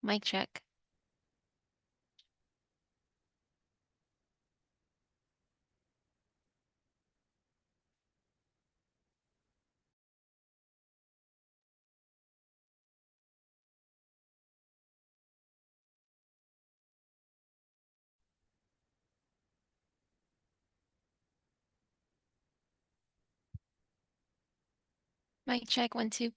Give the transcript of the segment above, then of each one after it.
Mic check. Mic check. 1, 2.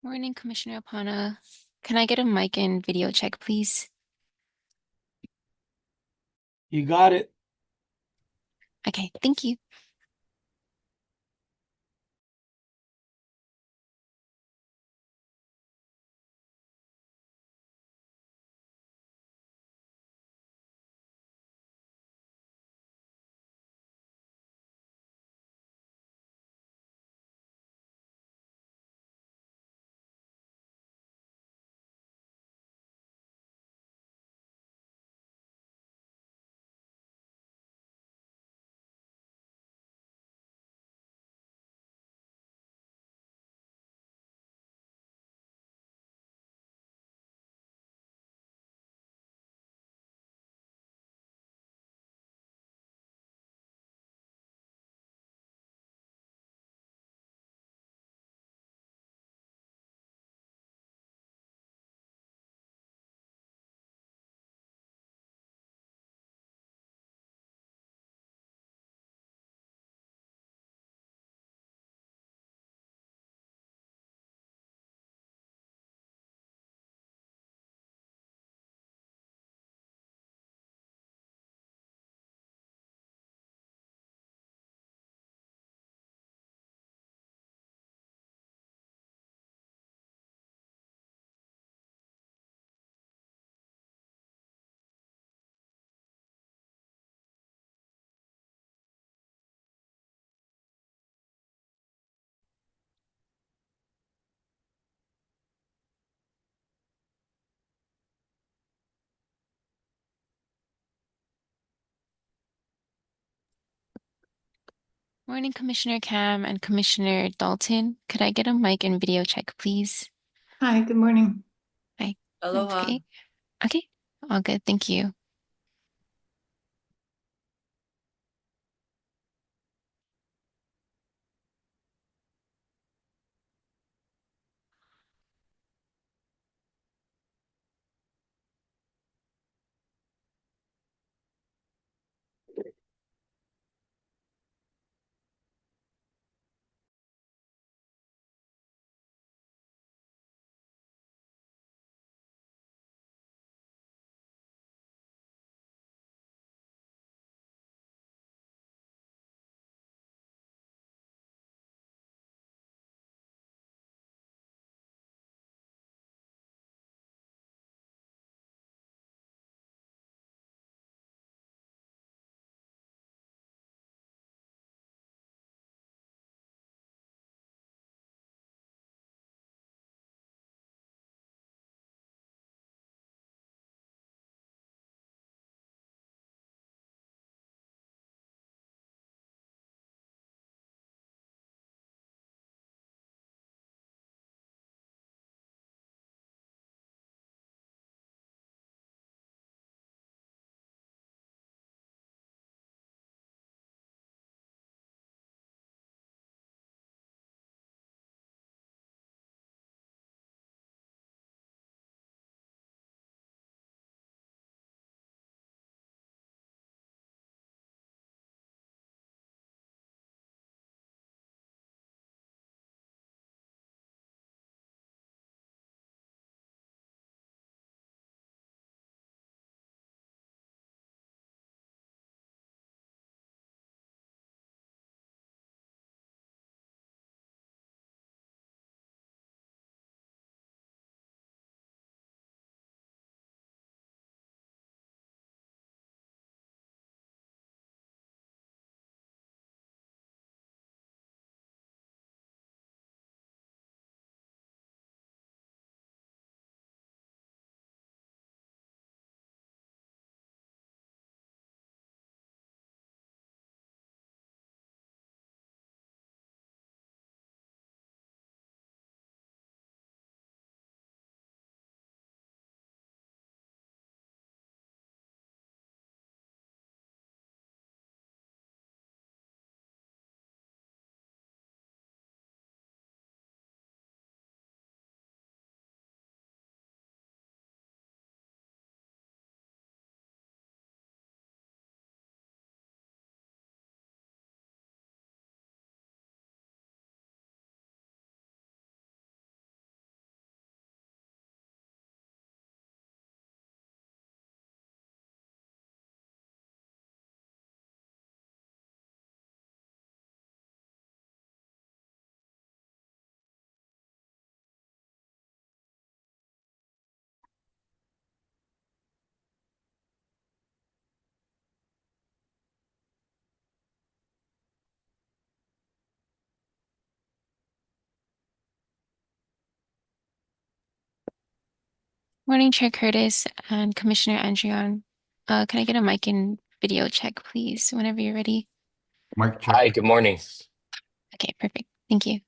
Morning, Commissioner Opana. Can I get a mic and video check, please? You got it. Okay, thank you. Morning, Commissioner Cam and Commissioner Dalton. Could I get a mic and video check, please? Hi, good morning. Hi. Aloha. Okay. Okay. All good. Thank you. Morning, Chair Curtis and Commissioner Andreon. Can I get a mic and video check, please, whenever you're ready? Mic check. Hi, good morning. Okay, perfect. Thank you.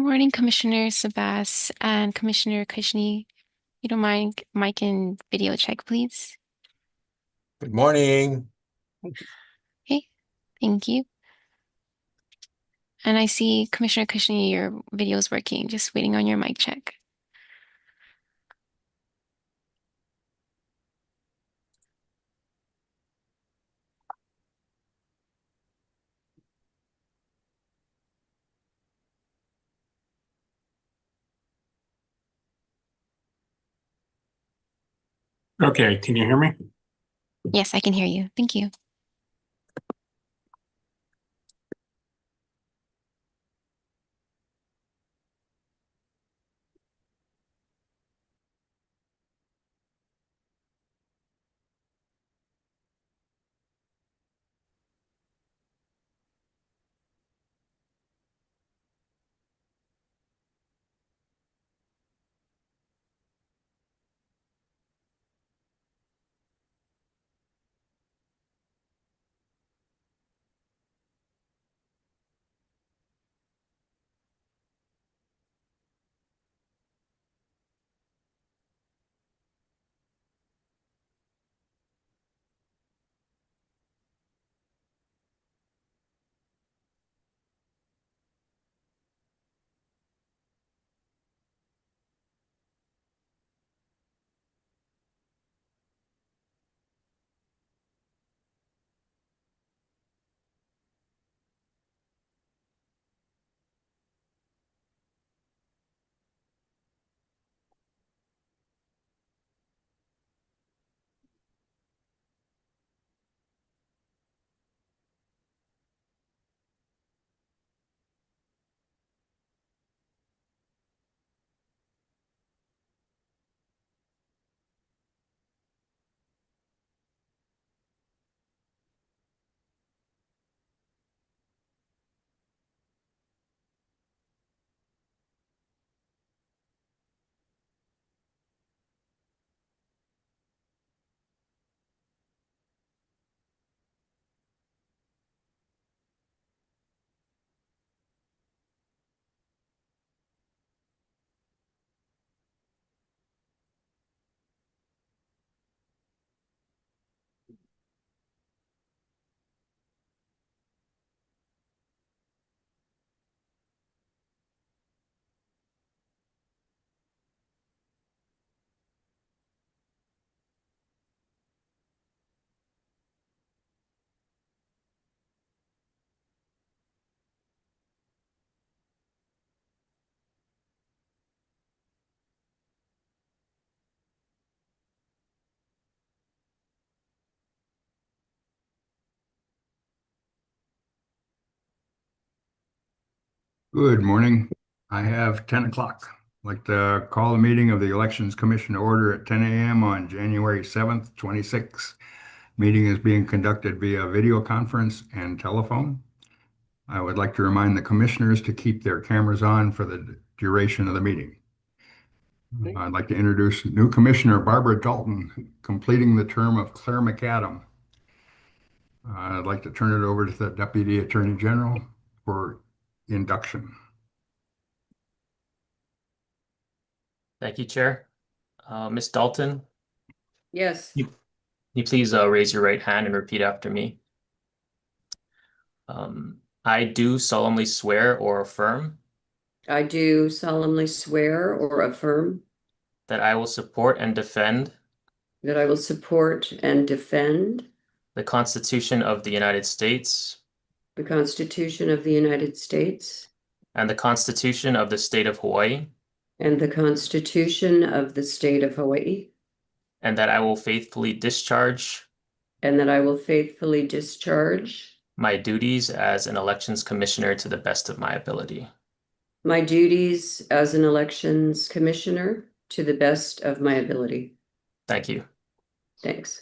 Morning, Commissioner Sabas and Commissioner Kushni. You don't mind mic and video check, please? Good morning. Okay, thank you. And I see Commissioner Kushni, your video is working, just waiting on your mic check. Okay, can you hear me? Yes, I can hear you. Thank you. Good morning. I have 10 o'clock. I'd like to call the meeting of the Elections Commission to order at 10 a.m. on January 7th, 26. Meeting is being conducted via video conference and telephone. I would like to remind the commissioners to keep their cameras on for the duration of the meeting. I'd like to introduce new Commissioner Barbara Dalton, completing the term of Claire McAdam. I'd like to turn it over to the Deputy Attorney General for induction. Thank you, Chair. Ms. Dalton, Yes, can you please raise your right hand and repeat after me? I do solemnly swear or affirm I do solemnly swear or affirm that I will support and defend that I will support and defend the Constitution of the United States the Constitution of the United States and the Constitution of the State of Hawaii, and the Constitution of the State of Hawaii, and that I will faithfully discharge and that I will faithfully discharge my duties as an elections commissioner to the best of my ability. my duties as an elections commissioner to the best of my ability. Thank you. Thanks.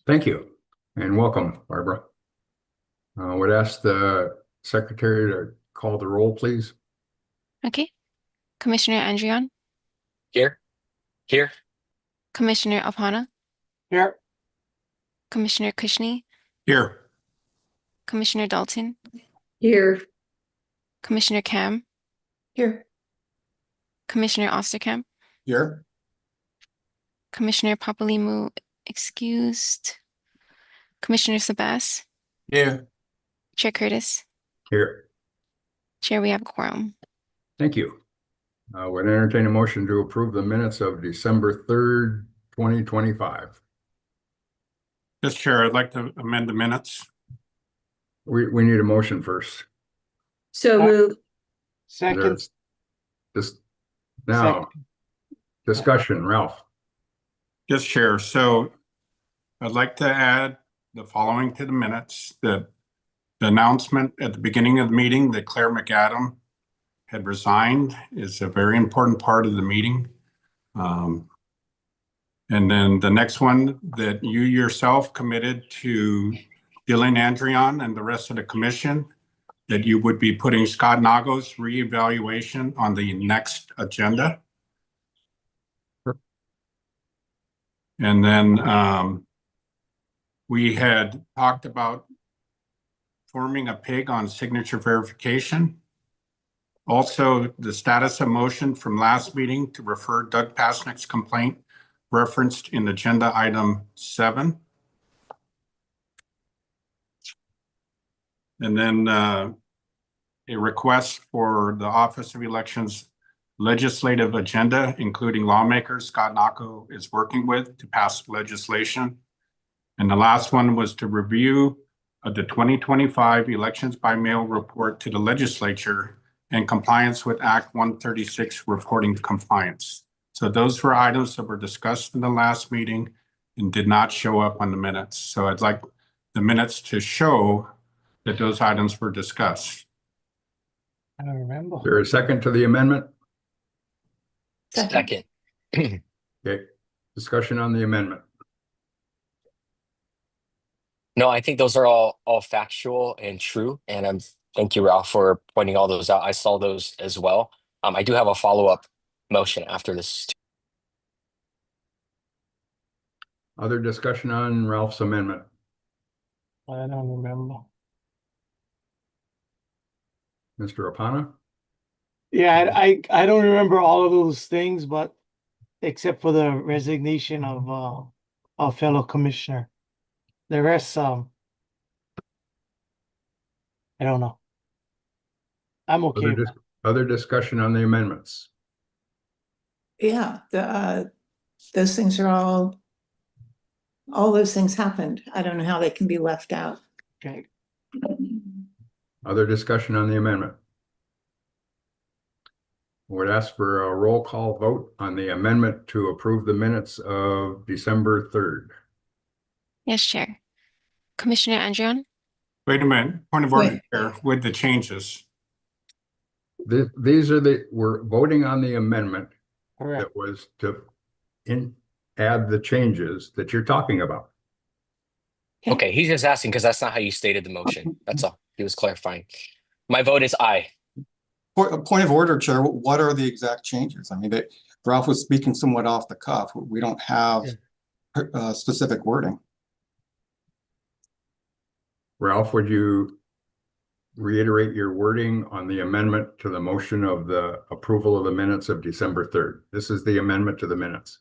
Thank you and welcome, Barbara. I would ask the secretary to call the roll, please. Okay. Commissioner Andrion, Here. Commissioner Apana, Here. Commissioner Kushni, Here. Commissioner Dalton, Here, Commissioner Cam, Here. Commissioner Osterkamp, Here. Commissioner Papalimu excused, Commissioner Sabas, Here. Chair Curtis. Here. Chair, we have a quorum. Thank you. Would entertain a motion to approve the minutes of December 3rd, 2025. Yes, Chair, I'd like to amend the minutes. We need a motion first. So moved. Second, Just now, second. discussion, Ralph. Yes, Chair. So I'd like to add the following to the minutes, that the announcement at the beginning of the meeting that Claire McAdam had resigned is a very important part of the meeting. And then the next one, that you yourself committed to Dylan Andrion and the rest of the commission, that you would be putting Scott Nago's reevaluation on the next agenda. And then we had talked about forming a PIG on signature verification. Also, the status of motion from last meeting to refer Doug Pasnick's complaint referenced in agenda item 7. And then a request for the Office of Elections legislative agenda, including lawmakers Scott Nago is working with to pass legislation. And the last one was to review the 2025 elections by mail report to the legislature and compliance with Act 136 reporting compliance. So those were items that were discussed in the last meeting and did not show up on the minutes. So I'd like the minutes to show that those items were discussed. I don't remember. Is there a second to the amendment? Second. Okay, discussion on the amendment. No, I think those are all factual and true. And thank you, Ralph, for pointing all those out. I saw those as well. I do have a follow-up motion after this. Other discussion on Ralph's amendment? I don't remember. Mr. Apana? Yeah, I don't remember all of those things, but except for the resignation of our fellow commissioner. The rest, I don't know. I'm okay. Other discussion on the amendments? Yeah, those things are all those things happened. I don't know how they can be left out. Okay. Other discussion on the amendment? Would ask for a roll call vote on the amendment to approve the minutes of December 3rd. Yes, Chair. Commissioner Andrion, Wait a minute, point of order Wait. here with the changes. These are we're voting on the amendment Correct. that was to add the changes that you're talking about. Okay, he's just asking because that's not how you stated the motion. That's all. He was clarifying. My vote is aye. Point of order, Chair, what are the exact changes? I mean, Ralph was speaking somewhat off the cuff. We don't have specific wording. Ralph, would you reiterate your wording on the amendment to the motion of the approval of the minutes of December 3rd? This is the amendment to the minutes.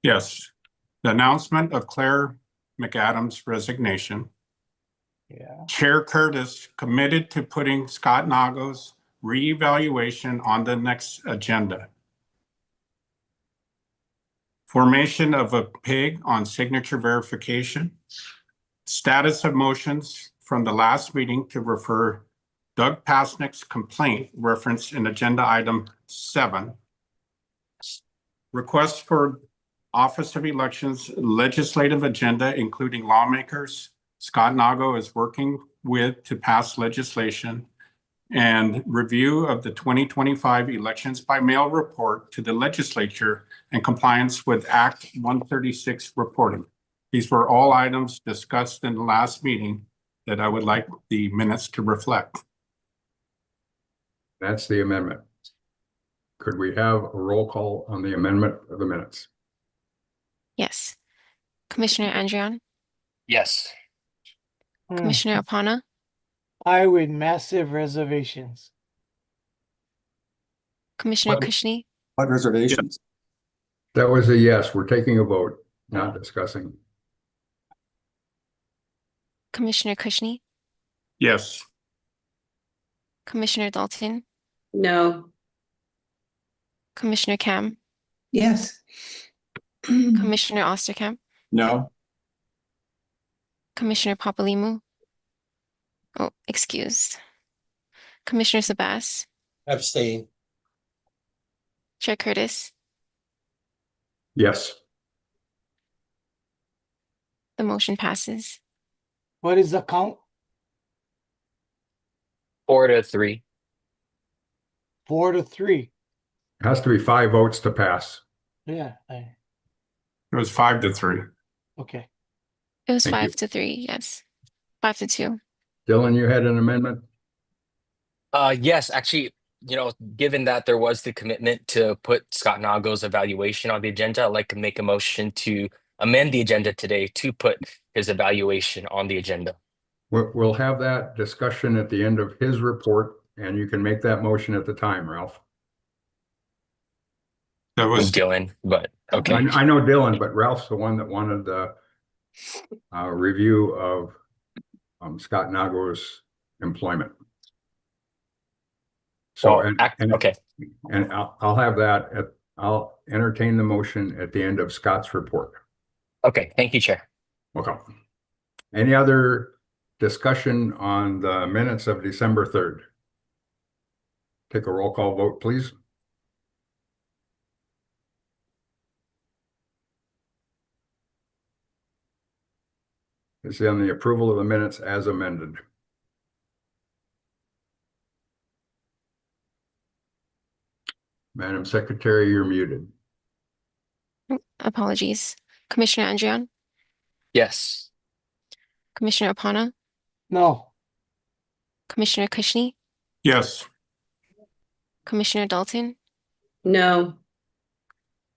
Yes, the announcement of Claire McAdam's resignation. Yeah. Chair Curtis committed to putting Scott Nago's reevaluation on the next agenda. Formation of a PIG on signature verification. Status of motions from the last meeting to refer Doug Pasnick's complaint referenced in agenda item 7. Request for Office of Elections legislative agenda, including lawmakers Scott Nago is working with to pass legislation, and review of the 2025 elections by mail report to the legislature and compliance with Act 136 reporting. These were all items discussed in the last meeting that I would like the minutes to reflect. That's the amendment. Could we have a roll call on the amendment of the minutes? yes. Commissioner Andrion, Yes. Commissioner Apana, I with massive reservations. Commissioner What- Kushney, What reservations? That was a yes. We're taking a vote, not discussing. Commissioner Kushney, Yes. Commissioner Dalton, No, Commissioner Cam, Yes. Commissioner Osterkamp, No, Commissioner Papalimu. Oh, excused. Commissioner Sabas, Abstain. Chair Curtis, Yes. the motion passes. What is the count? 4-3. 4-3. It has to be 5 votes to pass. Yeah, It was 5-3. okay. It was Thank you. 5-3, yes. 5-2. Dylan, you had an amendment? Yes, actually, given that there was the commitment to put Scott Nago's evaluation on the agenda, I'd like to make a motion to amend the agenda today to put his evaluation on the agenda. We'll have that discussion at the end of his report, and you can make that motion at the time, Ralph. That was, Dylan, but okay. I know Dylan, but Ralph's the one that wanted the review of Scott Nago's employment. So, Okay. And I'll have that I'll entertain the motion at the end of Scott's report. Okay, thank you, Chair. Welcome. Any other discussion on the minutes of December 3rd? Take a roll call vote, please. It's on the approval of the minutes as amended. Madam Secretary, you're muted. Apologies. Commissioner Andrion, Yes. Commissioner Apana, No, Commissioner Kushney, yes. Commissioner Dalton, no,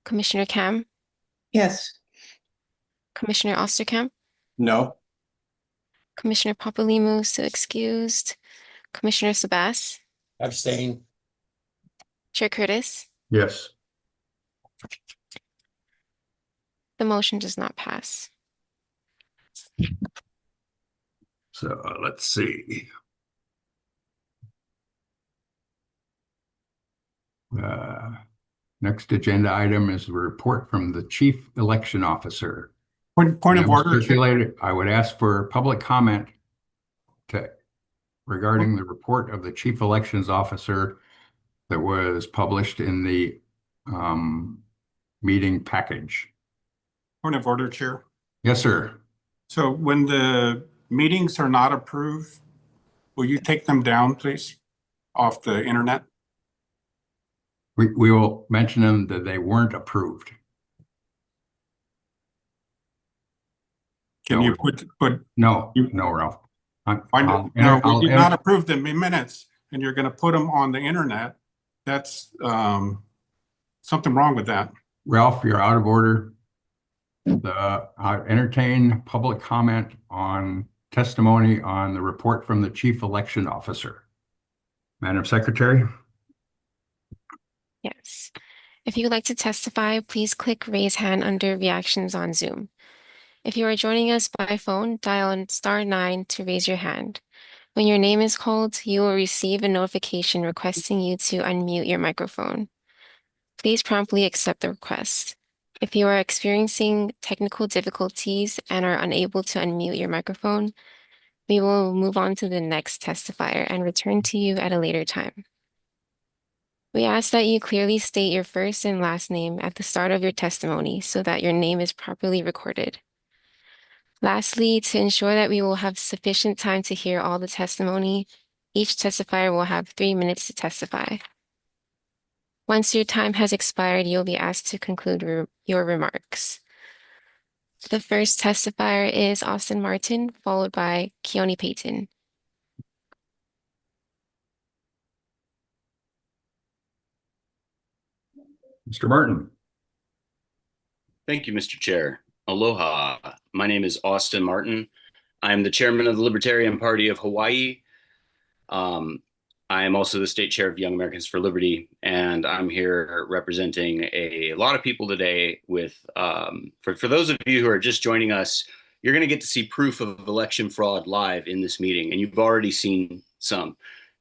Commissioner Cam, Yes. Commissioner Osterkamp, no, Commissioner Papalimu, so excused. Commissioner Sabas, Abstain. Chair Curtis, Yes. the motion does not pass. So let's see. Next agenda item is a report from the Chief Election Officer. Point of And order. stipulated, I would ask for public comment regarding the report of the Chief Elections Officer that was published in the meeting package. Point of order, Chair. Yes, sir. So when the meetings are not approved, will you take them down, please, off the internet? We will mention them that they weren't approved. Can No. you put, No, no, Ralph. no, I'll we did not approve them in minutes and you're gonna put them on the internet. That's something wrong with that. Ralph, you're out of order. I entertain public comment on testimony on the report from the Chief Election Officer. Madam Secretary? Yes. If you would like to testify, please click raise hand under reactions on Zoom. If you are joining us by phone, dial *9 to raise your hand. When your name is called, you will receive a notification requesting you to unmute your microphone. Please promptly accept the request. If you are experiencing technical difficulties and are unable to unmute your microphone, we will move on to the next testifier and return to you at a later time. We ask that you clearly state your first and last name at the start of your testimony so that your name is properly recorded. Lastly, to ensure that we will have sufficient time to hear all the testimony, each testifier will have 3 minutes to testify. Once your time has expired, you'll be asked to conclude your remarks. The first testifier is Austin Martin, followed by Keone Payton. Mr. Martin. Thank you, Mr. Chair. Aloha. My name is Austin Martin. I'm the chairman of the Libertarian Party of Hawaii. I am also the state chair of Young Americans for Liberty, and I'm here representing a lot of people today with, for those of you who are just joining us, you're going to get to see proof of election fraud live in this meeting, and you've already seen some.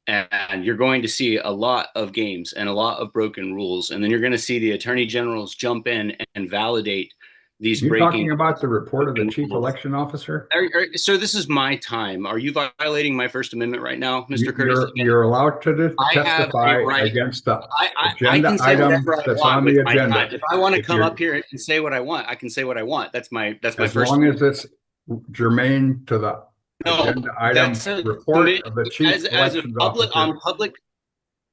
And you're going to see a lot of games and a lot of broken rules, and then you're going to see the attorney generals jump in and validate these You breaking. talking about the report of the broken chief rules. election officer? So this is my time. Are you violating my First Amendment right now, Mr. Curtis? You're allowed to I have a testify right. against the I agenda can say item whatever I that's want on with the my agenda. time. If I want to If come you're- up here and say what I want, I can say what I want. That's my As first. long as it's germane to the agenda item that's a- report of the chief as a elections public officer. on public.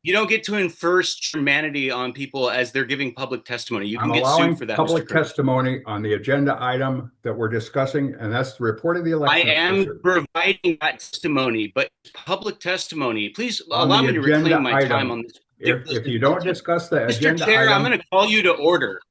You don't get to infer humanity on people as they're giving public testimony. You can I'm get allowing sued for that, public Mr. Curtis. testimony on the agenda item that we're discussing, and that's the report of the I election. am officer. providing that testimony, but public testimony. Please On allow the me to agenda reclaim my item. time on this. If you don't discuss the Mr. agenda Chair, I'm item, going to call you to order.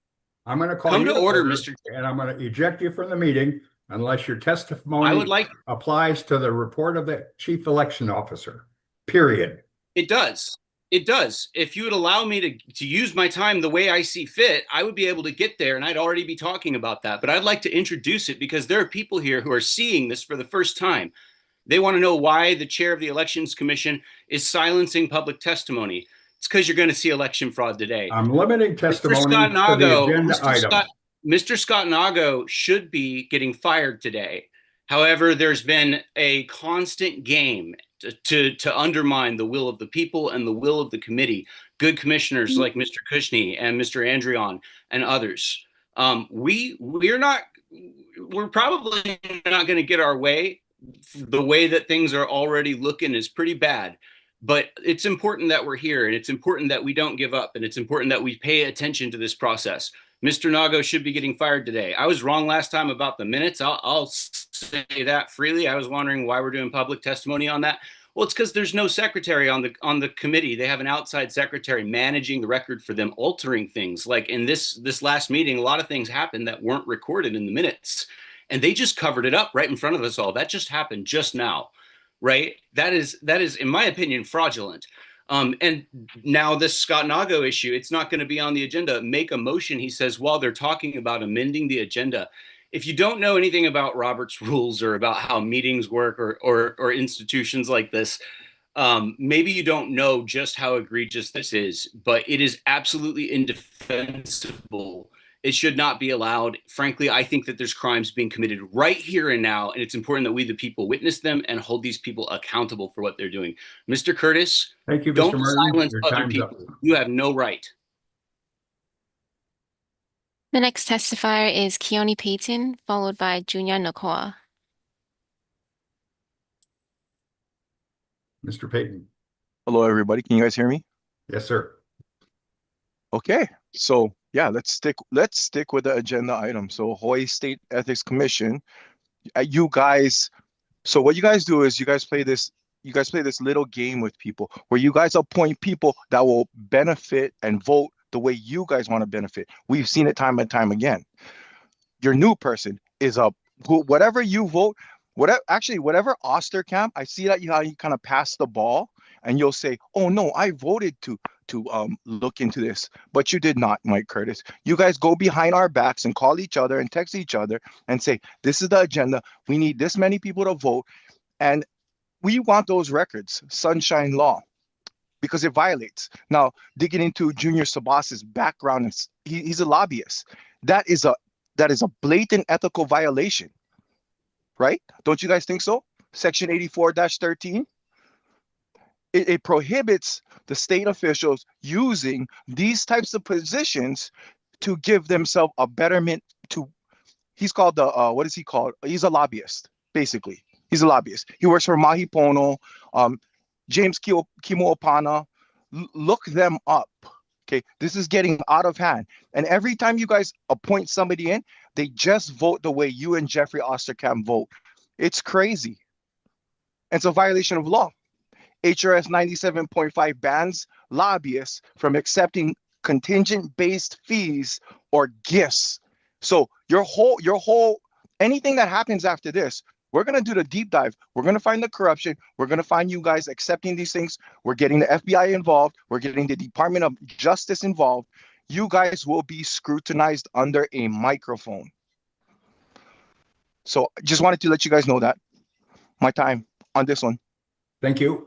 I'm going to call Come you to order, Mr. and I'm going to eject you from the meeting unless your testimony I would like. applies to the report of the chief election officer, period. It does. It does. If you would allow me to use my time the way I see fit, I would be able to get there, and I'd already be talking about that. But I'd like to introduce it because there are people here who are seeing this for the first time. They want to know why the chair of the Elections Commission is silencing public testimony. It's because you're going to see election fraud today. I'm limiting testimony to the agenda item. Mr. Scott Nago should be getting fired today. However, there's been a constant game to undermine the will of the people and the will of the committee. Good commissioners like Mr. Kushney and Mr. Andrion and others. We're probably not going to get our way. The way that things are already looking is pretty bad. But it's important that we're here, and it's important that we don't give up, and it's important that we pay attention to this process. Mr. Nago should be getting fired today. I was wrong last time about the minutes. I'll say that freely. I was wondering why we're doing public testimony on that. Well, it's because there's no secretary on the committee. They have an outside secretary managing the record for them, altering things. Like in this last meeting, a lot of things happened that weren't recorded in the minutes, and they just covered it up right in front of us all. That just happened just now, right? That is, in my opinion, fraudulent. And now this Scott Nago issue, it's not going to be on the agenda. Make a motion, he says, while they're talking about amending the agenda. If you don't know anything about Robert's rules or about how meetings work or institutions like this, maybe you don't know just how egregious this is, but it is absolutely indefensible. It should not be allowed. Frankly, I think that there's crimes being committed right here and now, and it's important that we, the people, witness them and hold these people accountable for what they're doing. Mr. Curtis, Thank you, Mr. don't Martin. silence Your other time's people. up. You have no right. The next testifier is Keone Payton, followed by Junya Nakoa. Mr. Payton. Hello, everybody. Can you guys hear me? Yes, sir. Okay. So yeah, let's stick with the agenda item. So Hawaii State Ethics Commission, you guys. So what you guys do is you guys play this little game with people where you guys appoint people that will benefit and vote the way you guys want to benefit. We've seen it time and time again. Your new person is whatever you vote, whatever Osterkamp, I see that how you kind of pass the ball and you'll say, oh no, I voted to look into this, but you did not, Mike Curtis. You guys go behind our backs and call each other and text each other and say, this is the agenda. We need this many people to vote. And we want those records, sunshine law, because it violates. Now, digging into Junior Sabas's background, he's a lobbyist. That is a blatant ethical violation, right? Don't you guys think so? Section 84-13. It prohibits the state officials using these types of positions to give themselves a betterment to, he's called what is he called? He's a lobbyist, basically. He's a lobbyist. He works for Mahi Pono, James Kimoopana. Look them up. Okay, this is getting out of hand. And every time you guys appoint somebody in, they just vote the way you and Jeffrey Osterkamp vote. It's crazy. It's a violation of law. HRS 97.5 bans lobbyists from accepting contingent-based fees or gifts. So your whole anything that happens after this, We're gonna do the deep dive. We're gonna find the corruption. We're gonna find you guys accepting these things. We're getting the FBI involved. We're getting the Department of Justice involved. You guys will be scrutinized under a microphone. So just wanted to let you guys know that. My time on this one. Thank you.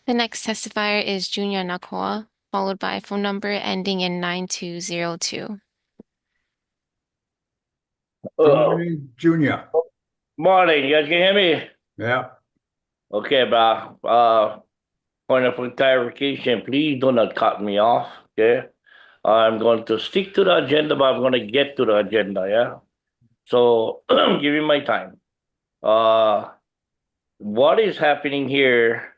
The next testifier is Junior Nakoa, followed by phone number ending in 9202. Good morning, Junior. Morning, you guys can hear me? Yeah. Okay, bro. Point of clarification, please do not cut me off, okay? I'm going to stick to the agenda, but I'm going to get to the agenda, yeah? So, give me my time. What is happening here,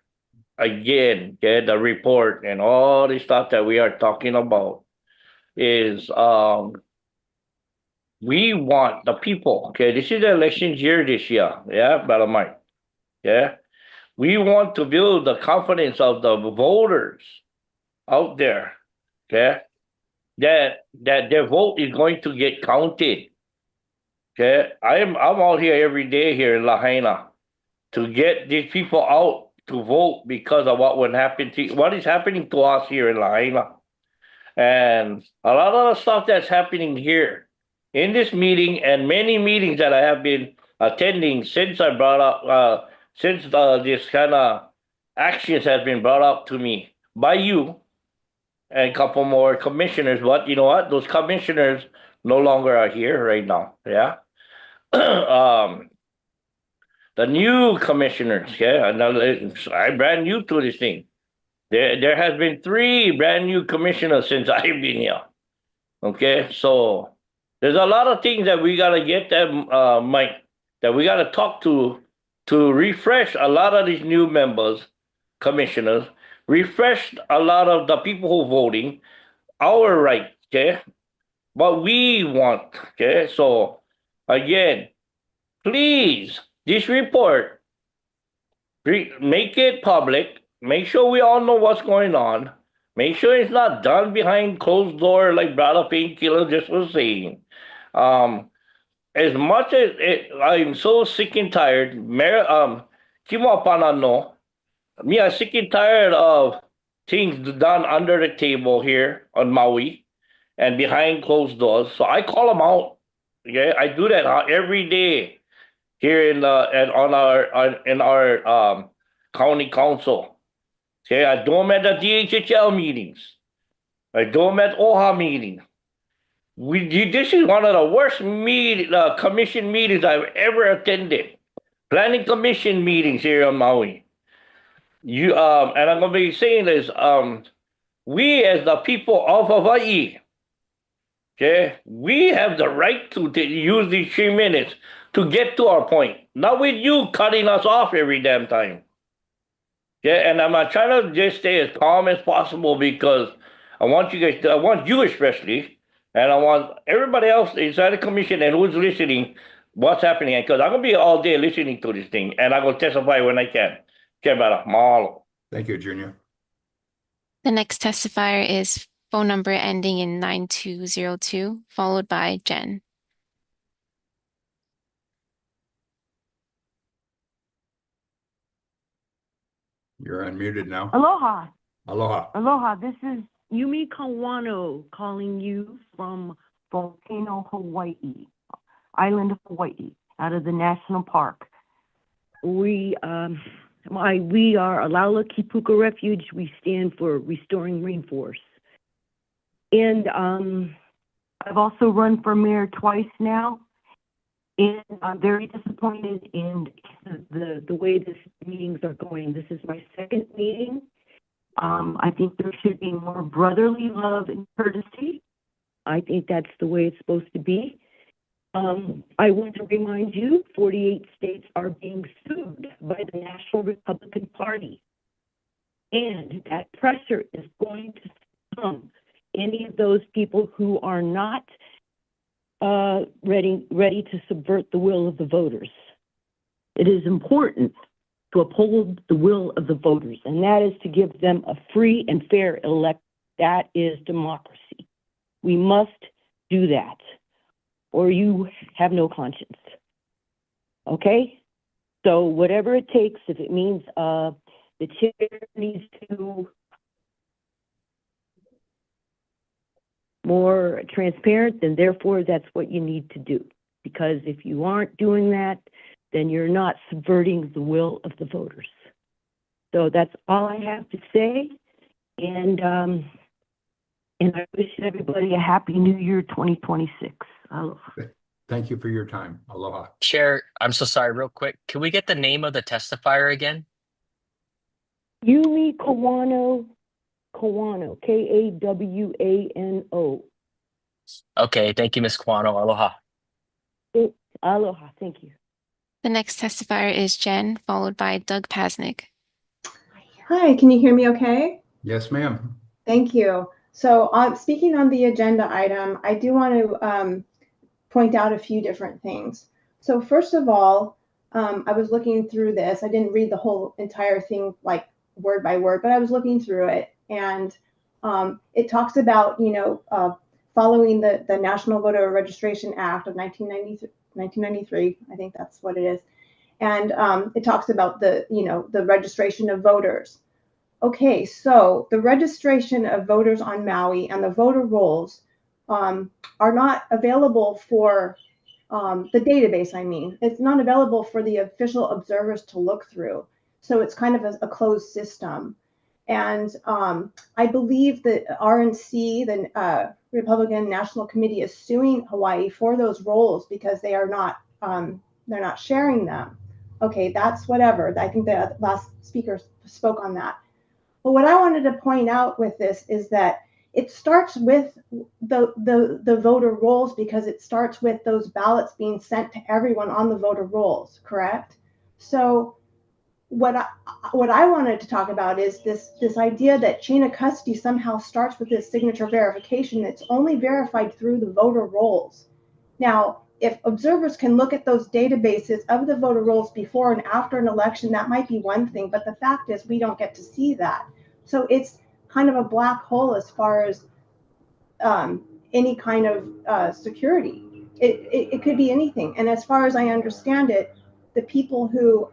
again, okay, the report and all the stuff that we are talking about is, we want the people, okay? This is the election year this year, yeah, Brother Mike, yeah? We want to build the confidence of the voters out there, okay? That their vote is going to get counted, okay? I'm out here every day here in Lahaina to get these people out to vote because of what is happening to us here in Lahaina. And a lot of the stuff that's happening here in this meeting and many meetings that I have been attending since I brought up, since this kind of actions has been brought up to me by you and a couple more commissioners. But you know what? Those commissioners no longer are here right now. Yeah. The new commissioners, yeah, I'm brand new to this thing. There has been 3 brand new commissioners since I've been here. Okay, so there's a lot of things that we gotta get them, Mike, that we gotta talk to refresh a lot of these new members, commissioners, refresh a lot of the people who voting, our right, okay? What we want, okay? So again, please, this report, make it public, make sure we all know what's going on, make sure it's not done behind closed door like Brother Painkiller just was saying. As much as I'm so sick and tired, I'm sick and tired of things done under the table here on Maui and behind closed doors. So I call them out. Okay, I do that every day here in our county council. Okay, I do them at the DHHL meetings. I do them at OHA meetings. This is one of the worst commission meetings I've ever attended. Planning commission meetings here on Maui. And I'm gonna be saying this, we as the people of Hawaii, okay, we have the right to use these 3 minutes to get to our point. Not with you cutting us off every damn time. Okay, and I'm trying to just stay as calm as possible because I want you guys, I want you especially, and I want everybody else inside the commission and who's listening, what's happening. Because I'm going to be all day listening to this thing, and I'm going to testify when I can. Okay, brother. Mahalo. Thank you, Junior. The next testifier is phone number ending in 9202, followed by Jen. You're unmuted now. Aloha. Aloha. Aloha. This is Yumi Kawano calling you from Volcano, Hawaii, island of Hawaii, out of the national park. We are Alaula Kipuka Refuge. We stand for Restoring Rainforest. And I've also run for mayor twice now. And I'm very disappointed in the way this meetings are going. This is my 2nd meeting. I think there should be more brotherly love and courtesy. I think that's the way it's supposed to be. I want to remind you, 48 states are being sued by the National Republican Party. And that pressure is going to come. Any of those people who are not ready to subvert the will of the voters. It is important to uphold the will of the voters, and that is to give them a free and fair elect. That is democracy. We must do that, or you have no conscience. Okay? So whatever it takes, if it means the chair needs to more transparent, then therefore that's what you need to do. Because if you aren't doing that, then you're not subverting the will of the voters. So that's all I have to say. And I wish everybody a happy New Year 2026. Aloha. Thank you for your time. Aloha. Chair, I'm so sorry, real quick. Can we get the name of the testifier again? Yumi Kawano, Kawano. Okay, thank you, Ms. Kwano. Aloha. Aloha, thank you. The next testifier is Jen, followed by Doug Pasnick. Hi, can you hear me okay? Yes, ma'am. Thank you. So speaking on the agenda item, I do want to point out a few different things. So first of all, I was looking through this. I didn't read the whole entire thing like word by word, but I was looking through it, and it talks about, following the National Voter Registration Act of 1993, I think that's what it is. And it talks about the registration of voters. Okay, so the registration of voters on Maui and the voter rolls are not available for the database. I mean, it's not available for the official observers to look through. So it's kind of a closed system. And I believe that RNC, the Republican National Committee, is suing Hawaii for those rolls because they are not they're not sharing them. Okay, that's whatever. I think the last speaker spoke on that. But what I wanted to point out with this is that it starts with the voter rolls, because it starts with those ballots being sent to everyone on the voter rolls, correct? So what I wanted to talk about is this idea that chain of custody somehow starts with this signature verification that's only verified through the voter rolls. Now, if observers can look at those databases of the voter rolls before and after an election, that might be one thing, but the fact is we don't get to see that. So it's kind of a black hole as far as any kind of security. It could be anything. And as far as I understand it, the people who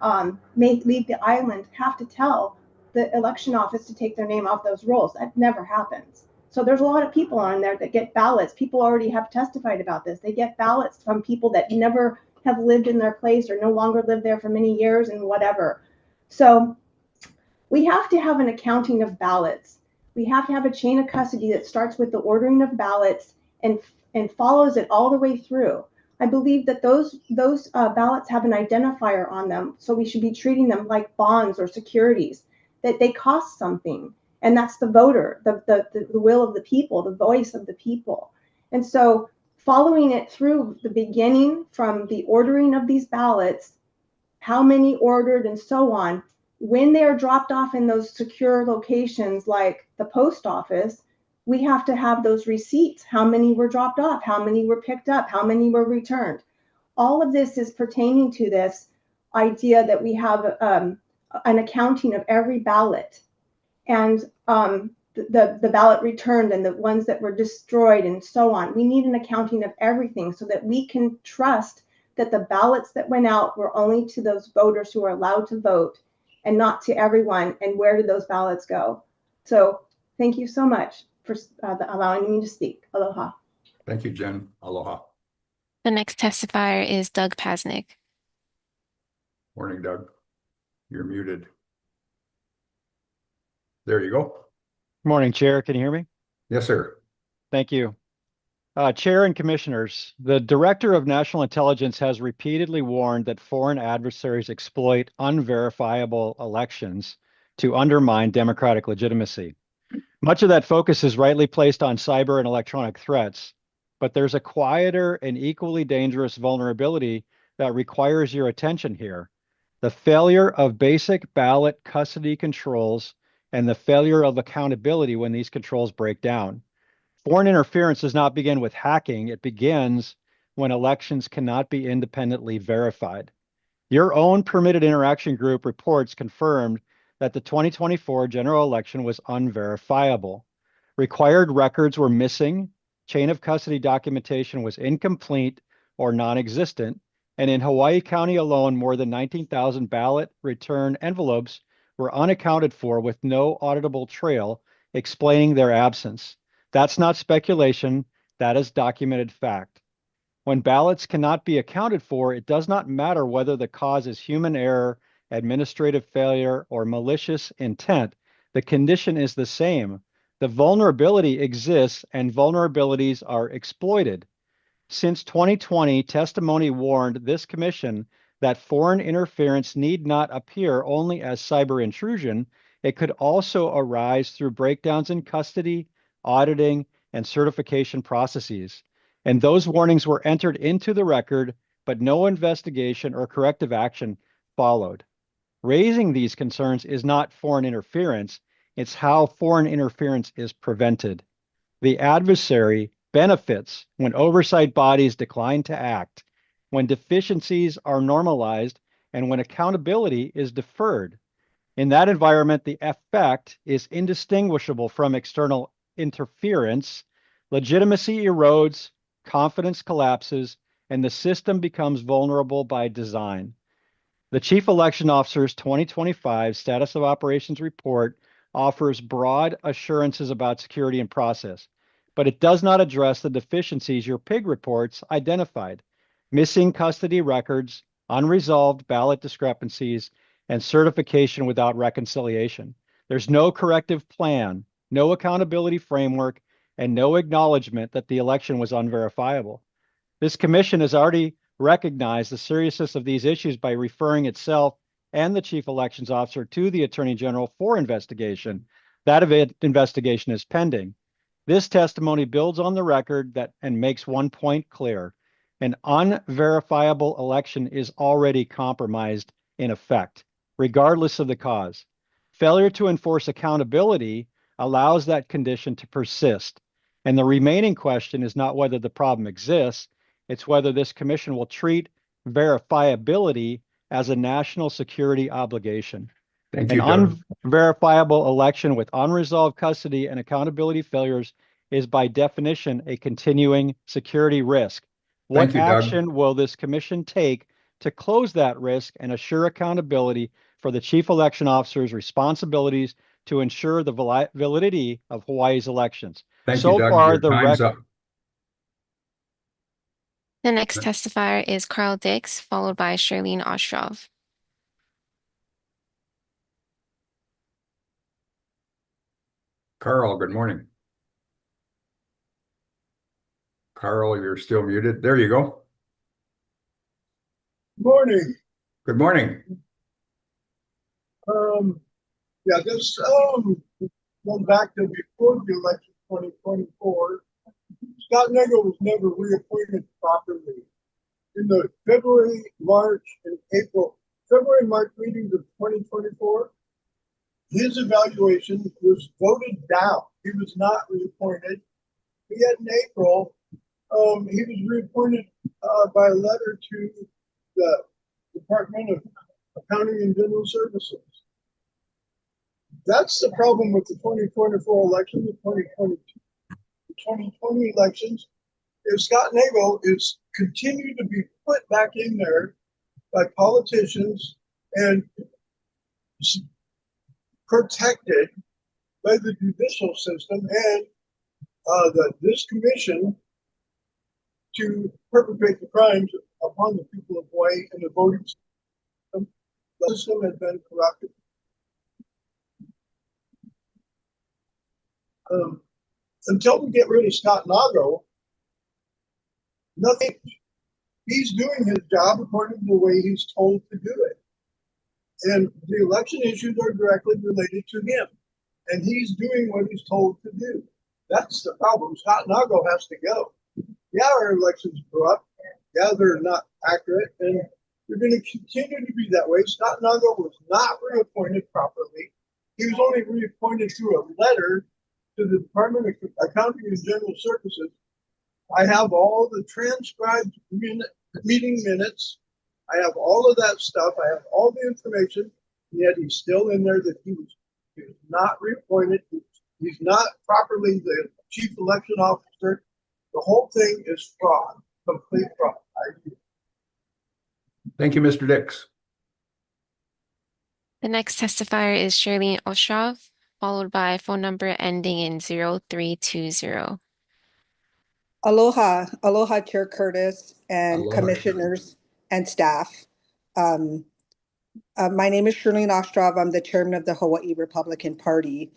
may leave the island have to tell the election office to take their name off those rolls. That never happens. So there's a lot of people on there that get ballots. People already have testified about this. They get ballots from people that never have lived in their place or no longer lived there for many years and whatever. So we have to have an accounting of ballots. We have to have a chain of custody that starts with the ordering of ballots and follows it all the way through. I believe that those ballots have an identifier on them, so we should be treating them like bonds or securities, that they cost something. And that's the voter, the will of the people, the voice of the people. And so following it through the beginning, from the ordering of these ballots, how many ordered and so on, when they are dropped off in those secure locations like the post office, we have to have those receipts. How many were dropped off? How many were picked up? How many were returned? All of this is pertaining to this idea that we have an accounting of every ballot. And the ballot returned and the ones that were destroyed and so on. We need an accounting of everything so that we can trust that the ballots that went out were only to those voters who are allowed to vote and not to everyone. And where did those ballots go? So thank you so much for allowing me to speak. Aloha. Thank you, Jen. Aloha. The next testifier is Doug Pasnick. Morning, Doug. You're muted. There you go. Morning, Chair. Can you hear me? Yes, sir. Thank you. Chair and Commissioners, the Director of National Intelligence has repeatedly warned that foreign adversaries exploit unverifiable elections to undermine democratic legitimacy. Much of that focus is rightly placed on cyber and electronic threats, but there's a quieter and equally dangerous vulnerability that requires your attention here: the failure of basic ballot custody controls and the failure of accountability when these controls break down. Foreign interference does not begin with hacking. It begins when elections cannot be independently verified. Your own Permitted Interaction Group reports confirmed that the 2024 general election was unverifiable. Required records were missing, chain of custody documentation was incomplete or non-existent, And in Hawaii County alone, more than 19,000 ballot return envelopes were unaccounted for with no auditable trail explaining their absence. That's not speculation, that is documented fact. When ballots cannot be accounted for, it does not matter whether the cause is human error, administrative failure, or malicious intent. The condition is the same. The vulnerability exists and vulnerabilities are exploited. Since 2020, testimony warned this commission that foreign interference need not appear only as cyber intrusion. It could also arise through breakdowns in custody, auditing, and certification processes. And those warnings were entered into the record, but no investigation or corrective action followed. Raising these concerns is not foreign interference, it's how foreign interference is prevented. The adversary benefits when oversight bodies decline to act, when deficiencies are normalized, and when accountability is deferred. In that environment, the effect is indistinguishable from external interference. Legitimacy erodes, confidence collapses, and the system becomes vulnerable by design. The Chief Election Officer's 2025 Status of Operations Report offers broad assurances about security and process, but it does not address the deficiencies your PIG reports identified: missing custody records, unresolved ballot discrepancies, and certification without reconciliation. There's no corrective plan, no accountability framework, and no acknowledgement that the election was unverifiable. This commission has already recognized the seriousness of these issues by referring itself and the Chief Elections Officer to the Attorney General for investigation. That investigation is pending. This testimony builds on the record and makes one point clear: an unverifiable election is already compromised in effect, regardless of the cause. Failure to enforce accountability allows that condition to persist. And the remaining question is not whether the problem exists, it's whether this commission will treat verifiability as a national security obligation. Thank An you, Doug. unverifiable election with unresolved custody and accountability failures is by definition a continuing security risk. What Thank you, Doug. action will this commission take to close that risk and assure accountability for the Chief Election Officer's responsibilities to ensure the validity of Hawaii's elections? Thank So you, Doug. far, Your the time's up. The next testifier is Carl Dix, followed by Charlene Ostrov. Carl, good morning. Carl, you're still muted. There you go. Morning. Good morning. Yeah, this goes back to before the election 2024. Scott Nagle was never reappointed properly. In the February, March meetings of 2024, his evaluation was voted down. He was not reappointed. Yet in April, he was reappointed by a letter to the Department of Accounting and General Services. That's the problem with the 2024 election, the 2020 elections. If Scott Nagle is continued to be put back in there by politicians and protected by the judicial system and this commission to perpetrate the crimes upon the people of Hawaii and the voting system, the system has been corrupted. Until we get rid of Scott Nagle, nothing. He's doing his job according to the way he's told to do it. And the election issues are directly related to him. And he's doing what he's told to do. That's the problem. Scott Nagle has to go. Yeah, our elections are corrupt. Yeah, they're not accurate. And they're going to continue to be that way. Scott Nagle was not reappointed properly. He was only reappointed through a letter to the Department of Accounting and General Services. I have all the transcribed meeting minutes. I have all of that stuff. I have all the information. Yet he's still in there that he was not reappointed. He's not properly the chief election officer. The whole thing is fraud, complete fraud. Thank you, Mr. Dix. The next testifier is Shirley Ostrov, followed by phone number ending in 0320. Aloha, aloha Chair Curtis and Aloha. commissioners and staff. My name is Shirley Ostrov. I'm the chairman of the Hawaii Republican Party.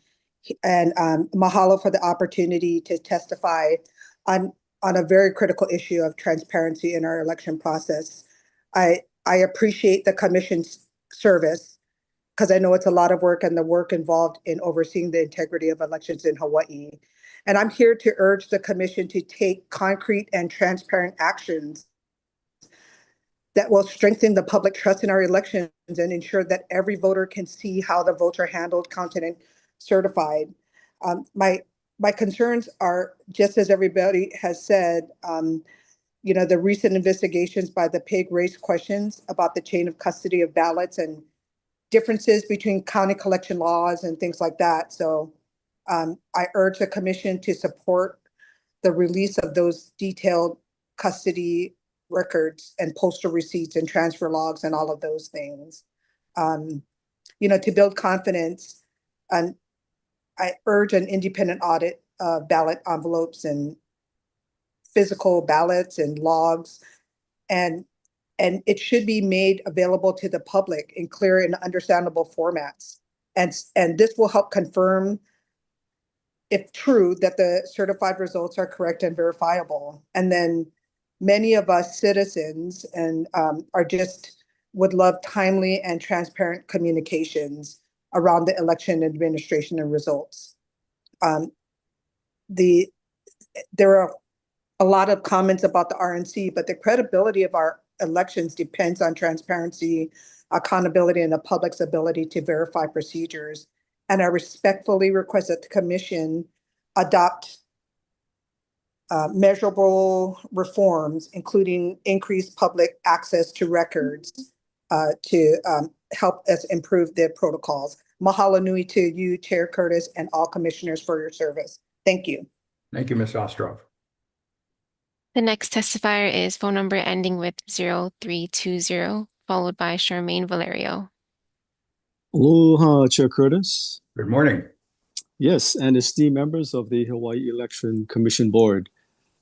And mahalo for the opportunity to testify on a very critical issue of transparency in our election process. I appreciate the commission's service because I know it's a lot of work and the work involved in overseeing the integrity of elections in Hawaii. And I'm here to urge the commission to take concrete and transparent actions that will strengthen the public trust in our elections and ensure that every voter can see how the votes are handled, counted, and certified. My concerns are, just as everybody has said, the recent investigations by the PIG raised questions about the chain of custody of ballots and differences between county collection laws and things like that. So I urge the commission to support the release of those detailed custody records and postal receipts and transfer logs and all of those things. To build confidence, and I urge an independent audit of ballot envelopes and physical ballots and logs, and it should be made available to the public in clear and understandable formats. And this will help confirm, if true, that the certified results are correct and verifiable. And then many of us citizens and would love timely and transparent communications around the election administration and results. There are a lot of comments about the RNC, but the credibility of our elections depends on transparency, accountability, and the public's ability to verify procedures. And I respectfully request that the commission adopt measurable reforms, including increased public access to records to help us improve the protocols. Mahalo nui to you, Chair Curtis, and all commissioners for your service. Thank you. Thank you, Ms. Ostrov. The next testifier is phone number ending with 0320, followed by Charmaine Valerio. Aloha, Chair Curtis. Good morning. Yes, and esteemed members of the Hawaii Election Commission Board.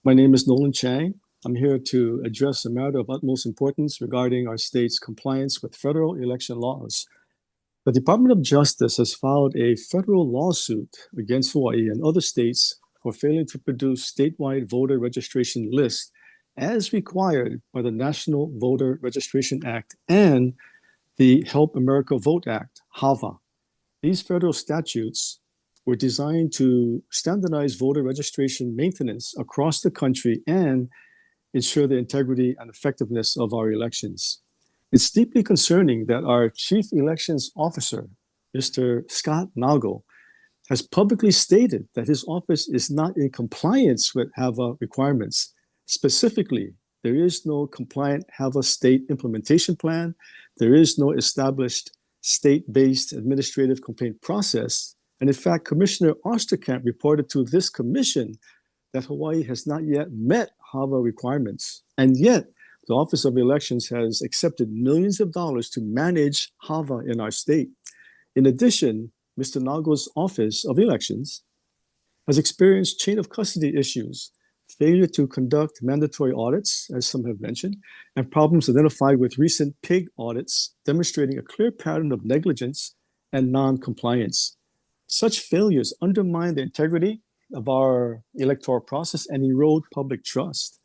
My name is Nolan Chang. I'm here to address a matter of utmost importance regarding our state's compliance with federal election laws. The Department of Justice has filed a federal lawsuit against Hawaii and other states for failing to produce statewide voter registration lists as required by the National Voter Registration Act and the Help America Vote Act, HAVA. These federal statutes were designed to standardize voter registration maintenance across the country and ensure the integrity and effectiveness of our elections. It's deeply concerning that our Chief Elections Officer, Mr. Scott Nago, has publicly stated that his office is not in compliance with HAVA requirements. Specifically, there is no compliant HAVA state implementation plan. There is no established state-based administrative complaint process. And in fact, Commissioner Osterkamp reported to this commission that Hawaii has not yet met HAVA requirements. And yet, the Office of Elections has accepted millions of dollars to manage HAVA in our state. In addition, Mr. Nago's Office of Elections has experienced chain of custody issues, failure to conduct mandatory audits, as some have mentioned, and problems identified with recent PIG audits, demonstrating a clear pattern of negligence and non-compliance. Such failures undermine the integrity of our electoral process and erode public trust.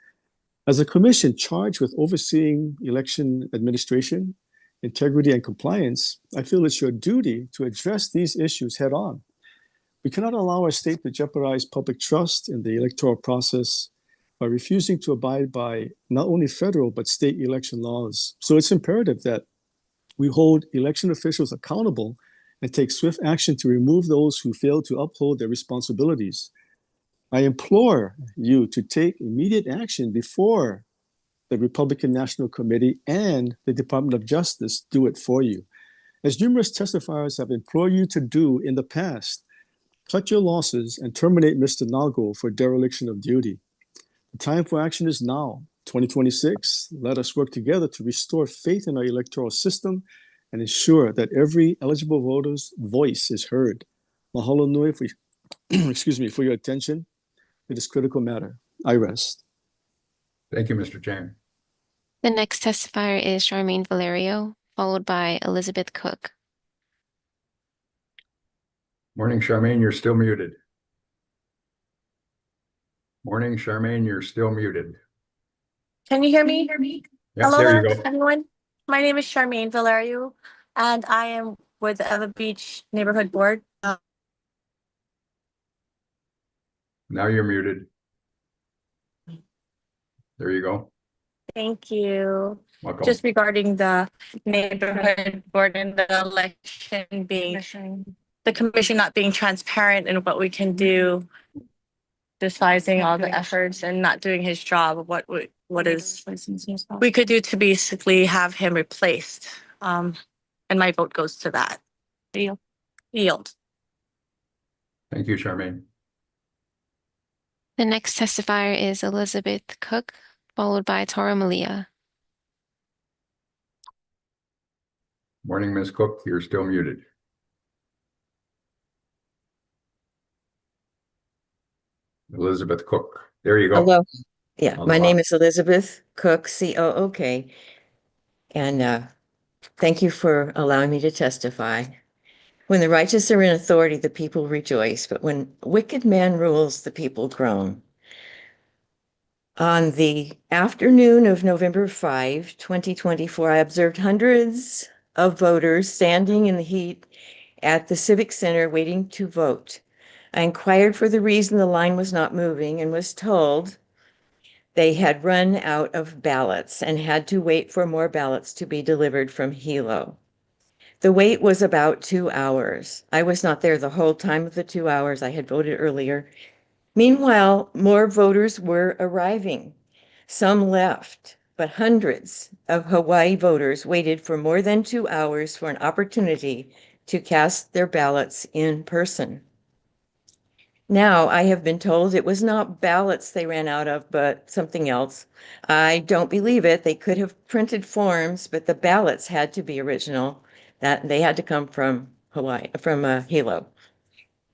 As a commission charged with overseeing election administration, integrity, and compliance, I feel it's your duty to address these issues head on. We cannot allow our state to jeopardize public trust in the electoral process by refusing to abide by not only federal but state election laws. So it's imperative that we hold election officials accountable and take swift action to remove those who fail to uphold their responsibilities. I implore you to take immediate action before the Republican National Committee and the Department of Justice do it for you. As numerous testifiers have implored you to do in the past, cut your losses and terminate Mr. Nago for dereliction of duty. The time for action is now. 2026, let us work together to restore faith in our electoral system and ensure that every eligible voter's voice is heard. Mahalo nui for, excuse me, for your attention to this critical matter. I rest. Thank you, Mr. Chang. The next testifier is Charmaine Valerio, followed by Elizabeth Cook. Morning, Charmaine, you're still muted. Morning, Charmaine, you're still muted. Can you hear me? Yes, Hello there you there, go. everyone. My name is Charmaine Valerio, and I am with the Eva Beach Neighborhood Board. Now you're muted. There you go. Thank you. Welcome. Just regarding the neighborhood board and the election being, the commission not being transparent in what we can do, despising all the efforts and not doing his job, what is we could do to basically have him replaced. And my vote goes to that. Yield. Thank you, Charmaine. The next testifier is Elizabeth Cook, followed by Tara Malia. Morning, Ms. Cook, you're still muted. Elizabeth Cook, there you go. Hello. Yeah, my Aloha. name is Elizabeth Cook, C-O-O-K. And thank you for allowing me to testify. When the righteous are in authority, the people rejoice, but when wicked man rules, the people groan. On the afternoon of November 5, 2024, I observed hundreds of voters standing in the heat at the Civic Center waiting to vote. I inquired for the reason the line was not moving and was told they had run out of ballots and had to wait for more ballots to be delivered from Hilo. The wait was about 2 hours. I was not there the whole time of the 2 hours. I had voted earlier. Meanwhile, more voters were arriving. Some left, but hundreds of Hawaii voters waited for more than 2 hours for an opportunity to cast their ballots in person. Now, I have been told it was not ballots they ran out of, but something else. I don't believe it. They could have printed forms, but the ballots had to be original. That they had to come from Hawaii, from Hilo.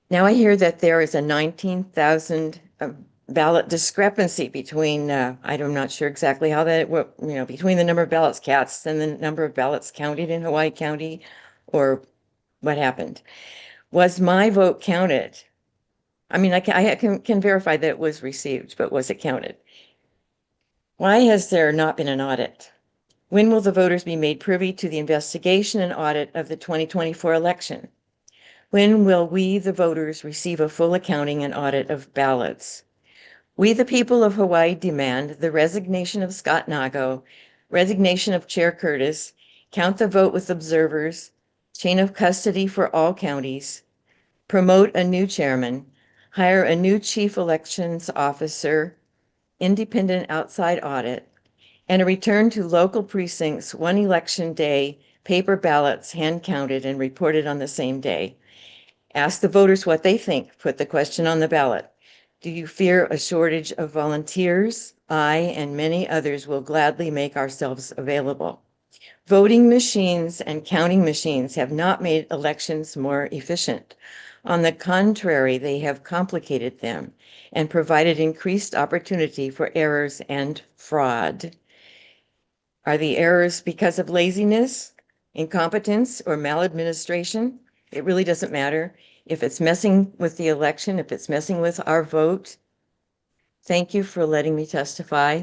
Now I hear that there is a 19,000 ballot discrepancy between, I'm not sure exactly how that, between the number of ballots cast and the number of ballots counted in Hawaii County, or what happened. Was my vote counted? I mean, I can verify that it was received, but was it counted? Why has there not been an audit? When will the voters be made privy to the investigation and audit of the 2024 election? When will we, the voters, receive a full accounting and audit of ballots? We, the people of Hawaii, demand the resignation of Scott Nago, resignation of Chair Curtis, count the vote with observers, chain of custody for all counties, promote a new chairman, hire a new chief elections officer, independent outside audit, and a return to local precincts one election day, paper ballots hand counted and reported on the same day. Ask the voters what they think. Put the question on the ballot. Do you fear a shortage of volunteers? I and many others will gladly make ourselves available. Voting machines and counting machines have not made elections more efficient. On the contrary, they have complicated them and provided increased opportunity for errors and fraud. Are the errors because of laziness, incompetence, or maladministration? It really doesn't matter. If it's messing with the election, if it's messing with our vote, thank you for letting me testify,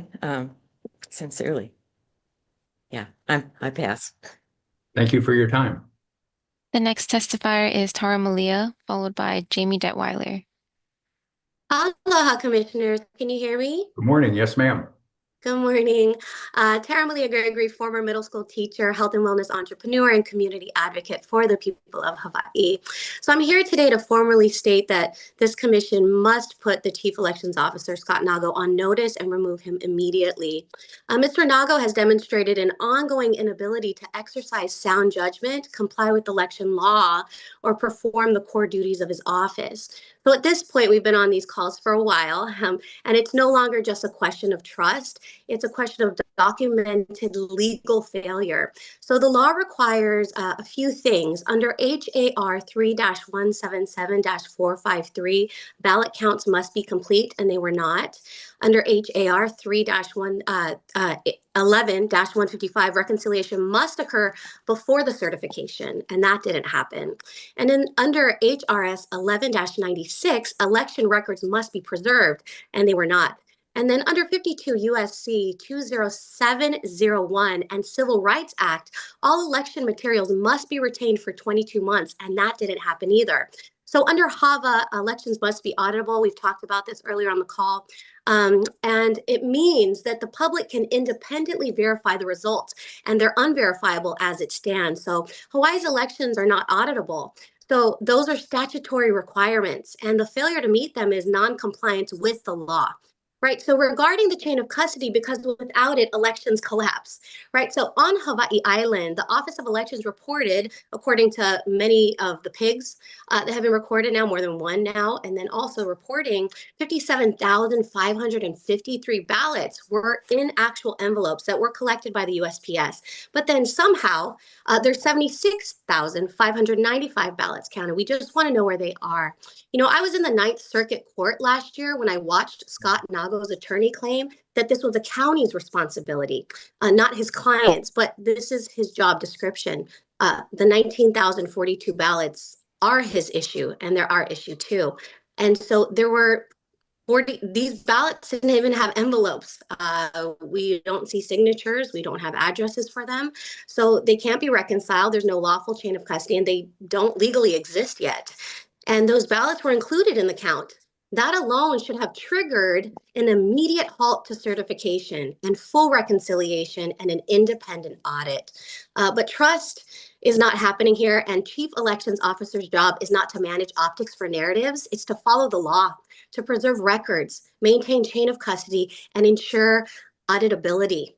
sincerely. Yeah, I pass. Thank you for your time. The next testifier is Tara Malia, followed by Jamie Detweiler. Aloha, Commissioners. Can you hear me? Good morning. Yes, ma'am. Good morning. Tara Malia Gregory, former middle school teacher, health and wellness entrepreneur, and community advocate for the people of Hawaii. So I'm here today to formally state that this commission must put the Chief Elections Officer, Scott Nago, on notice and remove him immediately. Mr. Nago has demonstrated an ongoing inability to exercise sound judgment, comply with election law, or perform the core duties of his office. So at this point, we've been on these calls for a while, and it's no longer just a question of trust. It's a question of documented legal failure. So the law requires a few things. Under HAR 3-177-453, ballot counts must be complete, and they were not. Under HAR 3-11-155, reconciliation must occur before the certification, and that didn't happen. And then under HRS 11-96, election records must be preserved, and they were not. And then under 52 USC 20701 and Civil Rights Act, all election materials must be retained for 22 months, and that didn't happen either. So under HAVA, elections must be auditable. We've talked about this earlier on the call. And it means that the public can independently verify the results, and they're unverifiable as it stands. So Hawaii's elections are not auditable. So those are statutory requirements, and the failure to meet them is non-compliance with the law. Right. So regarding the chain of custody, because without it, elections collapse. Right. So on Hawaii Island, the Office of Elections reported, according to many of the pigs that have been recorded now, more than one now, and then also reporting 57,553 ballots were in actual envelopes that were collected by the USPS. But then somehow there's 76,595 ballots counted. We just want to know where they are. You know, I was in the Ninth Circuit Court last year when I watched Scott Nago's attorney claim that this was the county's responsibility, not his client's, but this is his job description. The 19,042 ballots are his issue, and they're our issue too. And so there were 40, these ballots didn't even have envelopes. We don't see signatures. We don't have addresses for them. So they can't be reconciled. There's no lawful chain of custody, and they don't legally exist yet. And those ballots were included in the count. That alone should have triggered an immediate halt to certification and full reconciliation and an independent audit. But trust is not happening here, and Chief Elections Officer's job is not to manage optics for narratives. It's to follow the law, to preserve records, maintain chain of custody, and ensure auditability.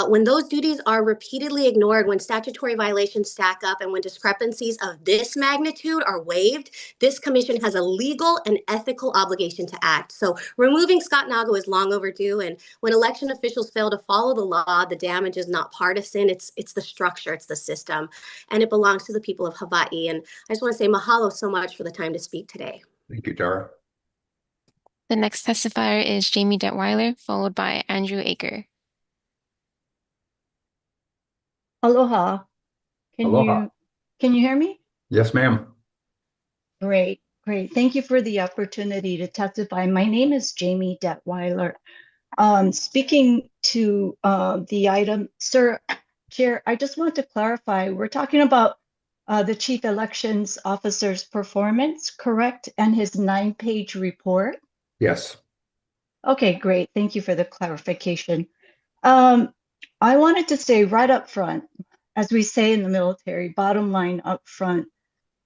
When those duties are repeatedly ignored, when statutory violations stack up, and when discrepancies of this magnitude are waived, this commission has a legal and ethical obligation to act. So removing Scott Nago is long overdue. And when election officials fail to follow the law, the damage is not partisan. It's the structure, it's the system, and it belongs to the people of Hawaii. And I just want to say mahalo so much for the time to speak today. Thank you, Tara. The next testifier is Jamie Detweiler, followed by Andrew Aker. Aloha. Aloha. Can you hear me? Yes, ma'am. Great. Thank you for the opportunity to testify. My name is Jamie Detweiler. Speaking to the item, Sir Chair, I just want to clarify, we're talking about the Chief Elections Officer's performance, correct? And his 9-page report? Yes. Okay, great. Thank you for the clarification. I wanted to say right up front, as we say in the military, bottom line up front,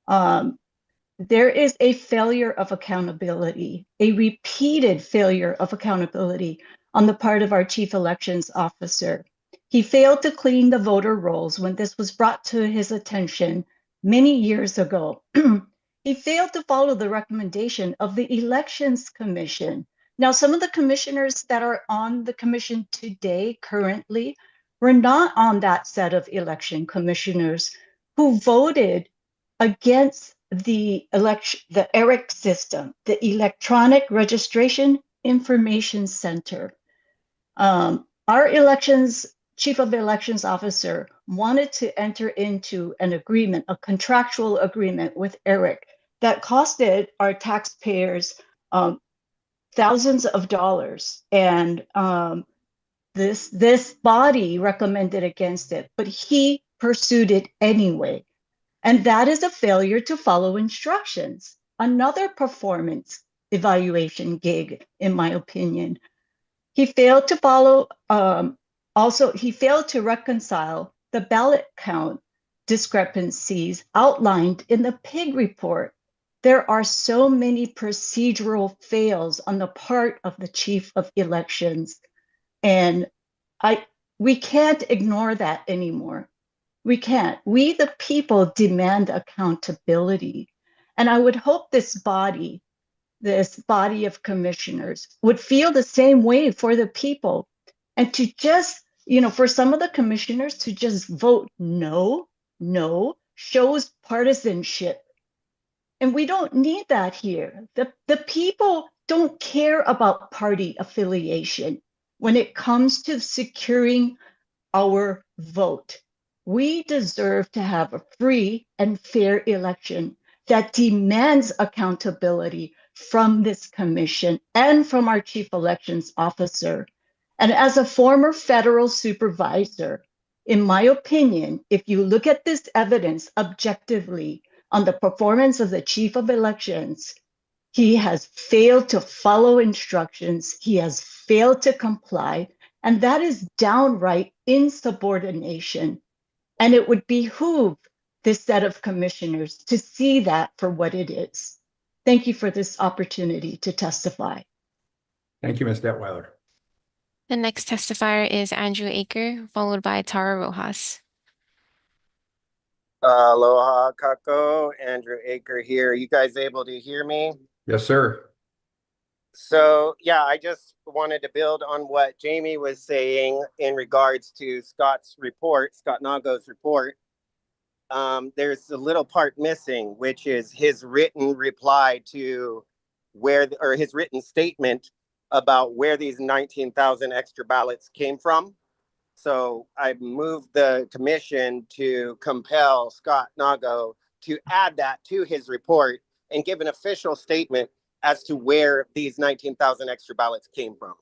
there is a failure of accountability, a repeated failure of accountability on the part of our Chief Elections Officer. He failed to clean the voter rolls when this was brought to his attention many years ago. He failed to follow the recommendation of the Elections Commission. Now, some of the commissioners that are on the commission today currently were not on that set of election commissioners who voted against the ERIC system, the Electronic Registration Information Center. Our Chief of Elections Officer wanted to enter into an agreement, a contractual agreement with ERIC that costed our taxpayers thousands of dollars, and this body recommended against it, but he pursued it anyway. And that is a failure to follow instructions. Another performance evaluation gig, in my opinion. He failed to follow, he failed to reconcile the ballot count discrepancies outlined in the PIG report. There are so many procedural fails on the part of the Chief of Elections, and we can't ignore that anymore. We can't. We, the people, demand accountability. And I would hope this body this body of commissioners would feel the same way for the people. And to just, for some of the commissioners to just vote no shows partisanship. And we don't need that here. The people don't care about party affiliation when it comes to securing our vote. We deserve to have a free and fair election that demands accountability from this commission and from our chief elections officer. And as a former federal supervisor, in my opinion, if you look at this evidence objectively on the performance of the chief of elections, he has failed to follow instructions. He has failed to comply. And that is downright insubordination. And it would behoove this set of commissioners to see that for what it is. Thank you for this opportunity to testify. Thank you, Ms. Detweiler. The next testifier is Andrew Aker, followed by Tara Rojas. Aloha, Kako. Andrew Aker here. Are you guys able to hear me? Yes, sir. So, yeah, I just wanted to build on what Jamie was saying in regards to Scott Nago's report. There's a little part missing, which is his written reply to his written statement about where these 19,000 extra ballots came from. So I moved the commission to compel Scott Nago to add that to his report and give an official statement as to where these 19,000 extra ballots came from.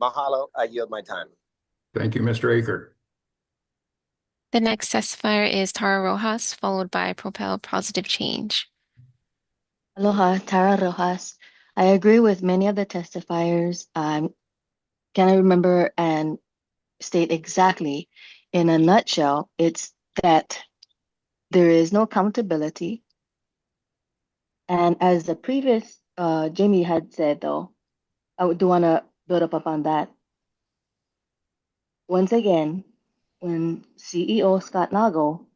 Mahalo, I yield my time. Thank you, Mr. Aker. The next testifier is Tara Rojas, followed by Propel Positive Change. Aloha, Tara Rojas. I agree with many of the testifiers. Can I remember and state exactly, in a nutshell, it's that there is no accountability. And as the previous Jamie had said, though, I do want to build up upon that. Once again, when CEO Scott Nago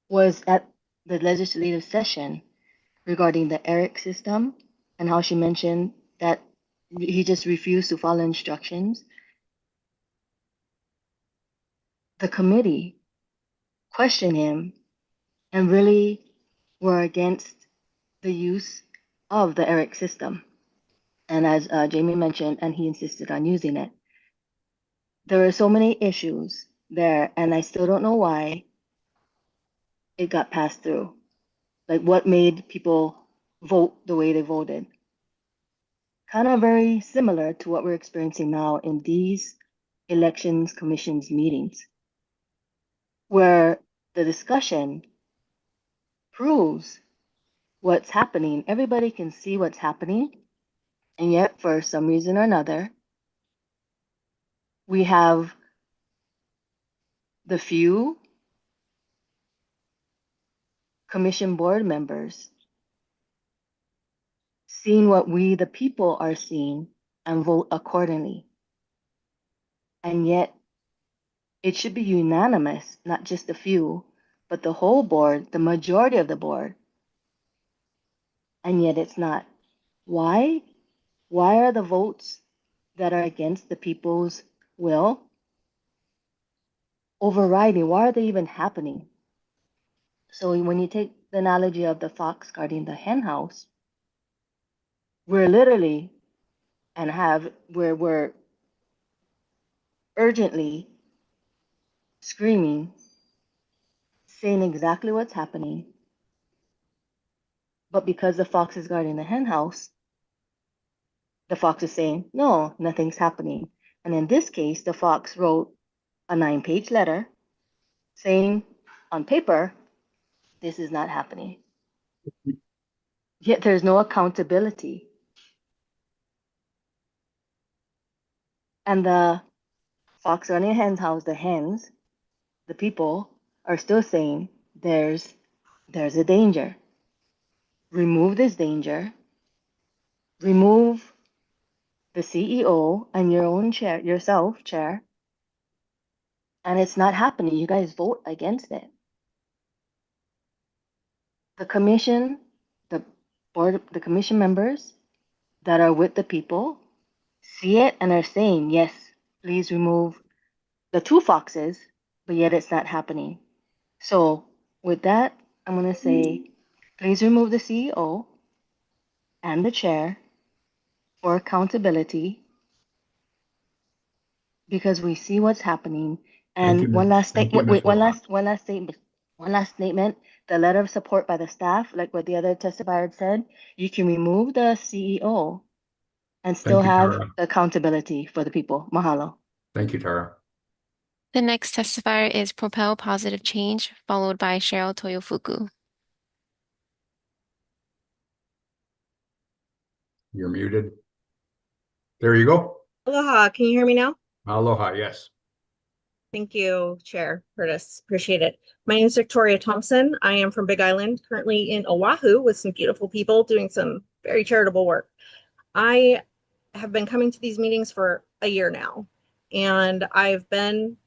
was at the legislative session regarding the ERIC system and how she mentioned that he just refused to follow instructions, the committee questioned him and really were against the use of the ERIC system. And as Jamie mentioned, and he insisted on using it. There are so many issues there, and I still don't know why it got passed through. Like what made people vote the way they voted. Kind of very similar to what we're experiencing now in these elections commissions meetings, where the discussion proves what's happening. Everybody can see what's happening, and yet for some reason or another, we have the few commission board members seeing what we, the people, are seeing and vote accordingly. And yet, it should be unanimous, not just a few, but the whole board, the majority of the board. And yet it's not. Why? Why are the votes that are against the people's will overriding? Why are they even happening? So when you take the analogy of the fox guarding the hen house, we're literally we're urgently screaming, saying exactly what's happening. But because the fox is guarding the hen house, the fox is saying, no, nothing's happening. And in this case, the fox wrote a 9-page letter saying on paper, this is not happening. Yet there's no accountability. And the fox guarding the hen house, the hens, the people are still saying there's a danger. Remove this danger. Remove the CEO and your own chair, yourself, chair. And it's not happening. You guys vote against it. The commission, the commission members that are with the people see it and are saying, yes, please remove the two foxes, but yet it's not happening. So with that, I'm going to say, please remove the CEO and the chair for accountability because we see what's happening. Thank you, And one Ms. last Thank you, statement, Ms. wait, Loha. one last statement. The letter of support by the staff, like what the other testifier had said, you can remove the CEO and still Thank you, have Tara. the accountability for the people. Mahalo. Thank you, Tara. The next testifier is Propel Positive Change, followed by Cheryl Toyofuku. You're muted. There you go. Aloha, can you hear me now? Aloha, yes. Thank you, Chair Curtis. Appreciate it. My name is Victoria Thompson. I am from Big Island, currently in Oahu with some beautiful people doing some very charitable work. I have been coming to these meetings for a year now, and I've been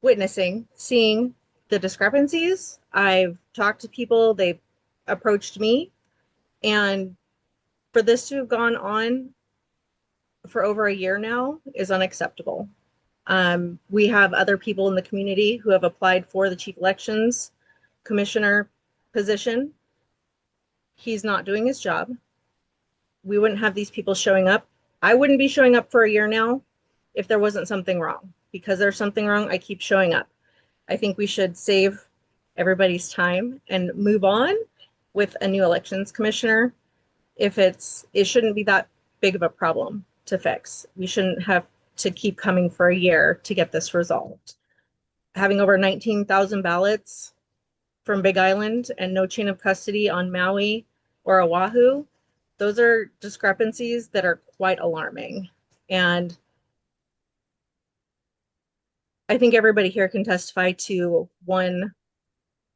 witnessing, seeing the discrepancies. I've talked to people, they've approached me, and for this to have gone on for over a year now is unacceptable. We have other people in the community who have applied for the chief elections commissioner position. He's not doing his job. We wouldn't have these people showing up. I wouldn't be showing up for a year now if there wasn't something wrong. Because there's something wrong, I keep showing up. I think we should save everybody's time and move on with a new elections commissioner. It shouldn't be that big of a problem to fix. We shouldn't have to keep coming for a year to get this resolved. Having over 19,000 ballots from Big Island and no chain of custody on Maui or Oahu, those are discrepancies that are quite alarming. And I think everybody here can testify to one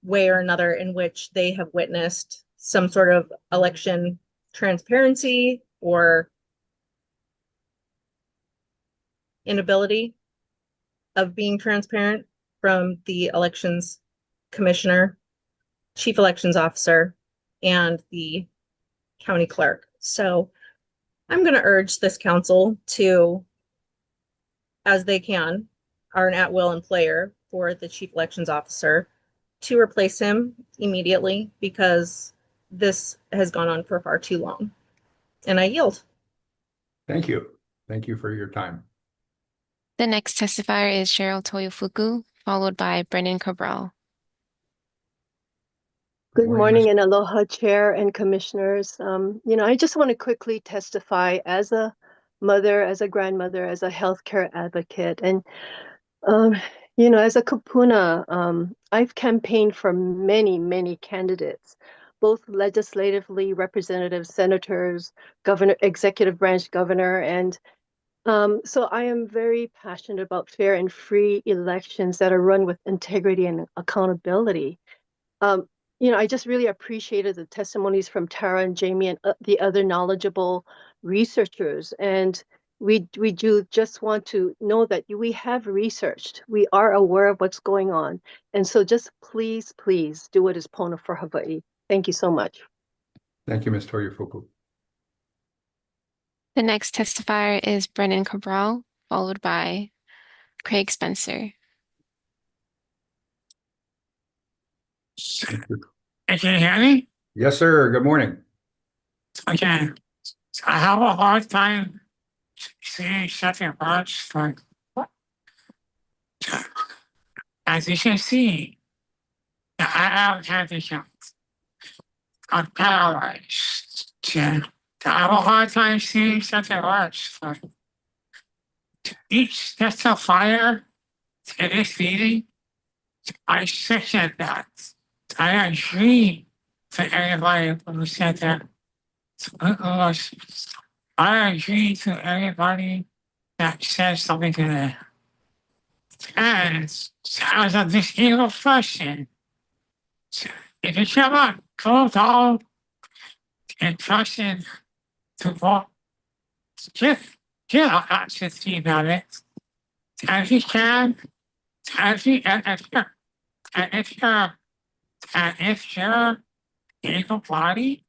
way or another in which they have witnessed some sort of election transparency or inability of being transparent from the elections commissioner, chief elections officer, and the county clerk. So I'm going to urge this council to, as they can, are an at-will employer for the chief elections officer to replace him immediately because this has gone on for far too long. And I yield. Thank you. Thank you for your time. The next testifier is Cheryl Toyofuku, followed by Brennan Cabral. Good morning and aloha, Chair and Commissioners. I just want to quickly testify as a mother, as a grandmother, as a healthcare advocate. And, as a kapuna, I've campaigned for many, many candidates, both legislatively, representatives, senators, governor, executive branch governor, and so I am very passionate about fair and free elections that are run with integrity and accountability. I just really appreciated the testimonies from Tara and Jamie and the other knowledgeable researchers. And we do just want to know that we have researched. We are aware of what's going on. And so just please, please do what is Pona for Hawaii. Thank you so much. Thank you, Ms. Toyofuku. The next testifier is Brennan Cabral, followed by Craig Spencer. Thank you. Can you hear me? Yes, sir. Good morning. Okay. I have a hard time seeing second words for as you can see, the IL handicap are paralyzed. I have a hard time seeing second words for each testifier in this meeting. I second that. I agree to everybody who said that. I agree to everybody that says something to that. And as a disabled person, if you cannot go down in person to vote, get an absentee ballot. And if you can, and if you're able body,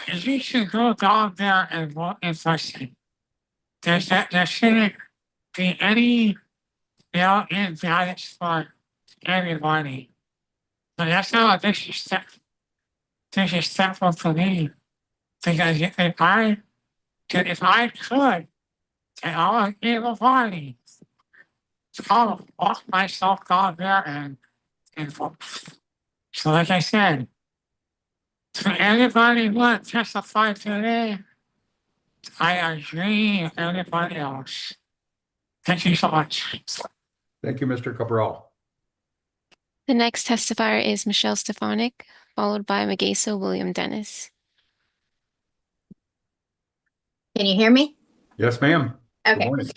you should go down there and vote in person. There shouldn't be any in ballots for everybody. But that's not disrespectful to me. Because if I could, and I was able body, I would walk myself down there and vote. So like I said, to everybody who testified today, I agree with everybody else. Thank you so much. Thank you, Mr. Cabral. The next testifier is Michelle Stefanik, followed by Magaso William Dennis. Can you hear me? Yes, ma'am. Good Okay. morning.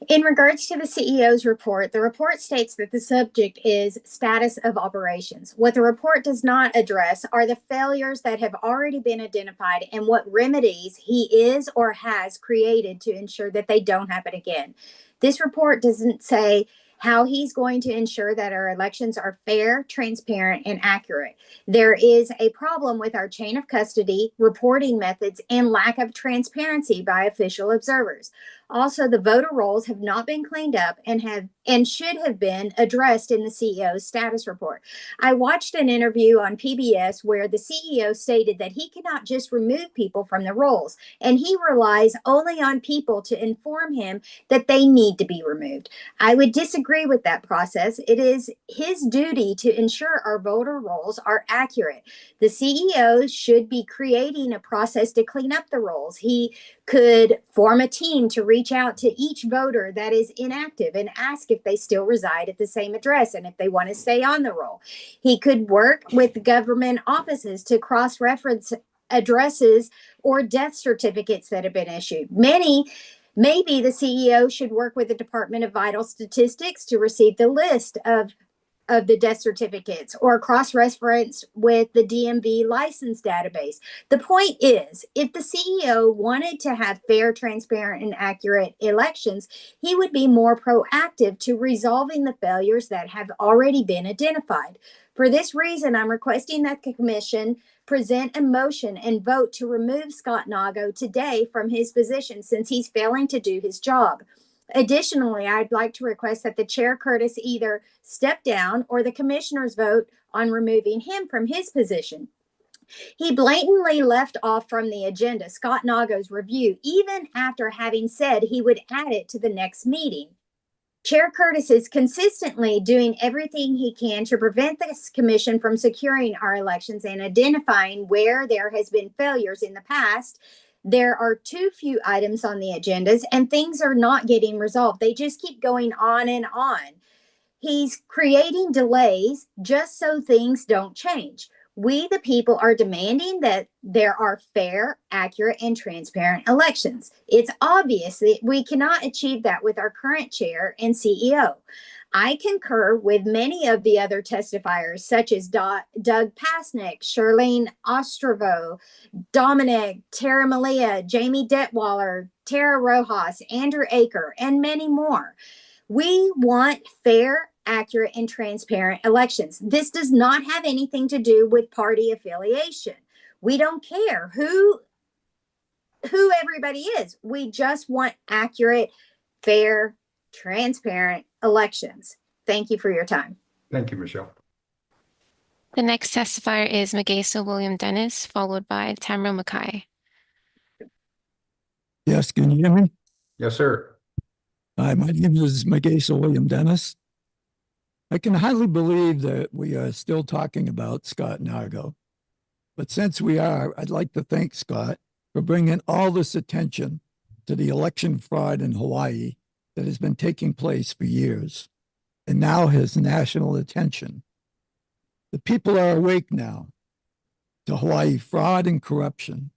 In regards to the CEO's report, the report states that the subject is status of operations. What the report does not address are the failures that have already been identified and what remedies he is or has created to ensure that they don't happen again. This report doesn't say how he's going to ensure that our elections are fair, transparent, and accurate. There is a problem with our chain of custody, reporting methods, and lack of transparency by official observers. Also, the voter rolls have not been cleaned up and should have been addressed in the CEO's status report. I watched an interview on PBS where the CEO stated that he cannot just remove people from the rolls, and he relies only on people to inform him that they need to be removed. I would disagree with that process. It is his duty to ensure our voter rolls are accurate. The CEO should be creating a process to clean up the rolls. He could form a team to reach out to each voter that is inactive and ask if they still reside at the same address and if they want to stay on the roll. He could work with government offices to cross-reference addresses or death certificates that have been issued. Maybe the CEO should work with the Department of Vital Statistics to receive the list of the death certificates or cross-reference with the DMV license database. The point is, if the CEO wanted to have fair, transparent, and accurate elections, he would be more proactive to resolving the failures that have already been identified. For this reason, I'm requesting that the commission present a motion and vote to remove Scott Nago today from his position since he's failing to do his job. Additionally, I'd like to request that the chair Curtis either step down or the commissioners vote on removing him from his position. He blatantly left off from the agenda Scott Nago's review, even after having said he would add it to the next meeting. Chair Curtis is consistently doing everything he can to prevent this commission from securing our elections and identifying where there has been failures in the past. There are too few items on the agendas and things are not getting resolved. They just keep going on and on. He's creating delays just so things don't change. We, the people, are demanding that there are fair, accurate, and transparent elections. It's obvious that we cannot achieve that with our current chair and CEO. I concur with many of the other testifiers, such as Doug Pasnick, Charlene Ostrovo, Dominic, Tara Malia, Jamie Detweiler, Tara Rojas, Andrew Aker, and many more. We want fair, accurate, and transparent elections. This does not have anything to do with party affiliation. We don't care who everybody is. We just want accurate, fair, transparent elections. Thank you for your time. Thank you, Michelle. The next testifier is Magaso William Dennis, followed by Tamara Mackay. Yes, can you hear me? Yes, sir. Hi, my name is Magaso William Dennis. I can hardly believe that we are still talking about Scott Nago. But since we are, I'd like to thank Scott for bringing all this attention to the election fraud in Hawaii that has been taking place for years and now has national attention. The people are awake now to Hawaii fraud and corruption.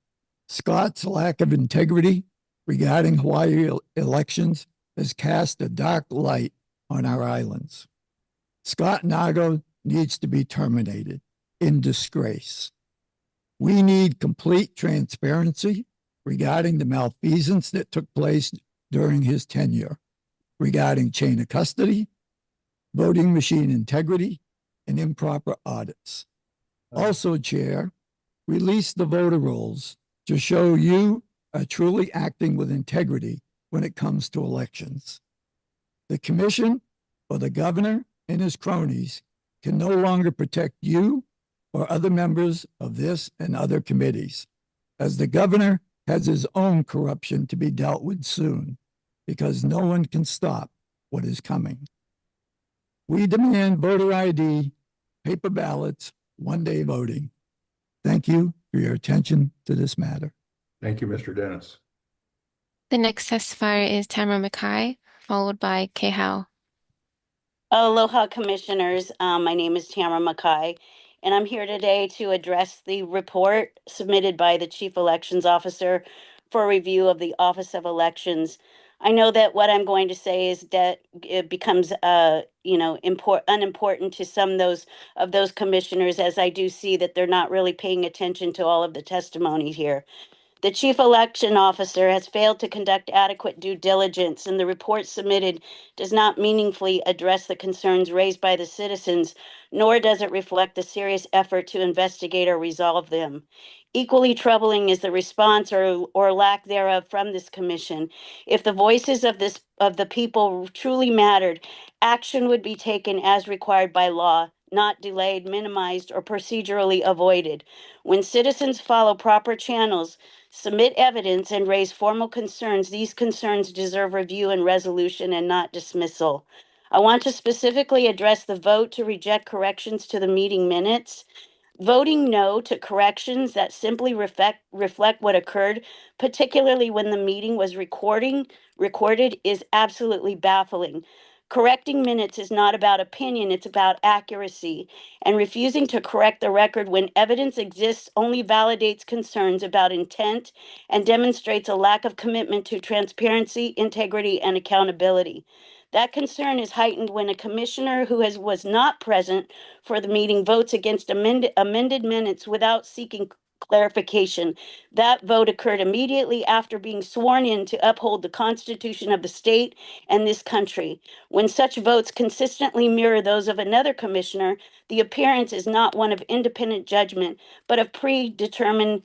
Scott's lack of integrity regarding Hawaii elections has cast a dark light on our islands. Scott Nago needs to be terminated in disgrace. We need complete transparency regarding the malfeasance that took place during his tenure, regarding chain of custody, voting machine integrity, and improper audits. Also, Chair, release the voter rolls to show you are truly acting with integrity when it comes to elections. The commission or the governor and his cronies can no longer protect you or other members of this and other committees, as the governor has his own corruption to be dealt with soon, because no one can stop what is coming. We demand voter ID, paper ballots, one-day voting. Thank you for your attention to this matter. Thank you, Mr. Dennis. The next testifier is Tamara Mackay, followed by Kay Howe. Aloha, Commissioners. My name is Tamara Mackay, and I'm here today to address the report submitted by the Chief Elections Officer for review of the Office of Elections. I know that what I'm going to say is that it becomes, unimportant to some of those commissioners, as I do see that they're not really paying attention to all of the testimony here. The Chief Election Officer has failed to conduct adequate due diligence, and the report submitted does not meaningfully address the concerns raised by the citizens, nor does it reflect the serious effort to investigate or resolve them. Equally troubling is the response or lack thereof from this commission. If the voices of the people truly mattered, action would be taken as required by law, not delayed, minimized, or procedurally avoided. When citizens follow proper channels, submit evidence, and raise formal concerns, these concerns deserve review and resolution and not dismissal. I want to specifically address the vote to reject corrections to the meeting minutes. Voting no to corrections that simply reflect what occurred, particularly when the meeting was recorded, is absolutely baffling. Correcting minutes is not about opinion, it's about accuracy. And refusing to correct the record when evidence exists only validates concerns about intent and demonstrates a lack of commitment to transparency, integrity, and accountability. That concern is heightened when a commissioner who was not present for the meeting votes against amended minutes without seeking clarification. That vote occurred immediately after being sworn in to uphold the Constitution of the state and this country. When such votes consistently mirror those of another commissioner, the appearance is not one of independent judgment, but of predetermined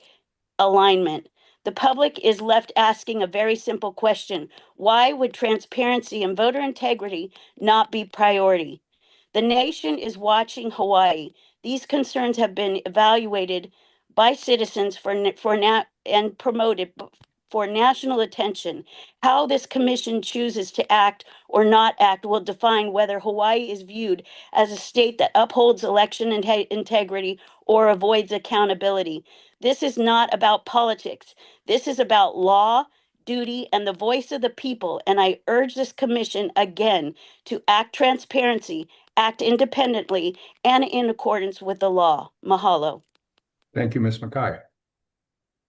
alignment. The public is left asking a very simple question: why would transparency and voter integrity not be priority? The nation is watching Hawaii. These concerns have been evaluated by citizens and promoted for national attention. How this commission chooses to act or not act will define whether Hawaii is viewed as a state that upholds election integrity or avoids accountability. This is not about politics. This is about law, duty, and the voice of the people. And I urge this commission again to act transparency, act independently, and in accordance with the law. Mahalo. Thank you, Ms. Mackay.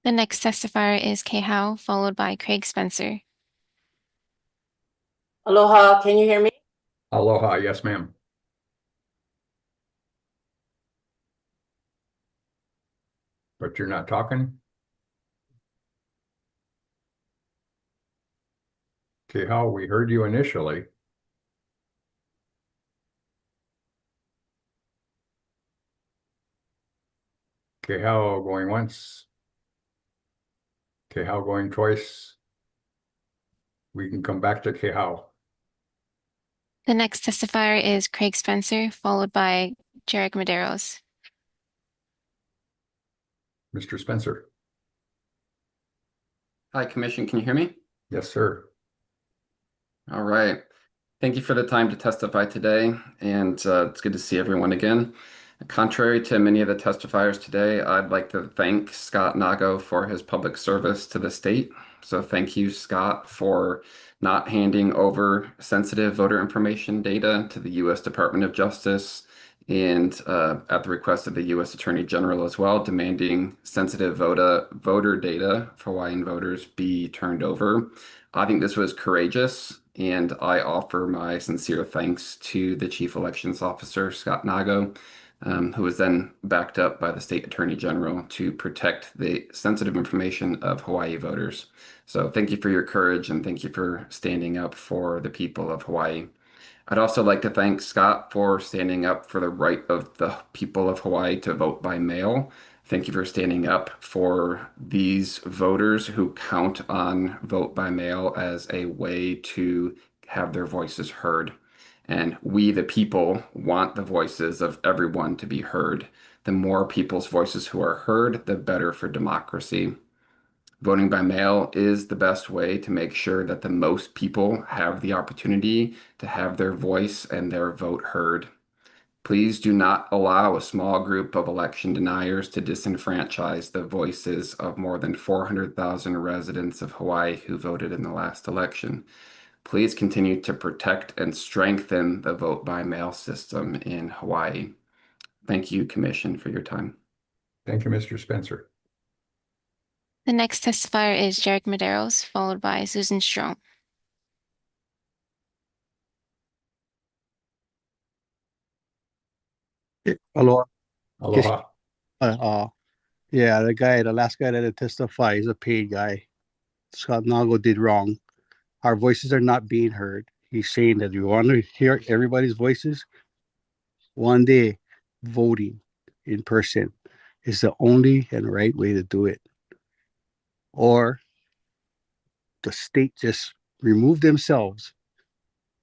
The next testifier is Kay Howe, followed by Craig Spencer. Aloha, can you hear me? Aloha, yes, ma'am. But you're not talking? Okay, how we heard you initially. Okay, how going once? Okay, how going twice? We can come back to Kehau. The next testifier is Craig Spencer, followed by Jarek Medeiros. Mr. Spencer. Hi, Commission. Can you hear me? Yes, sir. All right. Thank you for the time to testify today, and it's good to see everyone again. Contrary to many of the testifiers today, I'd like to thank Scott Nago for his public service to the state. So thank you, Scott, for not handing over sensitive voter information data to the U.S. Department of Justice, and at the request of the U.S. Attorney General as well, demanding sensitive voter data for Hawaiian voters be turned over. I think this was courageous, and I offer my sincere thanks to the Chief Elections Officer, Scott Nago, who was then backed up by the State Attorney General to protect the sensitive information of Hawaii voters. So thank you for your courage, and thank you for standing up for the people of Hawaii. I'd also like to thank Scott for standing up for the right of the people of Hawaii to vote by mail. Thank you for standing up for these voters who count on vote by mail as a way to have their voices heard. And we, the people, want the voices of everyone to be heard. The more people's voices who are heard, the better for democracy. Voting by mail is the best way to make sure that the most people have the opportunity to have their voice and their vote heard. Please do not allow a small group of election deniers to disenfranchise the voices of more than 400,000 residents of Hawaii who voted in the last election. Please continue to protect and strengthen the vote by mail system in Hawaii. Thank you, Commission, for your time. Thank you, Mr. Spencer. The next testifier is Jarek Medeiros, followed by Susan Strong. Aloha. Aloha. Yeah, the last guy that had testified is a paid guy. Scott Nago did wrong. Our voices are not being heard. He's saying that you want to hear everybody's voices. One day, voting in person is the only and right way to do it. Or the state just remove themselves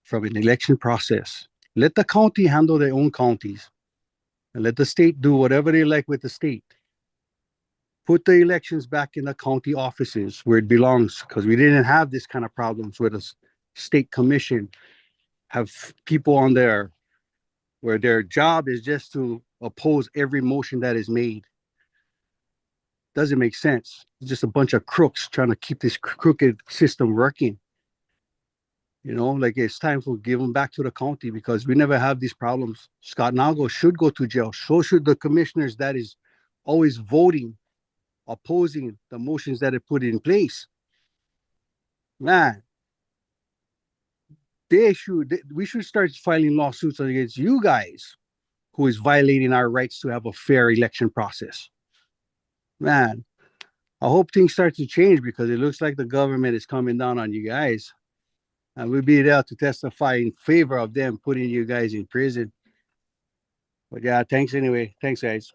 from an election process. Let the county handle their own counties and let the state do whatever they like with the state. Put the elections back in the county offices where it belongs, because we didn't have this kind of problems where the state commission have people on there where their job is just to oppose every motion that is made. Doesn't make sense. It's just a bunch of crooks trying to keep this crooked system working. You know, like it's time to give them back to the county because we never have these problems. Scott Nago should go to jail. So should the commissioners that is always voting, opposing the motions that are put in place. Man, we should start filing lawsuits against you guys who is violating our rights to have a fair election process. Man, I hope things start to change because it looks like the government is coming down on you guys. And we'll be there to testify in favor of them putting you guys in prison. But yeah, thanks anyway. Thanks, guys.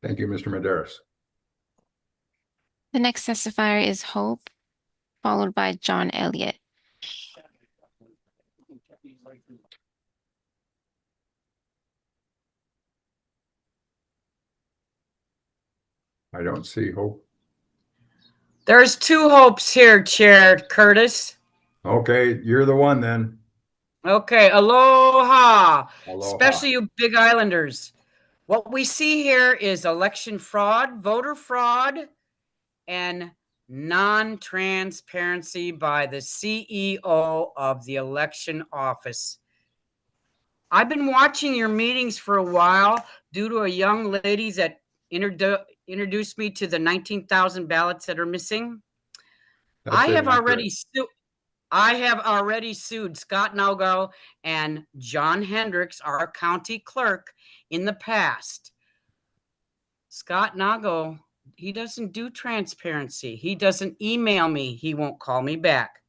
Thank you, Mr. Medeiros. The next testifier is Hope, followed by John Elliott. I don't see Hope. There's two Hopes here, Chair Curtis. Okay, you're the one then. Okay, aloha. Aloha. Especially you Big Islanders. What we see here is election fraud, voter fraud, and non-transparency by the CEO of the election office. I've been watching your meetings for a while due to a young lady that introduced me to the 19,000 ballots that are missing. I have already sued Scott Nago and John Hendricks, our county clerk, in the past. Scott Nago, he doesn't do transparency. He doesn't email me. He won't call me back.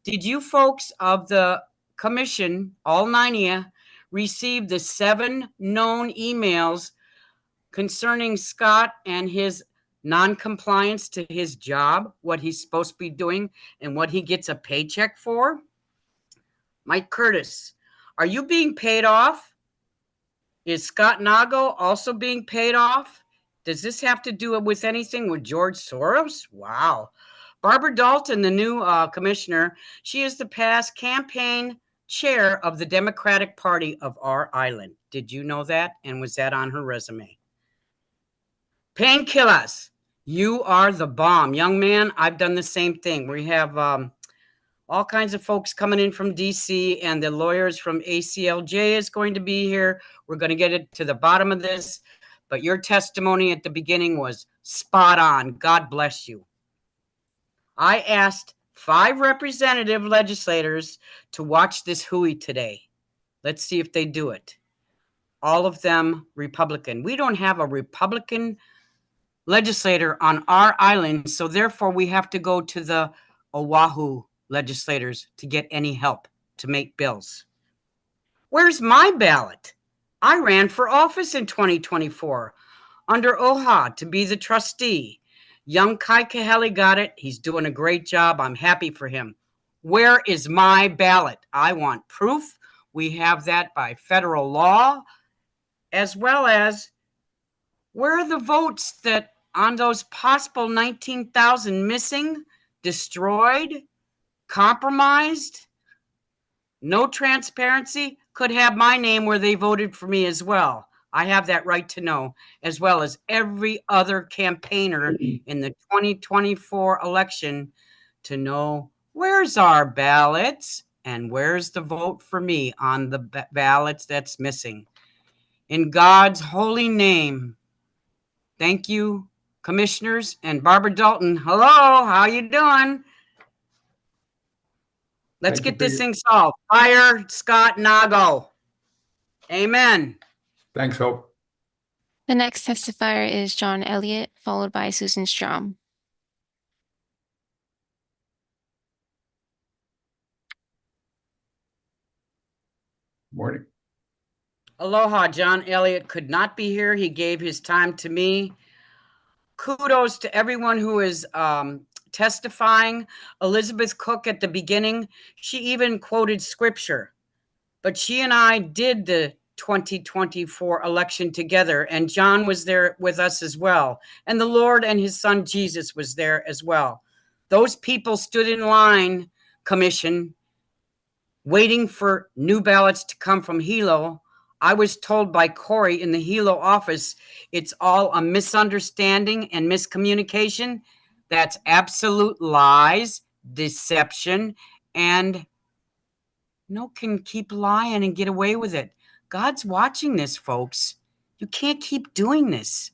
Did you folks of the commission, all 9 of you, receive the 7 known emails concerning Scott and his non-compliance to his job, what he's supposed to be doing, and what he gets a paycheck for? Mike Curtis, are you being paid off? Is Scott Nago also being paid off? Does this have to do with anything with George Soros? Wow. Barbara Dalton, the new commissioner, she is the past campaign chair of the Democratic Party of our island. Did you know that? And was that on her resume? Painkillers, you are the bomb. Young man, I've done the same thing. We have all kinds of folks coming in from DC, and the lawyers from ACLJ is going to be here. We're going to get it to the bottom of this. But your testimony at the beginning was spot on. God bless you. I asked 5 representative legislators to watch this hui today. Let's see if they do it. All of them Republican. We don't have a Republican legislator on our island, so therefore we have to go to the Oahu legislators to get any help to make bills. Where's my ballot? I ran for office in 2024 under OHA to be the trustee. Young Kai Kahele got it. He's doing a great job. I'm happy for him. Where is my ballot? I want proof. We have that by federal law, as well as where are the votes that on those possible 19,000 missing, destroyed, compromised? No transparency. Could have my name where they voted for me as well. I have that right to know, as well as every other campaigner in the 2024 election, to know where's our ballots and where's the vote for me on the ballots that's missing. In God's holy name, thank you, commissioners, and Barbara Dalton. Hello, how you doing? Let's Thank you get for this your- thing solved. Fire Scott Nago. Amen. Thanks, Hope. The next testifier is John Elliott, followed by Susan Strom. Morning. Aloha, John Elliott could not be here. He gave his time to me. Kudos to everyone who is testifying. Elizabeth Cook at the beginning, she even quoted scripture. But she and I did the 2024 election together, and John was there with us as well. And the Lord and his son Jesus was there as well. Those people stood in line, commission, waiting for new ballots to come from Hilo. I was told by Corey in the Hilo office, it's all a misunderstanding and miscommunication. That's absolute lies, deception, and no can keep lying and get away with it. God's watching this, folks. You can't keep doing this.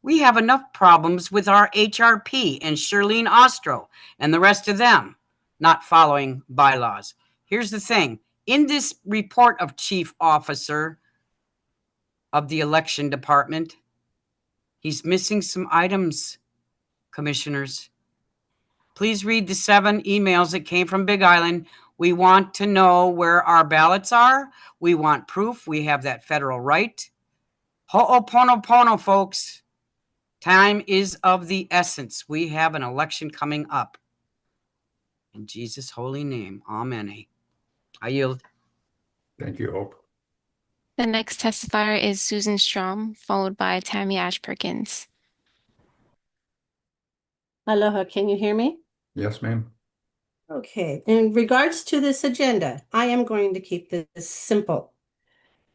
We have enough problems with our HRP and Shirlene Ostro and the rest of them not following bylaws. Here's the thing. In this report of Chief Officer of the Election Department, he's missing some items, commissioners. Please read the 7 emails that came from Big Island. We want to know where our ballots are. We want proof. We have that federal right. Ho'oponopono, folks. Time is of the essence. We have an election coming up. In Jesus' holy name, amen. I yield. Thank you, Hope. The next testifier is Susan Strom, followed by Tammy Ash Perkins. Aloha, can you hear me? Yes, ma'am. Okay, in regards to this agenda, I am going to keep this simple.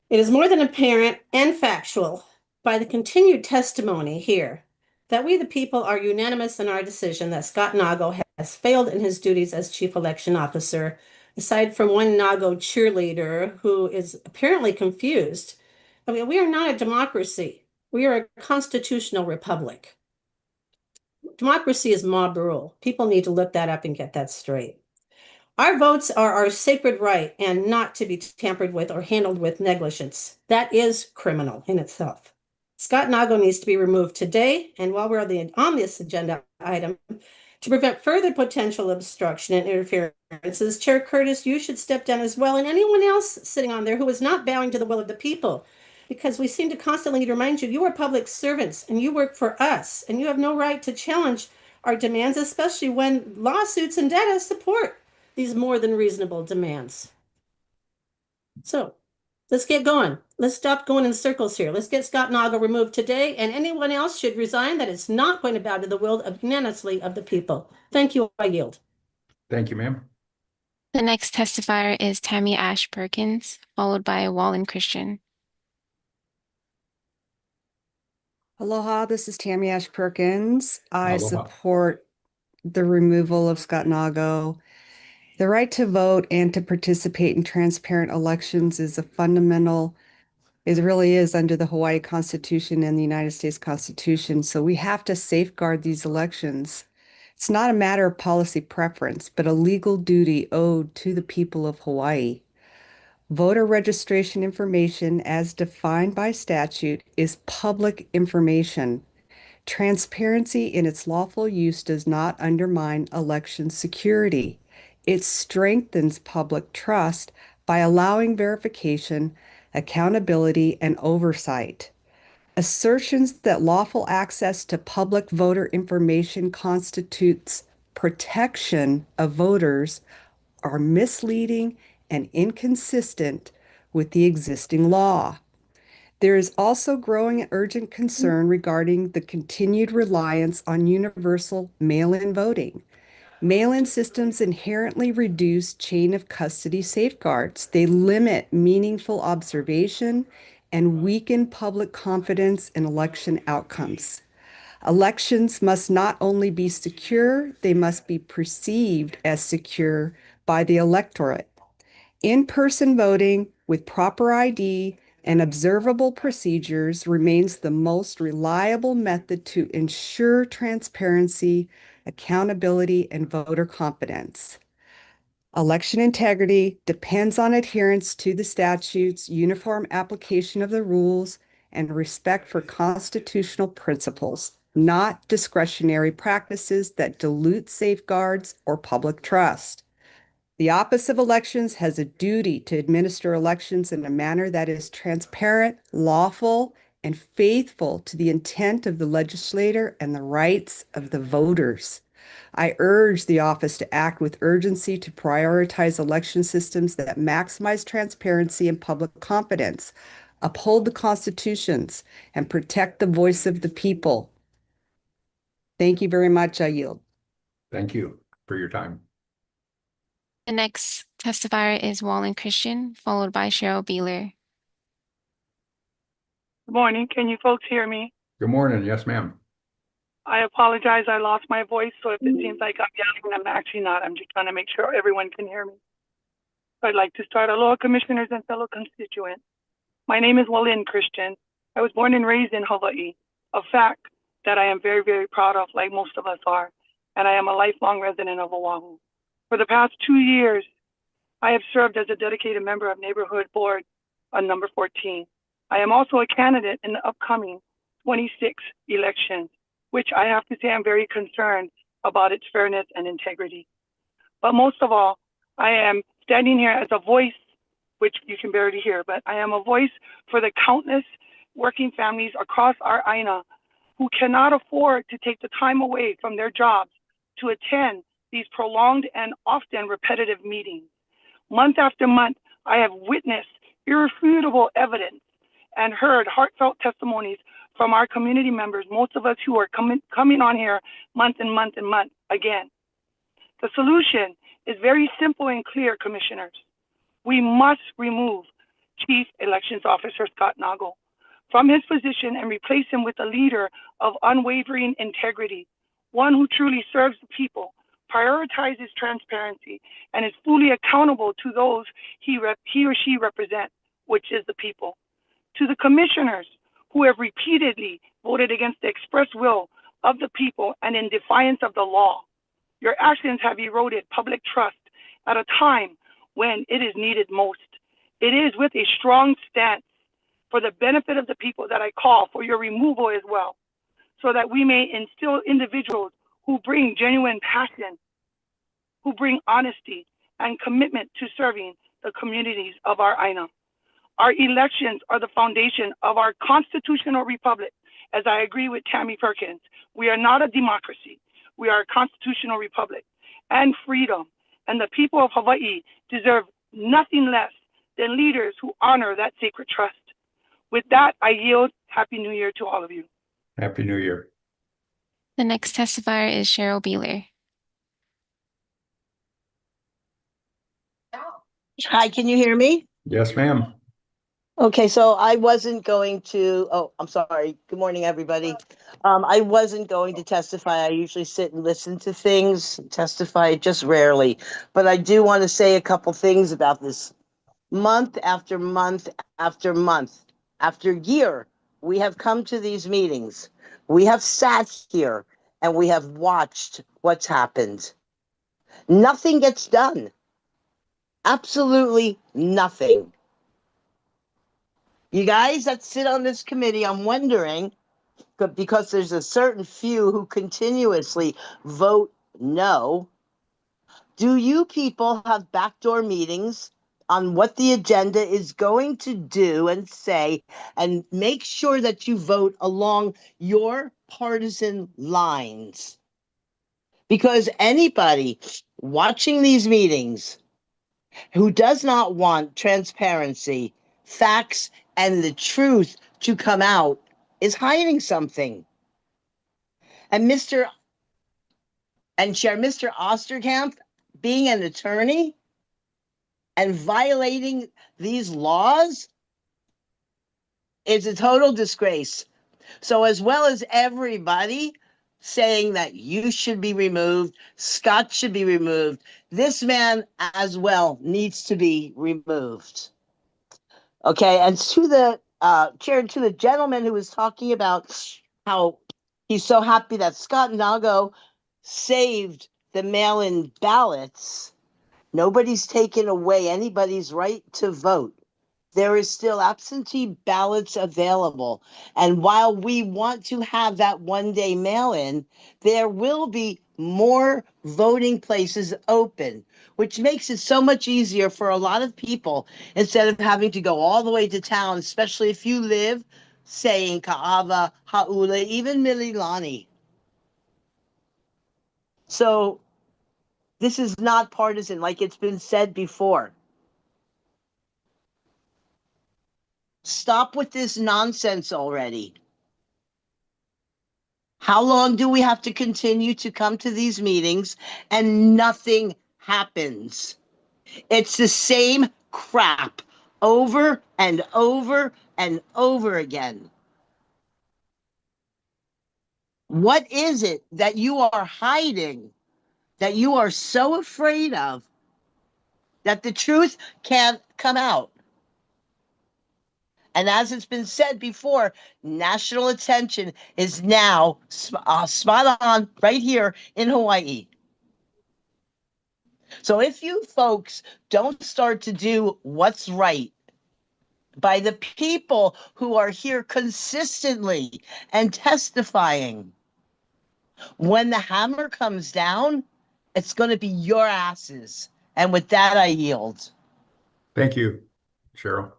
It is more than apparent and factual by the continued testimony here that we the people are unanimous in our decision that Scott Nago has failed in his duties as Chief Election Officer, aside from one Nago cheerleader who is apparently confused. I mean, we are not a democracy. We are a constitutional republic. Democracy is mob rule. People need to look that up and get that straight. Our votes are our sacred right and not to be tampered with or handled with negligence. That is criminal in itself. Scott Nago needs to be removed today, and while we're on this agenda item, to prevent further potential obstruction and interferences, Chair Curtis, you should step down as well, and anyone else sitting on there who is not bowing to the will of the people, because we seem to constantly need to remind you, you are public servants and you work for us, and you have no right to challenge our demands, especially when lawsuits and data support these more than reasonable demands. So let's get going. Let's stop going in circles here. Let's get Scott Nago removed today, and anyone else should resign that is not going to bow to the will of unanimously of the people. Thank you. I yield. Thank you, ma'am. The next testifier is Tammy Ash Perkins, followed by Wallen Christian. Aloha, this is Tammy Ash Perkins. I Aloha. support the removal of Scott Nago. The right to vote and to participate in transparent elections is a fundamental, it really is under the Hawaii Constitution and the United States Constitution. So we have to safeguard these elections. It's not a matter of policy preference, but a legal duty owed to the people of Hawaii. Voter registration information, as defined by statute, is public information. Transparency in its lawful use does not undermine election security. It strengthens public trust by allowing verification, accountability, and oversight. Assertions that lawful access to public voter information constitutes protection of voters are misleading and inconsistent with the existing law. There is also growing urgent concern regarding the continued reliance on universal mail-in voting. Mail-in systems inherently reduce chain of custody safeguards. They limit meaningful observation and weaken public confidence in election outcomes. Elections must not only be secure, they must be perceived as secure by the electorate. In-person voting with proper ID and observable procedures remains the most reliable method to ensure transparency, accountability, and voter confidence. Election integrity depends on adherence to the statutes, uniform application of the rules, and respect for constitutional principles, not discretionary practices that dilute safeguards or public trust. The Office of Elections has a duty to administer elections in a manner that is transparent, lawful, and faithful to the intent of the legislator and the rights of the voters. I urge the office to act with urgency to prioritize election systems that maximize transparency and public confidence, uphold the constitutions, and protect the voice of the people. Thank you very much. I yield. Thank you for your time. The next testifier is Wallen Christian, followed by Cheryl Beeler. Good morning. Can you folks hear me? Good morning. Yes, ma'am. I apologize. I lost my voice, so if it seems like I'm yelling, I'm actually not. I'm just trying to make sure everyone can hear me. I'd like to start. Aloha, commissioners and fellow constituents. My name is Wallen Christian. I was born and raised in Hawaii, a fact that I am very, very proud of, like most of us are, and I am a lifelong resident of Oahu. For the past 2 years, I have served as a dedicated member of Neighborhood Board on number 14. I am also a candidate in the upcoming 26 elections, which I have to say I'm very concerned about its fairness and integrity. But most of all, I am standing here as a voice, which you can barely hear, but I am a voice for the countless working families across our Aina who cannot afford to take the time away from their jobs to attend these prolonged and often repetitive meetings. Month after month, I have witnessed irrefutable evidence and heard heartfelt testimonies from our community members, most of us who are coming on here month and month and month again. The solution is very simple and clear, commissioners. We must remove Chief Elections Officer Scott Nagle from his position and replace him with a leader of unwavering integrity, one who truly serves the people, prioritizes transparency, and is fully accountable to those he or she represents, which is the people. To the commissioners who have repeatedly voted against the express will of the people and in defiance of the law, your actions have eroded public trust at a time when it is needed most. It is with a strong stance for the benefit of the people that I call for your removal as well, so that we may instill individuals who bring genuine passion, who bring honesty and commitment to serving the communities of our Aina. Our elections are the foundation of our constitutional republic. As I agree with Tammy Perkins, we are not a democracy. We are a constitutional republic and freedom. And the people of Hawaii deserve nothing less than leaders who honor that sacred trust. With that, I yield. Happy New Year to all of you. Happy New Year. The next testifier is Cheryl Beeler. Hi, can you hear me? Yes, ma'am. Okay, so I wasn't going to, oh, I'm sorry. Good morning, everybody. I wasn't going to testify. I usually sit and listen to things, testify just rarely. But I do want to say a couple things about this. Month after month after month, after year, we have come to these meetings. We have sat here and we have watched what's happened. Nothing gets done. Absolutely nothing. You guys that sit on this committee, I'm wondering, because there's a certain few who continuously vote no, do you people have backdoor meetings on what the agenda is going to do and say, and make sure that you vote along your partisan lines. Because anybody watching these meetings who does not want transparency, facts, and the truth to come out is hiding something. And Chair Mr. Osterkamp, being an attorney and violating these laws is a total disgrace. So as well as everybody saying that you should be removed, Scott should be removed, this man as well needs to be removed. Okay, and to the chair, to the gentleman who was talking about how he's so happy that Scott Nago saved the mail-in ballots, nobody's taken away anybody's right to vote. There is still absentee ballots available. And while we want to have that one-day mail-in, there will be more voting places open, which makes it so much easier for a lot of people instead of having to go all the way to town, especially if you live, say, in Kaava, Ha'ula, even Mililani. So this is not partisan, like it's been said before. Stop with this nonsense already. How long do we have to continue to come to these meetings and nothing happens? It's the same crap over and over and over again. What is it that you are hiding, that you are so afraid of, that the truth can't come out? And as it's been said before, national attention is now spot on right here in Hawaii. So if you folks don't start to do what's right by the people who are here consistently and testifying, when the hammer comes down, it's going to be your asses. And with that, I yield. Thank you, Cheryl.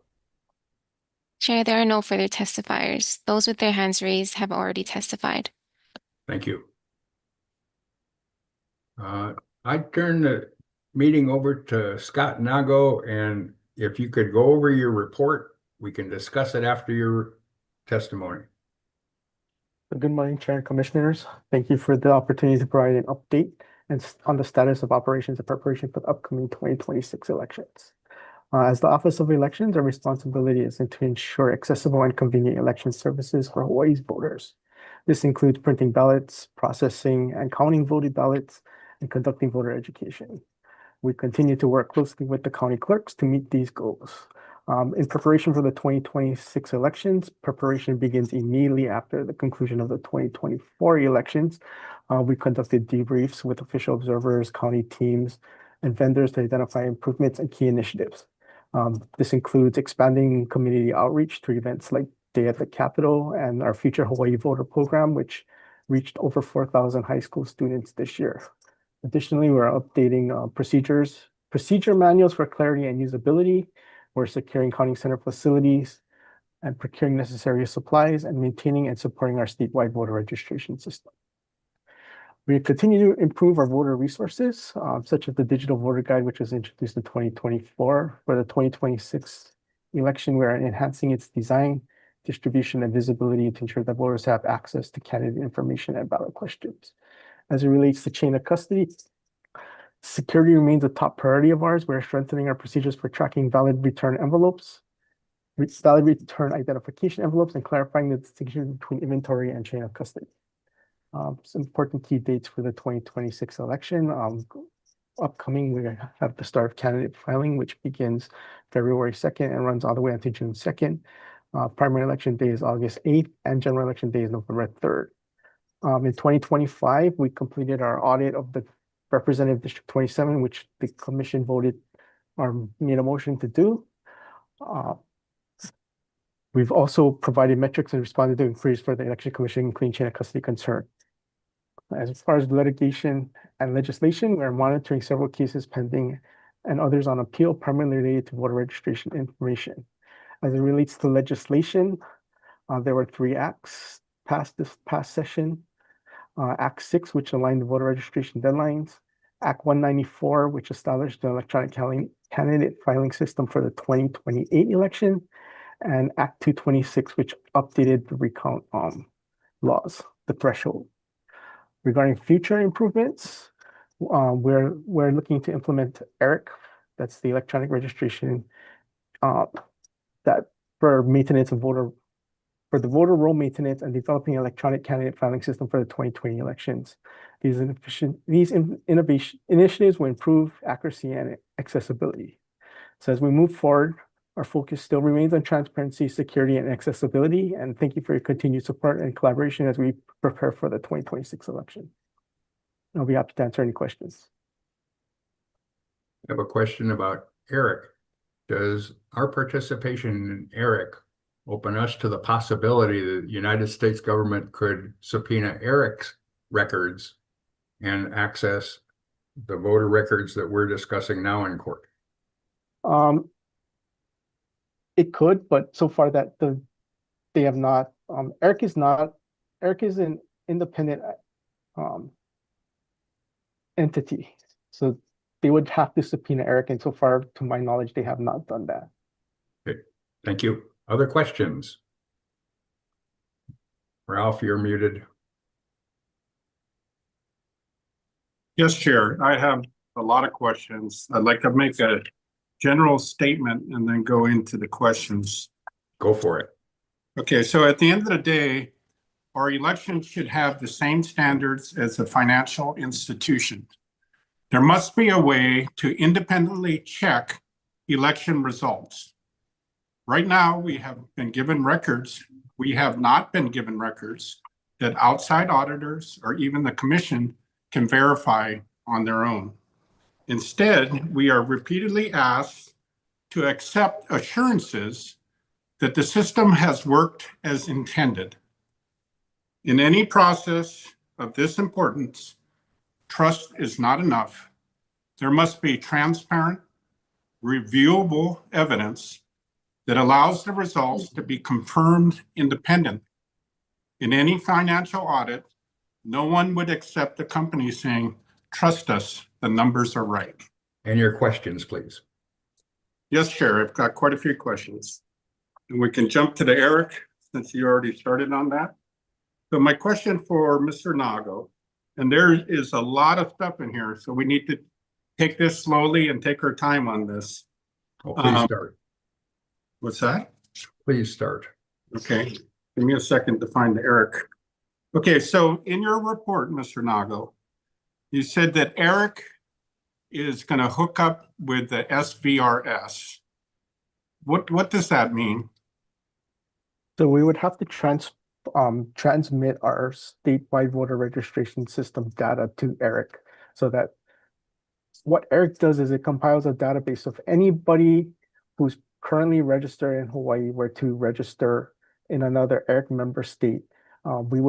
Chair, there are no further testifiers. Those with their hands raised have already testified. Thank you. I turn the meeting over to Scott Nago, and if you could go over your report, we can discuss it after your testimony. Good morning, Chair and Commissioners. Thank you for the opportunity to provide an update on the status of operations and preparation for the upcoming 2026 elections. As the Office of Elections, our responsibility is to ensure accessible and convenient election services for Hawaii's voters. This includes printing ballots, processing and counting voted ballots, and conducting voter education. We continue to work closely with the county clerks to meet these goals. In preparation for the 2026 elections, preparation begins immediately after the conclusion of the 2024 elections. We conducted debriefs with official observers, county teams, and vendors to identify improvements and key initiatives. This includes expanding community outreach to events like Day at the Capitol and our Future Hawaii Voter Program, which reached over 4,000 high school students this year. Additionally, we're updating procedure manuals for clarity and usability. We're securing counting center facilities and procuring necessary supplies and maintaining and supporting our statewide voter registration system. We continue to improve our voter resources, such as the digital voter guide, which was introduced in 2024. For the 2026 election, we are enhancing its design, distribution, and visibility to ensure that voters have access to candidate information and ballot questions. As it relates to chain of custody, security remains a top priority of ours. We're strengthening our procedures for tracking valid return envelopes, valid return identification envelopes, and clarifying the distinction between inventory and chain of custody. Some important key dates for the 2026 election. Upcoming, we have the start of candidate filing, which begins February 2nd and runs all the way until June 2nd. Primary election day is August 8th, and general election day is November 3rd. In 2025, we completed our audit of the Representative District 27, which the commission voted or made a motion to do. We've also provided metrics and responded to inquiries for the Election Commission, including chain of custody concern. As far as litigation and legislation, we are monitoring several cases pending and others on appeal primarily related to voter registration information. As it relates to legislation, there were 3 acts passed this past session. Act 6, which aligned the voter registration deadlines. Act 194, which established the electronic candidate filing system for the 2028 election. And Act 226, which updated the recount laws, the threshold. Regarding future improvements, we're looking to implement ERIC, that's the electronic registration, that for maintenance of for the voter roll maintenance and developing an electronic candidate filing system for the 2020 elections. These initiatives will improve accuracy and accessibility. So as we move forward, our focus still remains on transparency, security, and accessibility. And thank you for your continued support and collaboration as we prepare for the 2026 election. I'll be happy to answer any questions. I have a question about ERIC. Does our participation in ERIC open us to the possibility that the United States government could subpoena ERIC's records and access the voter records that we're discussing now in court? It could, but so far that they have not. ERIC is an independent entity, so they would have to subpoena ERIC, and so far, to my knowledge, they have not done that. Okay, thank you. Other questions? Ralph, you're muted. Yes, Chair. I have a lot of questions. I'd like to make a general statement and then go into the questions. Go for it. Okay, so at the end of the day, our elections should have the same standards as a financial institution. There must be a way to independently check election results. Right now, we have been given records. We have not been given records that outside auditors or even the commission can verify on their own. Instead, we are repeatedly asked to accept assurances that the system has worked as intended. In any process of this importance, trust is not enough. There must be transparent, reviewable evidence that allows the results to be confirmed independently. In any financial audit, no one would accept the company saying, "Trust us, the numbers are right." And your questions, please. Yes, Chair, I've got quite a few questions. And we can jump to the ERIC since you already started on that. So my question for Mr. Nago, and there is a lot of stuff in here, so we need to take this slowly and take our time on this. Oh, please start. What's that? Please start. Okay, give me a second to find the ERIC. Okay, so in your report, Mr. Nago, you said that ERIC is going to hook up with the SVRS. What does that mean? So we would have to transmit our statewide voter registration system data to ERIC, so that what ERIC does is it compiles a database of anybody who's currently registered in Hawaii were to register in another ERIC member state. Hawaii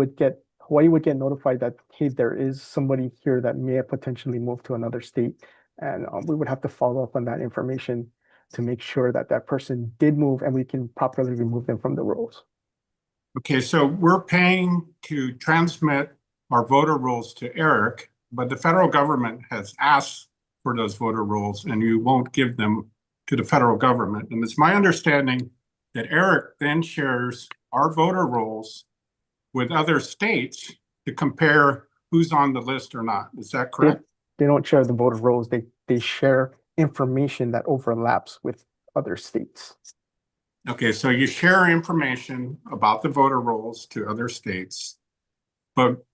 would get notified that, hey, there is somebody here that may have potentially moved to another state. And we would have to follow up on that information to make sure that that person did move and we can properly remove them from the rolls. Okay, so we're paying to transmit our voter rolls to ERIC, but the federal government has asked for those voter rolls and you won't give them to the federal government. And it's my understanding that ERIC then shares our voter rolls with other states to compare who's on the list or not. Is that correct? They don't share the voter rolls. They share information that overlaps with other states. Okay, so you share information about the voter rolls to other states, but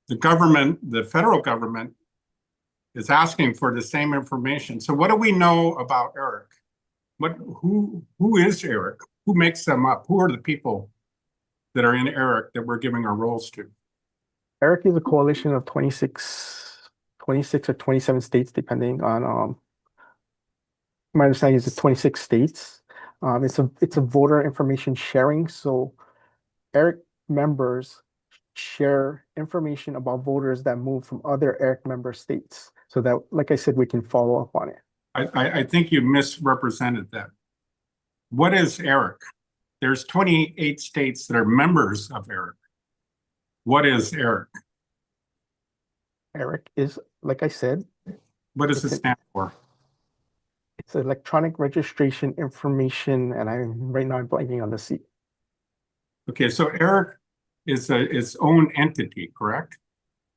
the government, the federal government, is asking for the same information. So what do we know about ERIC? Who is ERIC? Who makes them up? Who are the people that are in ERIC that we're giving our roles to? ERIC is a coalition of 26 or 27 states, depending on my understanding is 26 states. It's a voter information sharing. So ERIC members share information about voters that move from other ERIC member states, so that, like I said, we can follow up on it. I think you misrepresented that. What is ERIC? There's 28 states that are members of ERIC. What is ERIC? ERIC is, like I said, What does it it's stand for? it's electronic registration information, and right now I'm blanking on the C. Okay, so ERIC is its own entity, correct?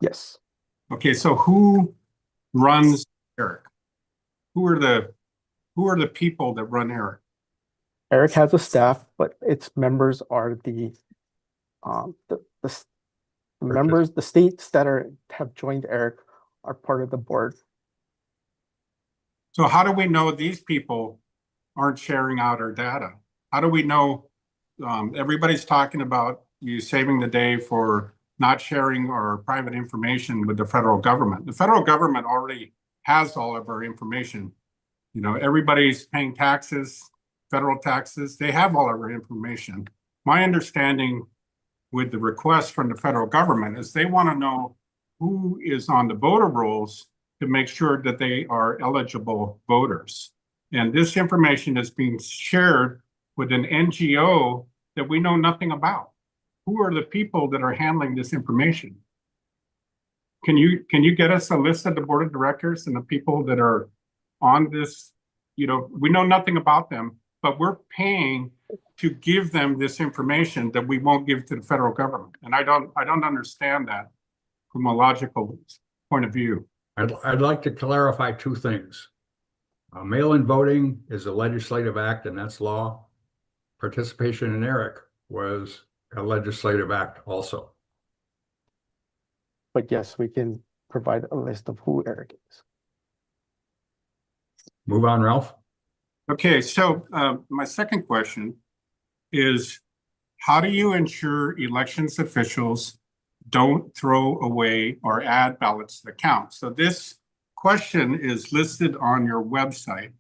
Yes. Okay, so who runs ERIC? Who are the people that run ERIC? ERIC has a staff, but its members are the members, the states that have joined ERIC are part of the board. So how do we know these people aren't sharing out our data? How do we know everybody's talking about you saving the day for not sharing our private information with the federal government? The federal government already has all of our information. You know, everybody's paying taxes, federal taxes. They have all of our information. My understanding with the request from the federal government is they want to know who is on the voter rolls to make sure that they are eligible voters. And this information is being shared with an NGO that we know nothing about. Who are the people that are handling this information? Can you get us a list of the board of directors and the people that are on this? You know, we know nothing about them, but we're paying to give them this information that we won't give to the federal government. And I don't understand that from a logical point of view. I'd like to clarify two things. Mail-in voting is a legislative act, and that's law. Participation in ERIC was a legislative act also. But yes, we can provide a list of who ERIC is. Move on, Ralph. Okay, so my second question is, how do you ensure elections officials don't throw away or add ballots to the count? So this question is listed on your website.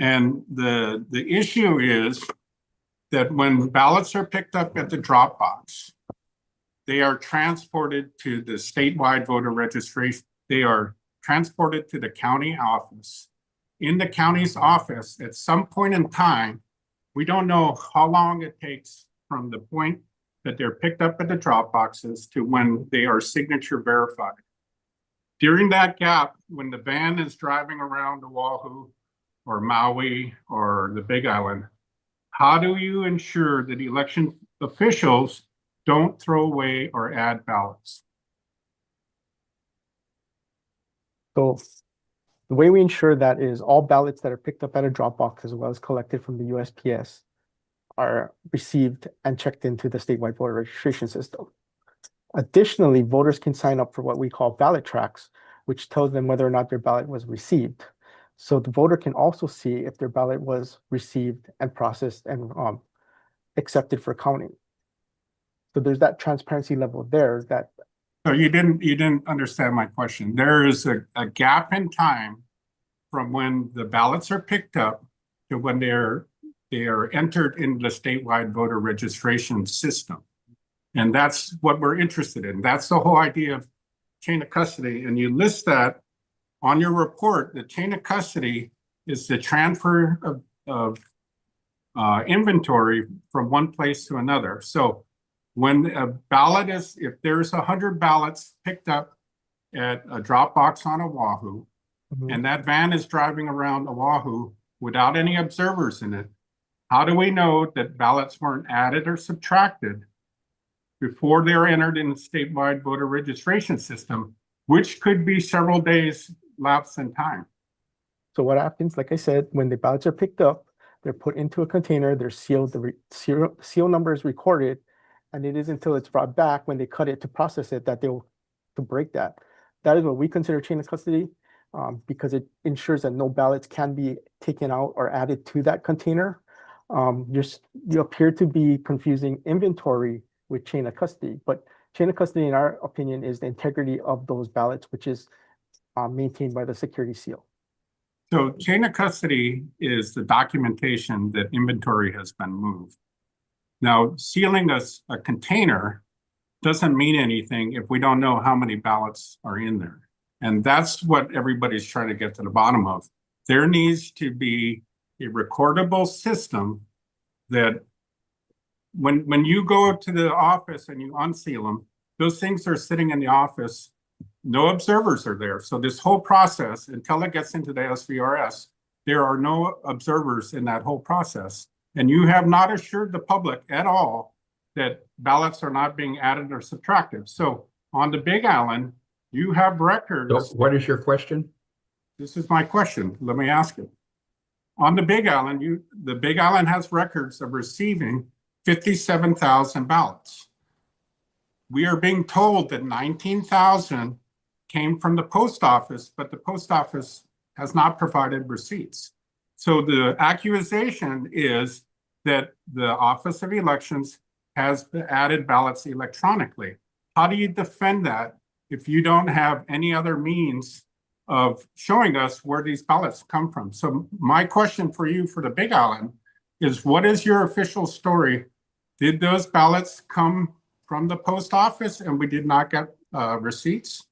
And the issue is that when ballots are picked up at the drop box, they are transported to the statewide voter registration. They are transported to the county office. In the county's office, at some point in time, we don't know how long it takes from the point that they're picked up at the drop boxes to when they are signature verified. During that gap, when the van is driving around Oahu or Maui or the Big Island, how do you ensure that election officials don't throw away or add ballots? So the way we ensure that is all ballots that are picked up at a drop box as well as collected from the USPS are received and checked into the statewide voter registration system. Additionally, voters can sign up for what we call ballot tracks, which tells them whether or not their ballot was received. So the voter can also see if their ballot was received and processed and accepted for counting. So there's that transparency level there that. So you didn't understand my question. There is a gap in time from when the ballots are picked up to when they are entered into the statewide voter registration system. And that's what we're interested in. That's the whole idea of chain of custody. And you list that on your report. The chain of custody is the transfer of inventory from one place to another. So when a ballot is, if there's 100 ballots picked up at a drop box on Oahu, and that van is driving around Oahu without any observers in it, how do we know that ballots weren't added or subtracted before they're entered in the statewide voter registration system, which could be several days lapse in time? So what happens, like I said, when the ballots are picked up, they're put into a container, they're sealed, the serial number is recorded, and it is until it's brought back when they cut it to process it that they'll to break that. That is what we consider chain of custody, because it ensures that no ballots can be taken out or added to that container. You appear to be confusing inventory with chain of custody, but chain of custody, in our opinion, is the integrity of those ballots, which is maintained by the security seal. So chain of custody is the documentation that inventory has been moved. Now, sealing a container doesn't mean anything if we don't know how many ballots are in there. And that's what everybody's trying to get to the bottom of. there needs to be a recordable system that when you go to the office and you unseal them, those things are sitting in the office. No observers are there. So this whole process, until it gets into the SVRS, there are no observers in that whole process. And you have not assured the public at all that ballots are not being added or subtracted. So on the Big Island, you have records. So what is your question? This is my question. Let me ask it. On the Big Island, the Big Island has records of receiving 57,000 ballots. We are being told that 19,000 came from the post office, but the post office has not provided receipts. So the accusation is that the Office of Elections has added ballots electronically. How do you defend that if you don't have any other means of showing us where these ballots come from? So my question for you for the Big Island is, what is your official story? Did those ballots come from the post office and we did not get receipts?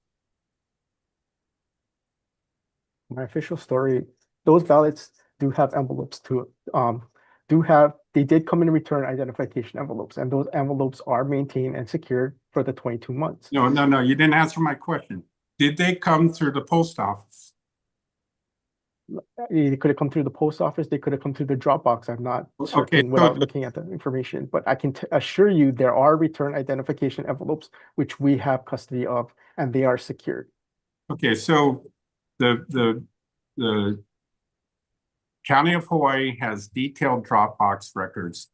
My official story, those ballots do have envelopes to it. They did come in return identification envelopes, and those envelopes are maintained and secured for the 22 months. No, you didn't answer my question. Did they come through the post office? They could have come through the post office. They could have come through the Dropbox. I'm not certain Okay, without looking at the information, but I can assure you there are return identification envelopes which we have custody of, and they are secured. Okay, so the County of Hawaii has detailed Dropbox records.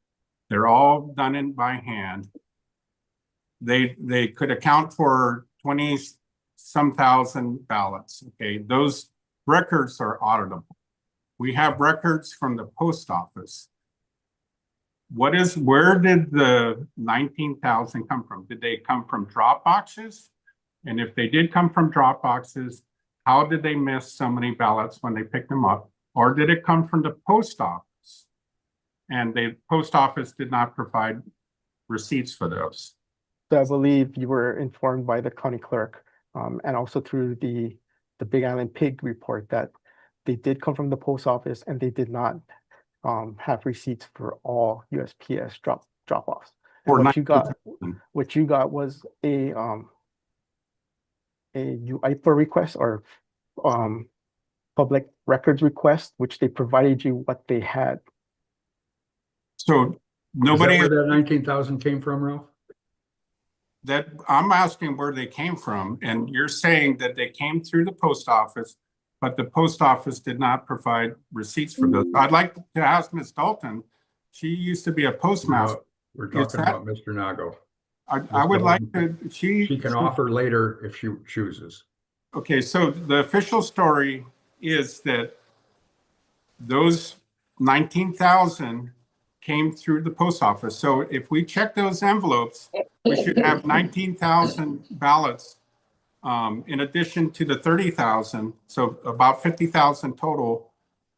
They're all done in by hand. They could account for 20-some thousand ballots. Okay, those records are auditable. We have records from the post office. Where did the 19,000 come from? Did they come from drop boxes? And if they did come from drop boxes, how did they miss so many ballots when they picked them up? Or did it come from the post office? And the post office did not provide receipts for those. So I believe you were informed by the county clerk and also through the Big Island Pig report that they did come from the post office and they did not have receipts for all USPS drop-offs. And what you got was a UIPA request or public records request, which they provided you what they had. So nobody. Is that where that 19,000 came from, Ralph? That I'm asking where they came from, and you're saying that they came through the post office, but the post office did not provide receipts for those. I'd like to ask Ms. Dalton. She used to be a postmaster. No, we're talking about Mr. Nago. I would like to. She can offer later if she chooses. Okay, so the official story is that those 19,000 came through the post office. So if we check those envelopes, we should have 19,000 ballots in addition to the 30,000. So about 50,000 total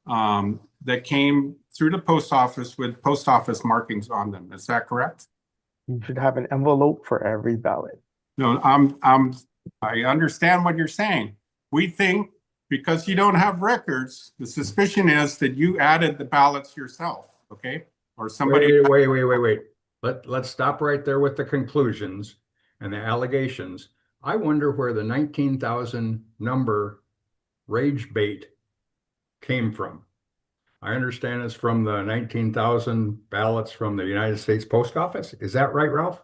that came through the post office with post office markings on them. Is that correct? You should have an envelope for every ballot. No, I understand what you're saying. We think because you don't have records, the suspicion is that you added the ballots yourself, okay? Or somebody. Wait. Let's stop right there with the conclusions and the allegations. I wonder where the 19,000 number rage bait came from. I understand it's from the 19,000 ballots from the United States Post Office. Is that right, Ralph?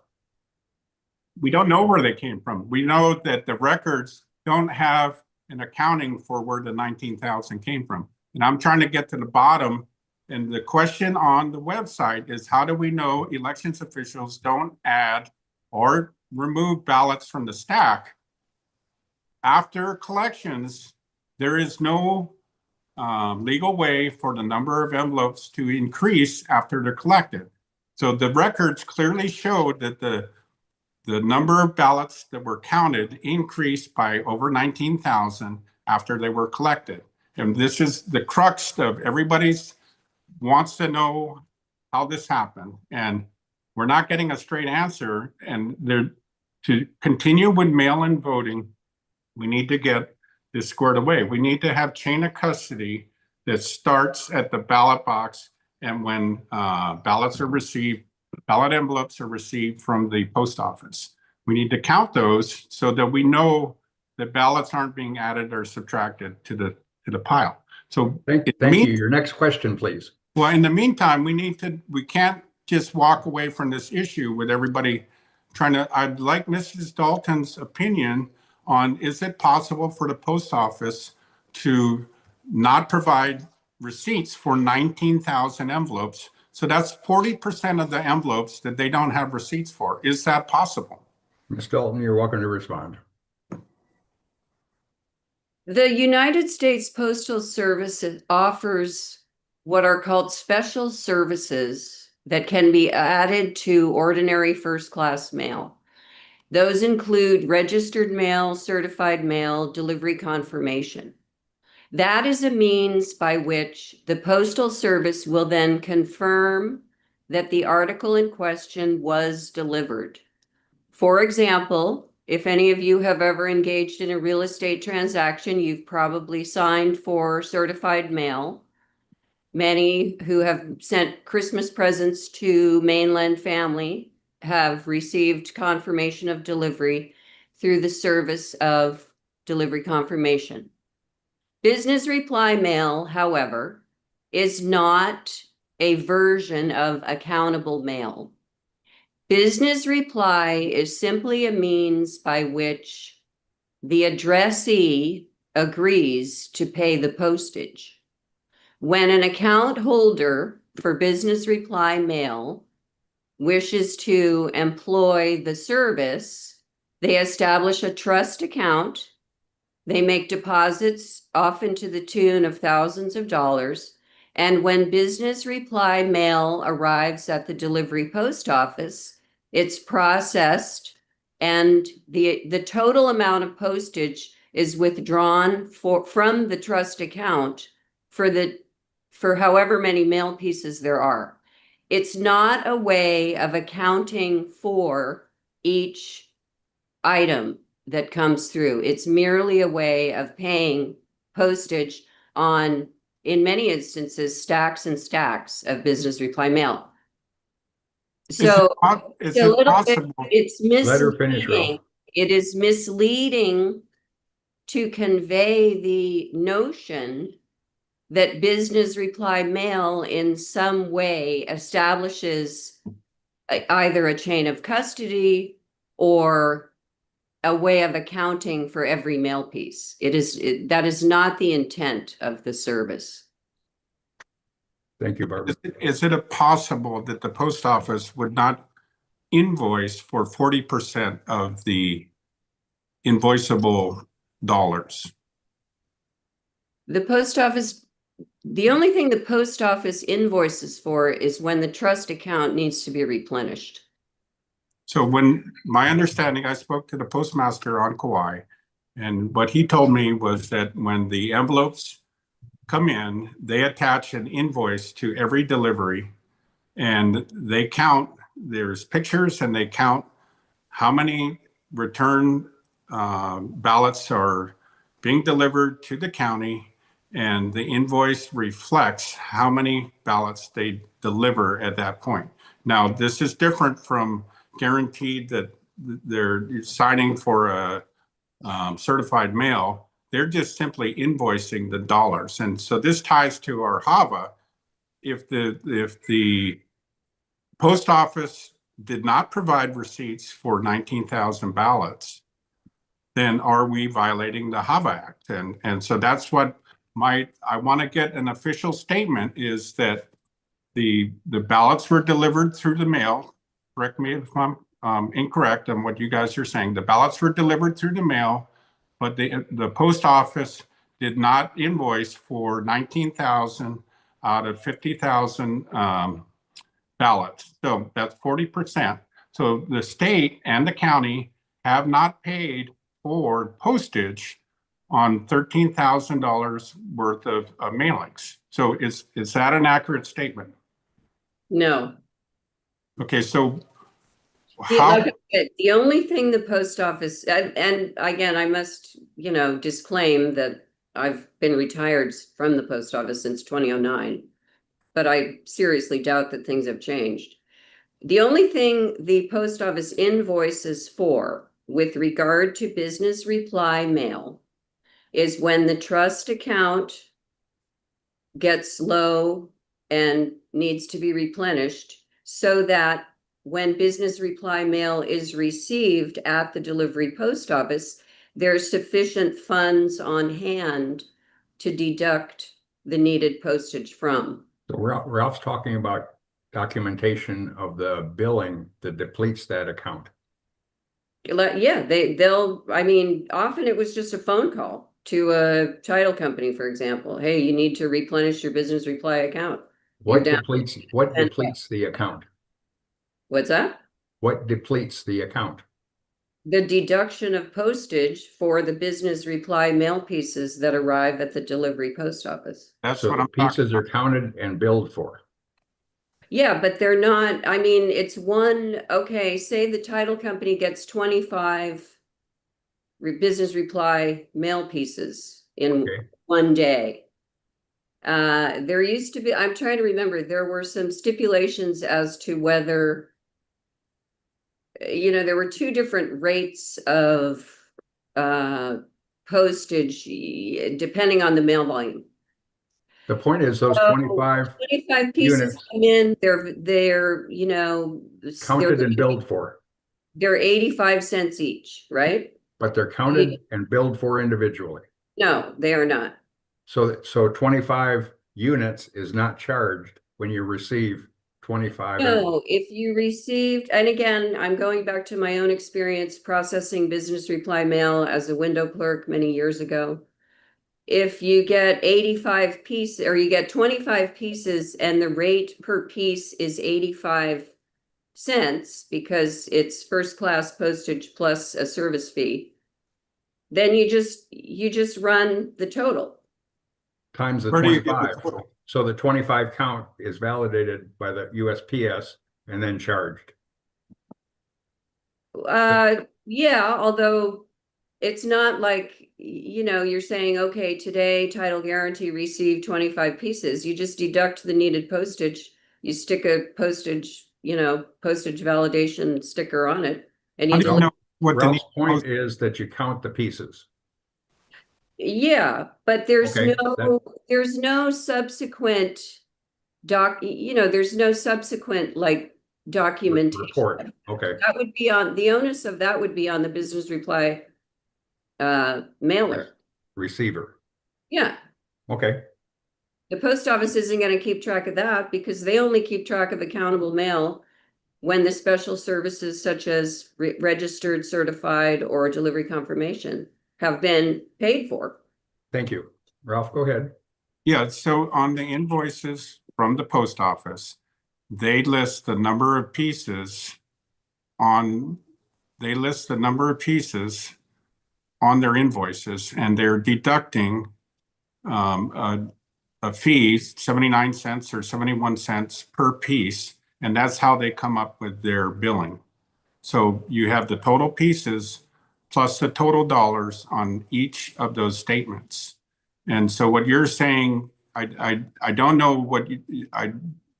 We don't know where they came from. We know that the records don't have an accounting for where the 19,000 came from. And I'm trying to get to the bottom. And the question on the website is, how do we know elections officials don't add or remove ballots from the stack? After collections, there is no legal way for the number of envelopes to increase after they're collected. So the records clearly showed that the number of ballots that were counted increased by over 19,000 after they were collected. And this is the crux of everybody's wants to know how this happened. And we're not getting a straight answer. And to continue with mail-in voting, we need to get this squared away. We need to have chain of custody that starts at the ballot box and when ballot envelopes are received from the post office. We need to count those so that we know that ballots aren't being added or subtracted to the pile. So Thank you. Your next question, please. well, in the meantime, we can't just walk away from this issue with everybody I'd like Mrs. Dalton's opinion on, is it possible for the post office to not provide receipts for 19,000 envelopes? So that's 40% of the envelopes that they don't have receipts for. Is that possible? Ms. Dalton, you're welcome to respond. The United States Postal Service offers what are called special services that can be added to ordinary first-class mail. Those include registered mail, certified mail, delivery confirmation. That is a means by which the Postal Service will then confirm that the article in question was delivered. For example, if any of you have ever engaged in a real estate transaction, you've probably signed for certified mail. Many who have sent Christmas presents to mainland family have received confirmation of delivery through the service of delivery confirmation. Business reply mail, however, is not a version of accountable mail. Business reply is simply a means by which the addressee agrees to pay the postage. When an account holder for business reply mail wishes to employ the service, they establish a trust account. They make deposits, often to the tune of thousands of dollars. And when business reply mail arrives at the delivery post office, it's processed and the total amount of postage is withdrawn from the trust account for however many mail pieces there are. It's not a way of accounting for each item that comes through. It's merely a way of paying postage on, in many instances, stacks and stacks of business reply mail. So is a it little possible? bit, it's Let her finish, misleading. Ralph. It is misleading to convey the notion that business reply mail in some way establishes either a chain of custody or a way of accounting for every mail piece. That is not the intent of the service. Thank you, Barbara. Is it possible that the post office would not invoice for 40% of the invoiceable dollars? The post office, the only thing the post office invoices for is when the trust account needs to be replenished. So when my understanding, I spoke to the postmaster on Kauai, and what he told me was that when the envelopes come in, they attach an invoice to every delivery and they count, there's pictures and they count how many return ballots are being delivered to the county, and the invoice reflects how many ballots they deliver at that point. Now, this is different from guaranteed that they're signing for a certified mail. They're just simply invoicing the dollars. And so this ties to our HAVA. If the post office did not provide receipts for 19,000 ballots, then are we violating the HAVA Act? And so that's what I want to get an official statement, is that the ballots were delivered through the mail. Correct me if I'm incorrect on what you guys are saying. The ballots were delivered through the mail, but the post office did not invoice for 19,000 out of 50,000 ballots. So that's 40%. So the state and the county have not paid for postage on $13,000 worth of mailings. So is that an accurate statement? No. Okay, so the only thing the post office, and again, I must, disclaim that I've been retired from the post office since 2009, but I seriously doubt that things have changed. The only thing the post office invoices for with regard to business reply mail is when the trust account gets low and needs to be replenished, so that when business reply mail is received at the delivery post office, there's sufficient funds on hand to deduct the needed postage from. So Ralph's talking about documentation of the billing that depletes that account. Yeah, they'll, I mean, often it was just a phone call to a title company, for example. Hey, you need to replenish your business reply account. What depletes the account? What's that? What depletes the account? The deduction of postage for the business reply mail pieces that arrive at the delivery post office. That's So what the I'm talking pieces are counted and billed for. Yeah, but they're not, I mean, it's one, okay, say the title company gets 25 business reply mail pieces in one day. There used to be, I'm trying to remember, there were some stipulations as to whether, you know, there were two different rates of postage depending on the mail volume. The point is those So 25 pieces units come in, they're, you know, counted and billed for, they're 85 cents each, right? but they're counted and billed for individually. No, they are not. So 25 units is not charged when you receive 25. No, if you received, and again, I'm going back to my own experience processing business reply mail as a window clerk many years ago. If you get 85 pieces, or you get 25 pieces and the rate per piece is 85 cents because it's first class postage plus a service fee, then you just run the total. Times the Where do you get 25. the total? So the 25 count is validated by the USPS and then charged. Yeah, although it's not like, you know, you're saying, okay, today Title Guarantee received 25 pieces. You just deduct the needed postage. You stick a postage, you know, postage validation sticker on it. And you know what the Ralph's point is that you count the pieces. yeah, but there's Okay, there's no subsequent there's no subsequent like documentation. Report. Okay. That would be on the onus of that would be on the business reply mailer. Receiver. Yeah. Okay. The post office isn't going to keep track of that because they only keep track of accountable mail when the special services such as registered, certified, or delivery confirmation have been paid for. Thank you. Ralph, go ahead. Yeah, so on the invoices from the post office, they list the number of pieces on their invoices, and they're deducting a fee, 79 cents or 71 cents per piece, and that's how they come up with their billing. So you have the total pieces plus the total dollars on each of those statements. And so what you're saying, I don't know what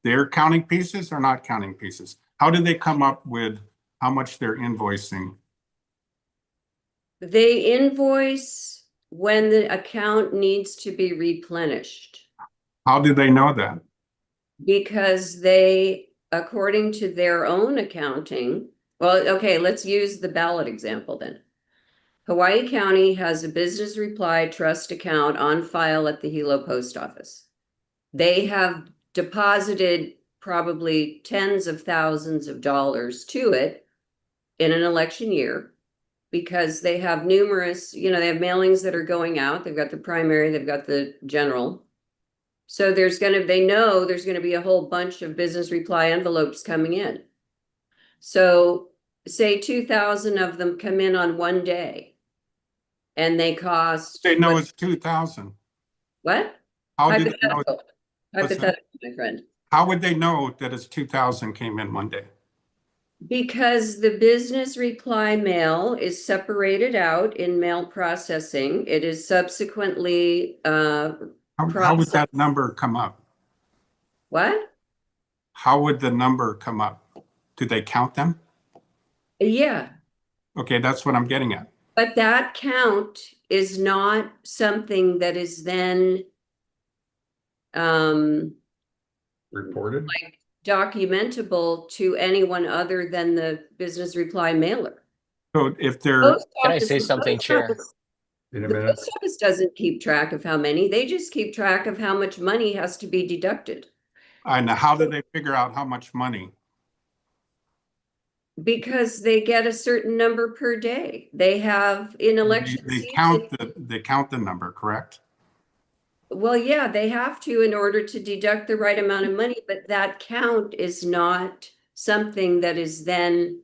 they're counting pieces or not counting pieces. How did they come up with how much they're invoicing? They invoice when the account needs to be replenished. How do they know that? Because they, according to their own accounting, well, okay, let's use the ballot example then. Hawaii County has a business reply trust account on file at the Hilo post office. They have deposited probably tens of thousands of dollars to it in an election year because they have numerous, you know, they have mailings that are going out. They've got the primary, they've got the general. So they know there's going to be a whole bunch of business reply envelopes coming in. So say 2,000 of them come in on one day and they cost. They know it's 2,000. What? How did they know? Hypothetical, my friend. How would they know that it's 2,000 came in one day? Because the business reply mail is separated out in mail processing. It is subsequently How would processed. that number come up? What? How would the number come up? Do they count them? Yeah, Okay, that's what I'm getting at. but that count is not something that is then Reported? like documentable to anyone other than the business reply mailer. So if they're, Post Can I office- say the something, post Chair? office- In a The minute. post office doesn't keep track of how many, they just keep track of how much money has to be deducted. and how do they figure out how much money? Because they get a certain number per day. They have in election They season. count the number, correct? Well, yeah, they have to in order to deduct the right amount of money, but that count is not something that is then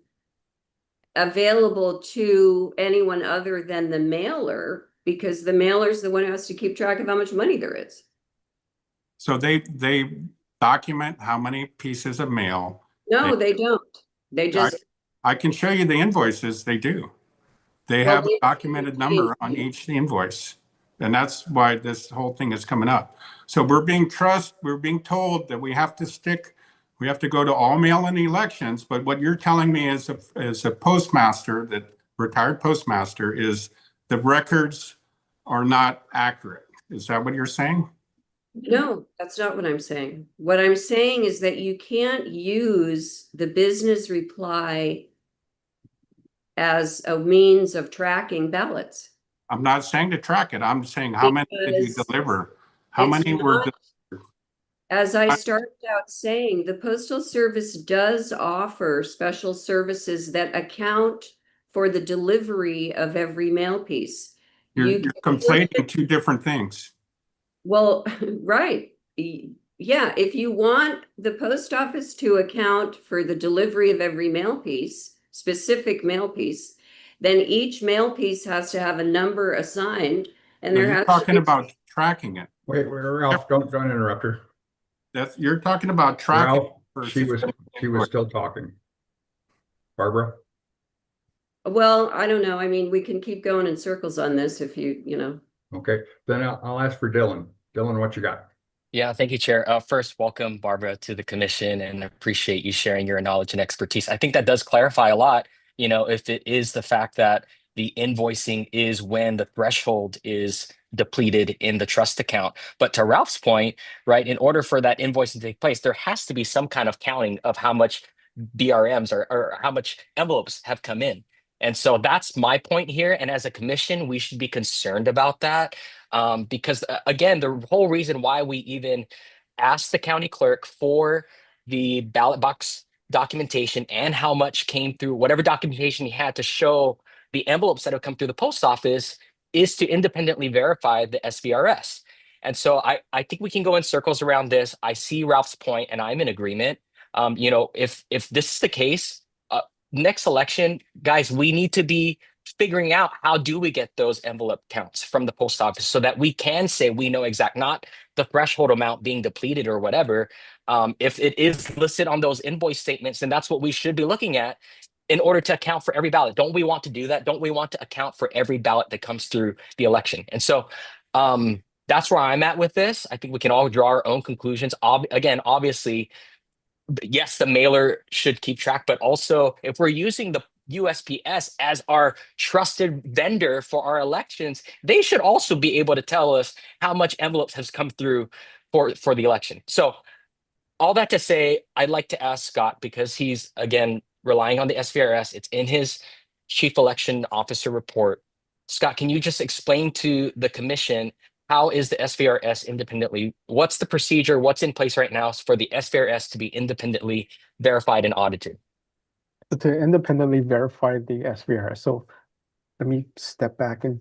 available to anyone other than the mailer, because the mailer is the one who has to keep track of how much money there is. So they document how many pieces of mail. No, they don't. They just, I can show you the invoices, they do. They Well, have a they- documented number on each invoice. And that's why this whole thing is coming up. So we're being told that we have to go to all mail-in elections, but what you're telling me as a postmaster, that retired postmaster, is the records are not accurate. Is that what you're saying? no, that's not what I'm saying. What I'm saying is that you can't use the business reply as a means of tracking ballots. I'm not saying to track it. I'm saying how many did you Because deliver? How it's many were not- delivered? As I started out saying, the Postal Service does offer special services that account for the delivery of every mail piece. You're can- conflating two different things. Well, right. Yeah, if you want the post office to account for the delivery of every mail piece, specific mail piece, then each mail piece has to have a number assigned, and Now, there you're has talking to be. about tracking it. Wait, Ralph, don't interrupt her. You're talking about tracking. Ralph, she was still talking. Barbara? Well, I don't know. I mean, we can keep going in circles on this if you know. Okay, then I'll ask for Dylan. Dylan, what you got? Yeah, thank you, Chair. First, welcome, Barbara, to the commission, and appreciate you sharing your knowledge and expertise. I think that does clarify a lot, if it is the fact that the invoicing is when the threshold is depleted in the trust account. But to Ralph's point, right, in order for that invoicing to take place, there has to be some kind of counting of how much BRMs or how much envelopes have come in. And so that's my point here. And as a commission, we should be concerned about that. Because again, the whole reason why we even asked the county clerk for the ballot box documentation and how much came through, whatever documentation he had to show the envelopes that have come through the post office, is to independently verify the SVRS. And so I think we can go in circles around this. I see Ralph's point, and I'm in agreement. If this is the case, next election, guys, we need to be figuring out how do we get those envelope counts from the post office so that we can say we know not the threshold amount being depleted or whatever. If it is listed on those invoice statements, then that's what we should be looking at in order to account for every ballot. Don't we want to do that? Don't we want to account for every ballot that comes through the election? And so that's where I'm at with this. I think we can all draw our own conclusions. Again, obviously, yes, the mailer should keep track, but also if we're using the USPS as our trusted vendor for our elections, they should also be able to tell us how much envelopes has come through for the election. So all that to say, I'd like to ask Scott, because he's, again, relying on the SVRS. It's in his chief election officer report. Scott, can you just explain to the commission, how is the SVRS independently? What's the procedure? What's in place right now for the SVRS to be independently verified and audited? To independently verify the SVRS. So let me step back and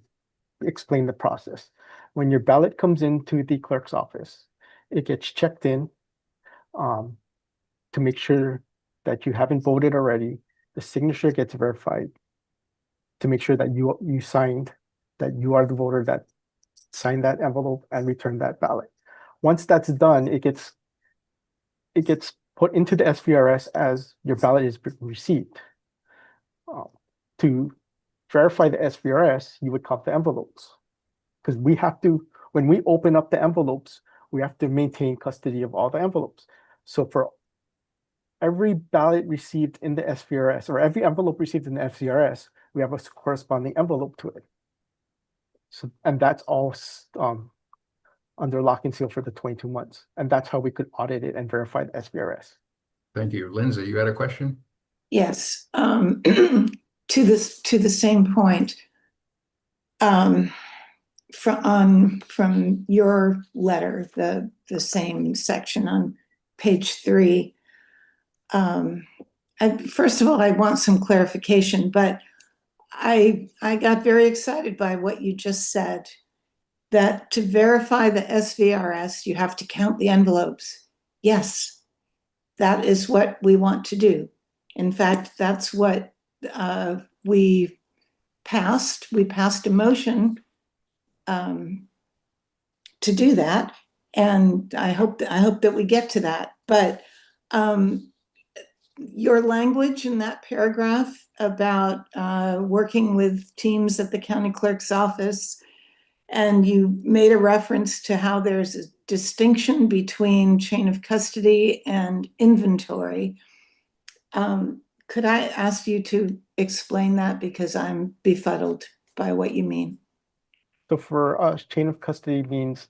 explain the process. When your ballot comes into the clerk's office, it gets checked in to make sure that you haven't voted already. The signature gets verified to make sure that you signed, that you are the voter that signed that envelope and returned that ballot. Once that's done, it gets put into the SVRS as your ballot is received. To verify the SVRS, you would count the envelopes. Because we have to, when we open up the envelopes, we have to maintain custody of all the envelopes. So for every ballot received in the SVRS, or every envelope received in the SVRS, we have a corresponding envelope to it. So, and that's all under lock and seal for the 22 months. And that's how we could audit it and verify the SVRS. Thank you. Lindsay, you had a question? Yes, to the same point. From your letter, the same section on page 3. First of all, I want some clarification, but I got very excited by what you just said, that to verify the SVRS, you have to count the envelopes. Yes, that is what we want to do. In fact, that's what we passed. We passed a motion to do that, and I hope that we get to that. But your language in that paragraph about working with teams at the county clerk's office, and you made a reference to how there's a distinction between chain of custody and inventory. Could I ask you to explain that, because I'm befuddled by what you mean? So for us, chain of custody means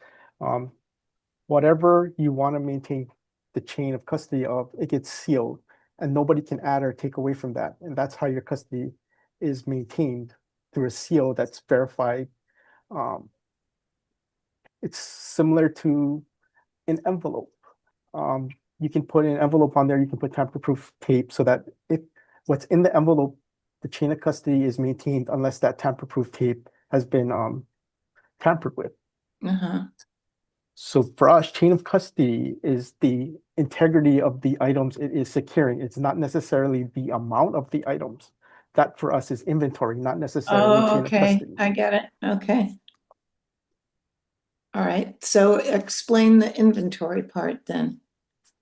whatever you want to maintain the chain of custody of, it gets sealed, and nobody can add or take away from that. And that's how your custody is maintained, through a seal that's verified. It's similar to an envelope. You can put an envelope on there, you can put tamper-proof tape, so that if what's in the envelope, the chain of custody is maintained unless that tamper-proof tape has been tampered with. So for us, chain of custody is the integrity of the items it is securing. It's not necessarily the amount of the items. That for us is inventory, not necessarily chain of custody. I get it. Okay. All right. So explain the inventory part then.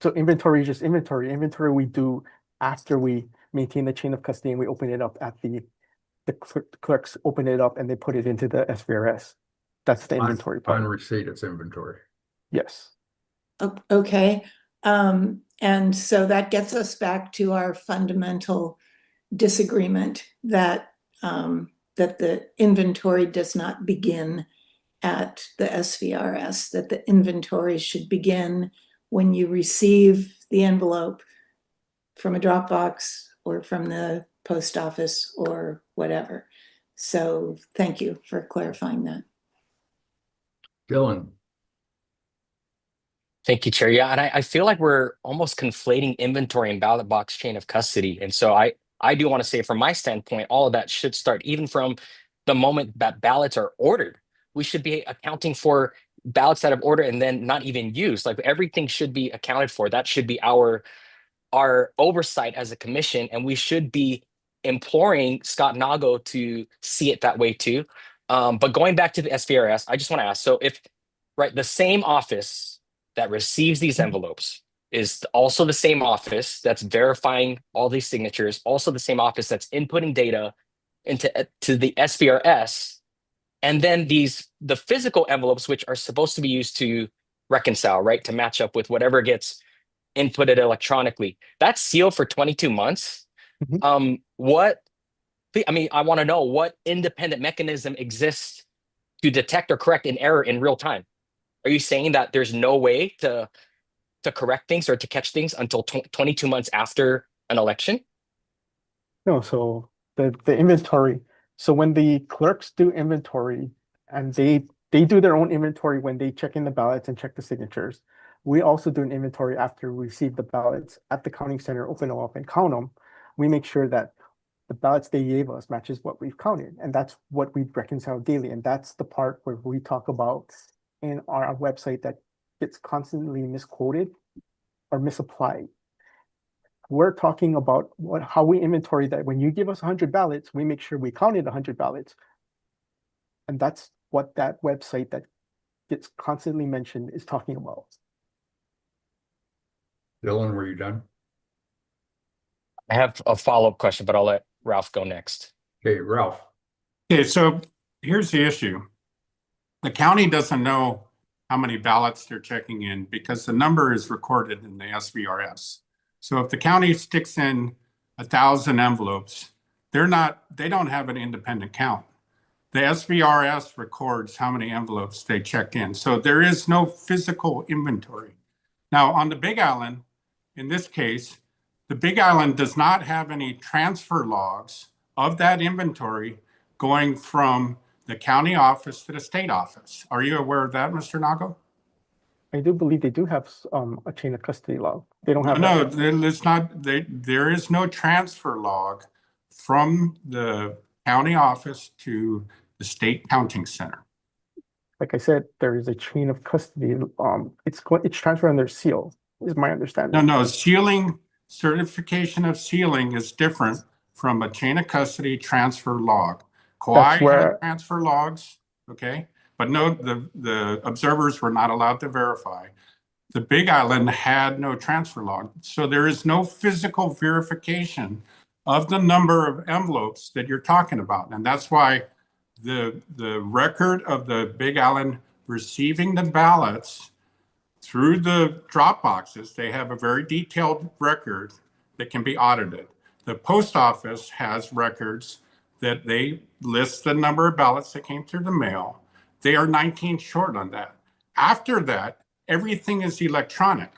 So inventory is just inventory. Inventory we do after we maintain the chain of custody, and we open it up at the clerks open it up and they put it into the SVRS. That's the inventory part. On receipt, it's inventory. Yes. Okay. And so that gets us back to our fundamental disagreement that that the inventory does not begin at the SVRS, that the inventory should begin when you receive the envelope from a Dropbox or from the post office or whatever. So thank you for clarifying that. Dylan. Thank you, Chair. Yeah, and I feel like we're almost conflating inventory and ballot box chain of custody. And so I do want to say, from my standpoint, all of that should start even from the moment that ballots are ordered. We should be accounting for ballots that have ordered and then not even used. Like, everything should be accounted for. That should be our oversight as a commission, and we should be imploring Scott Nago to see it that way too. But going back to the SVRS, I just want to ask, so if, right, the same office that receives these envelopes is also the same office that's verifying all these signatures, also the same office that's inputting data into the SVRS, and then the physical envelopes, which are supposed to be used to reconcile, right, to match up with whatever gets inputted electronically, that's sealed for 22 months. I want to know what independent mechanism exists to detect or correct an error in real time. Are you saying that there's no way to correct things or to catch things until 22 months after an election? No, so the inventory. So when the clerks do inventory, and they do their own inventory when they check in the ballots and check the signatures, we also do an inventory after we receive the ballots at the counting center, open them up and count them. We make sure that the ballots they gave us matches what we've counted, and that's what we reconcile daily. And that's the part where we talk about in our website that gets constantly misquoted or misapplied. We're talking about how we inventory that. When you give us 100 ballots, we make sure we counted 100 ballots. And that's what that website that gets constantly mentioned is talking about. Dylan, were you done? I have a follow-up question, but I'll let Ralph go next. Okay, Ralph. Okay, so here's the issue. The county doesn't know how many ballots they're checking in because the number is recorded in the SVRS. So if the county sticks in 1,000 envelopes, they don't have an independent count. The SVRS records how many envelopes they checked in. So there is no physical inventory. Now on the Big Island, in this case, the Big Island does not have any transfer logs of that inventory going from the county office to the state office. Are you aware of that, Mr. Nago? I do believe they do have a chain of custody log. They don't have No, it's not. There is no transfer log from the county office to the state counting center. Like I said, there is a chain of custody. It's transferred under seal, is my understanding. No, sealing, certification of sealing is different from a chain of custody transfer log. Kauai had transfer logs, okay? But no, the observers were not allowed to verify. The Big Island had no transfer log. So there is no physical verification of the number of envelopes that you're talking about. And that's why the record of the Big Island receiving the ballots through the drop boxes, they have a very detailed record that can be audited. The post office has records that they list the number of ballots that came through the mail. They are 19 short on that. After that, everything is electronic,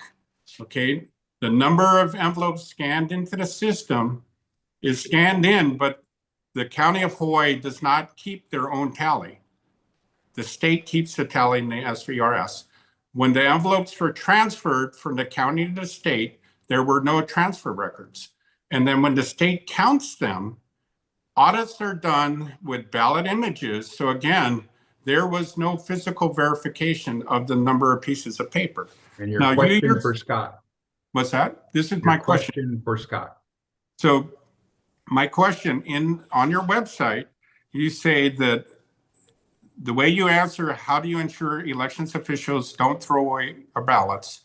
okay? The number of envelopes scanned into the system is scanned in, but the County of Hawaii does not keep their own tally. The state keeps the tally in the SVRS. When the envelopes were transferred from the county to the state, there were no transfer records. And then when the state counts them, audits are done with ballot images. So again, there was no physical verification of the number of pieces of paper. And your question for Scott. What's that? This is my question for Scott. So my question on your website, you say that the way you answer, how do you ensure elections officials don't throw away our ballots?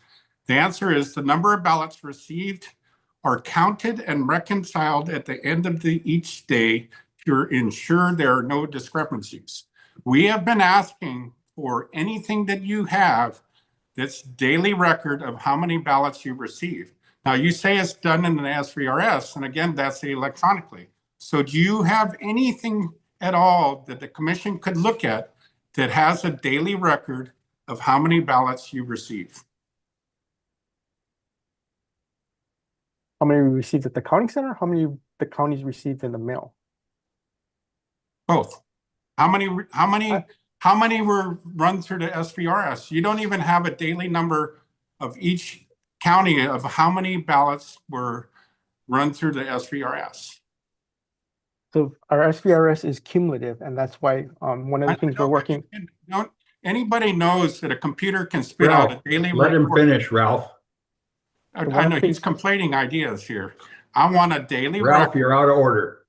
The answer is the number of ballots received are counted and reconciled at the end of each day to ensure there are no discrepancies. We have been asking for anything that you have that's daily record of how many ballots you received. Now you say it's done in the SVRS, and again, that's electronically. So do you have anything at all that the commission could look at that has a daily record of how many ballots you receive? How many we received at the counting center? How many the counties received in the mail? Both. How many were run through the SVRS? You don't even have a daily number of each county of how many ballots were run through the SVRS. So our SVRS is cumulative, and that's why one of the things we're working. Anybody knows that a computer can spit out a daily report. Let him finish, Ralph. I know he's complaining ideas here. I want a daily Ralph, record. you're out of order.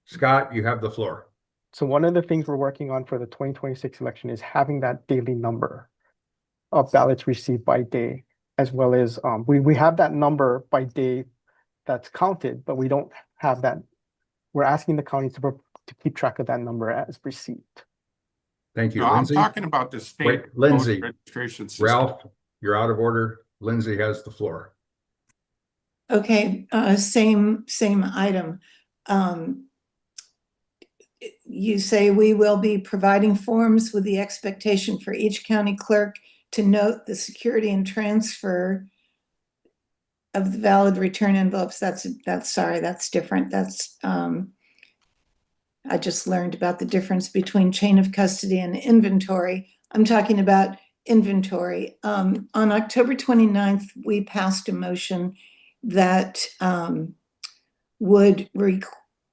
Scott, you have the floor. So one of the things we're working on for the 2026 election is having that daily number of ballots received by day, as well as we have that number by day that's counted, but we don't have that. We're asking the county to keep track of that number as received. Thank you, No, I'm Lindsay. talking about the state Wait, Lindsay, registration system. Ralph, you're out of order. Lindsay has the floor. Okay, same item. You say we will be providing forms with the expectation for each county clerk to note the security and transfer of the valid return envelopes. That's different. That's I just learned about the difference between chain of custody and inventory. I'm talking about inventory. On October 29th, we passed a motion that would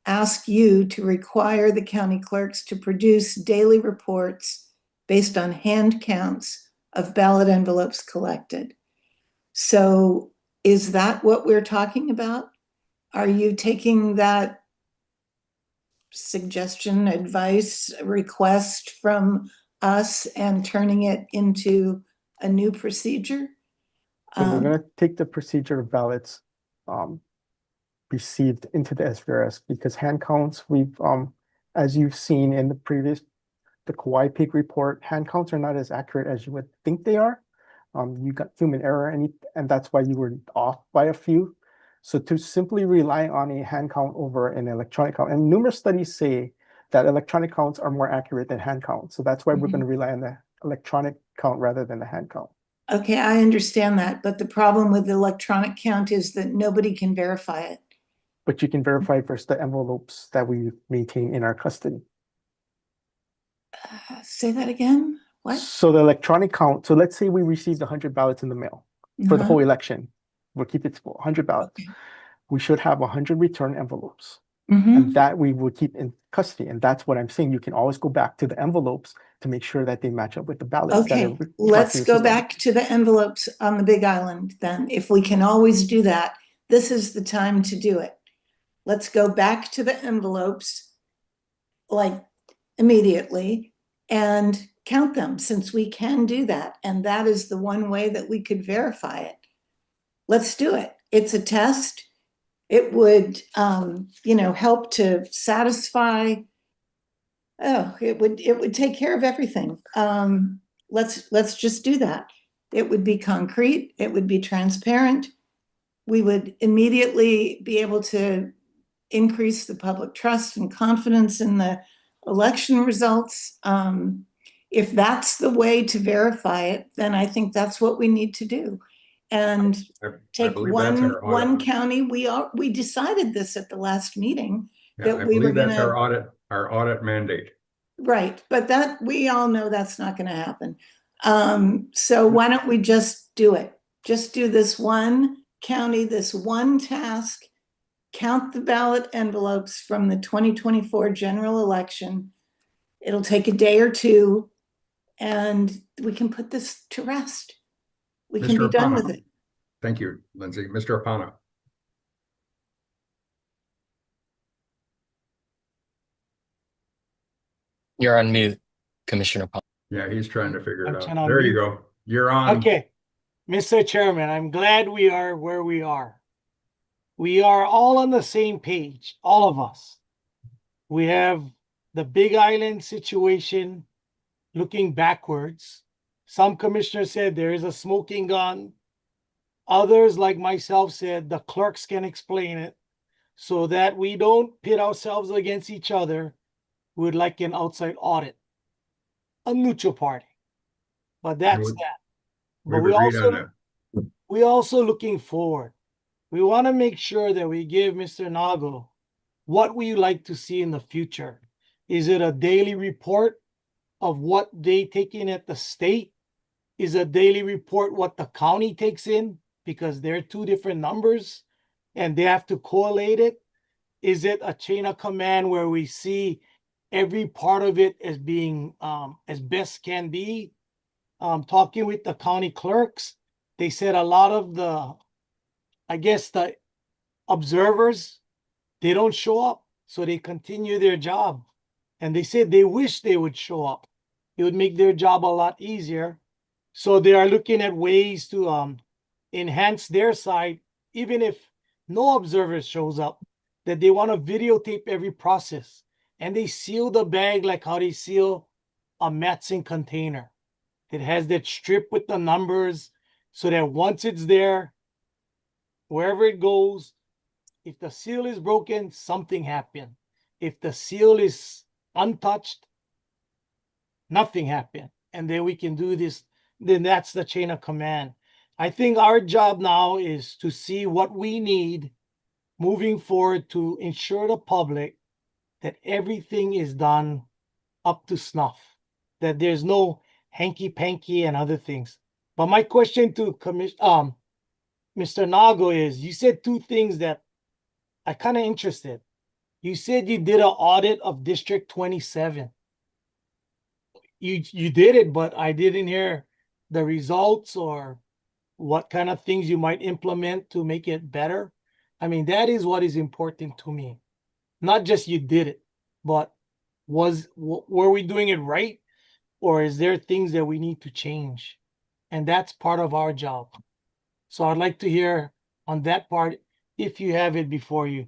ask you to require the county clerks to produce daily reports based on hand counts of ballot envelopes collected. So is that what we're talking about? Are you taking that suggestion, advice, request from us and turning it into a new procedure? So we're Um, gonna take the procedure of ballots received into the SVRS because hand counts, as you've seen in the Kauai Peak report, hand counts are not as accurate as you would think they are. You got human error and that's why you were off by a few. So to simply rely on a hand count over an electronic count, and numerous studies say that electronic counts are more accurate than hand counts. So that's why we're going to rely on the electronic count rather than the hand count. Okay, I understand that, but the problem with the electronic count is that nobody can verify it. But you can verify versus the envelopes that we maintain in our custody. Say that again? What? So the electronic count, so let's say we received 100 ballots in the mail for the Uh-huh. whole election. We'll keep it simple, 100 ballots. We should have 100 return envelopes. Mhm. And that we will keep in custody. And that's what I'm saying. You can always go back to the envelopes to make sure that they match up with the ballots. that Okay, are let's collected in the go system. back to the envelopes on the Big Island then. If we can always do that, this is the time to do it. Let's go back to the envelopes, like immediately, and count them since we can do that. And that is the one way that we could verify it. Let's do it. It's a test. It would, help to satisfy. Oh, it would take care of everything. Let's just do that. It would be concrete. It would be transparent. We would immediately be able to increase the public trust and confidence in the election results. If that's the way to verify it, then I think that's what we need to do. And take believe that's our audit. one county. We decided this at the last meeting Yeah, that I we were believe that's gonna. our audit mandate. Right, but that, we all know that's not gonna happen. So why don't we just do it? Just do this one county, this one task, count the ballot envelopes from the 2024 general election. It'll take a day or two, and we can put this to rest. We can be Mr. done Apana. with it. Thank you, Lindsay. Mr. Apana. You're on mute, Commissioner Pond. Yeah, he's trying to figure it I'm out. trying to There you unmute. go. You're on. Okay, Mr. Chairman, I'm glad we are where we are. We are all on the same page, all of us. We have the Big Island situation looking backwards. Some commissioners said there is a smoking gun. Others, like myself, said the clerks can explain it so that we don't pit ourselves against each other with like an outside audit, a neutral party. But that's We- that. We've But agreed on we also looking forward. We want to make sure that we give Mr. Nago what we like to see in the future. Is it a daily report of what they take in at the state? Is a daily report what the county takes in? Because they're two different numbers and they have to correlate it. Is it a chain of command where we see every part of it as being as best can be? Talking with the county clerks, they said a lot of the observers, they don't show up, so they continue their job. And they said they wish they would show up. It would make their job a lot easier. So they are looking at ways to enhance their side, even if no observers shows up, that they want to videotape every process. And they seal the bag like how they seal a Matson container. It has that strip with the numbers so that once it's there, wherever it goes, if the seal is broken, something happened. If the seal is untouched, nothing happened. And then we can do this. Then that's the chain of command. I think our job now is to see what we need moving forward to ensure the public that everything is done up to snuff, that there's no hanky-panky and other things. But my question to Mr. Nago is, you said two things that I kind of interested. You said you did an audit of District 27. You did it, but I didn't hear the results or what kind of things you might implement to make it better. I mean, that is what is important to me. Not just you did it, but were we doing it right? Or is there things that we need to change? And that's part of our job. So I'd like to hear on that part if you have it before you.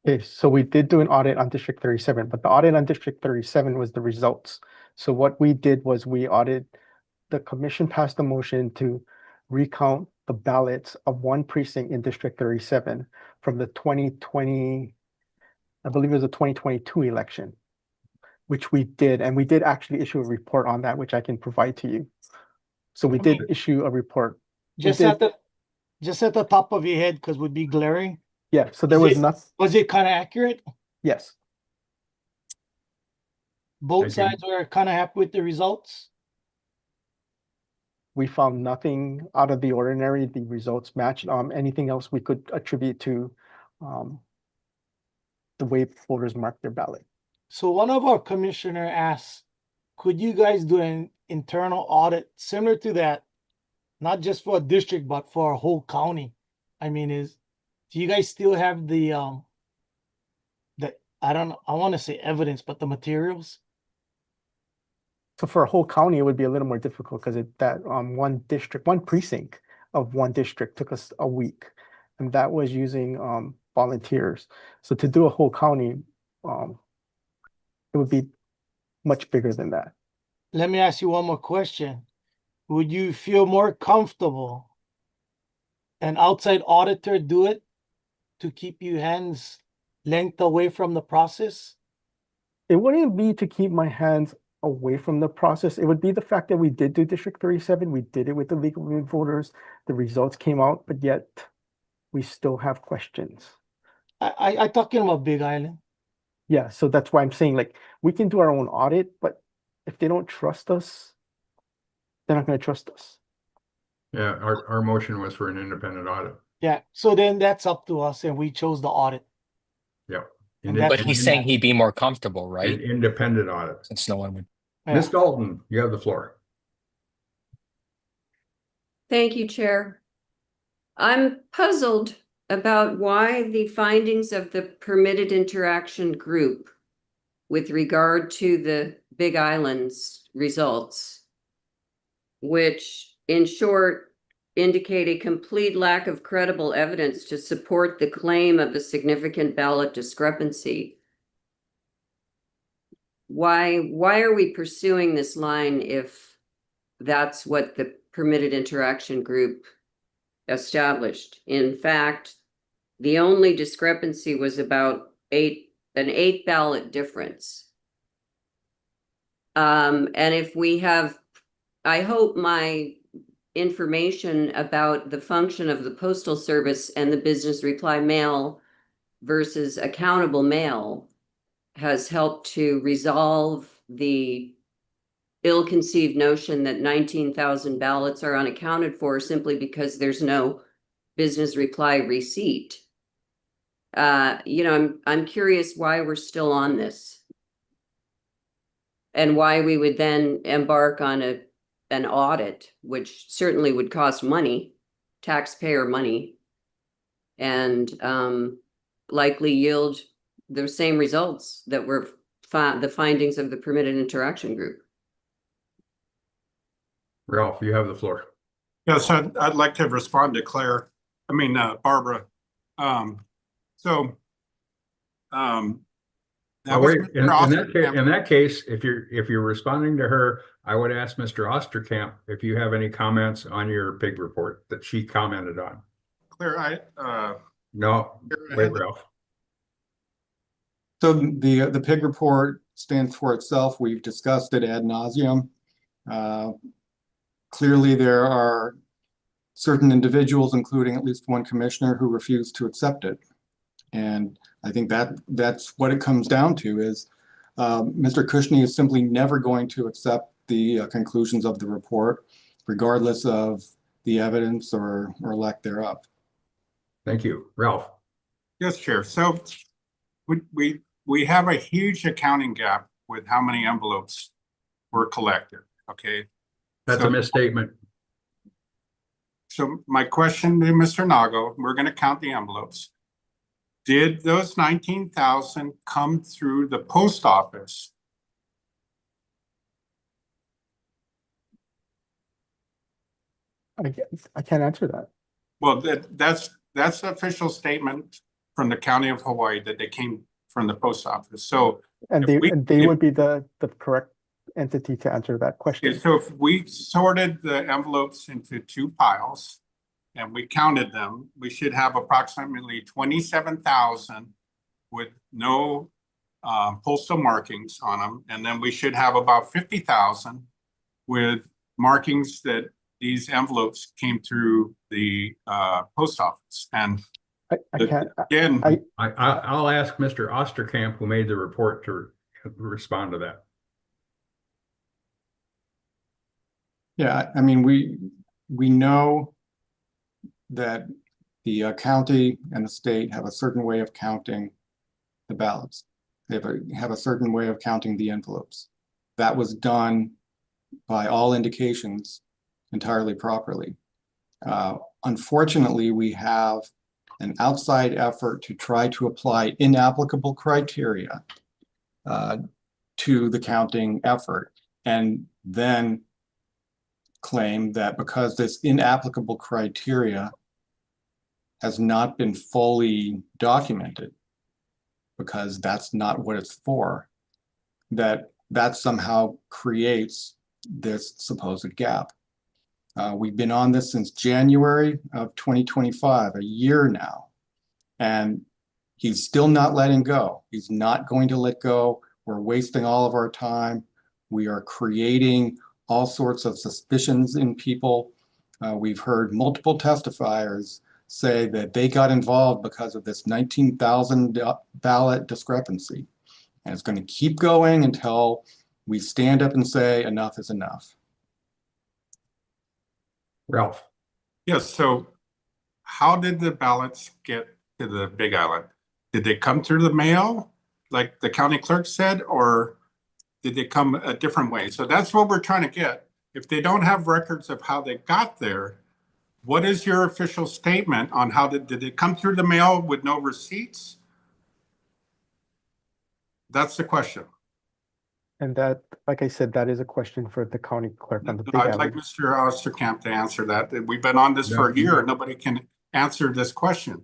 Okay, so we did do an audit on District 37, but the audit on District 37 was the results. So what we did was we audited, the commission passed a motion to recount the ballots of one precinct in District 37 from the 2020, I believe it was the 2022 election, which we did, and we did actually issue a report on that, which I can provide to you. So we did issue a report. Just at the top of your head, because would be glaring. Yeah, so there was nothing. Was it kind of accurate? Yes. Both sides were kind of happy with the results. We found nothing out of the ordinary. The results matched. Anything else we could attribute to the way voters marked their ballot. So one of our commissioner asked, could you guys do an internal audit similar to that, not just for a district, but for a whole county? I mean, do you guys still have the I don't know, I want to say evidence, but the materials? So for a whole county, it would be a little more difficult because one precinct of one district took us a week, and that was using volunteers. So to do a whole county, it would be much bigger than that. Let me ask you one more question. Would you feel more comfortable an outside auditor do it to keep you hands length away from the process? It wouldn't be to keep my hands away from the process. It would be the fact that we did do District 37. We did it with the League of Women Voters. The results came out, but yet we still have questions. I talking about Big Island. Yeah, so that's why I'm saying, like, we can do our own audit, but if they don't trust us, they're not going to trust us. Yeah, our motion was for an independent audit. Yeah, so then that's up to us, and we chose the audit. Yeah. But he's saying he'd be more comfortable, right? An independent audit. Since no one would. Ms. Dalton, you have the floor. Thank you, Chair. I'm puzzled about why the findings of the permitted interaction group with regard to the Big Island's results, which in short indicate a complete lack of credible evidence to support the claim of a significant ballot discrepancy. Why are we pursuing this line if that's what the permitted interaction group established? In fact, the only discrepancy was about an 8 ballot difference. And if we have, I hope my information about the function of the Postal Service and the business reply mail versus accountable mail has helped to resolve the ill-conceived notion that 19,000 ballots are unaccounted for simply because there's no business reply receipt. I'm curious why we're still on this and why we would then embark on an audit, which certainly would cost money, taxpayer money, and likely yield the same results that were the findings of the permitted interaction group. Ralph, you have the floor. Yes, I'd like to respond to Barbara. In that case, if you're responding to her, I would ask Mr. Osterkamp if you have any comments on your PIG report that she commented on. No, wait, Ralph. So the PIG report stands for itself. We've discussed it ad nauseum. Clearly, there are certain individuals, including at least one commissioner, who refused to accept it. And I think that's what it comes down to is Mr. Cushney is simply never going to accept the conclusions of the report, regardless of the evidence or lack thereof. Thank you. Ralph. Yes, Chair. So we have a huge accounting gap with how many envelopes were collected. Okay. That's a misstatement. So my question to Mr. Nago, we're going to count the envelopes. Did those 19,000 come through the post office? I can't answer that. Well, that's the official statement from the County of Hawaii that they came from the post office. So And they would be the correct entity to answer that question. so if we sorted the envelopes into two piles and we counted them, we should have approximately 27,000 with no postal markings on them. And then we should have about 50,000 with markings that these envelopes came through the post office. And I'll ask Mr. Osterkamp, who made the report, to respond to that. Yeah, I mean, we know that the county and the state have a certain way of counting the ballots. They have a certain way of counting the envelopes. That was done by all indications entirely properly. Unfortunately, we have an outside effort to try to apply inapplicable criteria to the counting effort, and then claim that because this inapplicable criteria has not been fully documented, because that's not what it's for, that somehow creates this supposed gap. We've been on this since January of 2025, a year now, and he's still not letting go. He's not going to let go. We're wasting all of our time. We are creating all sorts of suspicions in people. We've heard multiple testifiers say that they got involved because of this 19,000 ballot discrepancy. And it's going to keep going until we stand up and say enough is enough. Ralph. yes, so how did the ballots get to the Big Island? Did they come through the mail, like the county clerk said, or did they come a different way? So that's what we're trying to get. If they don't have records of how they got there, what is your official statement on how did it come through the mail with no receipts? That's the question. And that, like I said, that is a question for the county clerk on the Big I'd like Island. Mr. Osterkamp to answer that. We've been on this for a year and nobody can answer this question.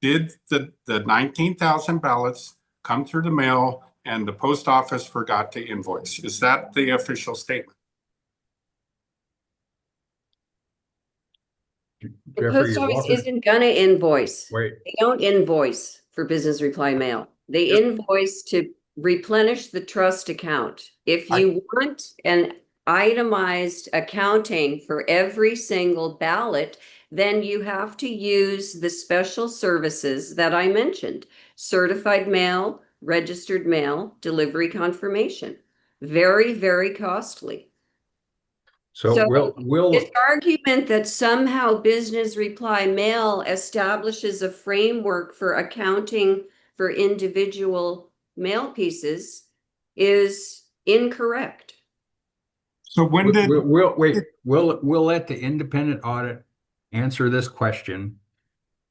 Did the 19,000 ballots come through the mail and the post office forgot to invoice? Is that the official statement? The Jeffrey, post office welcome. isn't gonna invoice. Wait. They don't invoice for business reply mail. They invoice to replenish the trust account. If you want an itemized accounting for every single ballot, then you have to use the special services that I mentioned: certified mail, registered mail, delivery confirmation. Very, very costly. So we'll This argument that somehow business reply mail establishes a framework for accounting for individual mail pieces is incorrect. So when did we'll let the independent audit answer this question.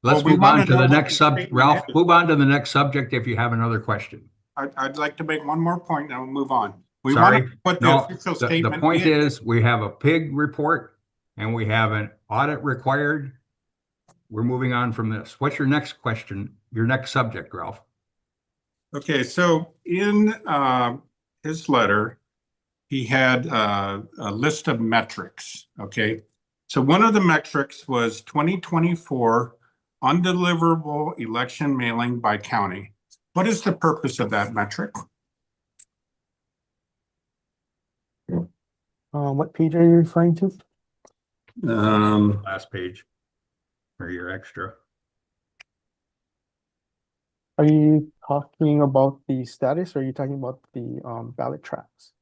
Let's Well, we move on wanna to know the what next the subject. statement Ralph, is. move on to the next subject if you have another question. I'd like to make one more point and we'll move on. We want Sorry, to put the no, official the statement point in. is we have a PIG report and we have an audit required. We're moving on from this. What's your next question? Your next subject, Ralph? Okay, so in his letter, he had a list of metrics, okay? So one of the metrics was 2024 undeliverable election mailing by county. What is the purpose of that metric? What page are you referring to? Last page or your extra. Are you talking about the status or are you talking about the ballot tracks?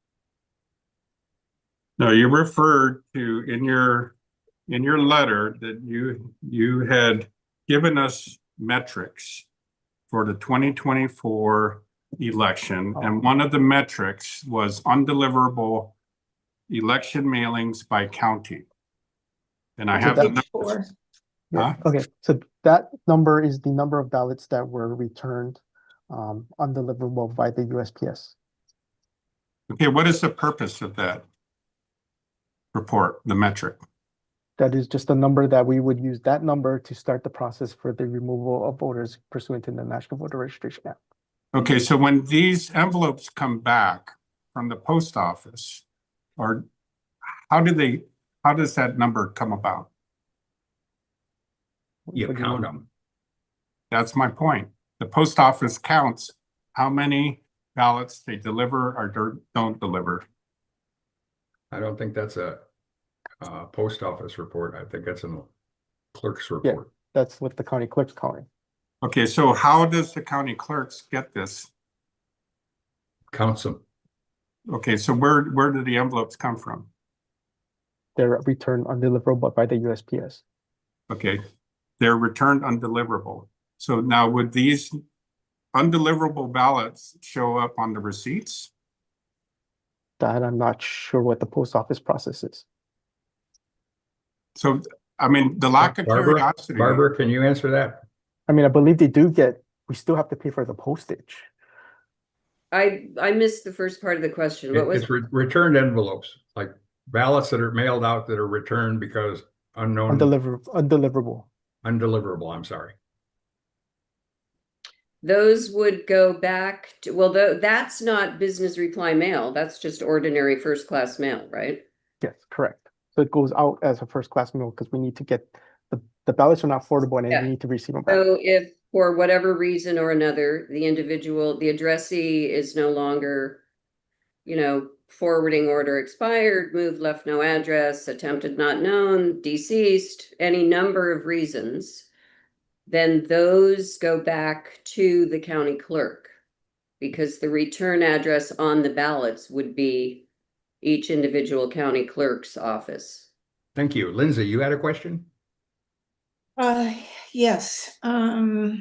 No, you referred to in your letter that you had given us metrics for the 2024 election, and one of the metrics was undeliverable election mailings by county. And I have the numbers. Yeah. Okay, so that number is the number of ballots that were returned undeliverable by the USPS. Okay, what is the purpose of that report, the metric? That is just a number that we would use that number to start the process for the removal of voters pursuant to the National Voter Registration Act. Okay, so when these envelopes come back from the post office, or how does that number come about? You count them. That's my point. The post office counts how many ballots they deliver or don't deliver. I don't think that's a post office report. I think that's a clerk's report. That's what the county clerk's calling. Okay, so how does the county clerks get this? Counts them. Okay, so where do the envelopes come from? They're returned undeliverable by the USPS. Okay, they're returned undeliverable. So now would these undeliverable ballots show up on the receipts? That I'm not sure what the post office process is. So, I mean, the lack of curiosity. Barbara, can you answer that? I mean, I believe they do we still have to pay for the postage. I missed the first part of the question. What was It's returned envelopes, like ballots that are mailed out that are returned because unknown. Undeliverable. Undeliverable, I'm sorry. those would go back to, well, that's not business reply mail. That's just ordinary first class mail, right? Yes, correct. So it goes out as a first class mail because we need to get the ballots are not affordable and we need to receive them back. So if for whatever reason or another, the addressee is no longer, forwarding order expired, moved, left no address, attempted not known, deceased, any number of reasons, then those go back to the county clerk because the return address on the ballots would be each individual county clerk's office. Thank you. Lindsay, you had a question? Yes. Mr.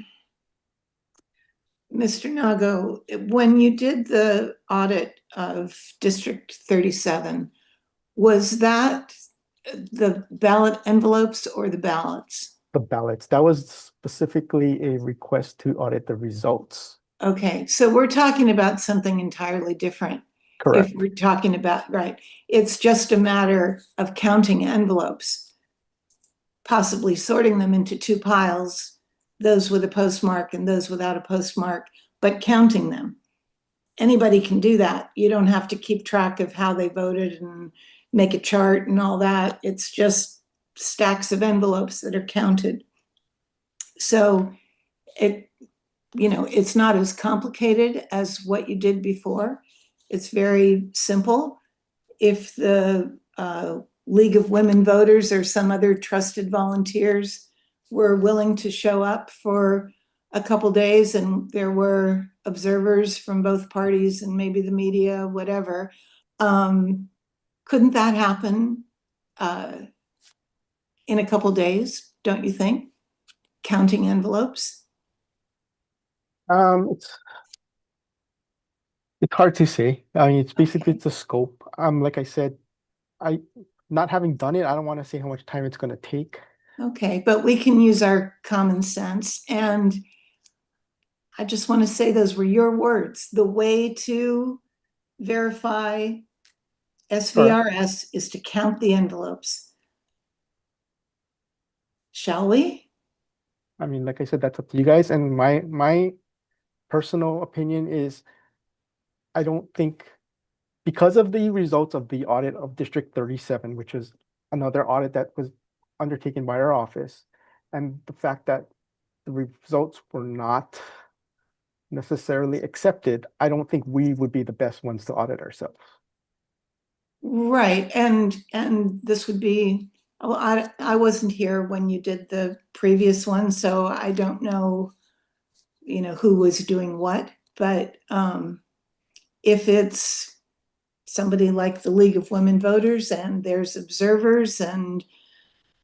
Nago, when you did the audit of District 37, was that the ballot envelopes or the ballots? The ballots. That was specifically a request to audit the results. Okay, so we're talking about something entirely different. Correct. If we're talking about, right, it's just a matter of counting envelopes, possibly sorting them into two piles, those with a postmark and those without a postmark, but counting them. Anybody can do that. You don't have to keep track of how they voted and make a chart and all that. It's just stacks of envelopes that are counted. So it's not as complicated as what you did before. It's very simple. If the League of Women Voters or some other trusted volunteers were willing to show up for a couple days and there were observers from both parties and maybe the media, whatever, couldn't that happen in a couple days, don't you think? Counting envelopes? It's hard to say. I mean, it's basically the scope. Like I said, not having done it, I don't want to say how much time it's going to take. Okay, but we can use our common sense. And I just want to say those were your words. The way to verify SVRS is to count the envelopes. Shall we? I mean, like I said, that's up to you guys. And my personal opinion is I don't think, because of the results of the audit of District 37, which is another audit that was undertaken by our office, and the fact that the results were not necessarily accepted, I don't think we would be the best ones to audit ourselves. Right, and this would be, well, I wasn't here when you did the previous one, so I don't know, who was doing what, but if it's somebody like the League of Women Voters and there's observers and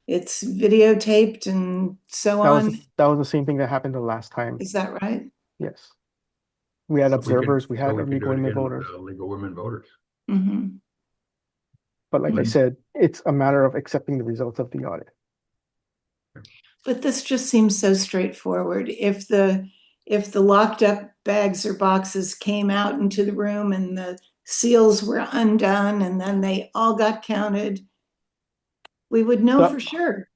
it's videotaped and so on. That was the same thing that happened the last time. Is that right? Yes. We had observers, we had So League of Women Voters. League of Women Voters. Mm-hmm. But like I said, it's a matter of accepting the results of the audit. But this just seems so straightforward. If the locked up bags or boxes came out into the room and the seals were undone and then they all got counted, We would know So- for sure.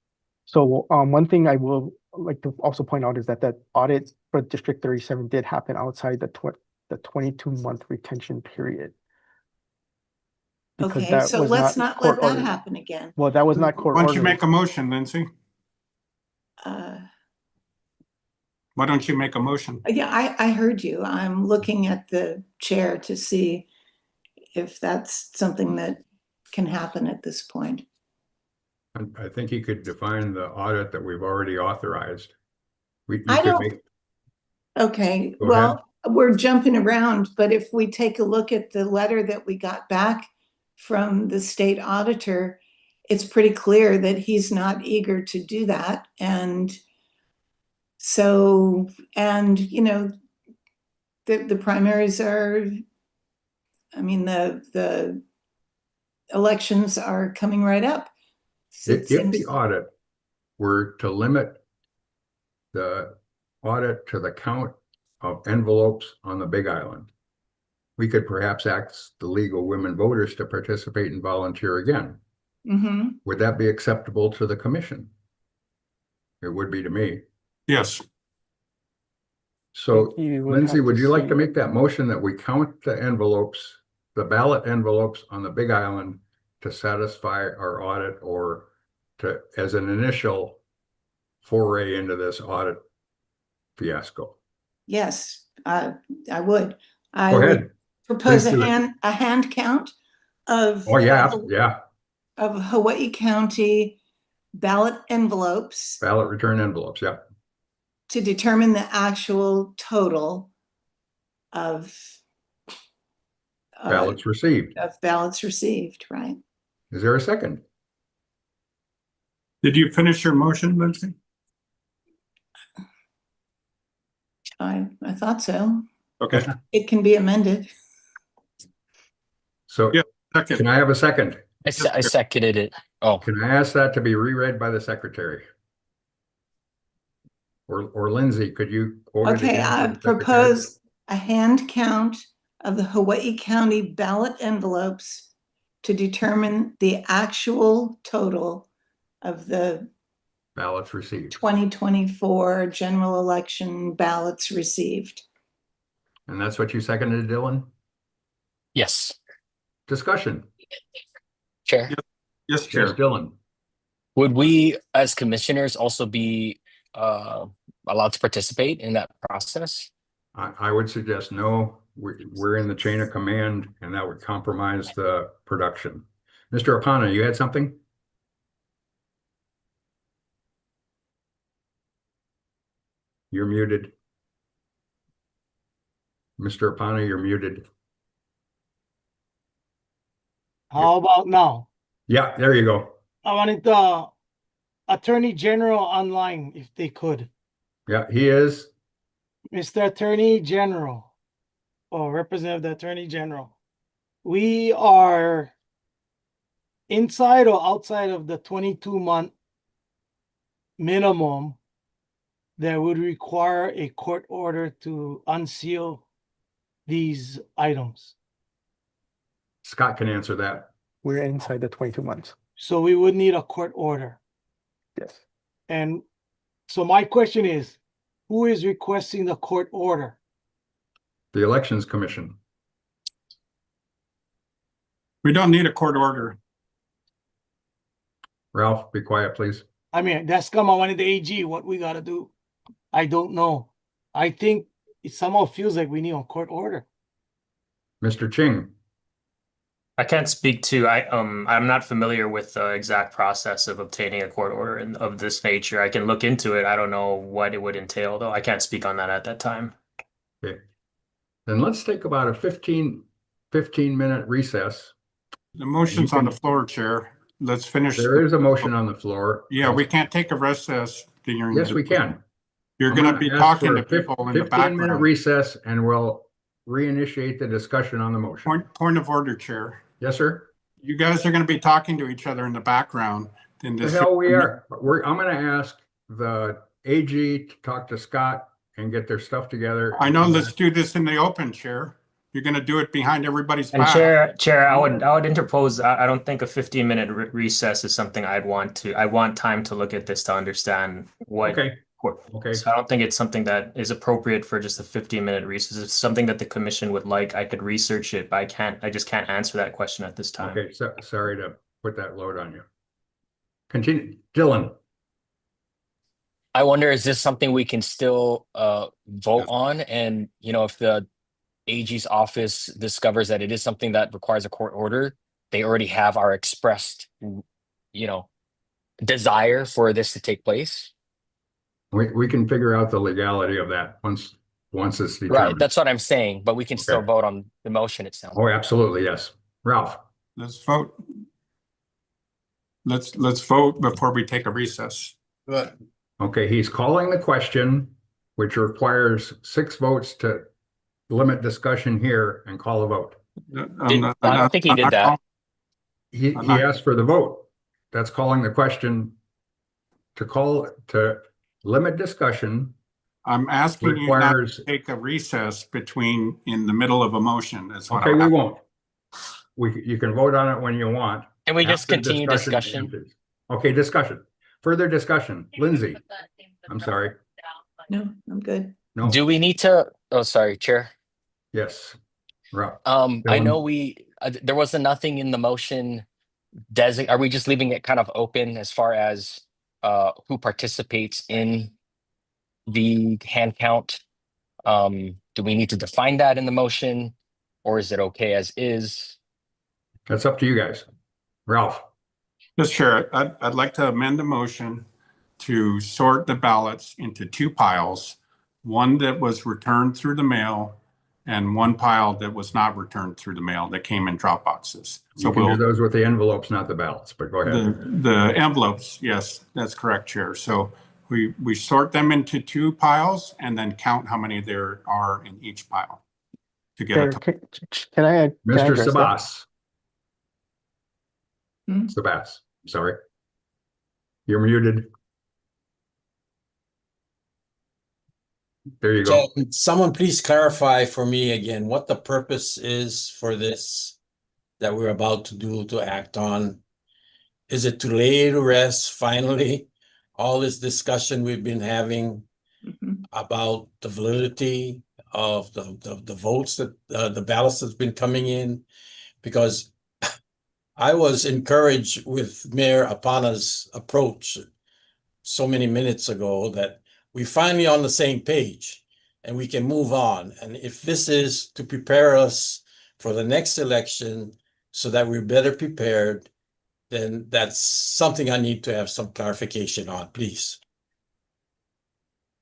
So one thing I will like to also point out is that that audit for District 37 did happen outside the 22-month retention period. Because Okay, that so was let's not not court let that ordered. happen again. Well, that was not court Why don't you ordered. make a motion, Lindsay? Why don't you make a motion? Yeah, I heard you. I'm looking at the chair to see if that's something that can happen at this point. I think you could define the audit that we've already authorized. You I could don't- make, Okay, Go well, we're jumping around, but if we take a look at the letter that we got back from the state auditor, it's pretty clear that he's not eager to do that. And so, and you know, the primaries are, I mean, the elections are coming right up. So it if seems- the audit were to limit the audit to the count of envelopes on the Big Island, we could perhaps ask the League of Women Voters to participate and volunteer again. Mhm. Would that be acceptable to the commission? It would be to me. Yes. So You would Lindsay, have would to you like to see- make that motion that we count the envelopes, the ballot envelopes on the Big Island to satisfy our audit, or to, as an initial foray into this audit fiasco? Yes, I would. Go I would ahead. propose Please do it. a hand count of Oh, yeah, yeah. of Hawaii County ballot envelopes Ballot return envelopes, yeah. to determine the actual total of Ballots received. of ballots received, right? Is there a second? Did you finish your motion, Lindsay? I thought so. Okay. It can be amended. So Yeah, second. can I have a second? I seconded it. Oh, Can I ask that to be reread by the secretary? Or Lindsay, could you quote it Okay, again for I the secretary? propose a hand count of the Hawaii County ballot envelopes to determine the actual total of the Ballots received. 2024 general election ballots received. And that's what you seconded, Dylan? yes, Discussion. Chair. Yes, Yes, Chair. Dylan. Would we, as commissioners, also be allowed to participate in that process? I would suggest no. We're in the chain of command, and that would compromise the production. Mr. Apana, you had something? You're muted. Mr. Apana, you're muted. How about now? Yeah, there you go. I wanted the Attorney General online if they could. Yeah, he is. Mr. Attorney General, or Representative the Attorney General, we are inside or outside of the 22-month minimum that would require a court order to unseal these items. Scott can answer that. We're inside the 22 months. So we would need a court order. Yes. And so my question is, who is requesting the court order? The Elections Commission. We don't need a court order. Ralph, be quiet, please. I mean, that's come on one of the AG, what we gotta do. I don't know. I think it somehow feels like we need a court order. Mr. Ching. I can't speak to, I'm not familiar with the exact process of obtaining a court order of this nature. I can look into it. I don't know what it would entail, though. I can't speak on that at that time. Okay. Then let's take about a 15-minute recess. The motion's on the floor, Chair. Let's finish. There is a motion on the floor. Yeah, we can't take a recess during. Yes, we can. You're I'm gonna be ask talking for to a people in the 15-minute background. recess, and we'll reinitiate the discussion on the motion. Point of order, Chair. Yes, sir. You guys are gonna be talking to each other in the background. In The this. hell we are. I'm going to ask the AG to talk to Scott and get their stuff together. I know, let's do this in the open, Chair. You're going to do it behind everybody's And back. Chair, I would interpose. I don't think a 15-minute recess is something I'd want to. I want time to look at this to understand what. Okay. Okay. So I don't think it's something that is appropriate for just a 15-minute recess. If it's something that the commission would like, I could research it, but I just can't answer that question at this time. Okay, so sorry to put that load on you. Continue, Dylan. I wonder, is this something we can still vote on? And, you know, if the AG's office discovers that it is something that requires a court order, they already have our expressed, you know, desire for this to take place. We can figure out the legality of that once it's determined. Right, that's what I'm saying, but we can still vote on the motion itself. Oh, absolutely, yes. Ralph. Let's vote. Let's vote before we take a recess. Good. Okay, he's calling the question, which requires 6 votes to limit discussion here and call a vote. I don't think he did that. He asked for the vote. That's calling the question to limit discussion. I'm asking you not to take a recess in the middle of a motion. That's what Okay, we won't. You can vote on it when you want. Can we just After continue discussion? ends. Okay, discussion. Further discussion. Lindsay. I'm sorry. No, I'm good. No. Do we need to? Oh, sorry, Chair. Yes. Ralph. I know there was nothing in the motion. Are we just leaving it kind of open as far as who participates in the hand count? Do we need to define that in the motion, or is it okay as is? That's up to you guys. Ralph. Mr. Chair, I'd like to amend the motion to sort the ballots into 2 piles, one that was returned through the mail and one pile that was not returned through the mail that came in drop boxes. So You can do those with the envelopes, not the ballots, but go ahead. The envelopes, yes, that's correct, Chair. So we sort them into 2 piles and then count how many there are in each pile to get a total. Can I Mr. address that? Sabas. Sabas, sorry. You're muted. There you go. Can someone please clarify for me again what the purpose is for this that we're about to act on? Is it to lay to rest finally all this discussion we've been having about the validity of the votes that the ballots that's been coming in? Because I was encouraged with Mayor Apana's approach so many minutes ago that we're finally on the same page and we can move on. And if this is to prepare us for the next election so that we're better prepared, then that's something I need to have some clarification on, please.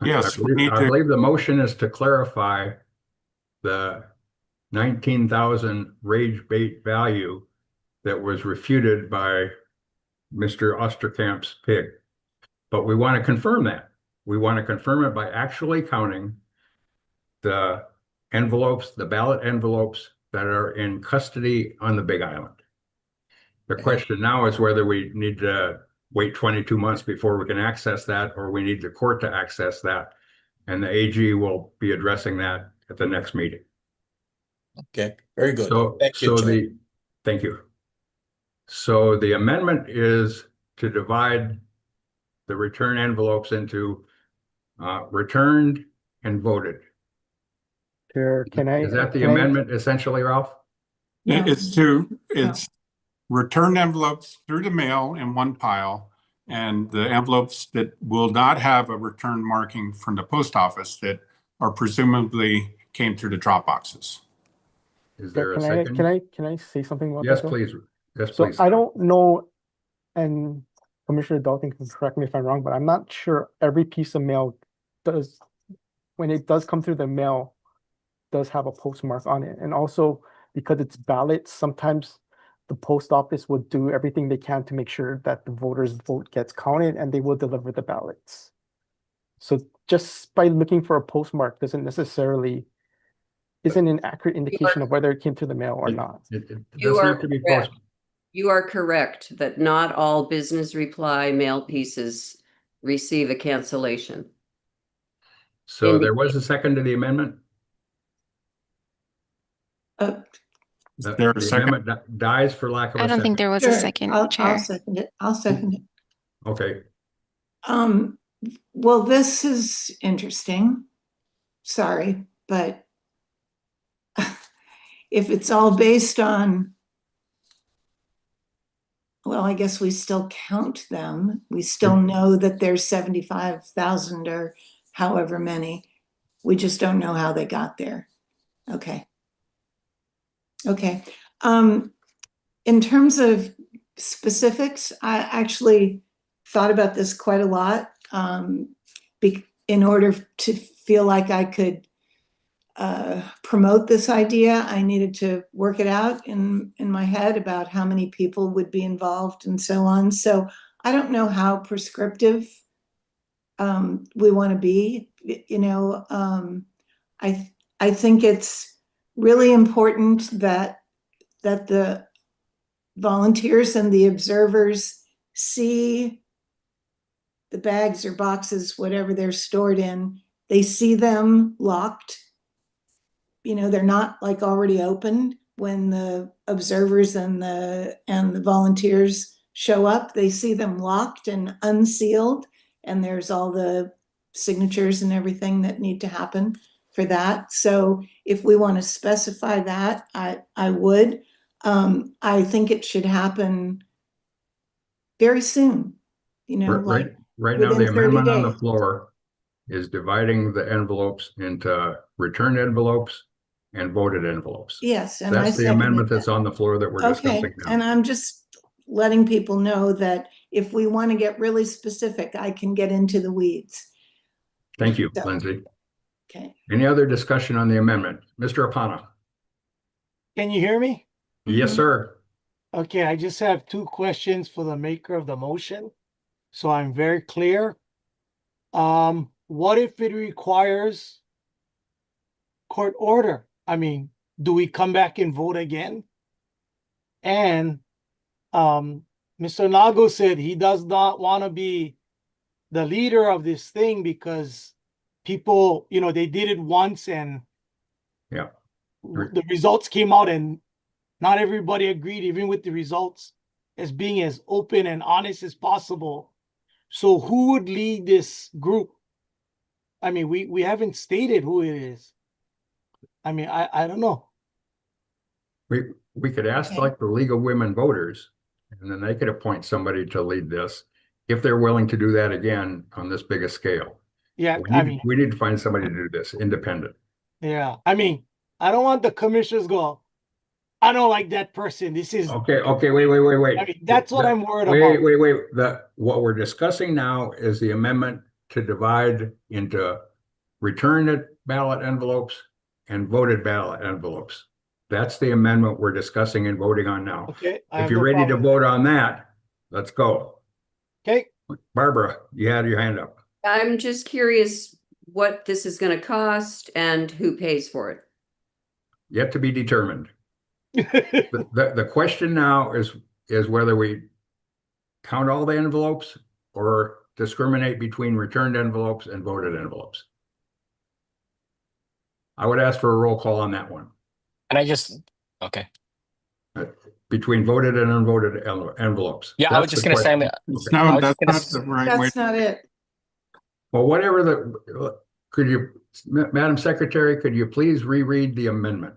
Yes, I believe the motion is to clarify the 19,000 rage bait value that was refuted by Mr. Osterkamp's pig. But we want to confirm that. We want to confirm it by actually counting the envelopes, the ballot envelopes that are in custody on the Big Island. The question now is whether we need to wait 22 months before we can access that, or we need the court to access that. And the AG will be addressing that at the next meeting. Okay, very good. So, Thank you, Chair. Thank you. So the amendment is to divide the return envelopes into returned and voted. Chair, Is that the amendment essentially, Ralph? It's return envelopes through the mail in 1 pile, and the envelopes that will not have a return marking from the post office that are presumably came through the drop boxes. Is there a second? Can I say something about Yes, that? please. Yes, So please. I don't know, and Commissioner Dalton can correct me if I'm wrong, but I'm not sure every piece of mail does, when it does come through the mail, does have a postmark on it. And also because it's ballots, sometimes the post office will do everything they can to make sure that the voters' vote gets counted and they will deliver the ballots. So just by looking for a postmark isn't an accurate indication of whether it came through the mail or not. You are correct that not all business reply mail pieces receive a cancellation. So there was a second to the amendment? The there a the second? amendment dies for lack of I a don't think second. there was a Sure, second, I'll Chair. second it. I'll second it. Okay, Well, this is interesting. Sorry, but if it's all based on, well, I guess we still count them. We still know that there's 75,000 or however many. We just don't know how they got there. Okay. Okay. In terms of specifics, I actually thought about this quite a lot. In order to feel like I could promote this idea, I needed to work it out in my head about how many people would be involved and so on. So I don't know how prescriptive we want to be. You know, I think it's really important that the volunteers and the observers see the bags or boxes, whatever they're stored in. They see them locked. You know, they're not like already opened when the observers and the volunteers show up. They see them locked and unsealed, and there's all the signatures and everything that need to happen for that. So if we want to specify that, I would. I think it should happen very soon, you know, like right now, the within 30 amendment on the days. floor is dividing the envelopes into returned envelopes and voted envelopes. Yes, and That's I the seconded amendment that. that's on the floor that we're discussing Okay, now. and I'm just letting people know that if we want to get really specific, I can get into the weeds. Thank you, So, Lindsay. okay. Any other discussion on the amendment? Mr. Apana? Can you hear me? Yes, sir. Okay, I just have two questions for the maker of the motion. So I'm very clear. What if it requires court order? I mean, do we come back and vote again? And Mr. Nago said he does not want to be the leader of this thing because people, you know, they did it once and yeah, the results came out and not everybody agreed, even with the results as being as open and honest as possible. So who would lead this group? I mean, we haven't stated who it is. I mean, I don't know. We could ask Okay. like the League of Women Voters, and then they could appoint somebody to lead this if they're willing to do that again on this big a scale. Yeah, We need to find somebody to do this independent. yeah. I mean, I don't want the commissioners go, I don't like that person. This is Okay, wait. I mean, that's what I'm worried about. Wait. What we're discussing now is the amendment to divide into returned ballot envelopes and voted ballot envelopes. That's the amendment we're discussing and voting on now. Okay. I If have you're no ready to problem. vote on that, let's go. Okay. Barbara, you had your hand up. I'm just curious what this is going to cost and who pays for it. Yet to be determined. The question now is whether we count all the envelopes or discriminate between returned envelopes and voted envelopes. I would ask for a roll call on that one. And I just, okay. Between voted and unvoted envelopes. Yeah, I was just going to say, That's I was not just gonna the right way. That's not it. Well, whatever could you, Madam Secretary, could you please reread the amendment?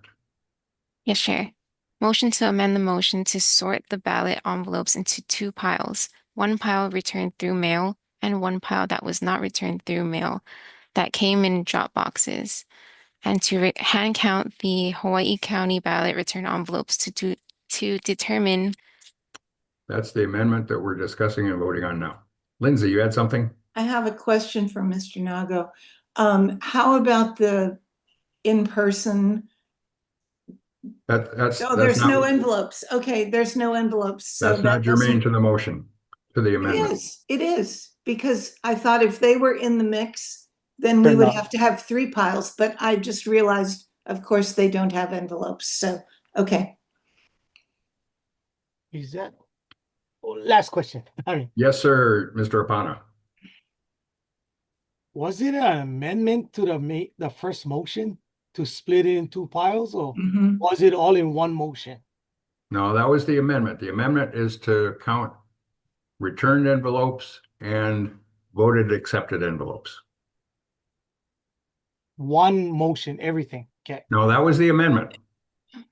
Yes, Chair. Motion to amend the motion to sort the ballot envelopes into two piles. One pile returned through mail and one pile that was not returned through mail that came in drop boxes. And to hand count the Hawaii County ballot return envelopes to determine. That's the amendment that we're discussing and voting on now. Lindsay, you had something? I have a question for Mr. Nago. How about the in-person? That's There's not, no envelopes. Okay, there's no envelopes. So that's not that germane doesn't. to the motion, to the amendment. It is, because I thought if they were in the mix, then we They're would not. have to have three piles, but I just realized, of course, they don't have envelopes. So, okay. Is that last question? I mean, Yes, sir, Mr. Apana. was it an amendment to the first motion? to split it in two piles, or Mhm. was it all in one motion? No, that was the amendment. The amendment is to count returned envelopes and voted accepted envelopes. One motion, everything. Okay. No, that was the amendment.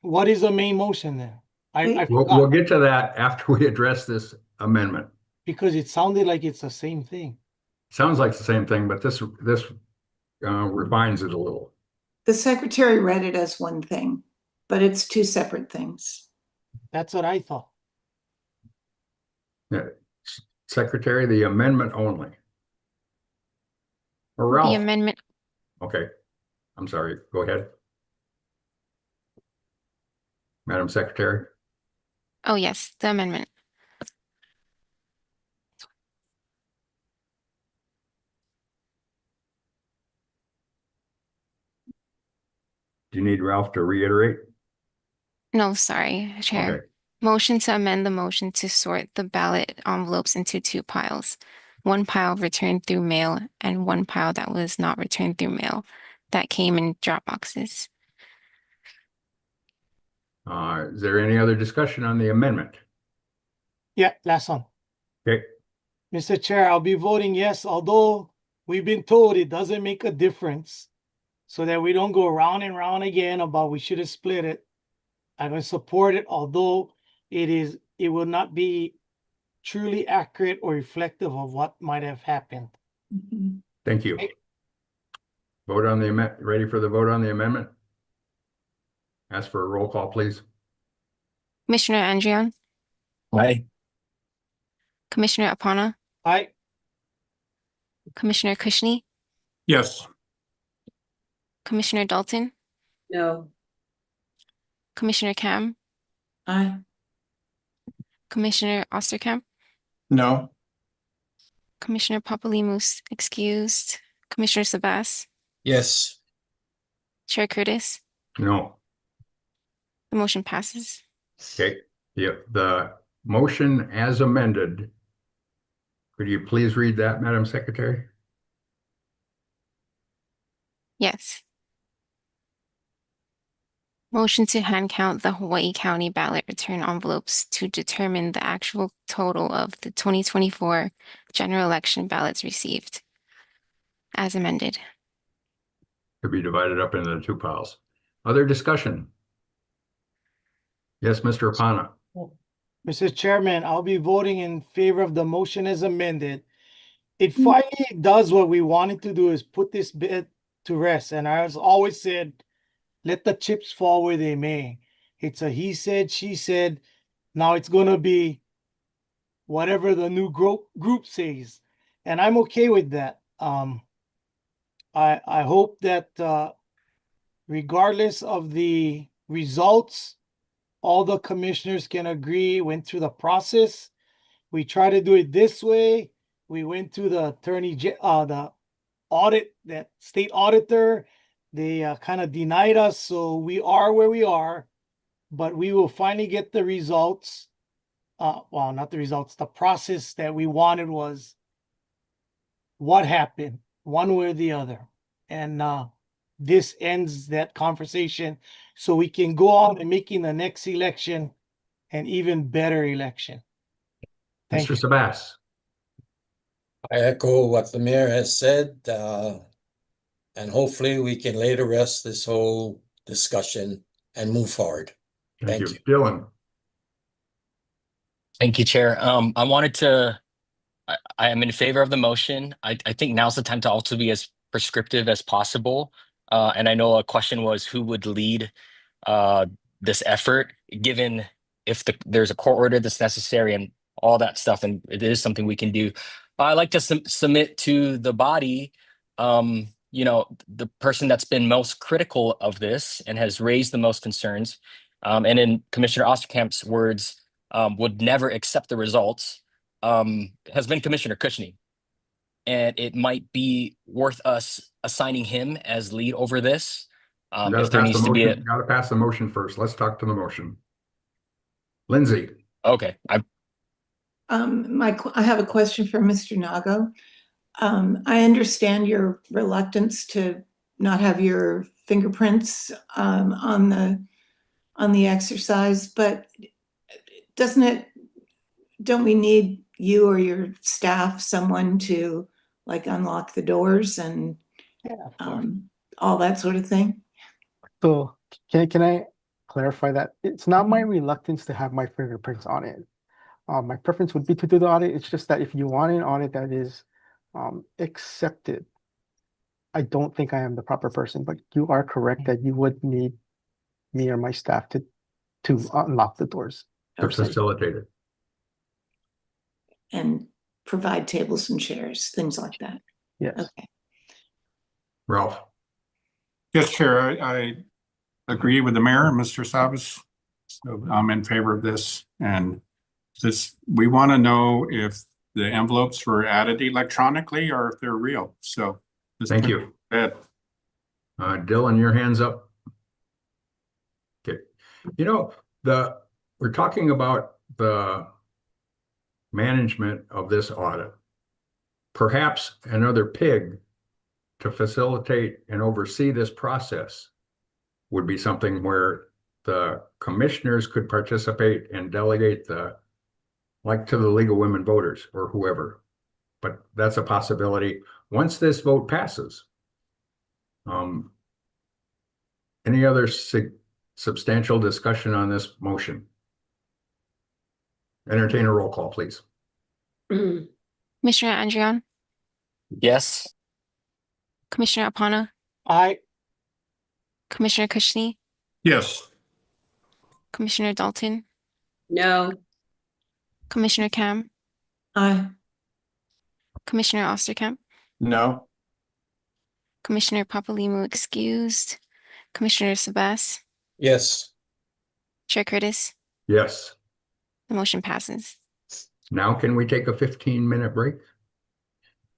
What is the main motion then? I We'll forgot get to that after we address this amendment. because it sounded like it's the same thing. Sounds like the same thing, but this refines it a little. The secretary read it as one thing, but it's two separate things. That's what I thought. Yeah. Secretary, the amendment only. Or The Ralph? amendment, Okay, I'm sorry, go ahead. Madam Secretary? oh yes, the amendment. Do you need Ralph to reiterate? No, sorry, Chair. Okay. Motion to amend the motion to sort the ballot envelopes into two piles. One pile returned through mail and one pile that was not returned through mail that came in drop boxes. Is there any other discussion on the amendment? Yeah, last one. Okay, Mr. Chair, I'll be voting yes, although we've been told it doesn't make a difference. So that we don't go round and round again about we should have split it. I'm gonna support it, although it will not be truly accurate or reflective of what might have happened. Mhm. thank you. Vote on the amendment. Ready for the vote on the amendment? Ask for a roll call, please. Commissioner Andrian, Aye. Commissioner Apana, Aye. Commissioner Kushney, Yes. Commissioner Dalton, No. Commissioner Kam, Aye. Commissioner Osterkamp, No. Commissioner Papalimos excused, Commissioner Sabas, Yes. Chair Curtis. No. The motion passes. Okay, the motion as amended. Could you please read that, Madam Secretary? Yes. Motion to hand count the Hawaii County ballot return envelopes to determine the actual total of the 2024 general election ballots received. As amended. To be divided up into the two piles. Other discussion? Yes, Mr. Apana. Mr. Chairman, I'll be voting in favor of the motion as amended. It finally does what we wanted to do, is put this bit to rest. And I has always said, let the chips fall where they may. It's a he said, she said. Now it's gonna be whatever the new group says. And I'm okay with that. I hope that regardless of the results, all the commissioners can agree, went through the process. We try to do it this way. We went to the the audit, that state auditor. They kind of denied us, so we are where we are, but we will finally get the results. Well, not the results, the process that we wanted was what happened, one way or the other. And this ends that conversation so we can go on and making the next election an even better election. Thank Mr. you. Sabas. I echo what the mayor has said, and hopefully we can lay to rest this whole discussion and move forward. Thank you. Dylan. Thank you, Chair. I wanted to, I am in favor of the motion. I think now's the time to also be as prescriptive as possible. And I know a question was who would lead this effort, given if there's a court order that's necessary and all that stuff, and it is something we can do. I like to submit to the body, the person that's been most critical of this and has raised the most concerns, and in Commissioner Osterkamp's words, would never accept the results, has been Commissioner Kushney. And it might be worth us assigning him as lead over this. If there needs to be Got to pass the motion first. Let's talk to the motion. Lindsay. Okay. I have a question for Mr. Nago. I understand your reluctance to not have your fingerprints on the exercise, but don't we need you or your staff, someone to like unlock the doors and all that sort of thing? So can I clarify that? It's not my reluctance to have my fingerprints on it. My preference would be to do the audit. It's just that if you want an audit that is accepted, I don't think I am the proper person, but you are correct that you would need me or my staff to unlock the doors. To facilitate it. And provide tables and chairs, things like that. Yes. Okay. Ralph? Yes, Chair, I agree with the mayor, Mr. Savas. So I'm in favor of this. And we want to know if the envelopes were added electronically or if they're real. So thank you. Dylan, your hand's up. Okay. You know, we're talking about the management of this audit. Perhaps another pig to facilitate and oversee this process would be something where the commissioners could participate and delegate like to the League of Women Voters or whoever. But that's a possibility once this vote passes. Any other substantial discussion on this motion? Entertain a roll call, please. Commissioner Andrian, Yes. Commissioner Apana, Aye. Commissioner Kushney, Yes. Commissioner Dalton, No. Commissioner Cam, Aye. Commissioner Osterkamp, No. Commissioner Papalimu excused, Commissioner Sabas, Yes. Chair Curtis. Yes. The motion passes. Now can we take a 15-minute break?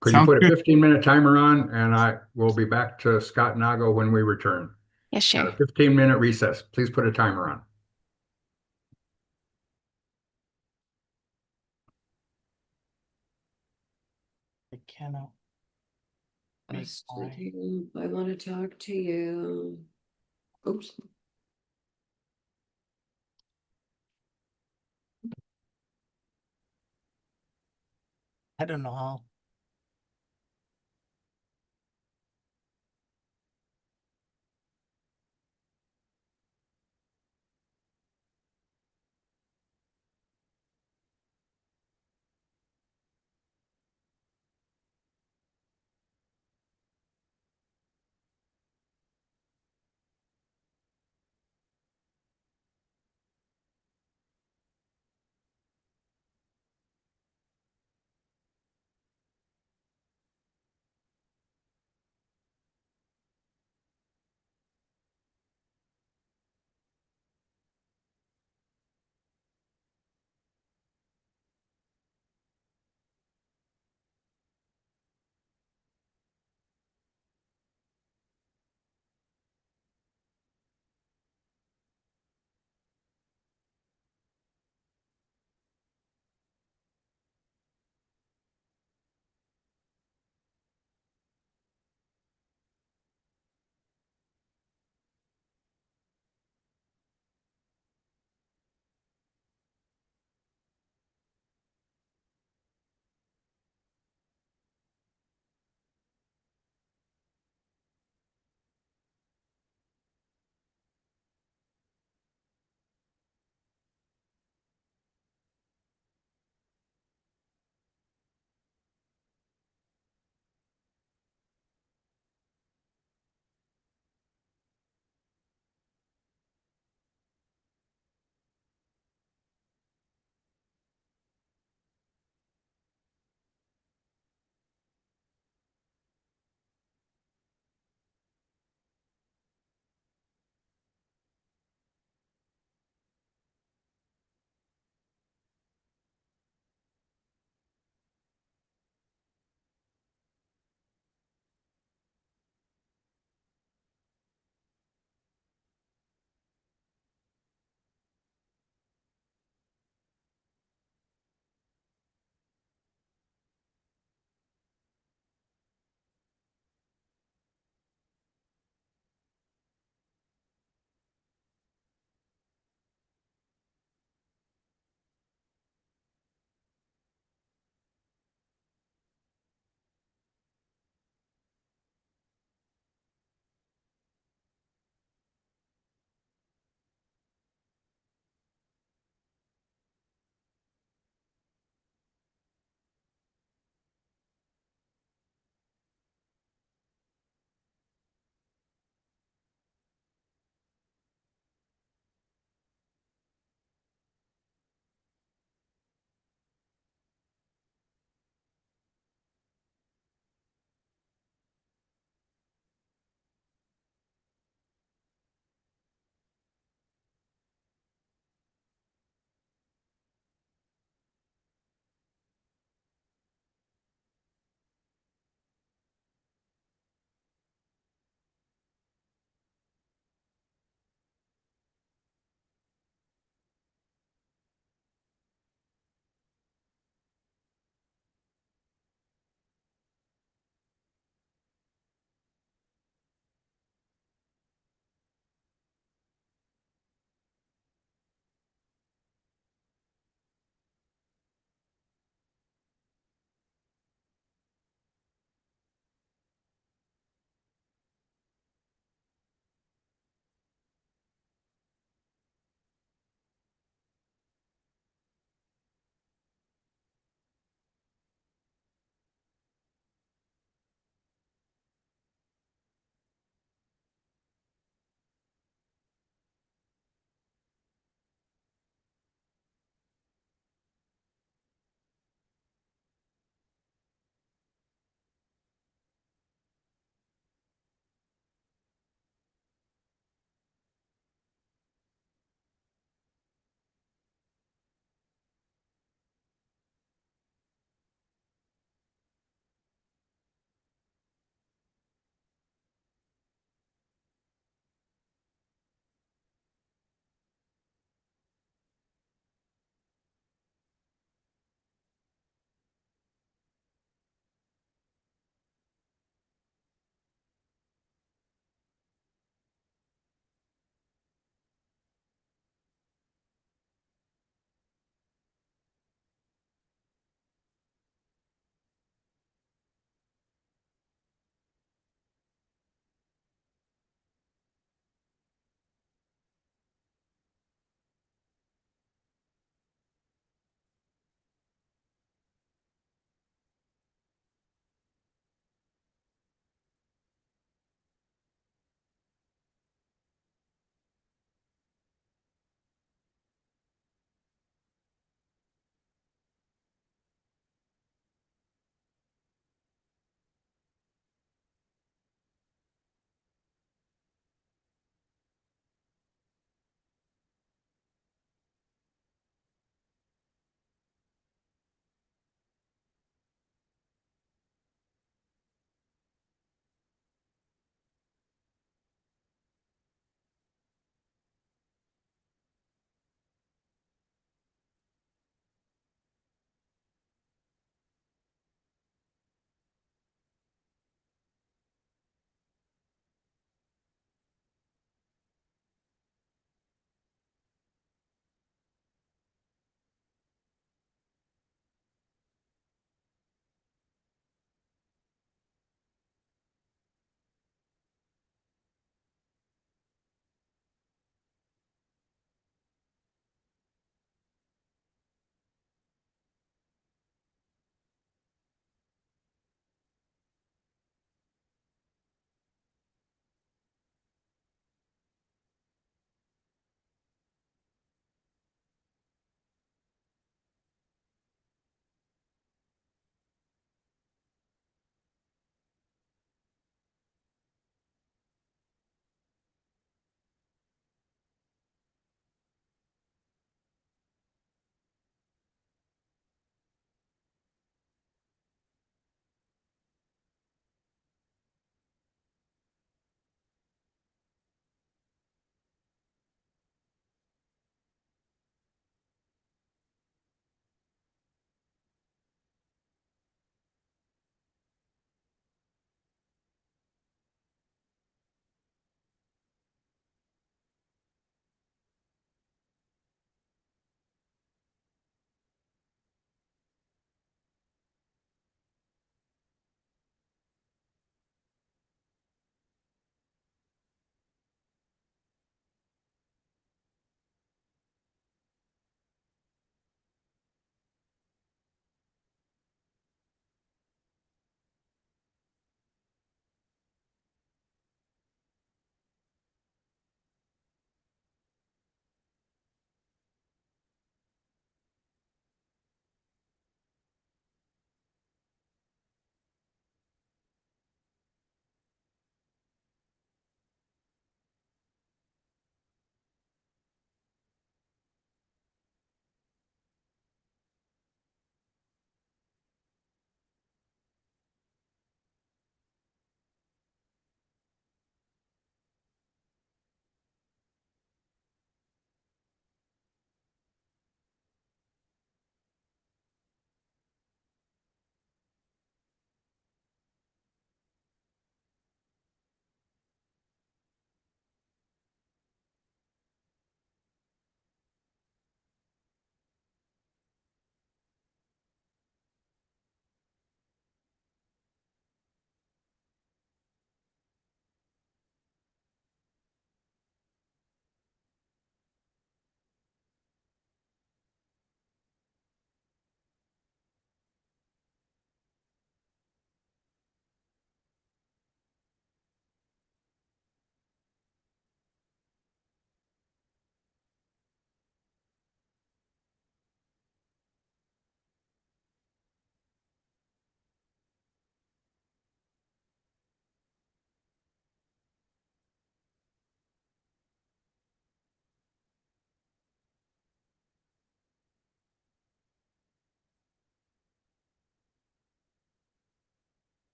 Could Sounds you put a good. 15-minute timer on, and I will be back to Scott Nago when we return. Yes, sure. A 15-minute recess. Please put a timer on. I cannot. I want to talk to you. Oops. I don't know how.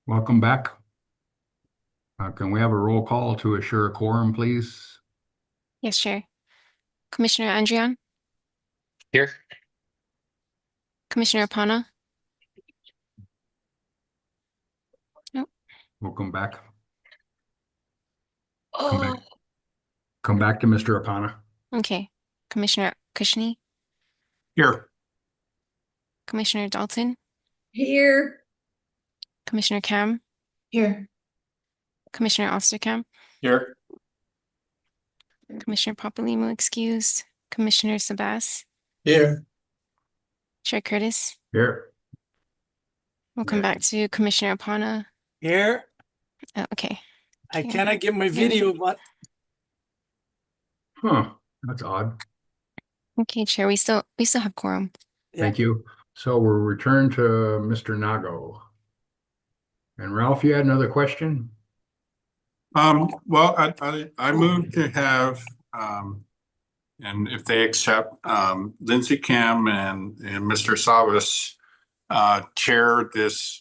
Welcome back. Can we have a roll call to assure a quorum, please? Yes, Chair. Commissioner Andrian, Here. Commissioner Apana. Nope. Welcome back. Come back to Mr. Apana. Okay. Commissioner Kushni, Here. Commissioner Dalton, Here. Commissioner Cam, Here. Commissioner Osterkamp, Here. Commissioner Papalimou excused, Commissioner Sabas, Here. Chair Curtis. Here. Welcome back to Commissioner Apana. Here, Okay. I Okay. cannot get my video, but Huh, that's odd. Okay, Chair, we still have quorum. Thank you. So we'll return to Mr. Nago. And Ralph, you had another question? Well, I move to have, and if they accept, Lindsay Kim and Mr. Savas, chair this,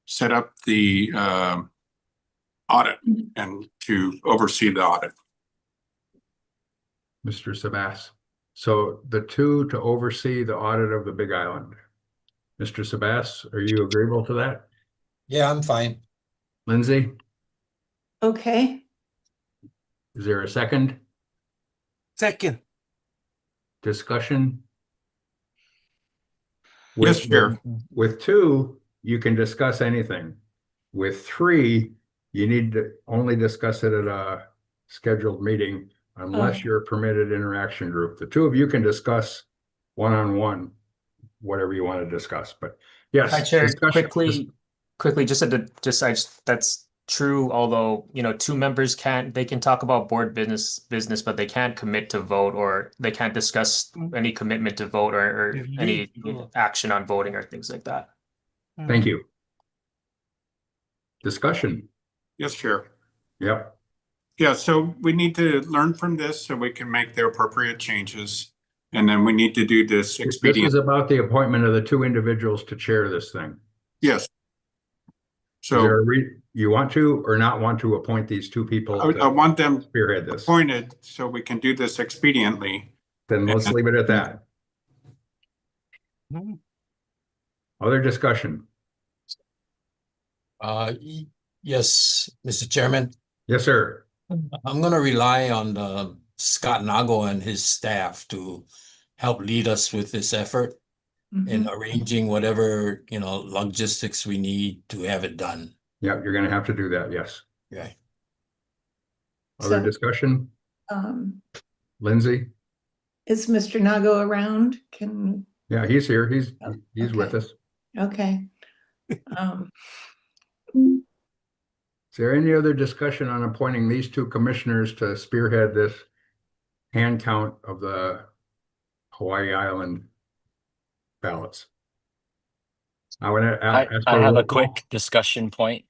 set up the, audit and to oversee the audit. Mr. Sabas. So the two to oversee the audit of the Big Island. Mr. Sabas, are you agreeable to that? Yeah, I'm fine. Lindsay, Okay. is there a second? second, Discussion? Yes, Chair. With two, you can discuss anything. With three, you need to only discuss it at a scheduled meeting unless Oh. you're a permitted interaction group. The two of you can discuss one-on-one, whatever you want to discuss, but yes. Hi, Chair. discussion- Quickly, that's true. Although, two members they can talk about board business, but they can't commit to vote, or they can't discuss any commitment to vote or any action on voting or things like that. Thank you. Discussion. Yes, Chair. Yep. Yeah, so we need to learn from this so we can make the appropriate changes. And then we need to do this This expedient. is about the appointment of the two individuals to chair this thing. Yes. Is there So you want to or not want to appoint these two people? I to want them spearhead this. appointed so we can do this expediently. Then let's leave it at that. Other discussion? Yes, Mr. Chairman, Yes, sir. I'm gonna rely on Scott Nago and his staff to help lead us with this effort in arranging whatever, logistics we need to have it done. Yeah, you're gonna have to do that, yes. Okay. Other So- discussion? Um, Lindsay? is Mr. Nago around? Yeah, he's here. He's with okay. us. Okay. Um, Is there any other discussion on appointing these two commissioners to spearhead this hand count of the Hawaii Island ballots? I would I ask for have roll a call quick discussion point.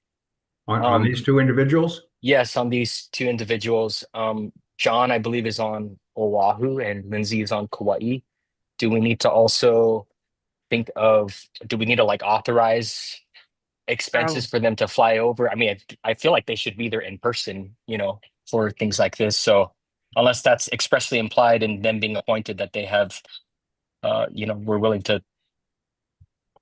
on these two individuals. Yes, on these two individuals. John, I believe, is on Oahu and Lindsay is on Kauai. Do we need to also do we need to authorize expenses for them to fly over? I mean, I feel like they should be there in person, for things like this. So unless that's expressly implied in them being appointed that they have, we're willing to. You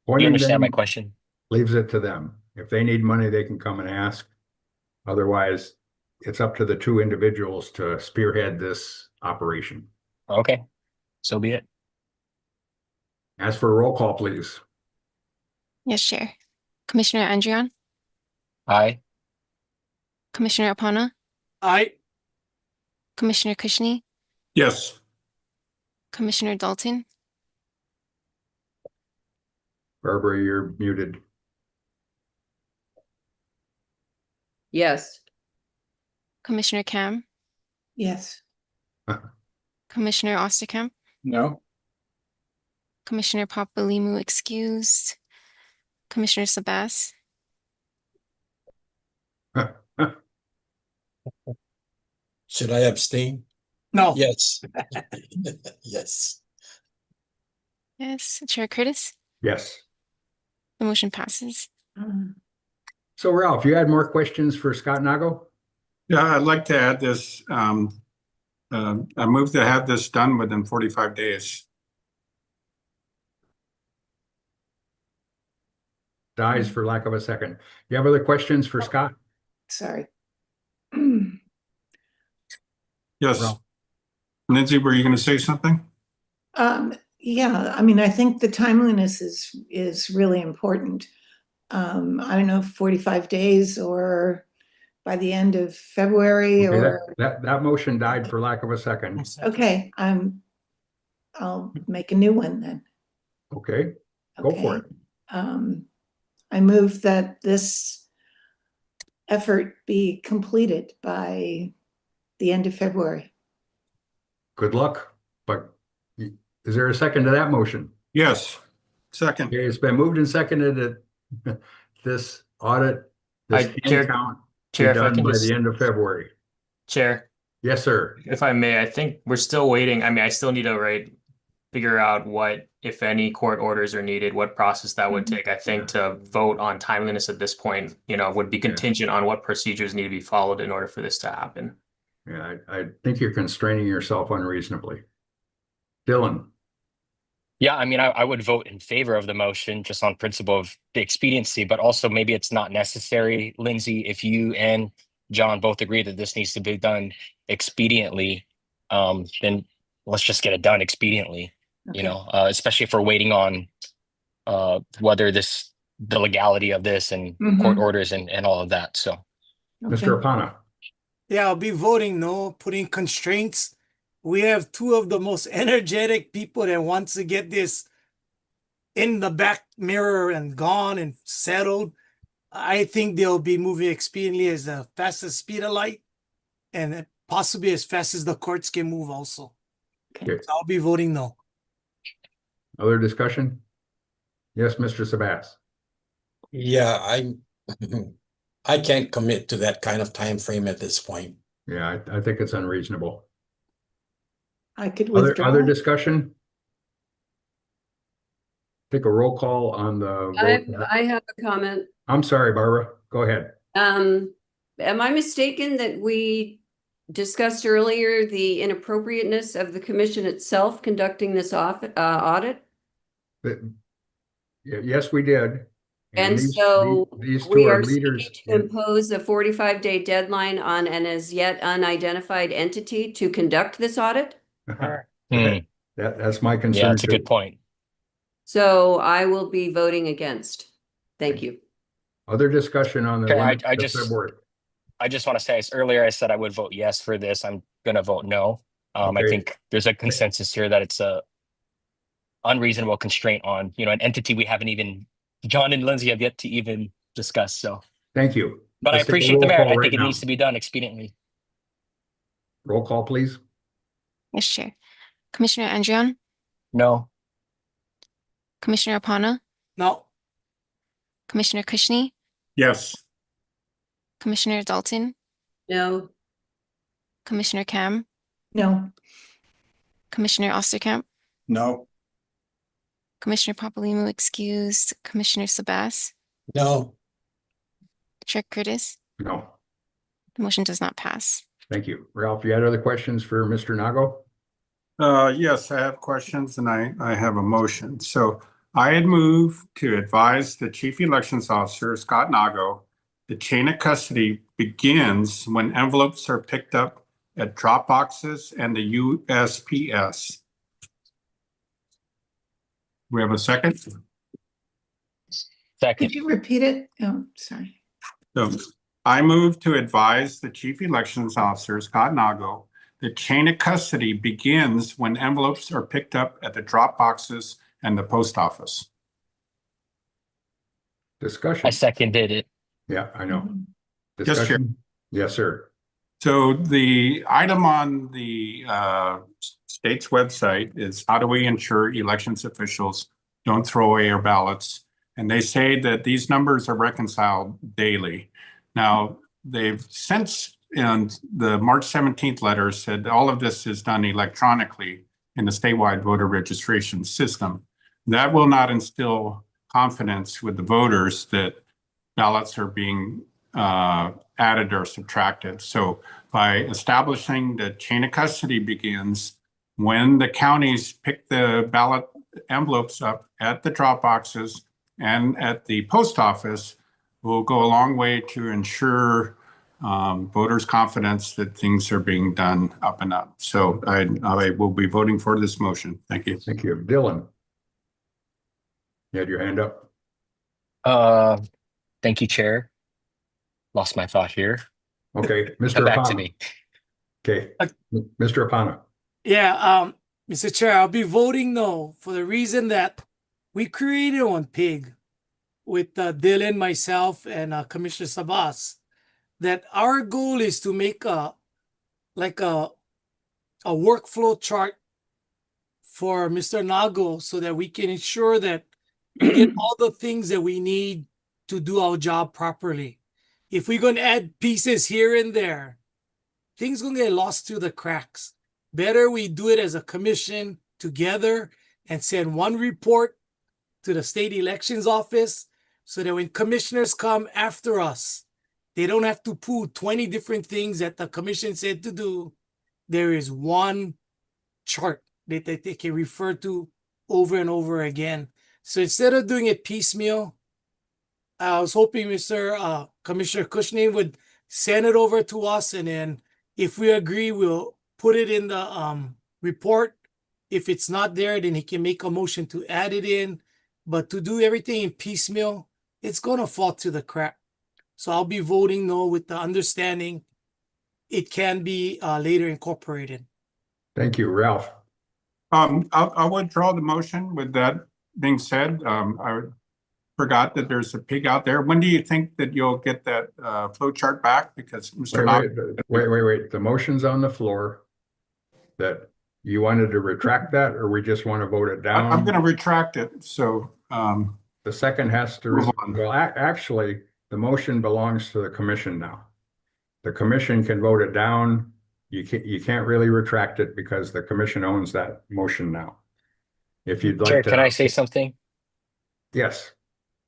Appointing understand my them question? Leaves it to them. If they need money, they can come and ask. Otherwise, it's up to the two individuals to spearhead this operation. Okay, so be it. As for roll call, please. Yes, Chair. Commissioner Andrian, Aye. Commissioner Apana, I Commissioner Kushni, Yes. Commissioner Dalton, Barbara, you're muted. Yes. Commissioner Cam, yes. Commissioner Osterkamp, No. Commissioner Papalimou excused, Commissioner Sabas, Should I abstain? no. Yes. Yes. yes, Chair Curtis, Yes. the motion passes. So Ralph, you had more questions for Scott Nago? Yeah, I'd like to add this. I move to have this done within 45 days. Dies for lack of a second. You have other questions for Scott? Sorry. Yes. Ralph. Lindsay, were you going to say something? Yeah, I mean, I think the timeliness is really important. I don't know, 45 days or by the end of February Okay, or, that motion died for lack of a second. okay, I'll make a new one then. Okay, go for it. I move that this effort be completed by the end of February. Good luck, but is there a second to that motion? Yes, second. Okay, it's been moved and seconded that this audit, this Chair- count be Chair, if I done can by just- the end of February. Chair, Yes, sir. if I may, I think we're still waiting. I mean, I still need to figure out what, if any, court orders are needed, what process that would take. I think to vote on timeliness at this point, would be contingent on what procedures need to be followed in order for this to happen. Yeah, I think you're constraining yourself unreasonably. Dylan, Yeah, I mean, I would vote in favor of the motion just on principle of the expediency, but also maybe it's not necessary. Lindsay, if you and John both agree that this needs to be done expediently, then let's just get it done expediently. Especially if we're waiting on whether the legality of this and court orders and all of that. So, Mr. Apana. Yeah, I'll be voting no, putting constraints. We have two of the most energetic people that wants to get this in the back mirror and gone and settled. I think they'll be moving expediently as fast as speed of light and possibly as fast as the courts can move also. Okay. So I'll be voting no. Other discussion? Yes, Mr. Sabas. Yeah, I can't commit to that kind of time frame at this point. Yeah, I think it's unreasonable. I could withdraw. Other discussion? Take a roll call on the vote. I have a comment. I'm sorry, Barbara. Go ahead. Am I mistaken that we discussed earlier the inappropriateness of the commission itself conducting this audit? Yes, we did. And these so these two we are are leaders. seeking to impose a 45-day deadline on an as yet unidentified entity to conduct this audit? That's my concern. Yeah, that's a too. good point. So I will be voting against. Thank you. Other discussion on the Okay, limit I of just February. I just want to say, earlier I said I would vote yes for this. I'm gonna vote no. I Okay. think there's a consensus here that it's a unreasonable constraint on, an entity we haven't even, John and Lindsay have yet to even discuss. So, Thank you. but Let's I take a appreciate the roll merit. call I right think it now. needs to be done expediently. Roll call, please. Yes, Chair. Commissioner Andrion, No. Commissioner Apana, No. Commissioner Kushney, Yes. Commissioner Dalton, No. Commissioner Kam, No. Commissioner Osterkamp, No. Commissioner Papalimou excused, Commissioner Sabas, No, Chair Curtis. No. The motion does not pass. Thank you. Ralph, you had other questions for Mr. Nago? Yes, I have questions and I have a motion. So I had moved to advise the Chief Elections Officer, Scott Nago, the chain of custody begins when envelopes are picked up at drop boxes and the USPS. We have a second? Second. Could you repeat it? Oh, sorry. So I move to advise the Chief Elections Officer, Scott Nago, the chain of custody begins when envelopes are picked up at the drop boxes and the post office. Discussion. I seconded it. Yeah, I know. Yes, Chair. Discussion? Yes, sir. So the item on the state's website is how do we ensure elections officials don't throw away our ballots? And they say that these numbers are reconciled daily. Now, they've since in the March 17th letter said all of this is done electronically in the statewide voter registration system. That will not instill confidence with the voters that ballots are being added or subtracted. So by establishing the chain of custody begins when the counties pick the ballot envelopes up at the drop boxes and at the post office, will go a long way to ensure voters' confidence that things are being done up and up. So I will be voting for this motion. Thank you. Thank you. Dylan? You had your hand up? Thank you, Chair. Lost my thought here. Okay, Come Mr. back to Apana. me. Okay, Mr. Apana. Yeah, Mr. Chair, I'll be voting no for the reason that we created one pig with Dylan, myself, and Commissioner Sabas. That our goal is to make a workflow chart for Mr. Nago so that we can ensure that we get all the things that we need to do our job properly. If we're going to add pieces here and there, things going to get lost through the cracks. Better we do it as a commission together and send one report to the state elections office so that when commissioners come after us, they don't have to pull 20 different things that the commission said to do. There is one chart that they can refer to over and over again. So instead of doing it piecemeal, I was hoping Mr. Commissioner Kushner would send it over to us, and then if we agree, we'll put it in the report. If it's not there, then he can make a motion to add it in. But to do everything in piecemeal, it's going to fall to the crack. So I'll be voting no with the understanding it can be later incorporated. Thank you, Ralph. I'll withdraw the motion. With that being said, I forgot that there's a pig out there. When do you think that you'll get that flow chart back? Because Mr. Wait. The motion's on the floor. That you wanted to retract that, or we just want to vote it down? I'm going to retract it. So the second has to. Well, actually, the motion belongs to the commission now. The commission can vote it down. You can't really retract it because the commission owns that motion now. If you'd like Chair, to. can I say something? Yes.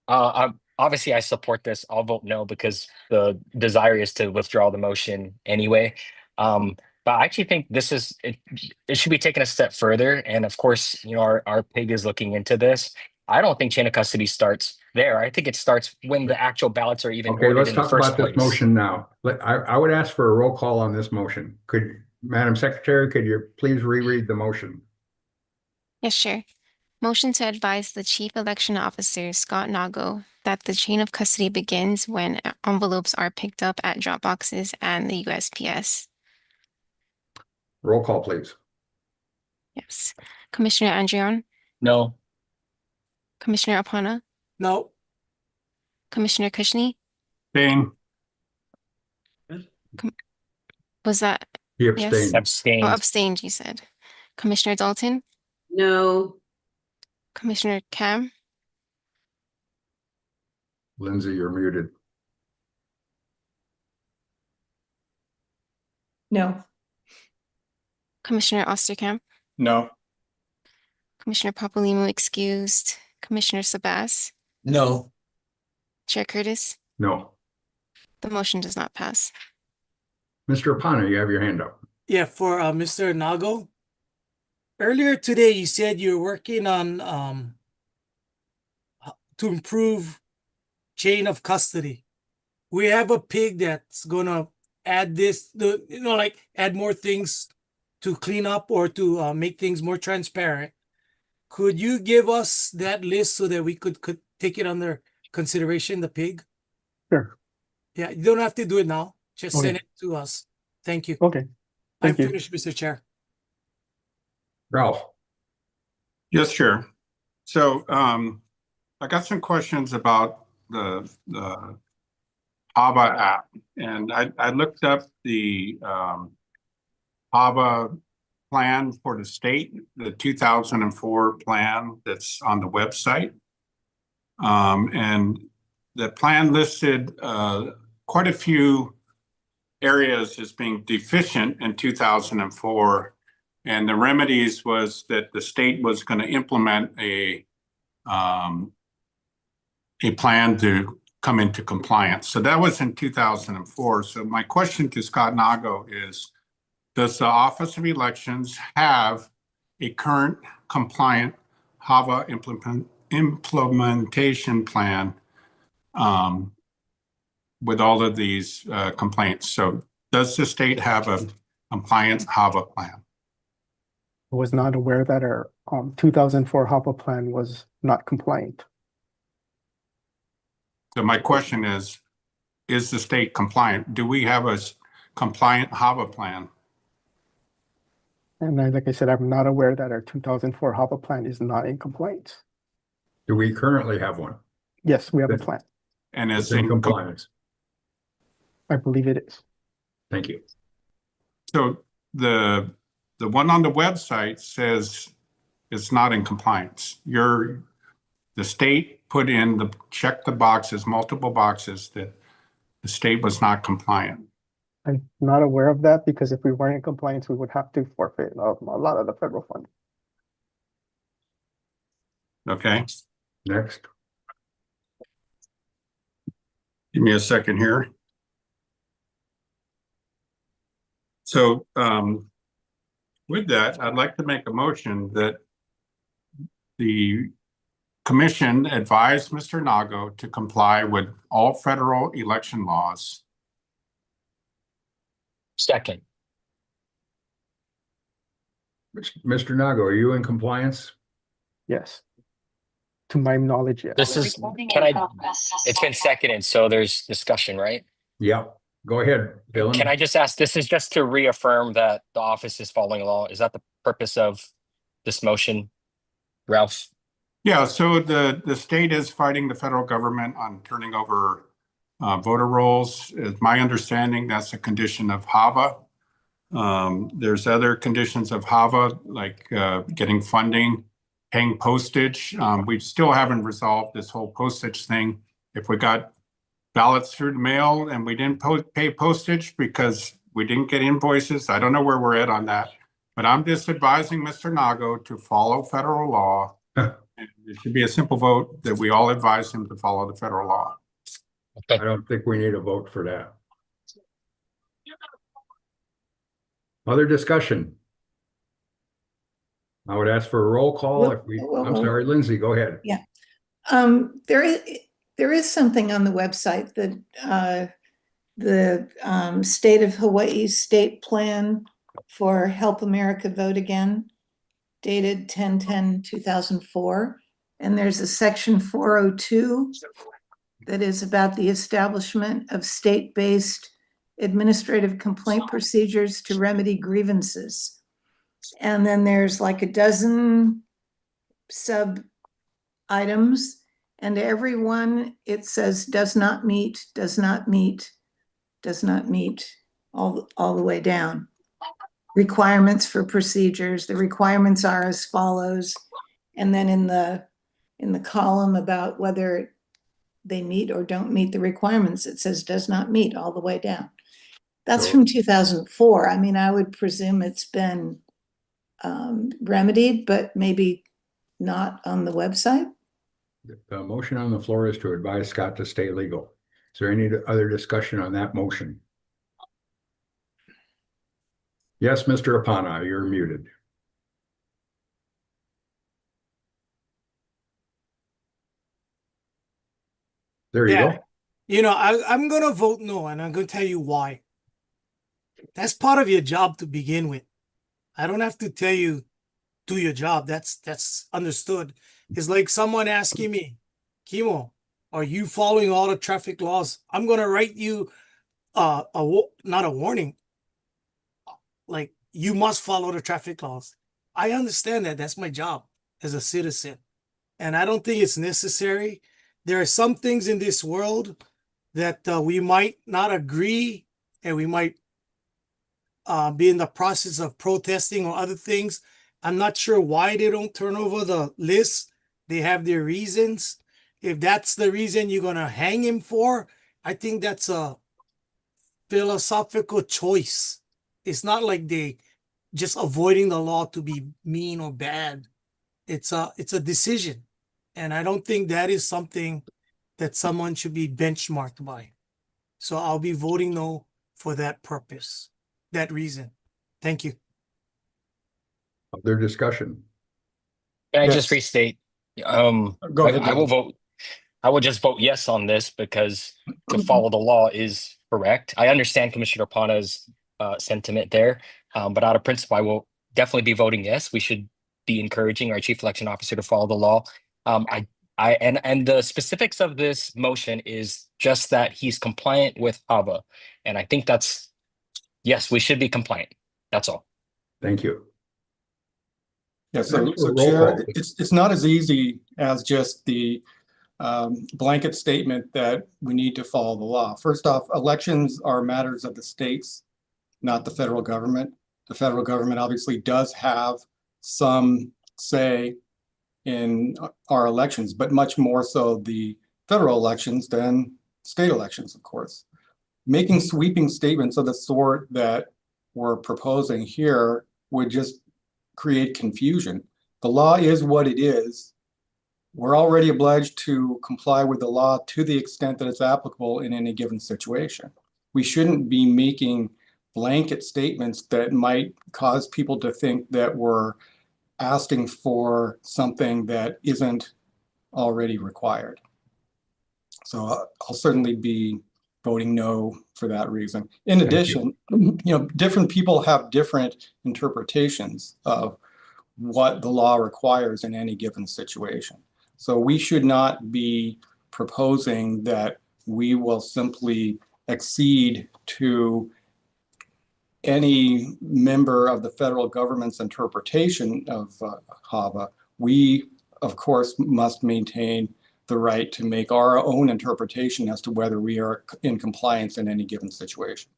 Obviously, I support this. I'll vote no because the desire is to withdraw the motion anyway. But I actually think this is it should be taken a step further. And of course, you know, our pig is looking into this. I don't think chain of custody starts there. I think it starts when the actual ballots are even Okay, ordered let's in the talk first about place. this motion now. I would ask for a roll call on this motion. Madam Secretary, could you please reread the motion? Yes, sure. Motion to advise the Chief Election Officer, Scott Nago, that the chain of custody begins when envelopes are picked up at drop boxes and the USPS. Roll call, please. Yes. Commissioner Andrion, No. Commissioner Apana, No. Commissioner Kushner, Dane. was that? He Yes? abstained. Abstained. Oh, abstained, you said. Commissioner Dalton, No. Commissioner Cam, Lindsay, you're muted. No. Commissioner Osterkamp, No. Commissioner Papalimou excused, Commissioner Sabas, No. Chair Curtis. No. The motion does not pass. Mr. Apana, you have your hand up. Yeah, for Mr. Nago. Earlier today, you said you're working on to improve chain of custody. We have a pig that's gonna add this, like add more things to clean up or to make things more transparent. Could you give us that list so that we could take it under consideration, the pig? Sure. Yeah, you don't have to do it now. Just Okay. send it to us. Thank you. Okay. I'm Thank you. finished, Mr. Chair. Ralph. Yes, sure. So I got some questions about the HAVA app, and I looked up the HAVA plan for the state, the 2004 plan that's on the website. And the plan listed quite a few areas as being deficient in 2004. And the remedies was that the state was going to implement a plan to come into compliance. So that was in 2004. So my question to Scott Nago is, does the Office of Elections have a current compliant HAVA implementation plan with all of these complaints? So does the state have a compliant HAVA plan? I was not aware that our 2004 HAVA plan was not compliant. So my question is the state compliant? Do we have a compliant HAVA plan? And like I said, I'm not aware that our 2004 HAVA plan is not in compliance. Do we currently have one? Yes, we have a plan. And It's in compliance. I believe it is. Thank you. So the one on the website says it's not in compliance. The state put in check the boxes, multiple boxes, that the state was not compliant. I'm not aware of that because if we weren't in compliance, we would have to forfeit a lot of the federal funding. Okay. Next. Give me a second here. So with that, I'd like to make a motion that the commission advise Mr. Nago to comply with all federal election laws. Second. Mr. Nago, are you in compliance? Yes. To my knowledge, yes. It's been seconded, so there's discussion, right? Yep. Go ahead, Dylan. Can I just ask, this is just to reaffirm that the office is following law. Is that the purpose of this motion, Ralph? Yeah, so the state is fighting the federal government on turning over voter rolls. It's my understanding that's a condition of HAVA. There's other conditions of HAVA, like getting funding, paying postage. We still haven't resolved this whole postage thing. If we got ballots through the mail and we didn't pay postage because we didn't get invoices, I don't know where we're at on that. But I'm just advising Mr. Nago to follow federal law. And it should be a simple vote that we all advise him to follow the federal law. I don't think we need a vote for that. Other discussion? I would ask for a roll call if we, I'm sorry, Lindsay, go ahead. Yeah. There is something on the website that the state of Hawaii state plan for Help America Vote Again, dated 10/10/2004. And there's a section 402 that is about the establishment of state-based administrative complaint procedures to remedy grievances. And then there's like a dozen sub items, and every one it says does not meet, does not meet, does not meet, all the way down. Requirements for procedures. The requirements are as follows. And then in the column about whether they meet or don't meet the requirements, it says does not meet all the way down. That's from 2004. I mean, I would presume it's been remedied, but maybe not on the website. The motion on the floor is to advise Scott to stay legal. Is there any other discussion on that motion? Yes, Mr. Apana, you're muted. There you go. You know, I'm going to vote no, and I'm going to tell you why. That's part of your job to begin with. I don't have to tell you, do your job. That's understood. It's like someone asking me, Kimo, are you following all the traffic laws? I'm going to write you not a warning. Like, you must follow the traffic laws. I understand that. That's my job as a citizen. And I don't think it's necessary. There are some things in this world that we might not agree, and we might be in the process of protesting or other things. I'm not sure why they don't turn over the list. They have their reasons. If that's the reason you're going to hang him for, I think that's a philosophical choice. It's not like they just avoiding the law to be mean or bad. It's a decision. And I don't think that is something that someone should be benchmarked by. So I'll be voting no for that purpose, that reason. Thank you. Other discussion? Can I just Yes. restate? Go ahead, I will Dylan. vote. I will just vote yes on this because to follow the law is correct. I understand Commissioner Pana's sentiment there, but out of principle, I will definitely be voting yes. We should be encouraging our chief election officer to follow the law. And the specifics of this motion is just that he's compliant with HAVA, and I think that's yes, we should be compliant. That's all. Thank you. Yeah, so Roll Chair, call. it's not as easy as just the blanket statement that we need to follow the law. First off, elections are matters of the states, not the federal government. The federal government obviously does have some say in our elections, but much more so the federal elections than state elections, of course. Making sweeping statements of the sort that we're proposing here would just create confusion. The law is what it is. We're already obliged to comply with the law to the extent that it's applicable in any given situation. We shouldn't be making blanket statements that might cause people to think that we're asking for something that isn't already required. So I'll certainly be voting no for that reason. In addition, different people have different interpretations of what the law requires in any given situation. So we should not be proposing that we will simply accede to any member of the federal government's interpretation of HAVA. We, of course, must maintain the right to make our own interpretation as to whether we are in compliance in any given situation.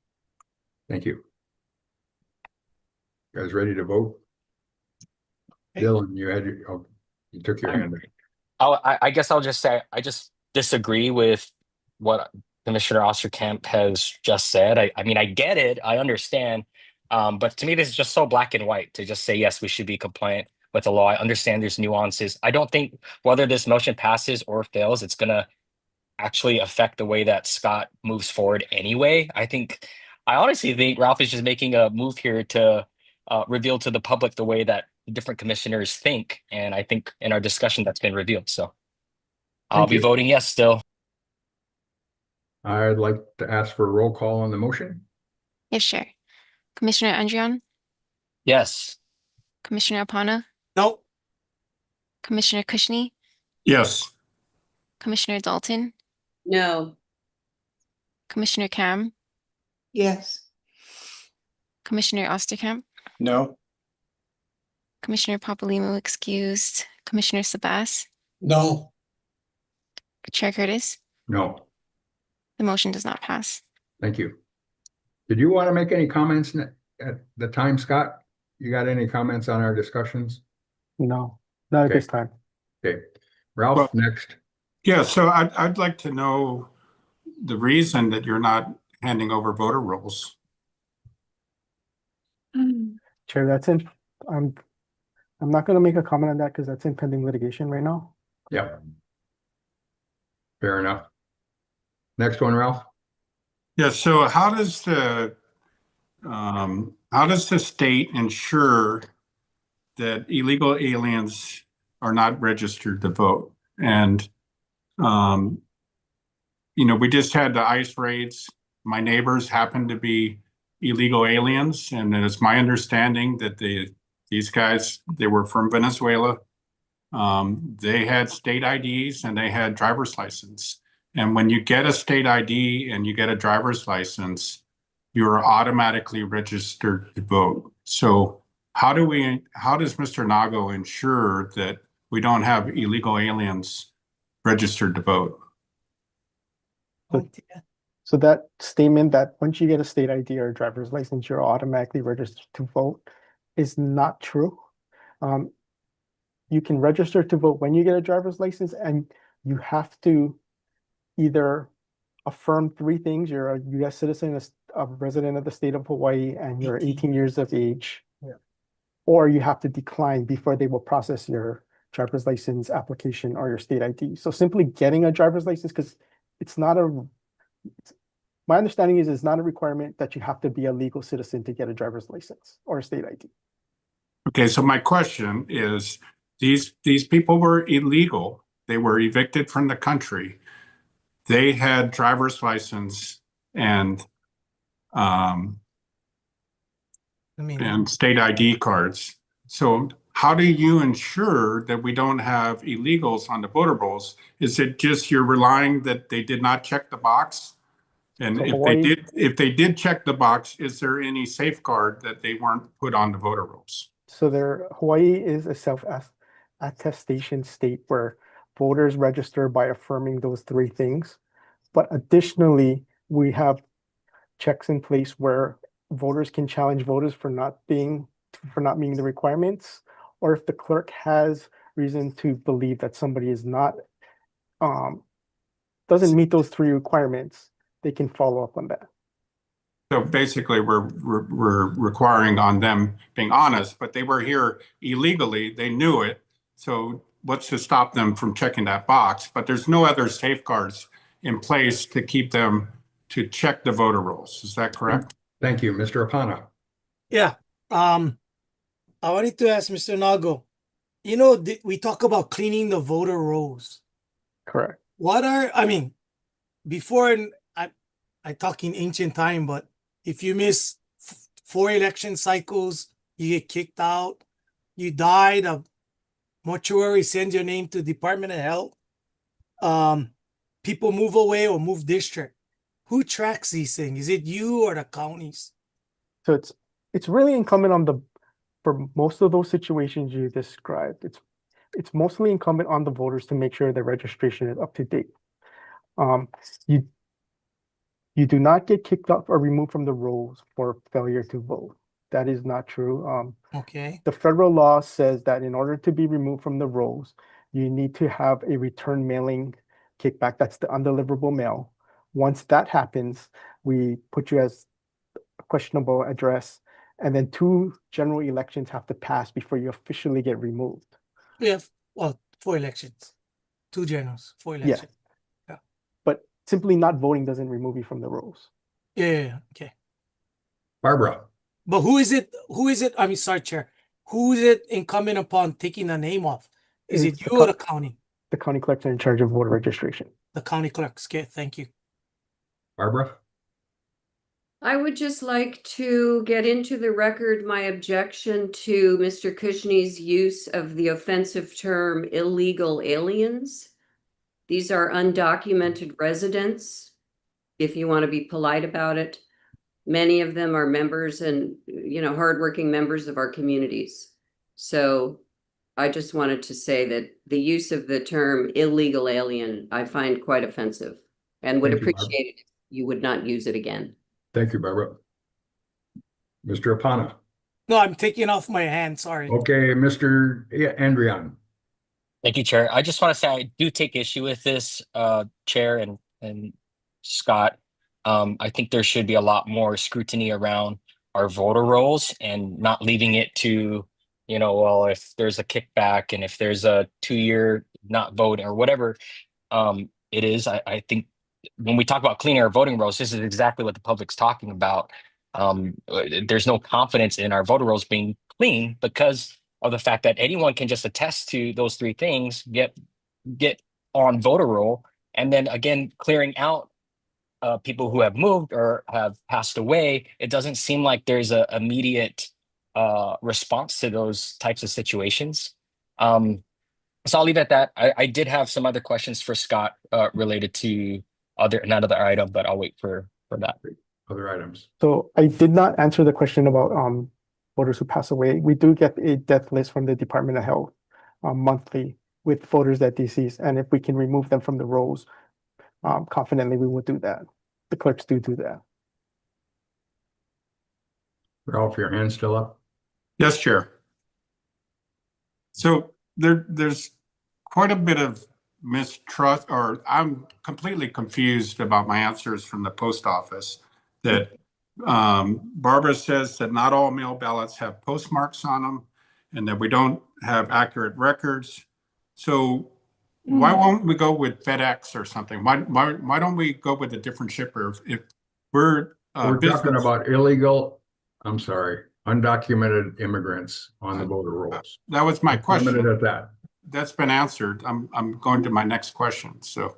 Thank you. You guys ready to vote? Dylan, you took your hand. I guess I'll just say I just disagree with what Commissioner Osterkamp has just said. I mean, I get it, I understand, but to me, this is just so black and white to just say yes, we should be compliant with the law. I understand there's nuances. I don't think whether this motion passes or fails, it's gonna actually affect the way that Scott moves forward anyway. I honestly think Ralph is just making a move here to reveal to the public the way that different commissioners think, and I think in our discussion that's been revealed. So I'll be voting yes still. I'd like to ask for a roll call on the motion. Yes, sure. Commissioner Andrian, Yes. Commissioner Apana, No. Commissioner Kushney, Yes. Commissioner Dalton, No. Commissioner Cam, Yes. Commissioner Osterkamp, No? Commissioner Papalimmo excused, Commissioner Sabas, No. Chair Curtis. No, The motion does not pass. thank you. Did you want to make any comments at the time, Scott? You got any comments on our discussions? No, not at Okay. this time. Okay, Ralph, Well- next. Yeah, so I'd like to know the reason that you're not handing over voter rolls. Chair, that's in, I'm not gonna make a comment on that because that's in pending litigation right now. Yep. Fair enough. Next one, Ralph. Yeah, so how does the state ensure that illegal aliens are not registered to vote? And we just had the ICE raids. My neighbors happen to be illegal aliens, and it's my understanding that these guys, they were from Venezuela. They had state IDs and they had driver's license. And when you get a state ID and you get a driver's license, you're automatically registered to vote. So how does Mr. Nago ensure that we don't have illegal aliens registered to vote? So that statement that once you get a state ID or a driver's license, you're automatically registered to vote is not true. You can register to vote when you get a driver's license, and you have to either affirm three things: you're a U.S. citizen, a resident of the state of Hawaii, and you're 18 years of age, or you have to decline before they will process your driver's license application or your state ID. So simply getting a driver's license, because it's not my understanding is it's not a requirement that you have to be a legal citizen to get a driver's license or a state ID. Okay, so my question is, these people were illegal. They were evicted from the country. They had driver's license and state ID cards. So how do you ensure that we don't have illegals on the voter rolls? Is it just you're relying that they did not check the box? And So if they did check the box, is there any safeguard that they weren't put on the voter rolls? So Hawaii is a self-attestation state where voters register by affirming those three things. But additionally, we have checks in place where voters can challenge voters for not meeting the requirements, or if the clerk has reason to believe that somebody is not doesn't meet those three requirements, they can follow up on that. So basically, we're requiring on them being honest, but they were here illegally. They knew it. So what's to stop them from checking that box? But there's no other safeguards in place to keep them to check the voter rolls. Is that correct? Thank you, Mr. Apana. Yeah. I wanted to ask Mr. Nago, you know, we talk about cleaning the voter rolls. Correct. Before, I talk in ancient time, but if you miss 4 election cycles, you get kicked out. You died, a mortuary sends your name to Department of Health. People move away or move district. Who tracks these things? Is it you or the counties? So it's really incumbent for most of those situations you described. It's mostly incumbent on the voters to make sure their registration is up to date. You do not get kicked off or removed from the rolls for failure to vote. That is not true. Okay. The federal law says that in order to be removed from the rolls, you need to have a return mailing kickback. That's the undeliverable mail. Once that happens, we put you as a questionable address, and then 2 general elections have to pass before you officially get removed. We have, 4 elections. 2 generals, 4 elections. Yeah. But simply not voting doesn't remove you from the rolls. Yeah. Okay. Barbara. But who is it? I mean, sorry, Chair. Who is it incumbent upon taking the name off? Is it you or the county? The county clerks are in charge of voter registration. The county clerks. Okay, thank you. Barbara? I would just like to get into the record my objection to Mr. Cushnie's use of the offensive term illegal aliens. These are undocumented residents, if you want to be polite about it. Many of them are members and, hardworking members of our communities. So I just wanted to say that the use of the term illegal alien, I find quite offensive and would appreciate it if you would not use it again. Thank you, Barbara. Mr. Apana. No, I'm taking off my hand. Sorry. Okay, Mr. Andrian. Thank you, Chair. I just want to say I do take issue with this, Chair and Scott. I think there should be a lot more scrutiny around our voter rolls and not leaving it to, if there's a kickback and if there's a 2-year not voting or whatever it is. I think when we talk about cleaning our voting rolls, this is exactly what the public's talking about. There's no confidence in our voter rolls being clean because of the fact that anyone can just attest to those 3 things, get on voter roll, and then again, clearing out people who have moved or have passed away. It doesn't seem like there's an immediate response to those types of situations. So I'll leave it at that. I did have some other questions for Scott related to another item, but I'll wait for that. Other items. So I did not answer the question about voters who pass away. We do get a death list from the Department of Health monthly with voters that deceased, and if we can remove them from the rolls, confidently we will do that. The clerks do that. Ralph, your hand's still up? Yes, Chair. So there's quite a bit of mistrust, or I'm completely confused about my answers from the post office. That Barbara says that not all mail ballots have postmarks on them and that we don't have accurate records. So why won't we go with FedEx or something? Why don't we go with a different shipper if we're We're talking business? about undocumented immigrants on the voter rolls. That was my question. Limited at that. That's been answered. I'm going to my next question. So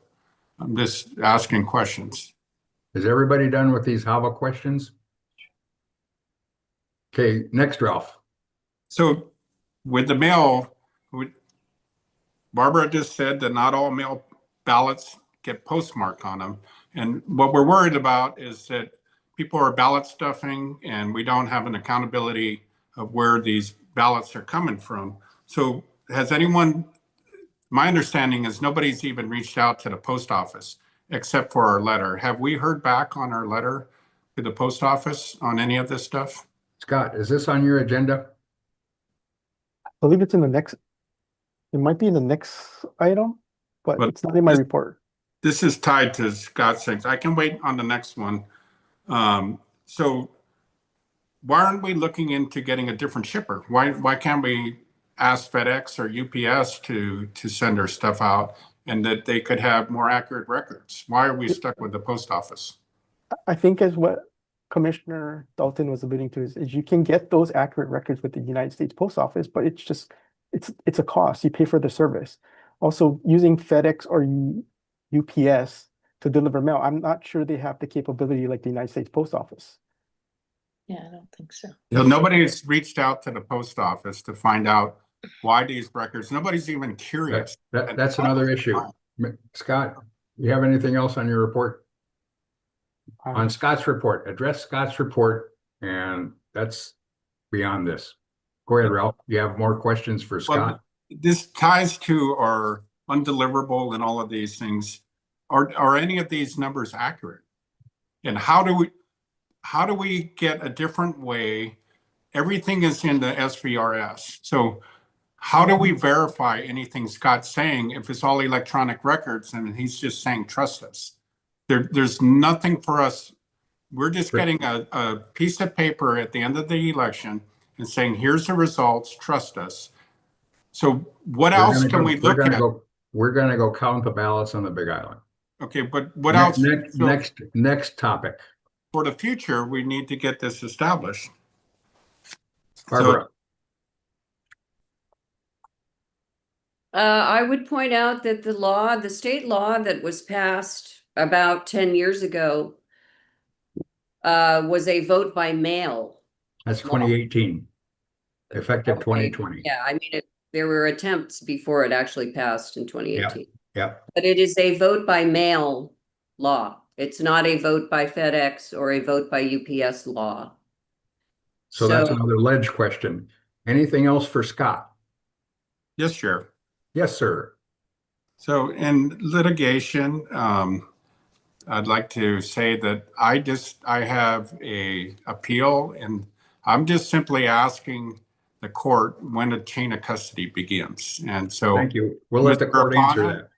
I'm just asking questions. Is everybody done with these HAVA questions? Okay, next, Ralph. So with the mail, Barbara just said that not all mail ballots get postmark on them. And what we're worried about is that people are ballot stuffing and we don't have an accountability of where these ballots are coming from. So has anyone, my understanding is nobody's even reached out to the post office except for our letter. Have we heard back on our letter to the post office on any of this stuff? Scott, is this on your agenda? I believe it's in the next, it might be in the next item, but it's not in my report. This is tied to Scott's things. I can wait on the next one. So why aren't we looking into getting a different shipper? Why can't we ask FedEx or UPS to send our stuff out and that they could have more accurate records? Why are we stuck with the post office? I think as what Commissioner Dalton was alluding to is you can get those accurate records with the United States Post Office, but it's just, it's a cost. You pay for the service. Also, using FedEx or UPS to deliver mail, I'm not sure they have the capability like the United States Post Office. Yeah, I don't think so. So nobody's reached out to the post office to find out why these records, nobody's even curious. That's another issue. Scott, you have anything else on your report? On Scott's report, address Scott's report, and that's beyond this. Go ahead, Ralph. You have more questions for Scott? Well, this ties to our undeliverable and all of these things. Are any of these numbers accurate? And how do we get a different way? Everything is in the SVRS. So how do we verify anything Scott's saying if it's all electronic records and he's just saying, trust us? There's nothing for us. We're just getting a piece of paper at the end of the election and saying, here's the results, trust us. So what else can we look at? We're going to go count the ballots on the Big Island. Okay, but what else? Next topic. For the future, we need to get this established. Barbara. I would point out that the state law that was passed about 10 years ago was a vote by mail. That's 2018, effective 2020. Yeah, I mean, there were attempts before it actually passed in 2018. Yeah. But it is a vote by mail law. It's not a vote by FedEx or a vote by UPS law. So that's another ledge question. Anything else for Scott? Yes, Chair. Yes, sir. So in litigation, I'd like to say that I have a appeal, and I'm just simply asking the court when a chain of custody begins. And so thank you. We'll let the court answer that.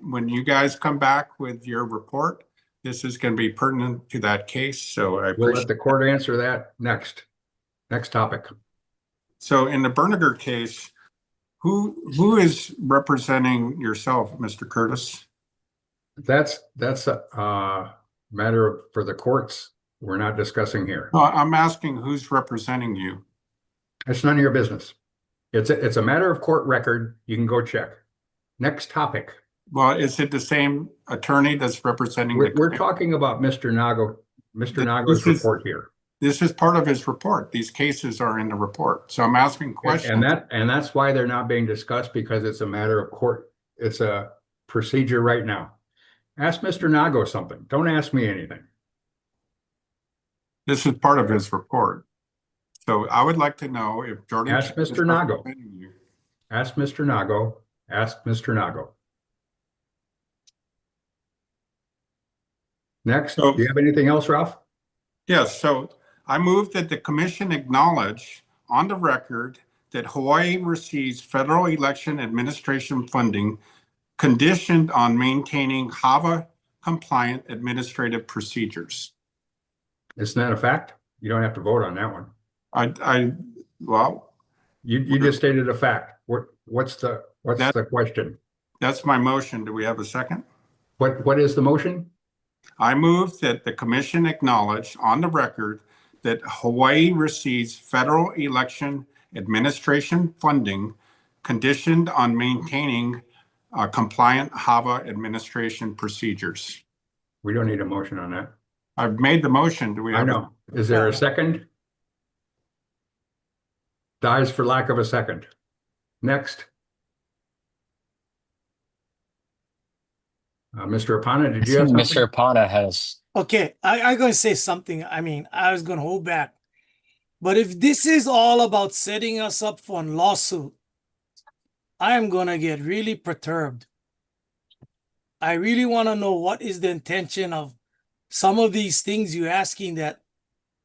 When you guys come back with your report, this is going to be pertinent to that case. So we'll let the court answer that next. Next topic. So in the Berniger case, who is representing yourself, Mr. Curtis? That's a matter for the courts. We're not discussing here. Well, I'm asking who's representing you. It's none of your business. It's a matter of court record. You can go check. Next topic. Well, is it the same attorney that's representing? We're talking about Mr. Nago. Mr. Nago's report here. This is part of his report. These cases are in the report. So I'm asking questions. And that's why they're not being discussed, because it's a matter of court. It's a procedure right now. Ask Mr. Nago something. Don't ask me anything. This is part of his report. So I would like to know if Jordan. Ask Mr. Nago. Ask Mr. Nago. Ask Mr. Nago. Next, do you have anything else, Ralph? Yes. So I move that the commission acknowledge on the record that Hawaii receives federal election administration funding conditioned on maintaining HAVA compliant administrative procedures. Isn't that a fact? You don't have to vote on that one. Well, you just stated a fact. What's the What's That- the question? That's my motion. Do we have a second? What is the motion? I move that the commission acknowledge on the record that Hawaii receives federal election administration funding conditioned on maintaining compliant HAVA administration procedures. We don't need a motion on that. I've made the motion. Do we I have? know. Is there a second? Dies for lack of a second. Next. Mr. Apana, did you have something? Mr. Apana has. Okay, I'm going to say something. I mean, I was going to hold back. But if this is all about setting us up for a lawsuit, I am going to get really perturbed. I really want to know what is the intention of some of these things you're asking that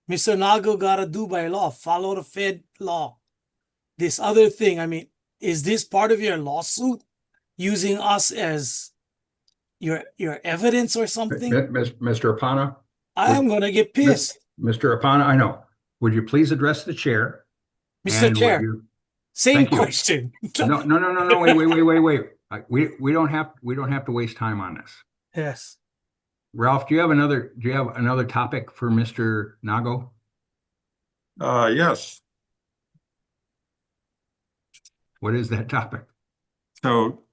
Mr. Nago got to do by law, follow the Fed law. This other thing, I mean, is this part of your lawsuit using us as your evidence or something? Mr. Apana? I am going to get pissed. Mr. Apana, I know. Would you please address the chair? Mr. And Chair, would you- same Thank you. question. No, wait. We don't have to waste time on this. Yes. Ralph, do you have another topic for Mr. Nago? Yes. What is that topic? So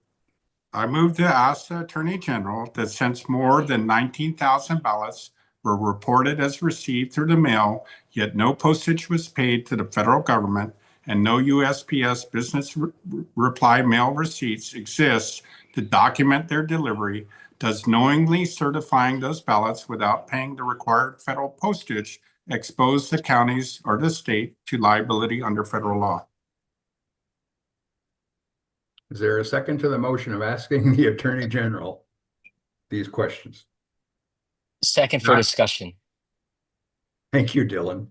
I move to ask the Attorney General that since more than 19,000 ballots were reported as received through the mail, yet no postage was paid to the federal government and no USPS business reply mail receipts exist to document their delivery, does knowingly certifying those ballots without paying the required federal postage expose the counties or the state to liability under federal law? Is there a second to the motion of asking the Attorney General these questions? Second for discussion. Thank you, Dylan.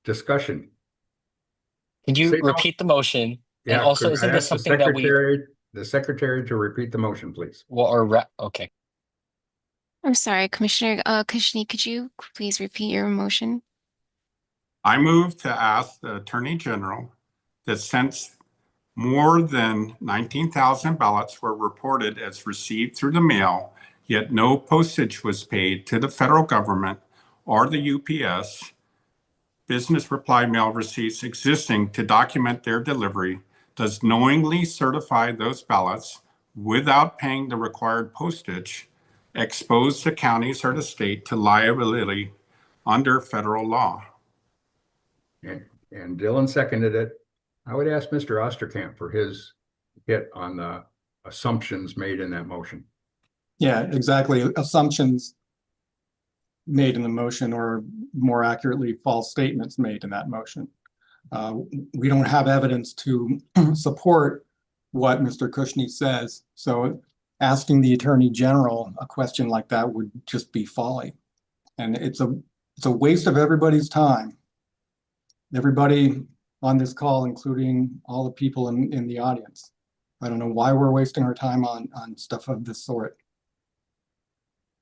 Discussion. Can you Say no. repeat the motion? Yeah, And also, could isn't I this ask the something that we, the secretary to repeat the motion, please? okay. I'm sorry, Commissioner Kushni, could you please repeat your motion? I move to ask the Attorney General that since more than 19,000 ballots were reported as received through the mail, yet no postage was paid to the federal government or the UPS, business reply mail receipts existing to document their delivery, does knowingly certify those ballots without paying the required postage, expose the counties or the state to liability under federal law. And Dylan seconded it. I would ask Mr. Osterkamp for his hit on the assumptions made in that motion. Yeah, exactly. Assumptions made in the motion, or more accurately, false statements made in that motion. We don't have evidence to support what Mr. Kushni says. So asking the Attorney General a question like that would just be folly. And it's a waste of everybody's time. Everybody on this call, including all the people in the audience. I don't know why we're wasting our time on stuff of this sort.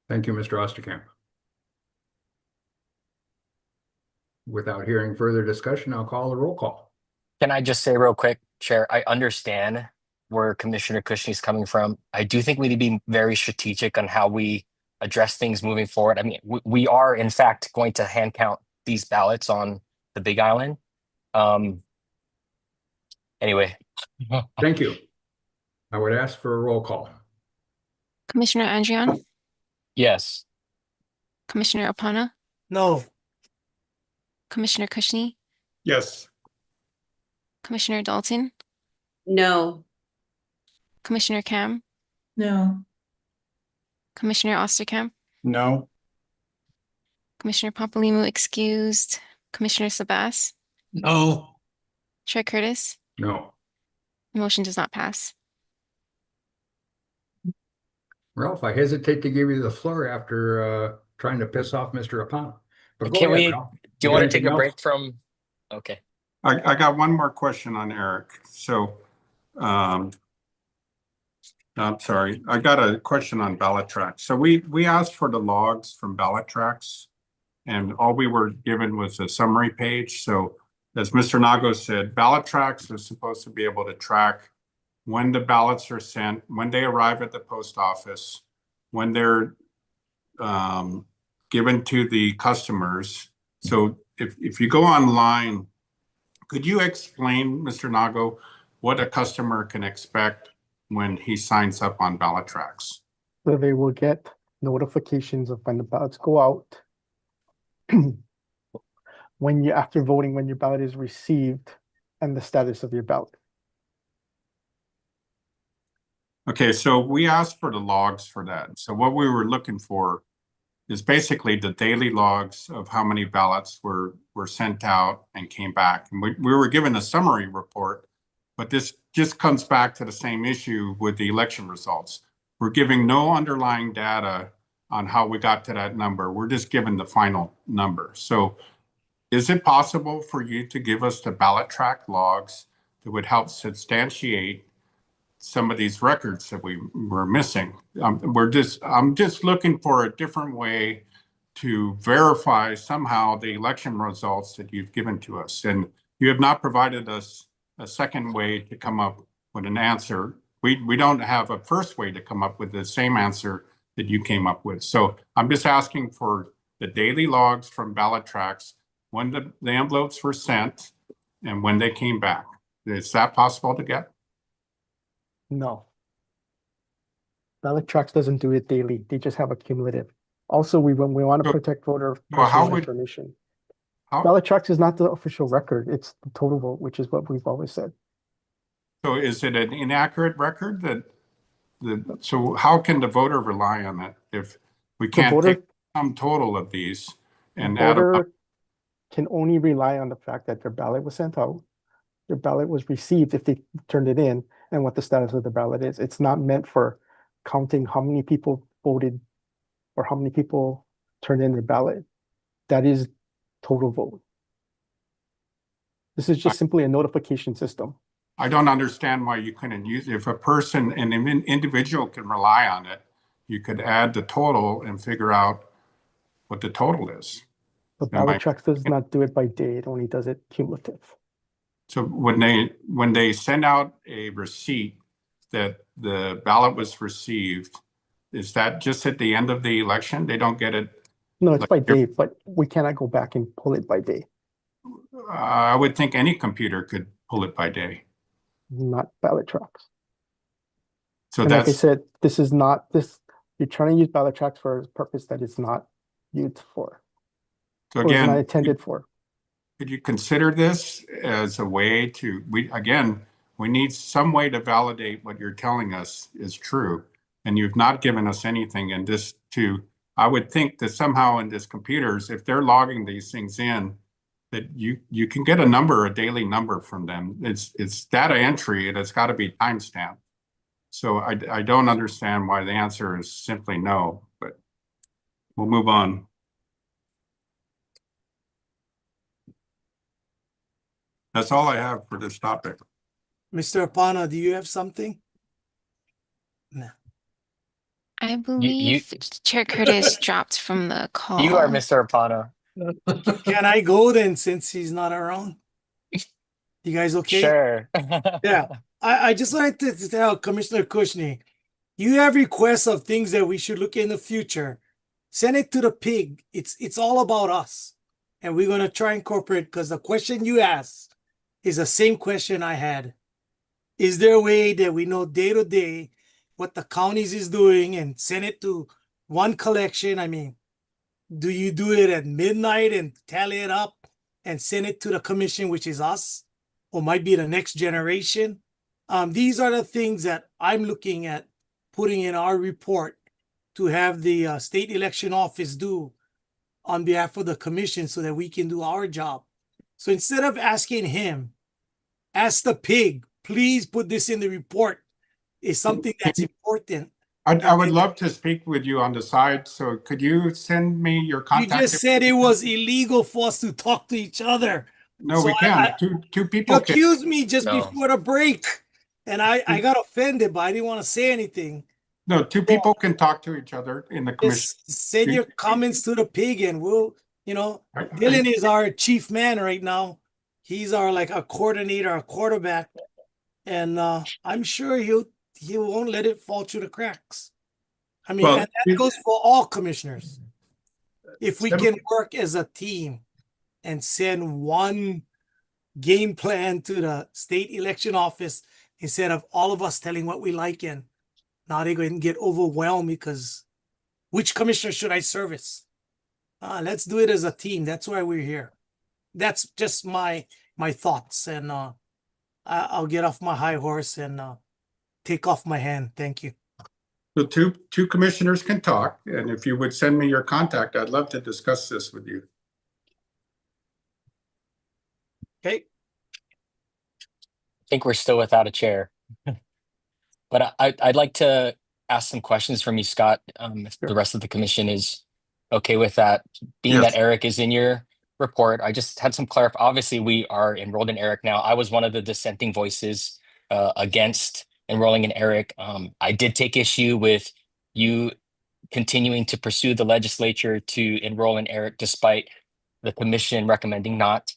Thank you, Mr. Osterkamp. Without hearing further discussion, I'll call a roll call. Can I just say real quick, Chair, I understand where Commissioner Kushni's coming from. I do think we need to be very strategic on how we address things moving forward. I mean, we are in fact going to hand count these ballots on the Big Island. Anyway. Thank you. I would ask for a roll call. Commissioner Andrian, Yes. Commissioner Apana, No. Commissioner Kushni, Yes. Commissioner Dalton, No. Commissioner Cam, No. Commissioner Osterkamp, No. Commissioner Papalimou excused, Commissioner Sabas, No. Chair Curtis. No. Motion does not pass. Ralph, I hesitate to give you the floor after trying to piss off Mr. Apana. But go Can ahead, we, Ralph. do you want to anything take a else? break from, okay. I got one more question on Eric. So, I'm sorry, I got a question on ballot tracks. So we asked for the logs from ballot tracks, and all we were given was a summary page. So as Mr. Nago said, ballot tracks are supposed to be able to track when the ballots are sent, when they arrive at the post office, when they're given to the customers. So if you go online, could you explain, Mr. Nago, what a customer can expect when he signs up on BallotTrax? So they will get notifications of when the ballots go out. When you, after voting, when your ballot is received and the status of your ballot. Okay, so we asked for the logs for that. So what we were looking for is basically the daily logs of how many ballots were sent out and came back. And we were given a summary report, but this just comes back to the same issue with the election results. We're giving no underlying data on how we got to that number. We're just given the final number. So is it possible for you to give us the BallotTrax logs that would help substantiate some of these records that we were missing? I'm just looking for a different way to verify somehow the election results that you've given to us. And you have not provided us a second way to come up with an answer. We don't have a first way to come up with the same answer that you came up with. So I'm just asking for the daily logs from BallotTrax, when the envelopes were sent and when they came back. Is that possible to get? No. BallotTrax doesn't do it daily. They just have a cumulative. Also, we want to protect voter personal information. BallotTrax is not the official record. It's the total vote, which is what we've always said. So is it an inaccurate record so how can the voter rely on it if we can't take some total of these and add them up? Voter can only rely on the fact that their ballot was sent out, their ballot was received if they turned it in, and what the status of the ballot is. It's not meant for counting how many people voted or how many people turned in their ballot. That is total vote. This is just simply a notification system. I don't understand why you couldn't use it. If a person, an individual can rely on it, you could add the total and figure out what the total is. But BallotTrax does not do it by day. It only does it cumulative. So when they send out a receipt that the ballot was received, is that just at the end of the election? They don't get it? No, it's by day, but we cannot go back and pull it by day. I would think any computer could pull it by day. Not BallotTrax. So and that's, like I said, this is not this. You're trying to use BallotTrax for a purpose that it's not used for. so Or it's not again, intended for. could you consider this as a way to, we need some way to validate what you're telling us is true. And you've not given us anything in this I would think that somehow in this computers, if they're logging these things in, that you can get a daily number from them. It's data entry and it's got to be timestamped. So I don't understand why the answer is simply no, but we'll move on. That's all I have for this topic. Mr. Apana, do you have something? No. I believe Chair Curtis dropped from the call. You are Mr. Apana. Can I go then since he's not around? You guys okay? Sure. Yeah. I just wanted to tell Commissioner Kushner, you have requests of things that we should look in the future. Send it to the pig. It's all about us. And we're going to try and incorporate, because the question you asked is the same question I had. Is there a way that we know day to day what the counties is doing and send it to one collection? I mean, do you do it at midnight and tally it up and send it to the commission, which is us, or might be the next generation? These are the things that I'm looking at putting in our report to have the state election office do on behalf of the commission so that we can do our job. So instead of asking him, ask the pig, please put this in the report. It's something that's important. I would love to speak with you on the side. So could you send me your contact? You just said it was illegal for us to talk to each other. No, So we can't. Two people You can. accused me just No. before the break, and I got offended, but I didn't want to say anything. No, two people can talk to each other in the commission. Just send your comments to the pig, and we'll, Dylan is our chief man right now. He's our like a coordinator, a quarterback. and I'm sure he won't let it fall through the cracks. I mean, Well, and that goes for all commissioners. If we Sem- can work as a team and send one game plan to the state election office instead of all of us telling what we like, and now they're going to get overwhelmed because which commissioner should I service? Let's do it as a team. That's why we're here. That's just my thoughts, and I'll get off my high horse and take off my hand. Thank you. The two commissioners can talk, and if you would send me your contact, I'd love to discuss this with you. Okay. I think we're still without a chair. But I'd like to ask some questions from you, Scott, if the rest of the commission is okay with that. Being Yes. that Eric is in your report, I just had some obviously, we are enrolled in Eric now. I was one of the dissenting voices against enrolling in Eric. I did take issue with you continuing to pursue the legislature to enroll in Eric despite the commission recommending not.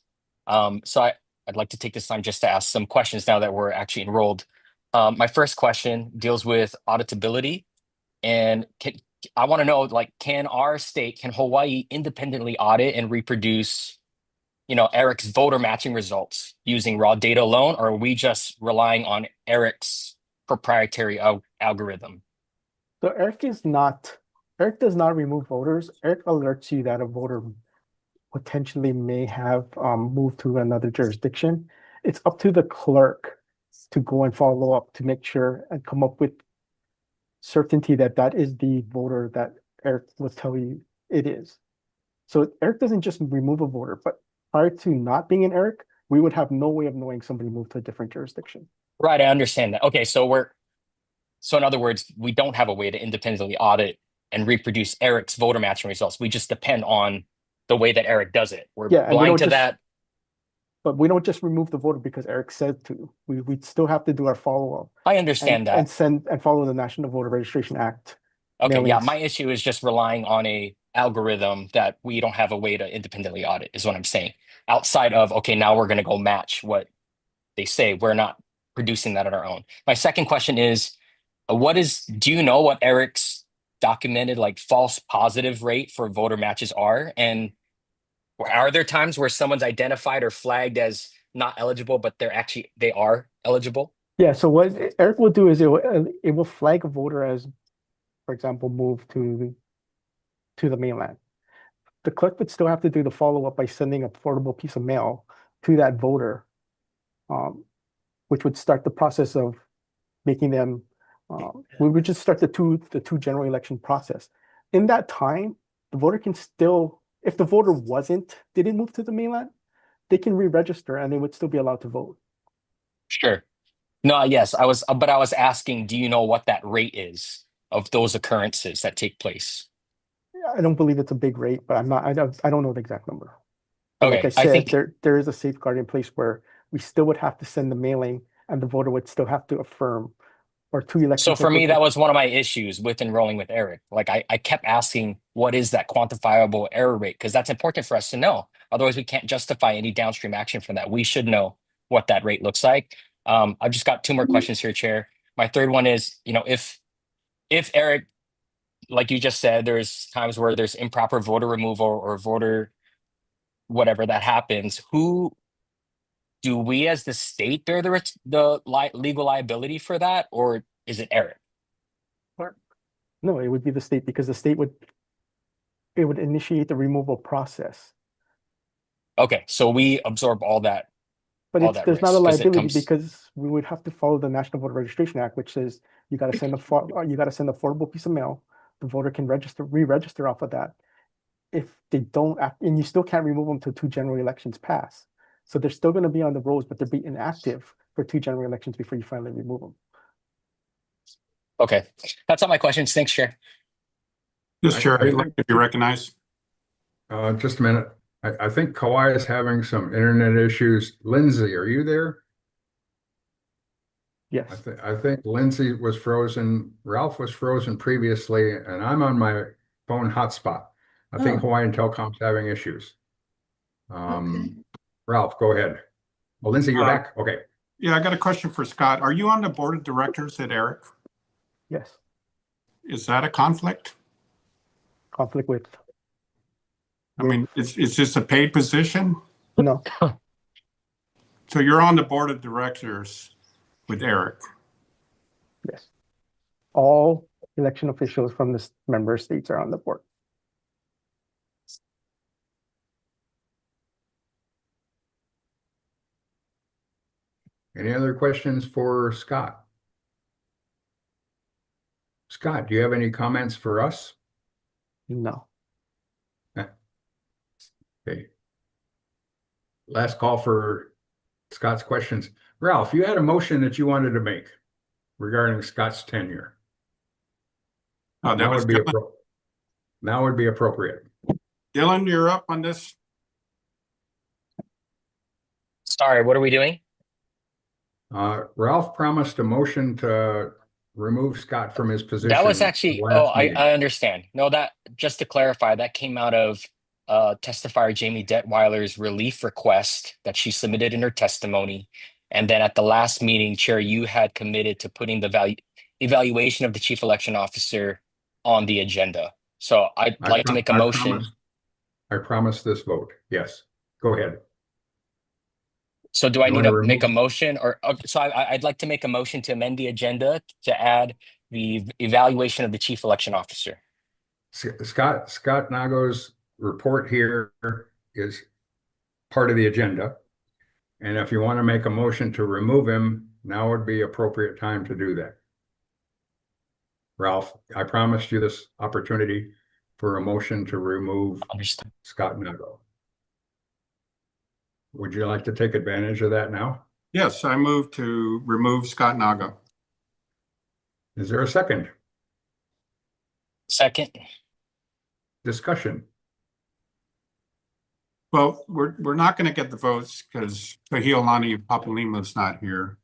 So I'd like to take this time just to ask some questions now that we're actually enrolled. My first question deals with auditability, and I want to know, like, can Hawaii independently audit and reproduce, Eric's voter matching results using raw data alone, or are we just relying on Eric's proprietary algorithm? So Eric does not remove voters. Eric alerts you that a voter potentially may have moved to another jurisdiction. It's up to the clerk to go and follow up to make sure and come up with certainty that that is the voter that Eric will tell you it is. So Eric doesn't just remove a voter, but prior to not being in Eric, we would have no way of knowing somebody moved to a different jurisdiction. Right, I understand that. Okay, so in other words, we don't have a way to independently audit and reproduce Eric's voter matching results. We just depend on the way that Eric does it. We're blind to that. But we don't just remove the voter because Eric said to. We still have to do our follow-up. I understand that. And follow the National Voter Registration Act. Okay, yeah, mailings. my issue is just relying on a algorithm that we don't have a way to independently audit, is what I'm saying. Outside of, okay, now we're going to go match what they say. We're not producing that on our own. My second question is, do you know what Eric's documented like false positive rate for voter matches are? And are there times where someone's identified or flagged as not eligible, but they are eligible? Yeah, so what Eric will do is it will flag a voter as, for example, moved to the mainland. The clerk would still have to do the follow-up by sending a portable piece of mail to that voter, which would start the process of making them, we would just start the two general election process. In that time, the voter can still, if the voter didn't move to the mainland, they can re-register and they would still be allowed to vote. Sure. No, yes, I was asking, do you know what that rate is of those occurrences that take place? I don't believe it's a big rate, but I don't know the exact number. But Okay, like I I said, think there is a safeguard in place where we still would have to send the mailing and the voter would still have to affirm, or two elections. so. For me, that was one of my issues with enrolling with Eric. Like I kept asking, what is that quantifiable error rate? Because that's important for us to know. Otherwise, we can't justify any downstream action from that. We should know what that rate looks like. I've just got two more questions here, Chair. My third one is, if Eric, like you just said, there's times where there's improper voter removal or voter whatever that happens, who do we as the state bear the legal liability for that, or is it Eric? No, it would be the state, because the state would initiate the removal process. Okay, so we absorb all that. But there's not a risk, 'cause it liability comes- because we would have to follow the National Voter Registration Act, which says you got to send a affordable piece of mail. The voter can re-register off of that. If they don't act, and you still can't remove them until two general elections pass. So they're still going to be on the rolls, but they'll be inactive for two general elections before you finally remove them. Okay, that's all my questions. Thanks, Chair. Yes, Chair, I'd like to be recognized. Just a minute. I think Kauai is having some internet issues. Lindsay, are you there? Yes. I think Lindsay was frozen. Ralph was frozen previously, and I'm on my phone hotspot. I think Hawaiian Telecom's having issues. Ralph, go ahead. Well, Lindsay, you're back. Okay. Yeah, I got a question for Scott. Are you on the board of directors at Eric? Yes. Is that a conflict? Conflict with? I mean, is this a paid position? No. So you're on the board of directors with Eric? Yes. All election officials from the member states are on the board. Any other questions for Scott? Scott, do you have any comments for us? No. Okay. Last call for Scott's questions. Ralph, you had a motion that you wanted to make regarding Scott's tenure. Oh, Now would be now would be appropriate. Dylan, you're up on this. Sorry, what are we doing? Ralph promised a motion to remove Scott from his position. That was actually, oh, last meeting. I understand. No, that, just to clarify, that came out of testifier Jamie Detweiler's relief request that she submitted in her testimony. And then at the last meeting, Chair, you had committed to putting the evaluation of the chief election officer on the agenda. So I'd like to make a motion. I promise this vote. Yes, go ahead. So do I You need wanna to make a remove- motion or, so I'd like to make a motion to amend the agenda to add the evaluation of the chief election officer. Scott Nago's report here is part of the agenda. And if you want to make a motion to remove him, now would be appropriate time to do that. Ralph, I promised you this opportunity for a motion to remove Scott Nago. Would you like to take advantage of that now? Yes, I move to remove Scott Nago. Is there a second? Second. Discussion. Well, we're not going to get the votes because Kahiolani Papalima's not here,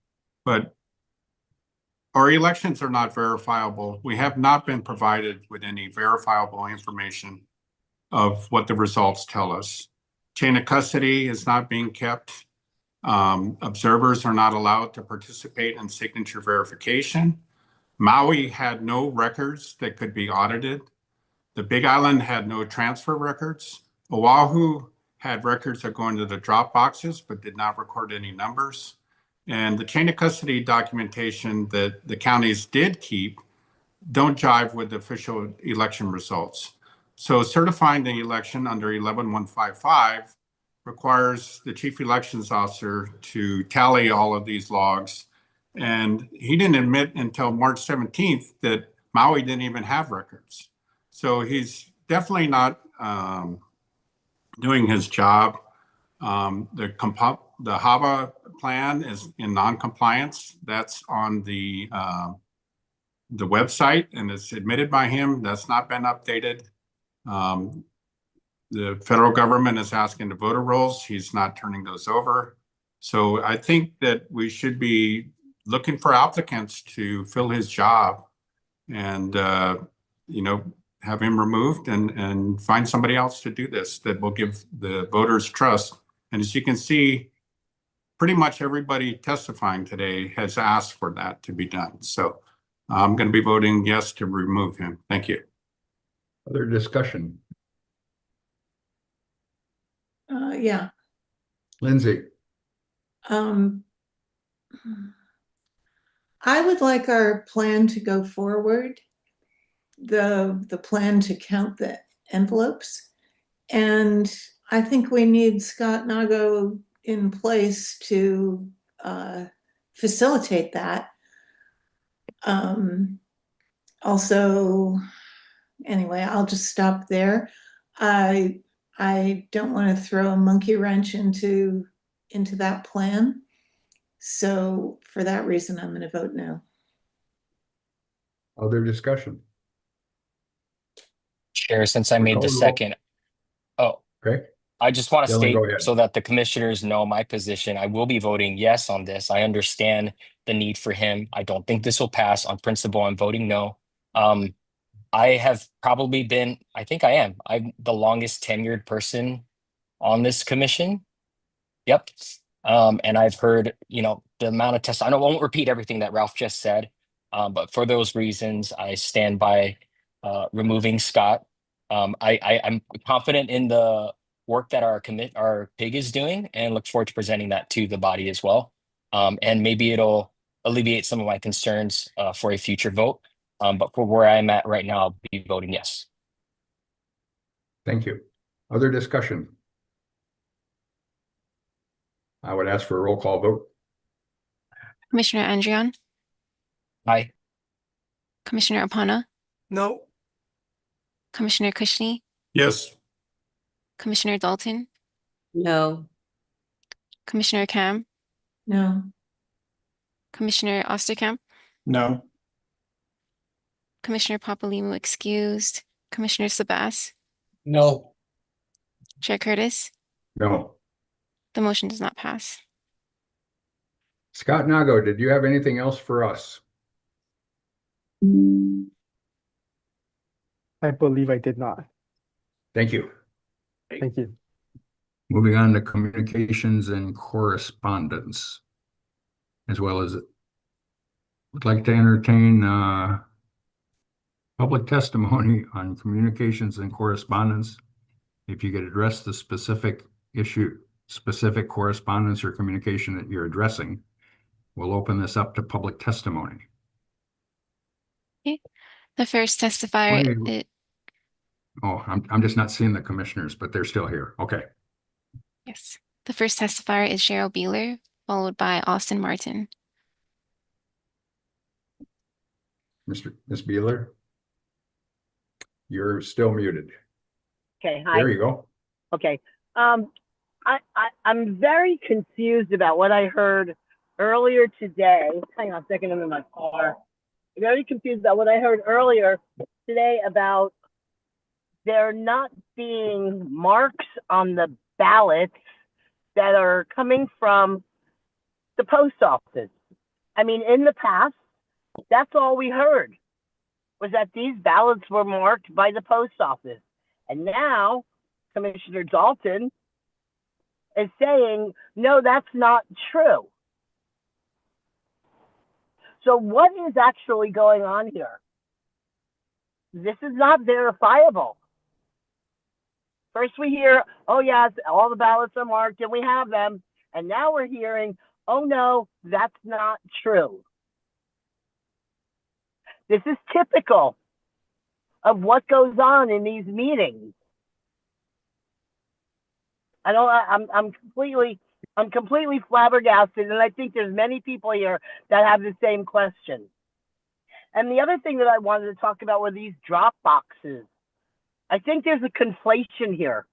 but our elections are not verifiable. We have not been provided with any verifiable information of what the results tell us. Chain of custody is not being kept. Observers are not allowed to participate in signature verification. Maui had no records that could be audited. The Big Island had no transfer records. Oahu had records that go into the drop boxes, but did not record any numbers. And the chain of custody documentation that the counties did keep don't jive with the official election results. So certifying the election under 11155 requires the chief elections officer to tally all of these logs. And he didn't admit until March 17th that Maui didn't even have records. So he's definitely not doing his job. The HAVA plan is in non-compliance. That's on the website and it's admitted by him. That's not been updated. The federal government is asking the voter rolls. He's not turning those over. So I think that we should be looking for applicants to fill his job and, have him removed and find somebody else to do this that will give the voters trust. And as you can see, pretty much everybody testifying today has asked for that to be done. So I'm going to be voting yes to remove him. Thank you. Other discussion? Yeah. Lindsay? I would like our plan to go forward, the plan to count the envelopes. And I think we need Scott Nago in place to facilitate that. Also, anyway, I'll just stop there. I don't want to throw a monkey wrench into that plan. So for that reason, I'm going to vote no. Other discussion? Chair, since I made the second. Oh, okay. I just want to Dylan, state go ahead. so that the commissioners know my position. I will be voting yes on this. I understand the need for him. I don't think this will pass on principle. I'm voting no. I have probably been, I think I am. I'm the longest tenured person on this commission. Yep. And I've heard, the amount of tests. I won't repeat everything that Ralph just said, but for those reasons, I stand by removing Scott. I'm confident in the work that our PIG is doing, and look forward to presenting that to the body as well. And maybe it'll alleviate some of my concerns for a future vote. But for where I'm at right now, I'll be voting yes. Thank you. Other discussion? I would ask for a roll call vote. Commissioner Andrian, Aye. Commissioner Apana, No. Commissioner Kushney, Yes. Commissioner Dalton, No. Commissioner Kam, No. Commissioner Osterkamp, No. Commissioner Papalimu excused, Commissioner Sabas, No. Chair Curtis. No. The motion does not pass. Scott Nago, did you have anything else for us? I believe I did not. Thank you. Thank you. Moving on to communications and correspondence, as well as would like to entertain public testimony on communications and correspondence. If you could address the specific issue, specific correspondence or communication that you're addressing, we'll open this up to public testimony. Okay. The first testifier. Oh, I'm just not seeing the commissioners, but they're still here. Okay. Yes. The first testifier is Cheryl Beeler, followed by Austin Martin. Miss Beeler, you're still muted. Okay, hi. There you go. Okay. I'm very confused about what I heard earlier today. Hang on a second, I'm in my car. I'm very confused about what I heard earlier today about there not being marks on the ballots that are coming from the post office. I mean, in the past, that's all we heard was that these ballots were marked by the post office. And now Commissioner Dalton is saying, no, that's not true. So what is actually going on here? This is not verifiable. First we hear, oh yes, all the ballots are marked and we have them. And now we're hearing, oh no, that's not true. This is typical of what goes on in these meetings. I'm completely flabbergasted, and I think there's many people here that have the same question. And the other thing that I wanted to talk about were these drop boxes. I think there's a conflation here.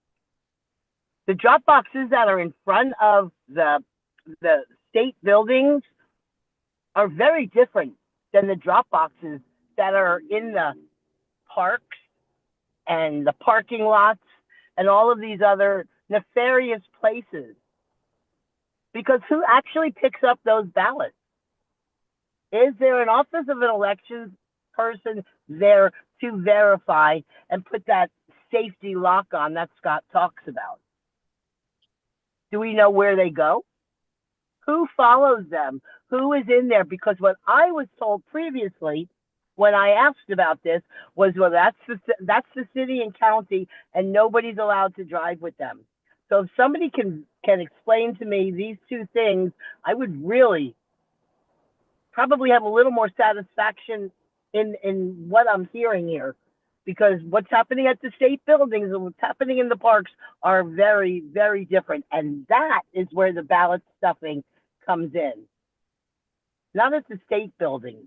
The drop boxes that are in front of the state buildings are very different than the drop boxes that are in the parks and the parking lots and all of these other nefarious places. Because who actually picks up those ballots? Is there an Office of an Elections person there to verify and put that safety lock on that Scott talks about? Do we know where they go? Who follows them? Who is in there? Because what I was told previously when I asked about this was, well, that's the city and county and nobody's allowed to drive with them. So if somebody can explain to me these two things, I would really probably have a little more satisfaction in what I'm hearing here, because what's happening at the state buildings and what's happening in the parks are very, very different. And that is where the ballot stuffing comes in. Not at the state buildings,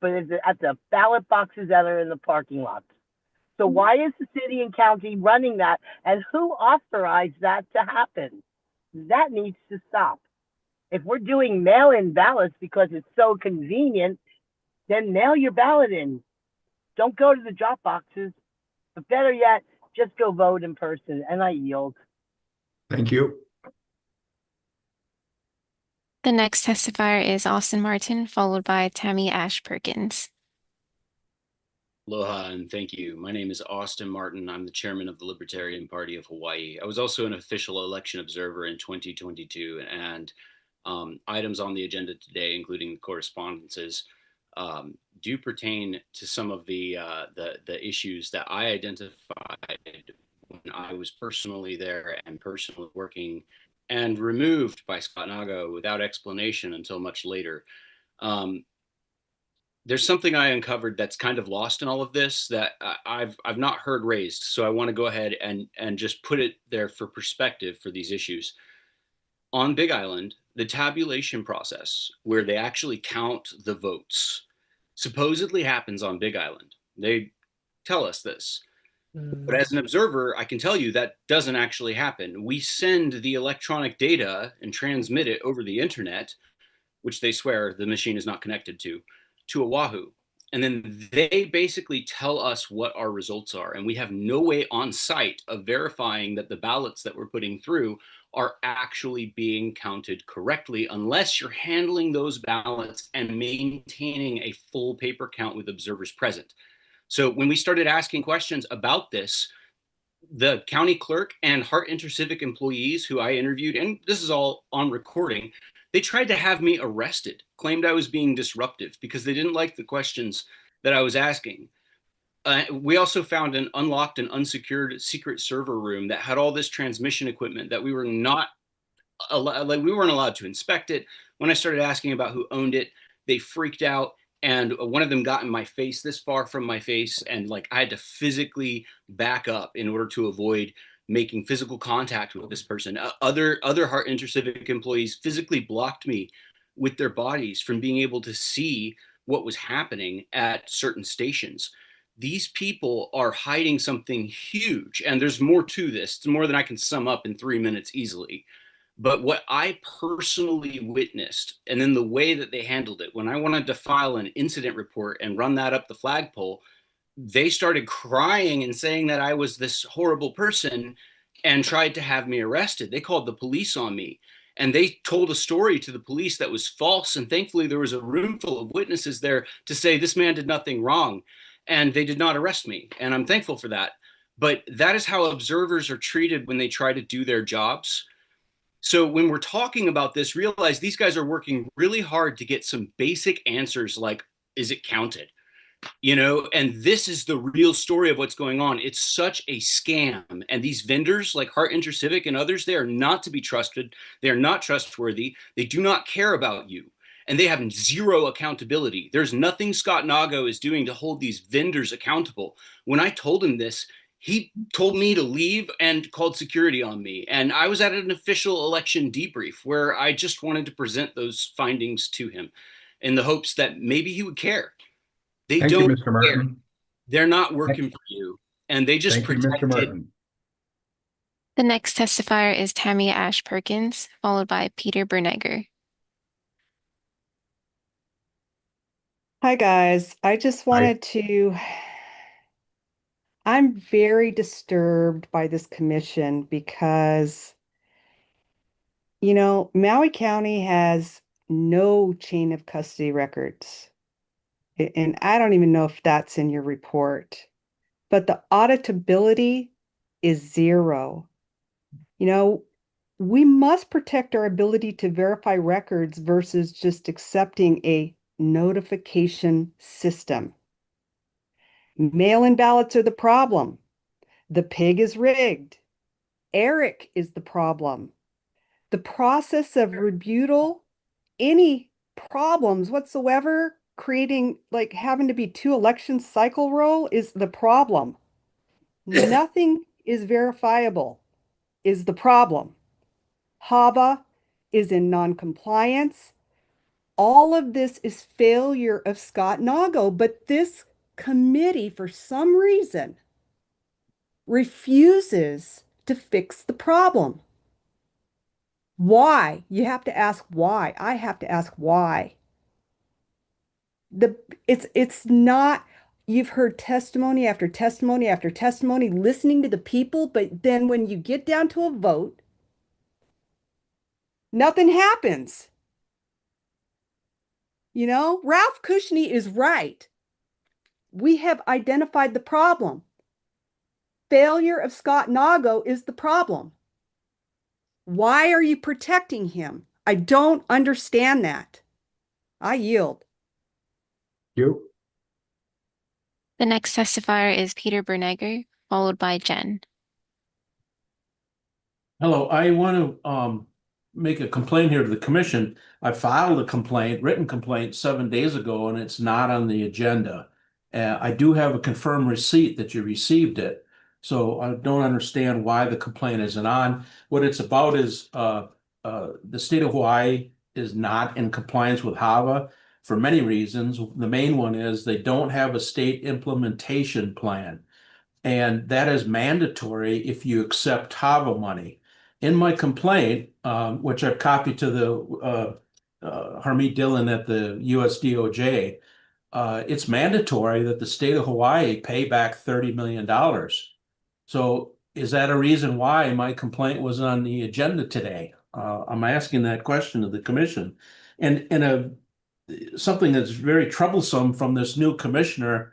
but at the ballot boxes that are in the parking lots. So why is the city and county running that? And who authorized that to happen? That needs to stop. If we're doing mail-in ballots because it's so convenient, then mail your ballot in. Don't go to the drop boxes. But better yet, just go vote in person. And I yield. Thank you. The next testifier is Austin Martin, followed by Tammy Ash Perkins. Aloha and thank you. My name is Austin Martin. I'm the chairman of the Libertarian Party of Hawaii. I was also an official election observer in 2022, and items on the agenda today, including correspondences, do pertain to some of the issues that I identified when I was personally there and personally working, and removed by Scott Nago without explanation until much later. There's something I uncovered that's kind of lost in all of this that I've not heard raised. So I want to go ahead and just put it there for perspective for these issues. On Big Island, the tabulation process, where they actually count the votes, supposedly happens on Big Island. They tell us this. But as an observer, I can tell you that doesn't actually happen. We send the electronic data and transmit it over the internet, which they swear the machine is not connected to Oahu. And then they basically tell us what our results are. And we have no way on site of verifying that the ballots that we're putting through are actually being counted correctly, unless you're handling those ballots and maintaining a full paper count with observers present. So when we started asking questions about this, the county clerk and Hart InterCivic employees who I interviewed, and this is all on recording, they tried to have me arrested, claimed I was being disruptive because they didn't like the questions that I was asking. We also found an unlocked and unsecured secret server room that had all this transmission equipment that we were not we weren't allowed to inspect it. When I started asking about who owned it, they freaked out. And one of them got in my face, this far from my face, and like I had to physically back up in order to avoid making physical contact with this person. Other Hart InterCivic employees physically blocked me with their bodies from being able to see what was happening at certain stations. These people are hiding something huge, and there's more to this. It's more than I can sum up in 3 minutes easily. But what I personally witnessed, and then the way that they handled it, when I wanted to file an incident report and run that up the flagpole, they started crying and saying that I was this horrible person and tried to have me arrested. They called the police on me, and they told a story to the police that was false. And thankfully, there was a room full of witnesses there to say this man did nothing wrong, and they did not arrest me. And I'm thankful for that. But that is how observers are treated when they try to do their jobs. So when we're talking about this, realize these guys are working really hard to get some basic answers like, is it counted? You know, and this is the real story of what's going on. It's such a scam. And these vendors like Hart InterCivic and others, they are not to be trusted. They are not trustworthy. They do not care about you. And they have zero accountability. There's nothing Scott Nago is doing to hold these vendors accountable. When I told him this, he told me to leave and called security on me. And I was at an official election debrief where I just wanted to present those findings to him in the hopes that maybe he would care. They Thank don't you, Mr. Martin. care. They're not working for you. And they just Thank you, Mr. protected. Martin. The next testifier is Tammy Ash Perkins, followed by Peter Bernegger. Hi, guys. I just wanted to, I'm very disturbed by this commission because, you know, Maui County has no chain of custody records. And I don't even know if that's in your report, but the auditability is zero. You know, we must protect our ability to verify records versus just accepting a notification system. Mail-in ballots are the problem. The pig is rigged. Eric is the problem. The process of rebuttal, any problems whatsoever, creating like having to be 2 election cycle row is the problem. Nothing is verifiable is the problem. HAVA is in non-compliance. All of this is failure of Scott Nago, but this committee, for some reason, refuses to fix the problem. Why? You have to ask why. I have to ask why. It's not, you've heard testimony after testimony after testimony, listening to the people, but then when you get down to a vote, nothing happens. You know, Ralph Cushney is right. We have identified the problem. Failure of Scott Nago is the problem. Why are you protecting him? I don't understand that. I yield. You. The next testifier is Peter Bernegger, followed by Jen. Hello, I want to make a complaint here to the commission. I filed a complaint, written complaint 7 days ago, and it's not on the agenda. I do have a confirmed receipt that you received it, so I don't understand why the complaint isn't on. What it's about is the state of Hawaii is not in compliance with HAVA for many reasons. The main one is they don't have a state implementation plan, and that is mandatory if you accept HAVA money. In my complaint, which I've copied to the Harmeet Dillon at the US DOJ, it's mandatory that the state of Hawaii pay back $30 million. So is that a reason why my complaint was on the agenda today? I'm asking that question to the commission. And something that's very troublesome from this new commissioner,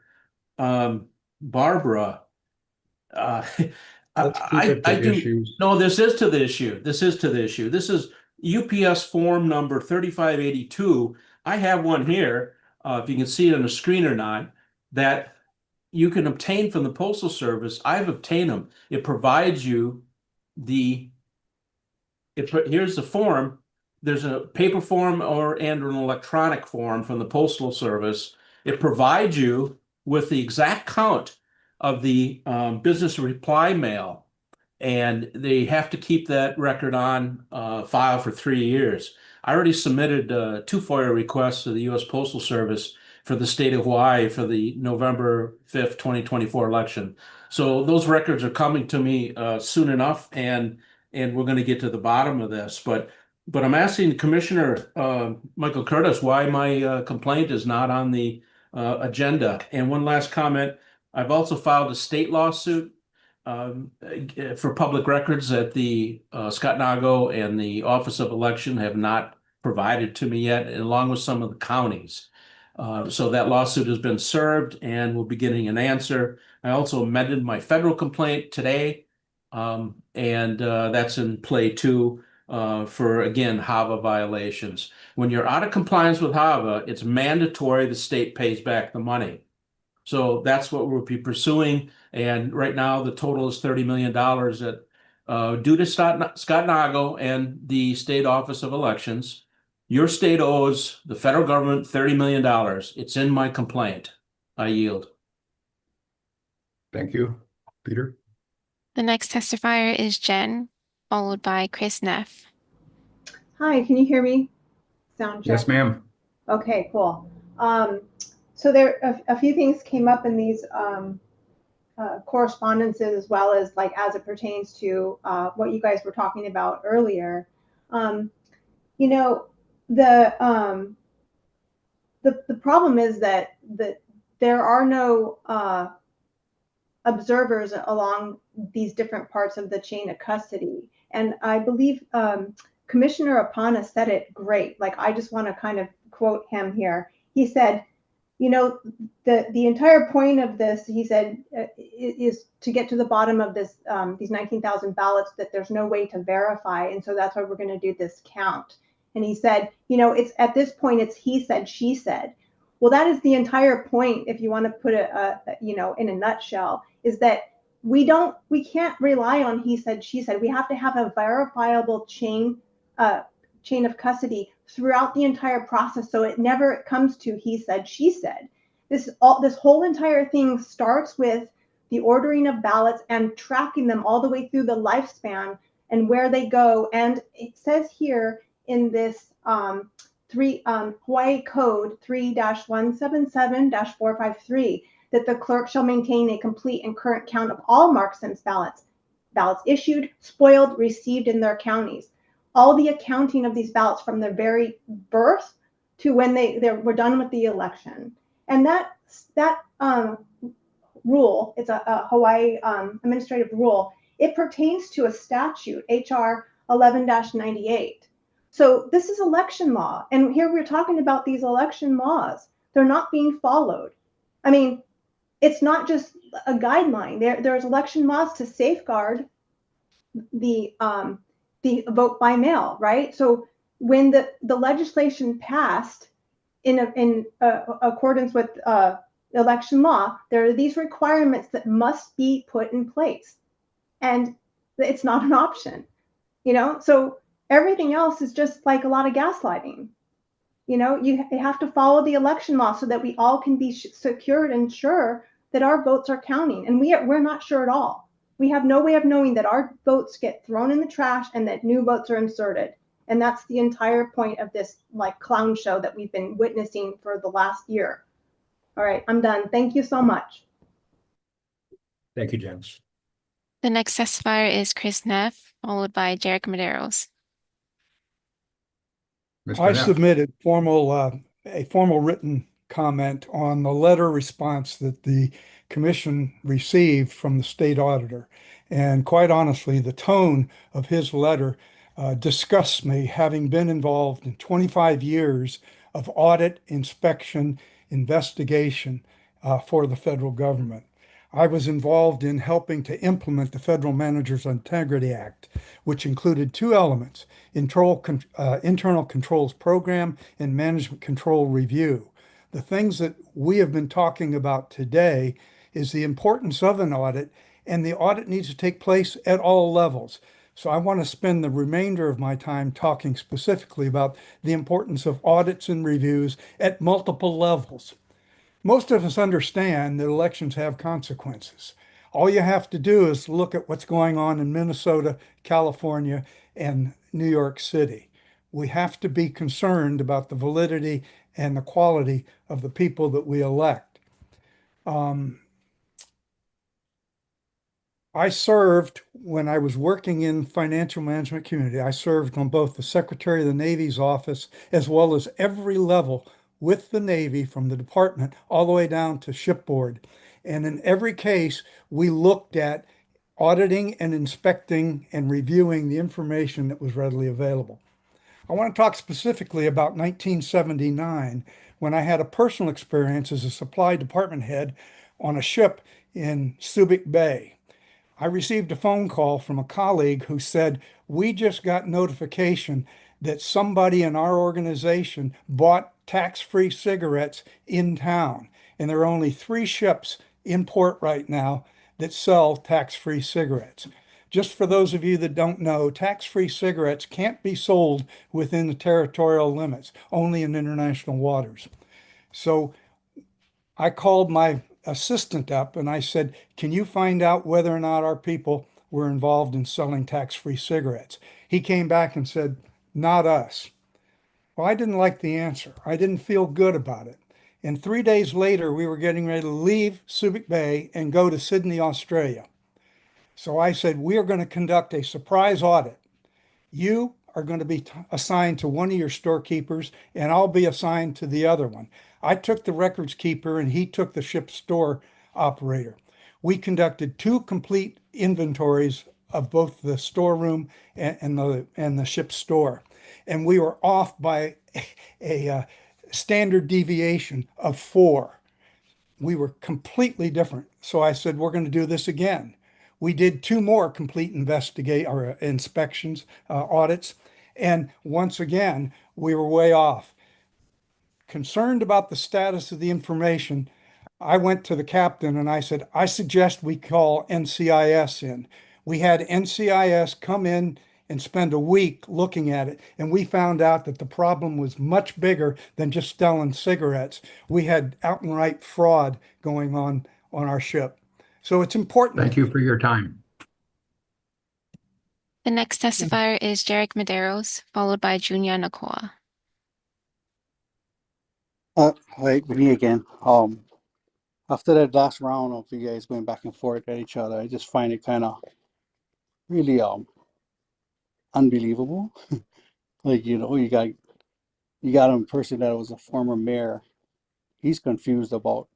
Barbara, Let's keep it to issues. No, this is to the issue. This is to the issue. This is UPS form number 3582. I have one here, if you can see it on the screen or not, that you can obtain from the Postal Service. I've obtained them. It provides you here's the form. There's a paper form and an electronic form from the Postal Service. It provides you with the exact count of the business reply mail, and they have to keep that record on file for 3 years. I already submitted 2 FOIA requests to the U.S. Postal Service for the state of Hawaii for the November 5th, 2024 election. So those records are coming to me soon enough, and we're going to get to the bottom of this. But I'm asking Commissioner Michael Curtis why my complaint is not on the agenda. And one last comment. I've also filed a state lawsuit for public records that the Scott Nago and the Office of Election have not provided to me yet, along with some of the counties. So that lawsuit has been served and we'll be getting an answer. I also amended my federal complaint today, and that's in play too for, again, HAVA violations. When you're out of compliance with HAVA, it's mandatory the state pays back the money. So that's what we'll be pursuing. And right now, the total is $30 million that, due to Scott Nago and the State Office of Elections, your state owes the federal government $30 million. It's in my complaint. I yield. Thank you. Peter? The next testifier is Jen, followed by Chris Neff. Hi, can you hear me? Sound check. Yes, ma'am. Okay, cool. So there a few things came up in these correspondences, as well as like as it pertains to what you guys were talking about earlier. You know, the problem is that there are no observers along these different parts of the chain of custody, and I believe Commissioner Apana said it great. Like, I just want to kind of quote him here. He said, you know, the entire point of this, he said, is to get to the bottom of this, these 19,000 ballots that there's no way to verify. And so that's why we're going to do this count. And he said, you know, it's at this point, it's he said, she said. Well, that is the entire point, if you want to put it, you know, in a nutshell, is that we can't rely on he said, she said. We have to have a verifiable chain of custody throughout the entire process, so it never comes to he said, she said. This whole entire thing starts with the ordering of ballots and tracking them all the way through the lifespan and where they go. And it says here in this Hawaii Code 3-177-453 that the clerk shall maintain a complete and current count of all Mark Sims ballots issued, spoiled, received in their counties. All the accounting of these ballots from their very birth to when they were done with the election. And that rule, it's a Hawaii administrative rule, it pertains to a statute, HR 11-98. So this is election law. And here we're talking about these election laws. They're not being followed. I mean, it's not just a guideline. There's election laws to safeguard the vote by mail, right? So when the legislation passed in accordance with election law, there are these requirements that must be put in place, and it's not an option, you know. So everything else is just like a lot of gaslighting. You know, you have to follow the election law so that we all can be secured and sure that our votes are counting, and we're not sure at all. We have no way of knowing that our votes get thrown in the trash and that new votes are inserted. And that's the entire point of this like clown show that we've been witnessing for the last year. All right, I'm done. Thank you so much. Thank you, Janice. The next testifier is Chris Neff, followed by Jarek Medeiros. Mr. I Neff. submitted a formal written comment on the letter response that the commission received from the state auditor. And quite honestly, the tone of his letter disgusts me, having been involved in 25 years of audit, inspection, investigation for the federal government. I was involved in helping to implement the Federal Managers Integrity Act, which included two elements: internal controls program and management control review. The things that we have been talking about today is the importance of an audit, and the audit needs to take place at all levels. So I want to spend the remainder of my time talking specifically about the importance of audits and reviews at multiple levels. Most of us understand that elections have consequences. All you have to do is look at what's going on in Minnesota, California, and New York City. We have to be concerned about the validity and the quality of the people that we elect. I served when I was working in financial management community. I served on both the Secretary of the Navy's office as well as every level with the Navy, from the department all the way down to shipboard. And in every case, we looked at auditing and inspecting and reviewing the information that was readily available. I want to talk specifically about 1979, when I had a personal experience as a supply department head on a ship in Subic Bay. I received a phone call from a colleague who said, "We just got notification that somebody in our organization bought tax-free cigarettes in town, and there are only 3 ships in port right now that sell tax-free cigarettes." Just for those of you that don't know, tax-free cigarettes can't be sold within the territorial limits, only in international waters. So I called my assistant up and I said, "Can you find out whether or not our people were involved in selling tax-free cigarettes?" He came back and said, "Not us." Well, I didn't like the answer. I didn't feel good about it. And 3 days later, we were getting ready to leave Subic Bay and go to Sydney, Australia. So I said, "We are going to conduct a surprise audit. You are going to be assigned to one of your storekeepers, and I'll be assigned to the other one." I took the records keeper and he took the ship store operator. We conducted 2 complete inventories of both the storeroom and the ship store. And we were off by a standard deviation of 4. We were completely different. So I said, "We're going to do this again." We did 2 more complete inspections, audits, and once again, we were way off. Concerned about the status of the information, I went to the captain and I said, "I suggest we call NCIS in." We had NCIS come in and spend a week looking at it, and we found out that the problem was much bigger than just selling cigarettes. We had outright fraud going on our ship. So it's important. Thank you for your time. The next testifier is Jarek Medeiros, followed by Junya Nakoa. Hi, me again. After that last round of you guys going back and forth at each other, I just find it kind of really unbelievable. Like, you know, you got a person that was a former mayor. He's confused about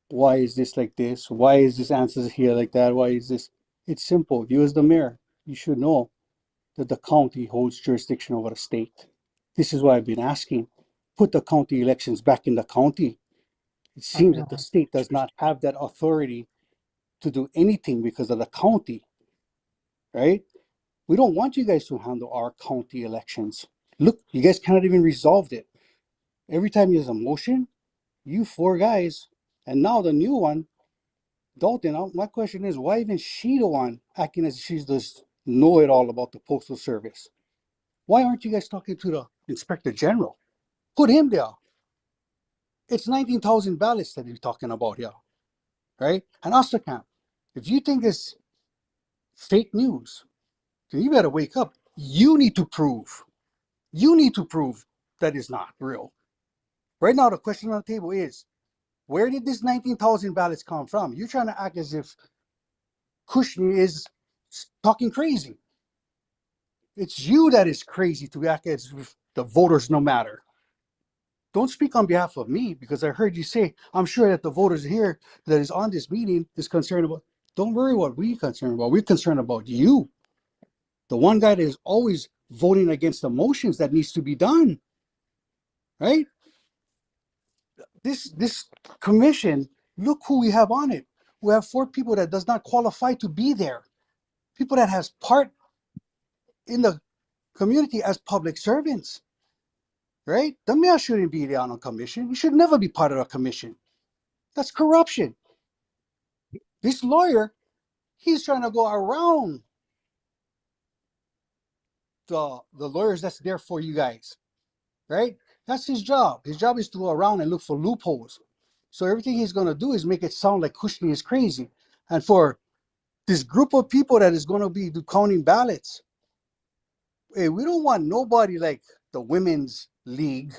why is this like this? Why is this answer here like that? Why is this? It's simple. You as the mayor, you should know that the county holds jurisdiction over the state. This is why I've been asking. Put the county elections back in the county. It seems that the state does not have that authority to do anything because of the county, right? We don't want you guys to handle our county elections. Look, you guys cannot even resolve it. Every time there's a motion, you four guys, and now the new one, Dalton, my question is, why even she the one acting as she's this know-it-all about the Postal Service? Why aren't you guys talking to the Inspector General? Put him there. It's 19,000 ballots that you're talking about here, right? And Osterkamp, if you think it's fake news, then you better wake up. You need to prove that it's not real. Right now, the question on the table is, where did this 19,000 ballots come from? You're trying to act as if Kushner is talking crazy. It's you that is crazy to act as if the voters no matter. Don't speak on behalf of me, because I heard you say, I'm sure that the voters here that is on this meeting is concerned about. Don't worry what we're concerned about. We're concerned about you. The one guy that is always voting against the motions that needs to be done, right? This commission, look who we have on it. We have 4 people that does not qualify to be there. People that has part in the community as public servants, right? The mayor shouldn't be there on a commission. He should never be part of a commission. That's corruption. This lawyer, he's trying to go around the lawyers that's there for you guys, right? That's his job. His job is to go around and look for loopholes. So everything he's going to do is make it sound like Kushner is crazy. And for this group of people that is going to be counting ballots, hey, we don't want nobody like the Women's League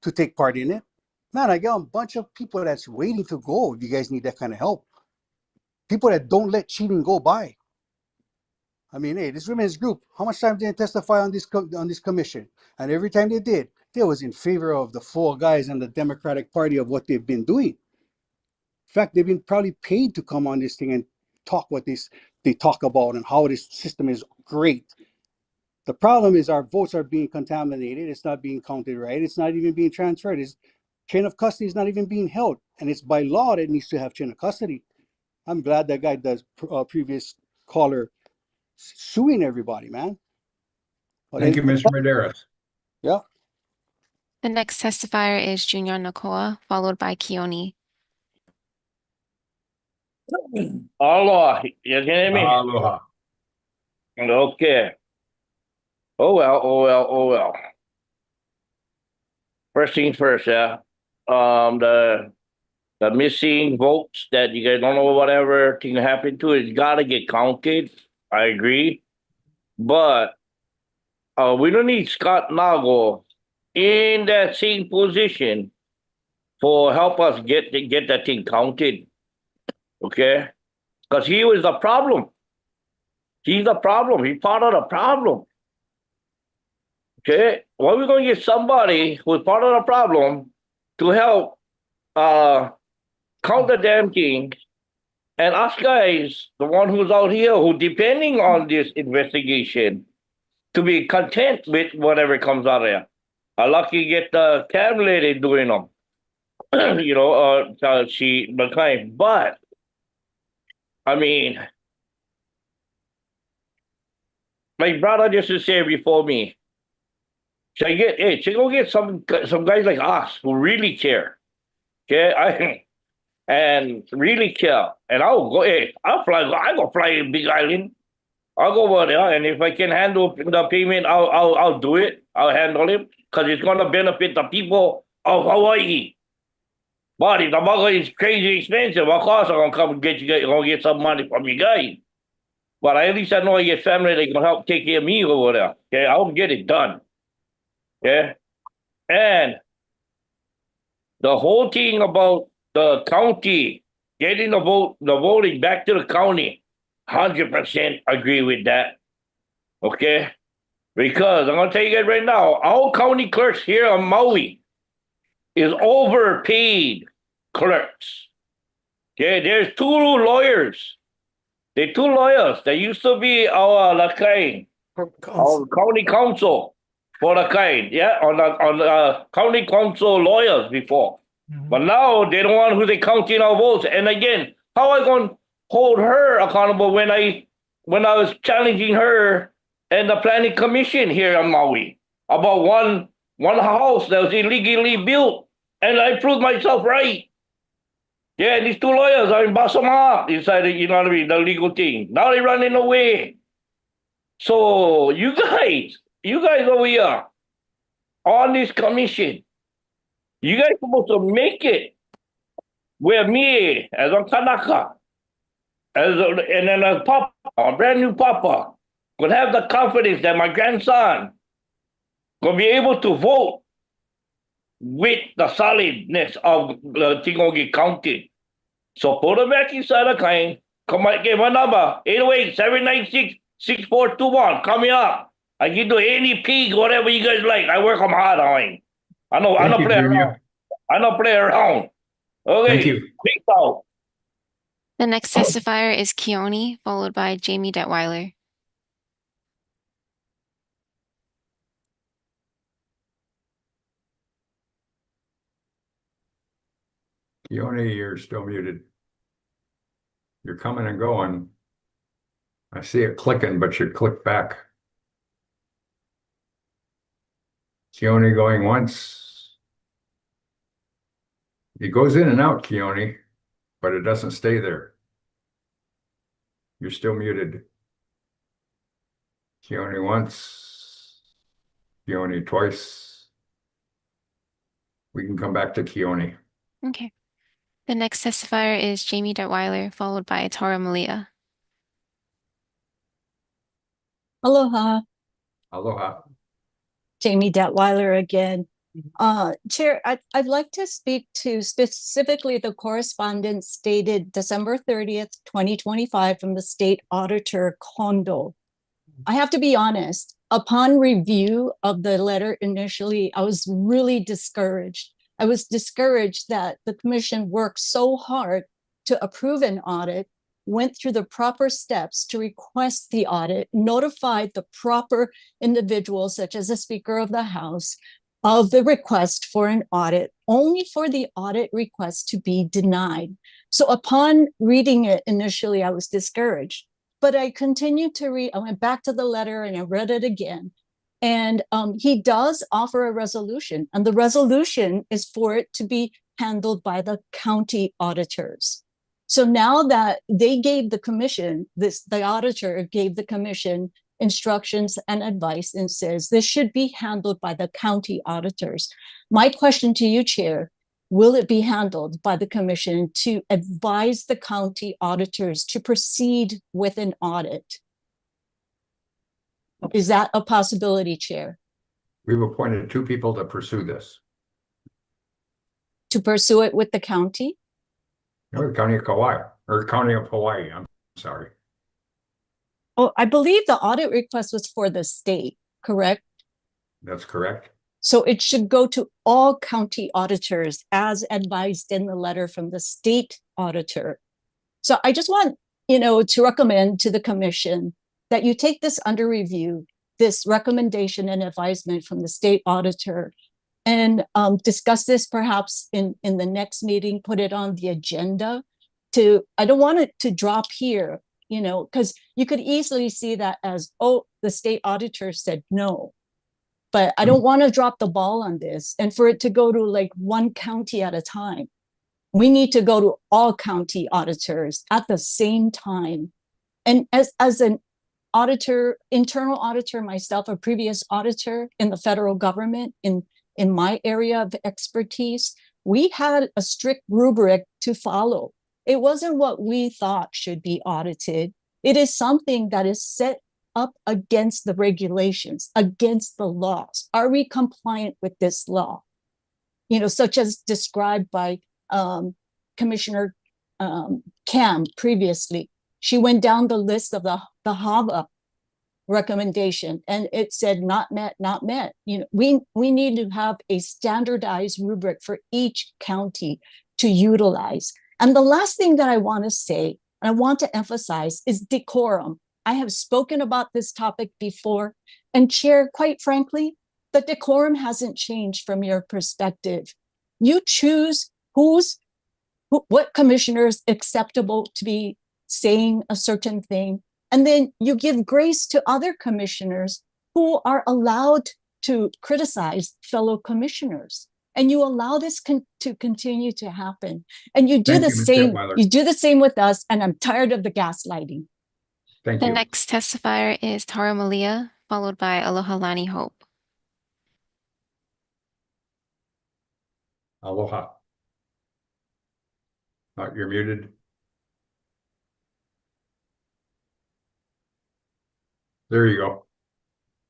to take part in it. Man, I got a bunch of people that's waiting to go if you guys need that kind of help. People that don't let cheating go by. I mean, hey, this women's group, how much time did they testify on this commission? And every time they did, they was in favor of the 4 guys in the Democratic Party of what they've been doing. In fact, they've been probably paid to come on this thing and talk what they talk about and how this system is great. The problem is our votes are being contaminated. It's not being counted right. It's not even being transferred. It's chain of custody is not even being held. And it's by law that it needs to have chain of custody. I'm glad that guy does previous caller suing everybody, man. But Thank you, Mr. Medeiros. Yeah. The next testifier is Junior Nakoa, followed by Keone. Aloha, you can hear me? Aloha. Okay. Oh well. First things first, yeah. The missing votes that you guys don't know whatever thing happened to, it's gotta get counted. I agree. But we don't need Scott Nago in that same position for help us get that thing counted. Okay? Because he was the problem. He's the problem. He's part of the problem. Okay? Why are we going to get somebody who's part of the problem to help count the damn thing? And us guys, the one who's out here, who depending on this investigation, to be content with whatever comes out of there. I lucky get the cam lady doing them. You know, she McLean. But I mean, my brother just to say before me, she go get some guys like us who really care. Okay, and really care. And I'll go, I go fly in Big Island. I'll go over there, and if I can handle the payment, I'll do it. I'll handle it because it's gonna benefit the people of Hawaii. But if the mugger is crazy expensive, of course I'm gonna come and get you guys, gonna get some money from you guys. But at least I know I get family that can help take care of me over there. Okay, I'll get it done. Okay, and the whole thing about the county getting the voting back to the county, 100% agree with that. Okay, because I'm gonna tell you guys right now, our county clerks here on Maui is overpaid clerks. Okay, there's 2 lawyers. They're 2 lawyers. They used to be our Lakai, our county council for Lakai. Yeah, on the county council lawyers before. But now they don't want who they counting our votes. And again, how I going to hold her accountable when I was challenging her and the planning commission here on Maui about one house that was illegally built, and I proved myself right. Yeah, and these two lawyers are in Basama inside, you know what I mean, the legal thing. Now they're running away. So you guys over here on this commission, you guys supposed to make it where me as a Kanaka, and then as Papa, a brand new Papa, could have the confidence that my grandson gonna be able to vote with the solidness of the Tingogi County. So put it back inside the claim. Come on, give my number 808-796-6421. Call me up. I can do any pig, whatever you guys like. I work them hard on. I don't play around. I don't play around. Okay. Thank you. Peace out. The next testifier is Keone, followed by Jamie Detweiler. Keone, you're still muted. You're coming and going. I see it clicking, but you click back. Keone going once. It goes in and out, Keone, but it doesn't stay there. You're still muted. Keone once. Keone twice. We can come back to Keone. Okay. The next testifier is Jamie Detweiler, followed by Tara Malia. Aloha, Aloha. Jamie Detweiler again. Chair, I'd like to speak to specifically the correspondence dated December 30th, 2025 from the State Auditor Kondo. I have to be honest, upon review of the letter initially, I was really discouraged. I was discouraged that the commission worked so hard to approve an audit, went through the proper steps to request the audit, notified the proper individuals, such as the Speaker of the House, of the request for an audit, only for the audit request to be denied. So upon reading it initially, I was discouraged, but I continued to read. I went back to the letter and I read it again. And he does offer a resolution, and the resolution is for it to be handled by the county auditors. So now that they gave the commission, the auditor gave the commission instructions and advice and says this should be handled by the county auditors. My question to you, Chair, will it be handled by the commission to advise the county auditors to proceed with an audit? Is that a possibility, Chair? We've appointed 2 people to pursue this. To pursue it with the county? No, the County of Kauai, or County of Hawaii, I'm sorry. Oh, I believe the audit request was for the state, correct? That's correct. So it should go to all county auditors as advised in the letter from the state auditor. So I just want, to recommend to the commission that you take this under review, this recommendation and advisement from the state auditor, and discuss this perhaps in the next meeting, put it on the agenda. I don't want it to drop here, because you could easily see that as, oh, the state auditor said no. But I don't want to drop the ball on this and for it to go to like one county at a time. We need to go to all county auditors at the same time. And as an auditor, internal auditor myself, a previous auditor in the federal government in my area of expertise, we had a strict rubric to follow. It wasn't what we thought should be audited. It is something that is set up against the regulations, against the laws. Are we compliant with this law? Such as described by Commissioner Cam previously. She went down the list of the HAVA recommendation and it said not met, not met. We need to have a standardized rubric for each county to utilize. And the last thing that I want to say, and I want to emphasize, is decorum. I have spoken about this topic before, and Chair, quite frankly, the decorum hasn't changed from your perspective. You choose what commissioners acceptable to be saying a certain thing. And then you give grace to other commissioners who are allowed to criticize fellow commissioners. And you allow this to continue to happen. And you do Thank the you, Ms. same. Detweiler. You do the same with us. And I'm tired of the gaslighting. Thank The you. next testifier is Tara Malia, followed by Aloha Lani Hope. Aloha. You're muted. There you go.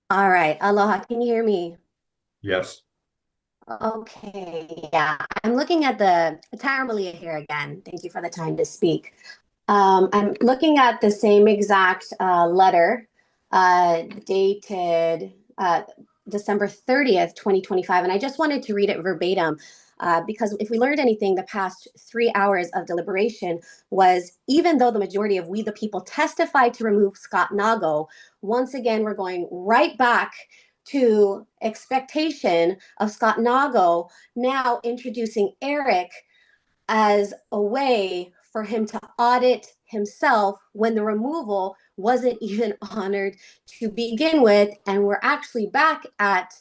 All right. Aloha, can you hear me? Yes. Okay, yeah. I'm looking at the Tara Malia here again. Thank you for the time to speak. I'm looking at the same exact letter dated December 30th, 2025. And I just wanted to read it verbatim because if we learned anything, the past 3 hours of deliberation was, even though the majority of we the people testified to remove Scott Nago, once again, we're going right back to expectation of Scott Nago now introducing Eric as a way for him to audit himself when the removal wasn't even honored to begin with. And we're actually back at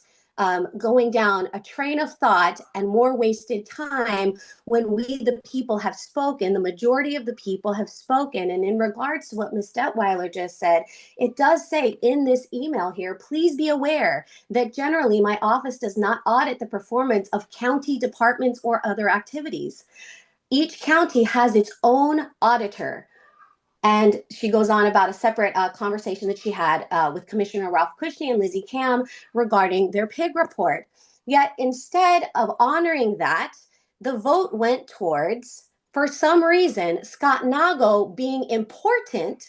going down a train of thought and more wasted time when we, the people, have spoken. The majority of the people have spoken. And in regards to what Ms. Detweiler just said, it does say in this email here, please be aware that generally my office does not audit the performance of county departments or other activities. Each county has its own auditor. And she goes on about a separate conversation that she had with Commissioner Ralph Cushney and Lizzie Kam regarding their PIG report. Yet instead of honoring that, the vote went towards, for some reason, Scott Nago being important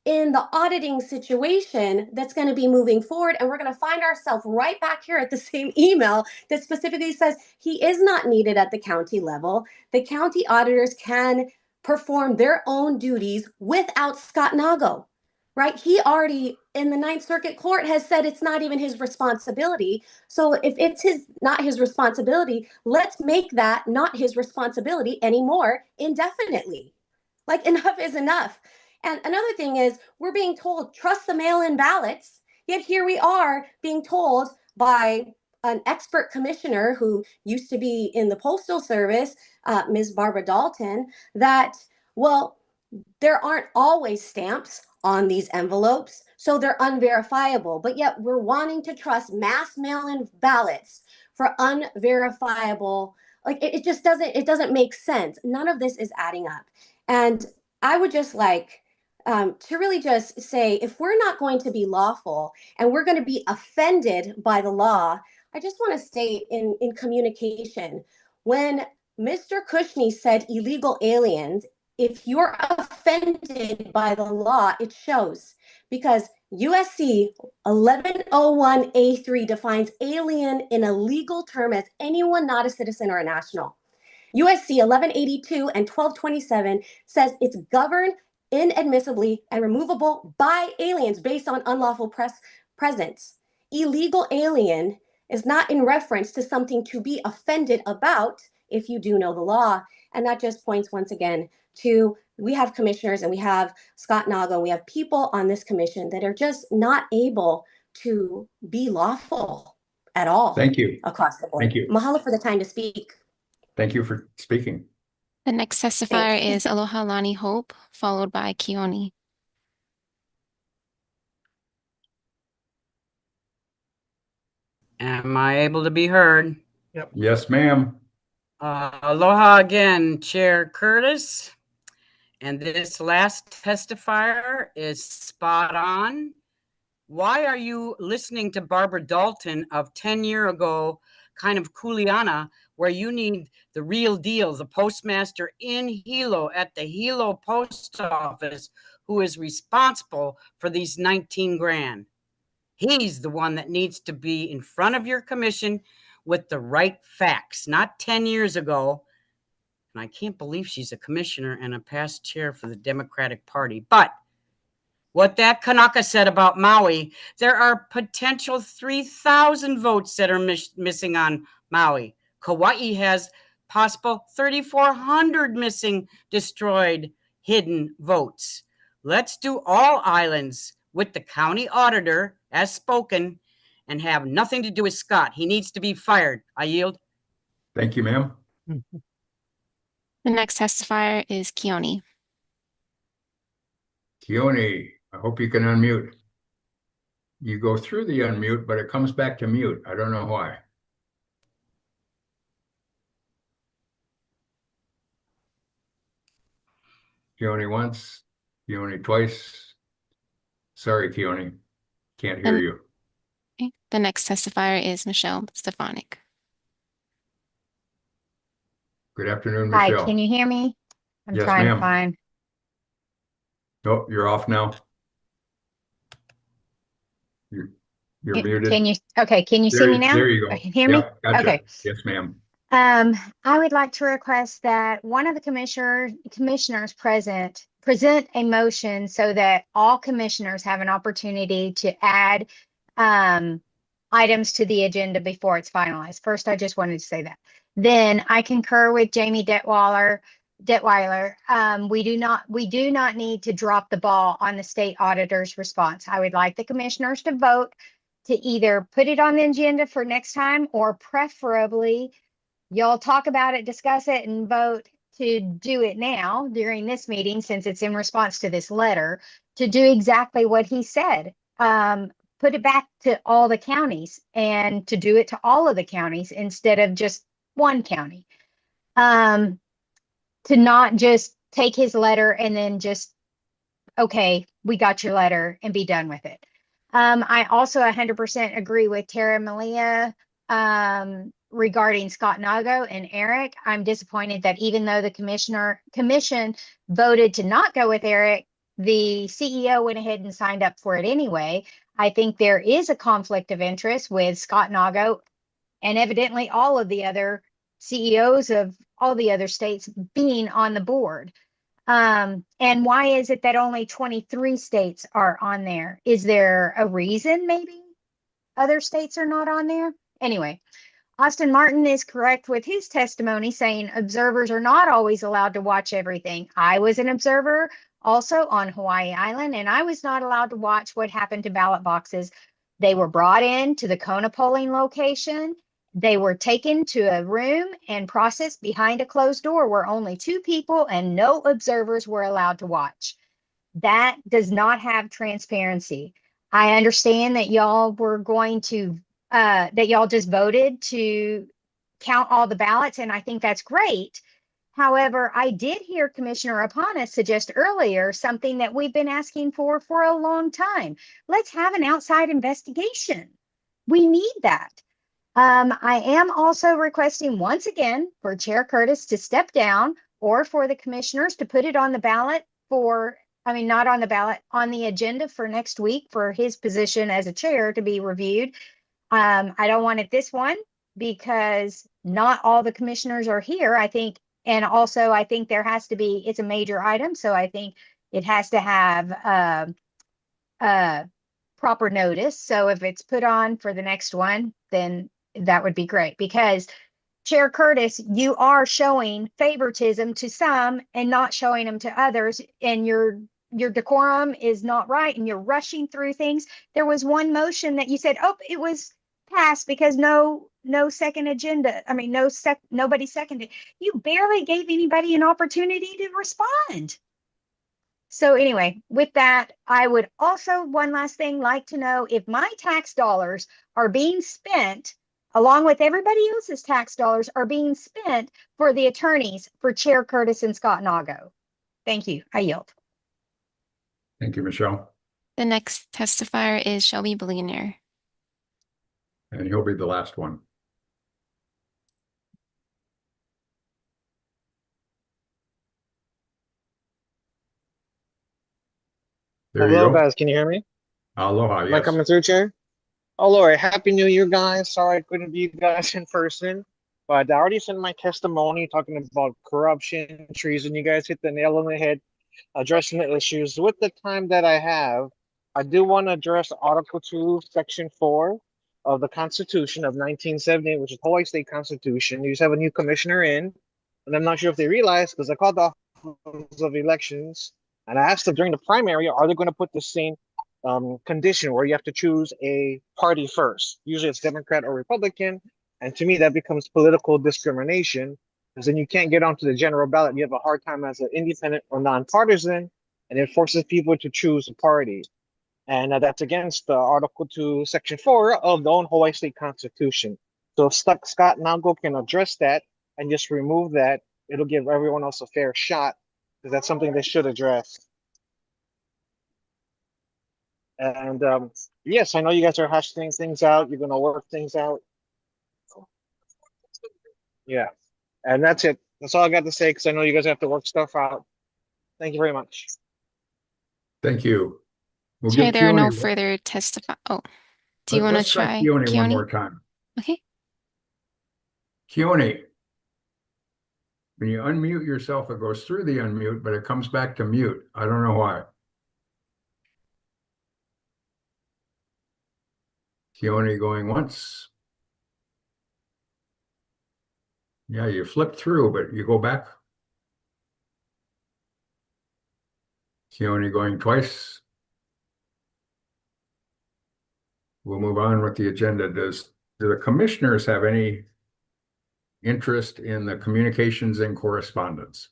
in the auditing situation that's going to be moving forward. And we're going to find ourselves right back here at the same email that specifically says he is not needed at the county level. The county auditors can perform their own duties without Scott Nago, right? He already in the Ninth Circuit Court has said it's not even his responsibility. So if it's not his responsibility, let's make that not his responsibility anymore indefinitely. Like, enough is enough. And another thing is, we're being told, trust the mail-in ballots, yet here we are being told by an expert commissioner who used to be in the Postal Service, Ms. Barbara Dalton, that, well, there aren't always stamps on these envelopes, so they're unverifiable. But yet we're wanting to trust mass mail-in ballots for unverifiable. Like, it just doesn't make sense. None of this is adding up. And I would just like to really just say, if we're not going to be lawful and we're going to be offended by the law, I just want to state in communication, when Mr. Cushney said illegal aliens, if you're offended by the law, it shows, because USC 1101A3 defines alien in a legal term as anyone not a citizen or a national. USC 1182 and 1227 says it's governed inadmissibly and removable by aliens based on unlawful presence. Illegal alien is not in reference to something to be offended about if you do know the law. And that just points once again to, we have commissioners and we have Scott Nago, and we have people on this commission that are just not able to be lawful at all. Thank you. Across the board. Thank you. Mahalo for the time to speak. Thank you for speaking. The next testifier is Aloha Lani Hope, followed by Keone. Am I able to be heard? Yep. Yes, ma'am. Aloha again, Chair Curtis. And this last testifier is spot on. Why are you listening to Barbara Dalton of 10 years ago, kind of Kuleana, where you need the real deal, the postmaster in Hilo at the Hilo post office, who is responsible for these 19 grand? He's the one that needs to be in front of your commission with the right facts, not 10 years ago. And I can't believe she's a commissioner and a past chair for the Democratic Party. But what that Kanaka said about Maui, there are potential 3,000 votes that are missing on Maui. Kauai has possible 3,400 missing, destroyed, hidden votes. Let's do all islands with the county auditor as spoken and have nothing to do with Scott. He needs to be fired. I yield. Thank you, ma'am. The next testifier is Keone. Keone, I hope you can unmute. You go through the unmute, but it comes back to mute. I don't know why. Keone once, Keone twice. Sorry, Keone. Can't hear you. Okay. The next testifier is Michelle Stefanik. Good afternoon, Hi, Michelle. can you hear me? I'm Yes, trying ma'am. to find. Oh, you're off now. You're muted. Can you, okay, can you see There, me now? there you go. Can you hear me? Yep, gotcha. Okay. Yes, ma'am. I would like to request that one of the commissioners present a motion so that all commissioners have an opportunity to add items to the agenda before it's finalized. First, I just wanted to say that. Then I concur with Jamie Detweiler. We do not need to drop the ball on the state auditor's response. I would like the commissioners to vote to either put it on the agenda for next time, or preferably y'all talk about it, discuss it, and vote to do it now during this meeting, since it's in response to this letter, to do exactly what he said. Put it back to all the counties and to do it to all of the counties instead of just one county. To not just take his letter and then just, okay, we got your letter and be done with it. I also 100% agree with Tara Malia regarding Scott Nago and Eric. I'm disappointed that even though the commission voted to not go with Eric, the CEO went ahead and signed up for it anyway. I think there is a conflict of interest with Scott Nago and evidently all of the other CEOs of all the other states being on the board. And why is it that only 23 states are on there? Is there a reason maybe other states are not on there? Anyway, Austin Martin is correct with his testimony saying observers are not always allowed to watch everything. I was an observer also on Hawaii Island, and I was not allowed to watch what happened to ballot boxes. They were brought in to the Kona polling location. They were taken to a room and processed behind a closed door where only 2 people and no observers were allowed to watch. That does not have transparency. I understand that y'all were going to, that y'all just voted to count all the ballots, and I think that's great. However, I did hear Commissioner Apana suggest earlier something that we've been asking for a long time. Let's have an outside investigation. We need that. I am also requesting once again for Chair Curtis to step down, or for the commissioners to put it on the ballot not on the ballot, on the agenda for next week for his position as a chair to be reviewed. I don't want it this one because not all the commissioners are here, I think. And also I think there has to be, it's a major item. So I think it has to have proper notice. So if it's put on for the next one, then that would be great, because Chair Curtis, you are showing favoritism to some and not showing them to others, and your decorum is not right, and you're rushing through things. There was one motion that you said, oh, it was passed because no second agenda. Nobody seconded. You barely gave anybody an opportunity to respond. So anyway, with that, I would also, one last thing, like to know if my tax dollars are being spent, along with everybody else's tax dollars, are being spent for the attorneys for Chair Curtis and Scott Nago. Thank you. I yield. Thank you, Michelle. The next testifier is Shelby Billionaire. And he'll be the last one. There you Hello, go. guys. Can you hear me? Aloha, Am I yes. coming through, Chair? Oh, Lord. Happy New Year, guys. Sorry I couldn't be you guys in person, but I already sent my testimony talking about corruption, treason. You guys hit the nail on the head, addressing the issues. With the time that I have, I do want to address Article 2, Section 4, of the Constitution of 1978, which is Hawaii State Constitution. You just have a new commissioner in, and I'm not sure if they realize, because I called the Office of Elections and I asked them during the primary, are they going to put the same condition where you have to choose a party first? Usually it's Democrat or Republican. And to me, that becomes political discrimination, because then you can't get onto the general ballot. You have a hard time as an independent or nonpartisan, and it forces people to choose a party. And that's against Article 2, Section 4 of the own Hawaii State Constitution. So if Scott Nago can address that and just remove that, it'll give everyone else a fair shot, because that's something they should address. And yes, I know you guys are hashing things out. You're going to work things out. Yeah. And that's it. That's all I got to say, because I know you guys have to work stuff out. Thank you very much. Thank you. We'll Chair, give there are no Keone- further testify. Oh, do you want to let's try Keone one Keone? more time. Okay. Keone, when you unmute yourself, it goes through the unmute, but it comes back to mute. I don't know why. Keone going once. Yeah, you flip through, but you go back. Keone going twice. We'll move on with the agenda. Do the commissioners have any interest in the communications and correspondence?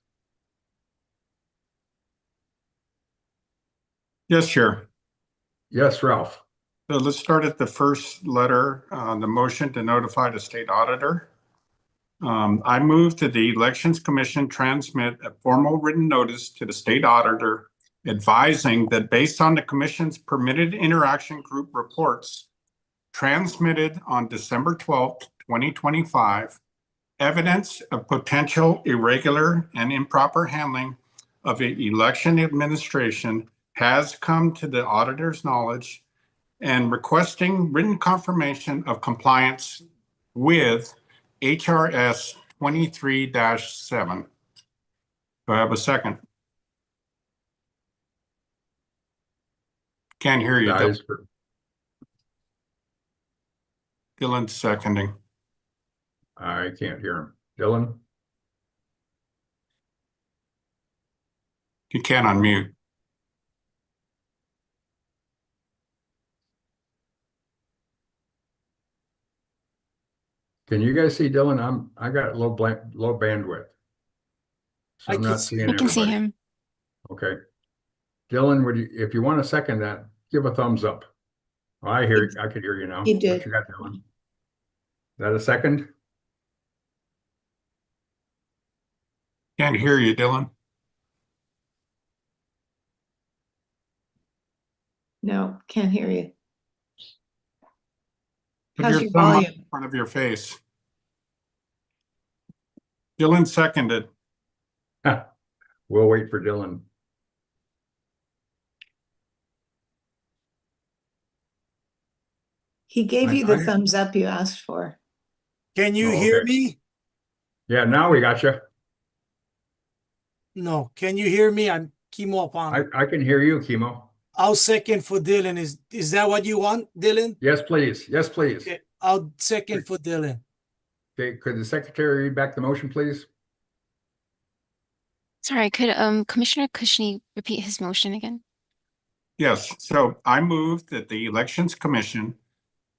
Yes, Chair. Yes, Ralph. So let's start at the first letter, the motion to notify the state auditor. I move that the Elections Commission transmit a formal written notice to the state auditor advising that based on the commission's permitted interaction group reports transmitted on December 12th, 2025, evidence of potential irregular and improper handling of an election administration has come to the auditor's knowledge, and requesting written confirmation of compliance with HRS 23-7. Do I have a second? Can't hear you, Dylan. Dylan's seconding. I can't hear him. Dylan? You can't unmute. Can you guys see Dylan? I got low bandwidth. So I'm not seeing I can see everybody. him. Okay. Dylan, if you want to second that, give a thumbs up. Oh, I could hear you now. He What did. you got, Dylan? Is that a second? Can't hear you, Dylan. No, can't hear you. Put How's your your thumb up volume? in front of your face. Dylan seconded. We'll wait for Dylan. He gave you I- the thumbs up you asked for. Can you Oh, hear okay. me? Yeah, now we got you. No. Can you hear me? I'm Kimo Apano. I can hear you, Kimo. I'll second for Dylan. Is that what you want, Dylan? Yes, please. Yes, please. Okay, I'll second for Dylan. Okay, could the secretary read back the motion, please? Sorry, could Commissioner Kushney repeat his motion again? Yes, so I move that the Elections Commission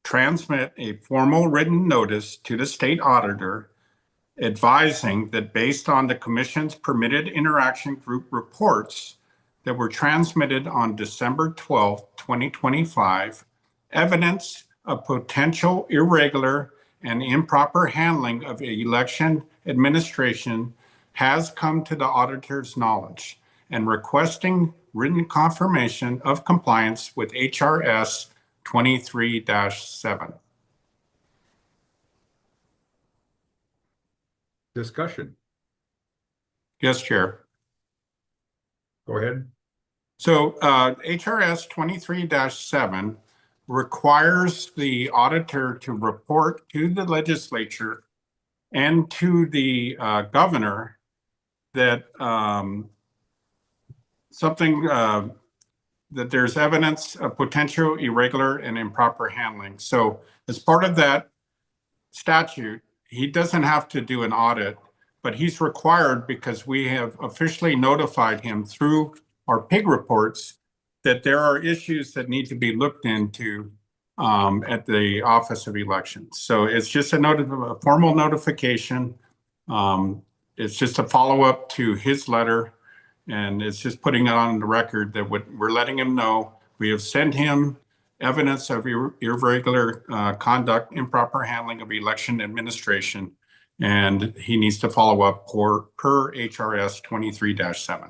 transmit a formal written notice to the state auditor advising that based on the commission's permitted interaction group reports that were transmitted on December 12th, 2025, evidence of potential irregular and improper handling of election administration has come to the auditor's knowledge, and requesting written confirmation of compliance with HRS 23-7. Discussion. Yes, Chair. Go ahead. So HRS 23-7 requires the auditor to report to the legislature and to the governor that something that there's evidence of potential irregular and improper handling. So as part of that statute, he doesn't have to do an audit, but he's required because we have officially notified him through our PIG reports that there are issues that need to be looked into at the Office of Elections. So it's just a formal notification. It's just a follow-up to his letter, and it's just putting it on the record that we're letting him know. We have sent him evidence of irregular conduct, improper handling of election administration, and he needs to follow up per HRS 23-7.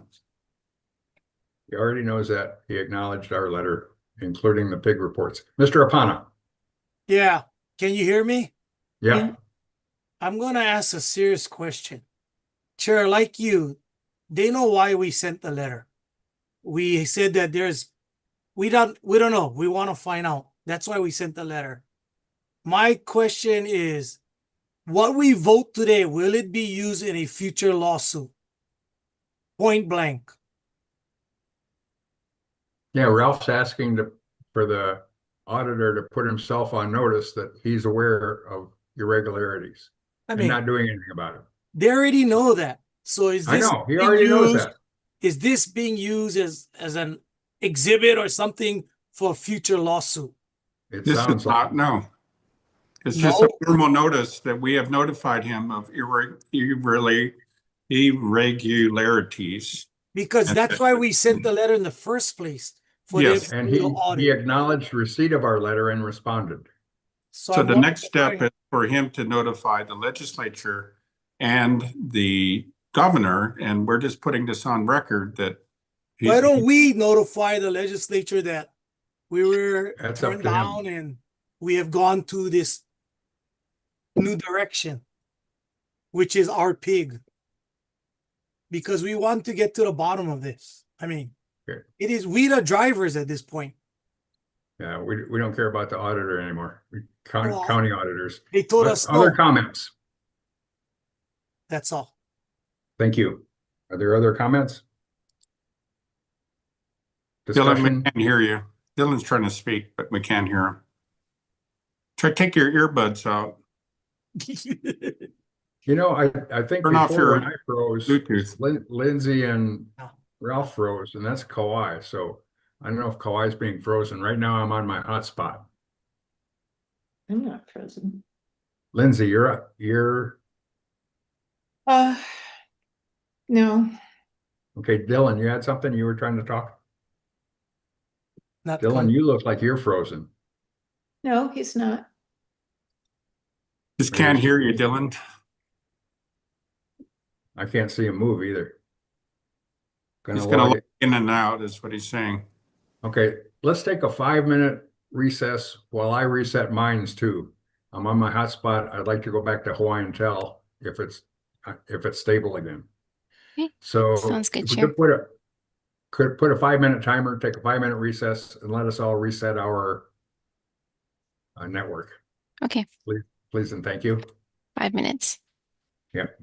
He already knows that. He acknowledged our letter, including the PIG reports. Mr. Apana. Yeah, can you hear me? Yeah. I'm gonna ask a serious question. Chair, like you, they know why we sent the letter. We said that we don't know. We want to find out. That's why we sent the letter. My question is, what we vote today, will it be used in a future lawsuit? Point blank. Yeah, Ralph's asking for the auditor to put himself on notice that he's aware of irregularities and not doing anything about it. They already know that. So is this I know, he already knows that. Is this being used as an exhibit or something for a future lawsuit? This is not, no. It's just a formal notice that we have notified him of irregularities. Because that's why we sent the letter in the first place. Yes, and he acknowledged receipt of our letter and responded. So the next step is for him to notify the legislature and the governor, and we're just putting this on record that. Why don't we notify the legislature that we were That's turned down and we have gone to this new direction, which is our PIG, because we want to get to the bottom of this. I mean, it is we the drivers at this point. Yeah, we don't care about the auditor anymore. County auditors. They told us other no. comments. That's all. Thank you. Are there other comments? Dylan, we can't hear you. Dylan's trying to speak, but we can't hear him. Try to take your earbuds out. You know, I think Turn off before your when I froze, Bluetooth. Lindsay and Ralph froze, and that's Kauai. So I don't know if Kauai is being frozen. Right now, I'm on my hotspot. I'm not frozen. Lindsay, you're up. You're No. okay. Dylan, you had something you were trying to talk? Not Dylan, you look like you're frozen. No, he's not. Just can't hear you, Dylan. I can't see him move either. He's gonna look in and out is what he's saying. Okay, let's take a 5-minute recess while I reset mines too. I'm on my hotspot. I'd like to go back to Hawaiian Tel if it's stable again. Okay. So Sounds good, if we Chair. could put a 5-minute timer, take a 5-minute recess, and let us all reset our network. Okay, Please and thank you. 5 minutes. Yep.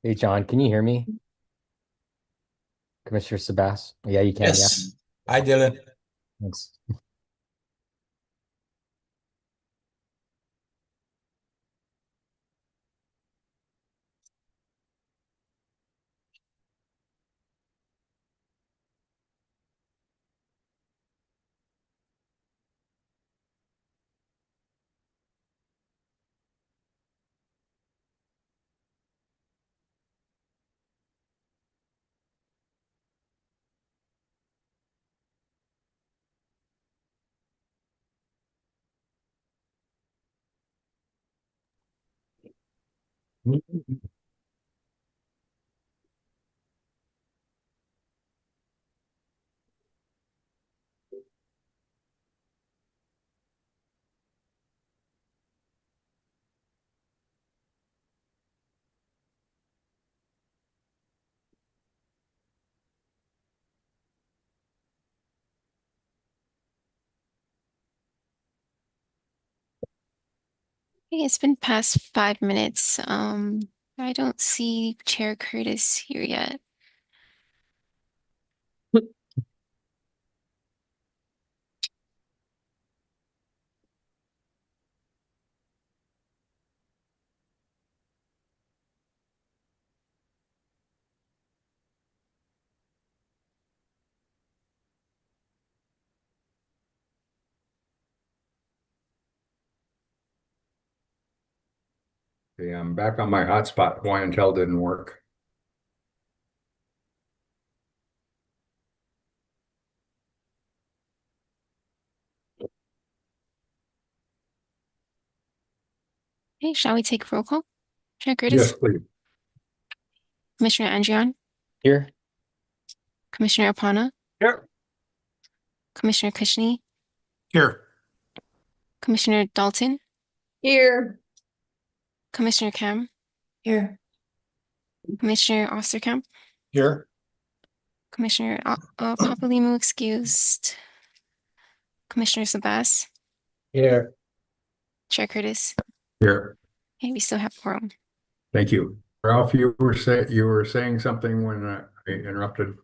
Hey, John, can you hear me? Commissioner Sabas? Yeah, you can, yeah. Yes, I did it. Thanks. Okay, it's been past 5 minutes. I don't see Chair Curtis here yet. Okay, I'm back on my hotspot. Why until didn't work. Okay, shall we take roll call? Chair Yes, Curtis, please. Commissioner Andrian, Here? Commissioner Apana, Here. Commissioner Kushney, Here. Commissioner Dalton, Here. Commissioner Kam, Here. Commissioner Osterkamp, Here. Commissioner Papalimu excused, Commissioner Sabas, Here. Chair Curtis. Here. Okay, we still have quorum. Thank you. Ralph, you were saying something when I interrupted.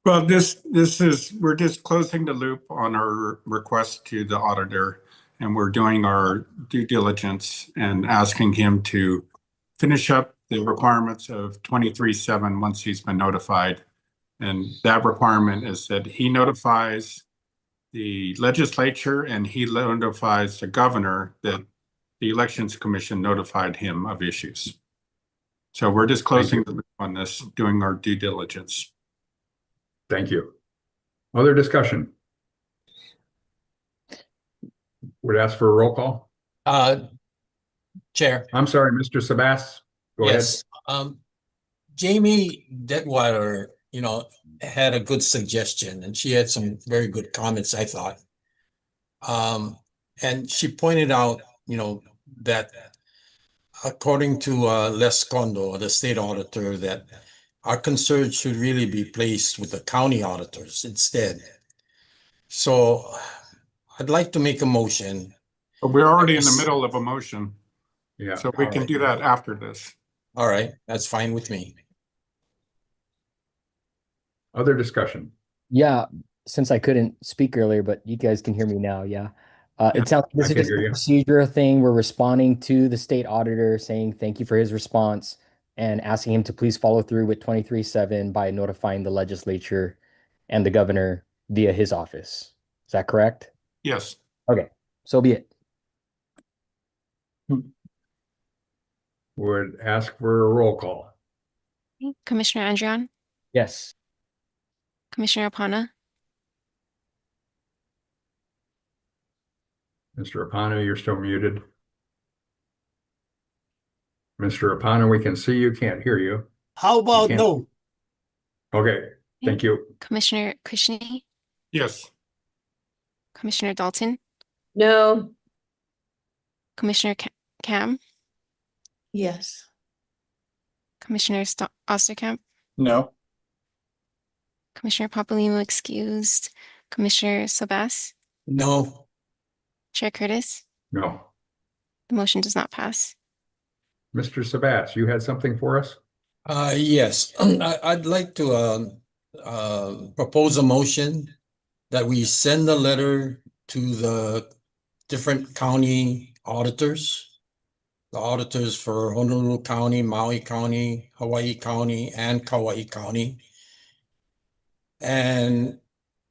Well, we're just closing the loop on our request to the auditor, and we're doing our due diligence and asking him to finish up the requirements of 23-7 once he's been notified. And that requirement is that he notifies the legislature and he notifies the governor that the Elections Commission notified him of issues. So we're just closing the loop on this, doing our due diligence. Thank you. Other discussion? Would ask for a roll call. Chair. I'm sorry, Mr. Sabas. Go Yes. Jamie Detweiler, had a good suggestion, and she had some very good comments, I thought. And she pointed out, that according to Les Condo, the state auditor, that our concerns should really be placed with the county auditors instead. So I'd like to make a motion. But we're already in the middle of a motion. Yeah. So we can do that after this. All right, that's fine with me. Other discussion? Yeah, since I couldn't speak earlier, but you guys can hear me now, yeah. It sounds like this I is can just hear a you. procedural thing. We're responding to the state auditor saying thank you for his response and asking him to please follow through with 23-7 by notifying the legislature and the governor via his office. Is that correct? Yes. Okay, so be it. Would ask for a roll call. Okay, Commissioner Andrian, Yes. Commissioner Apana, Mr. Apano, you're still muted. Mr. Apano, we can see you, can't hear you. How about can't- no? Okay, thank you. Commissioner Kushney, Yes. Commissioner Dalton, No. Commissioner Kam, Yes. Commissioner Osterkamp, No. Commissioner Papalimu excused, Commissioner Sabas, No. Chair Curtis. No. The motion does not pass. Mr. Sabats, you had something for us? Yes, I'd like to propose a motion that we send a letter to the different county auditors, the auditors for Honolulu County, Maui County, Hawaii County, and Kauai County, and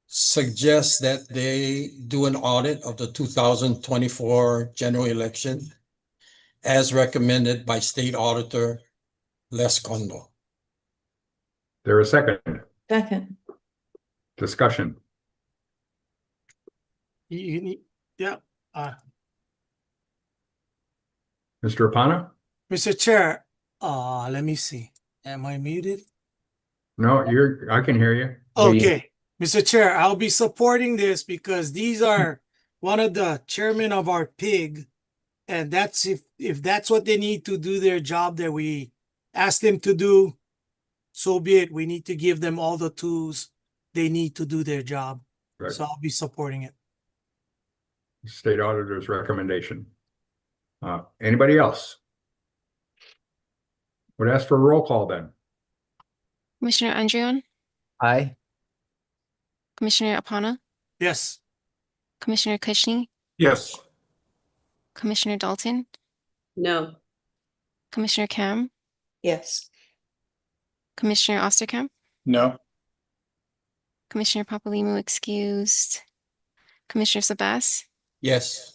suggest that they do an audit of the 2024 general election as recommended by State Auditor Les Kondo. There a second? Second. Discussion. You need, yeah. Mr. Apana? Mr. Chair, let me see. Am I muted? No, I can hear you. Okay, Mr. Chair, I'll be supporting this because these are one of the chairmen of our PIG. And that's if that's what they need to do their job that we asked them to do, so be it. We need to give them all the tools they need to do their job. Right. So I'll be supporting it. State Auditor's recommendation. Anybody else? Would ask for a roll call then. Commissioner Andreon, Aye. Commissioner Apana, Yes. Commissioner Kushni, Yes. Commissioner Dalton, No. Commissioner Kam, Yes. Commissioner Osterkamp, No. Commissioner Papalimu excused, Commissioner Sabas, Yes.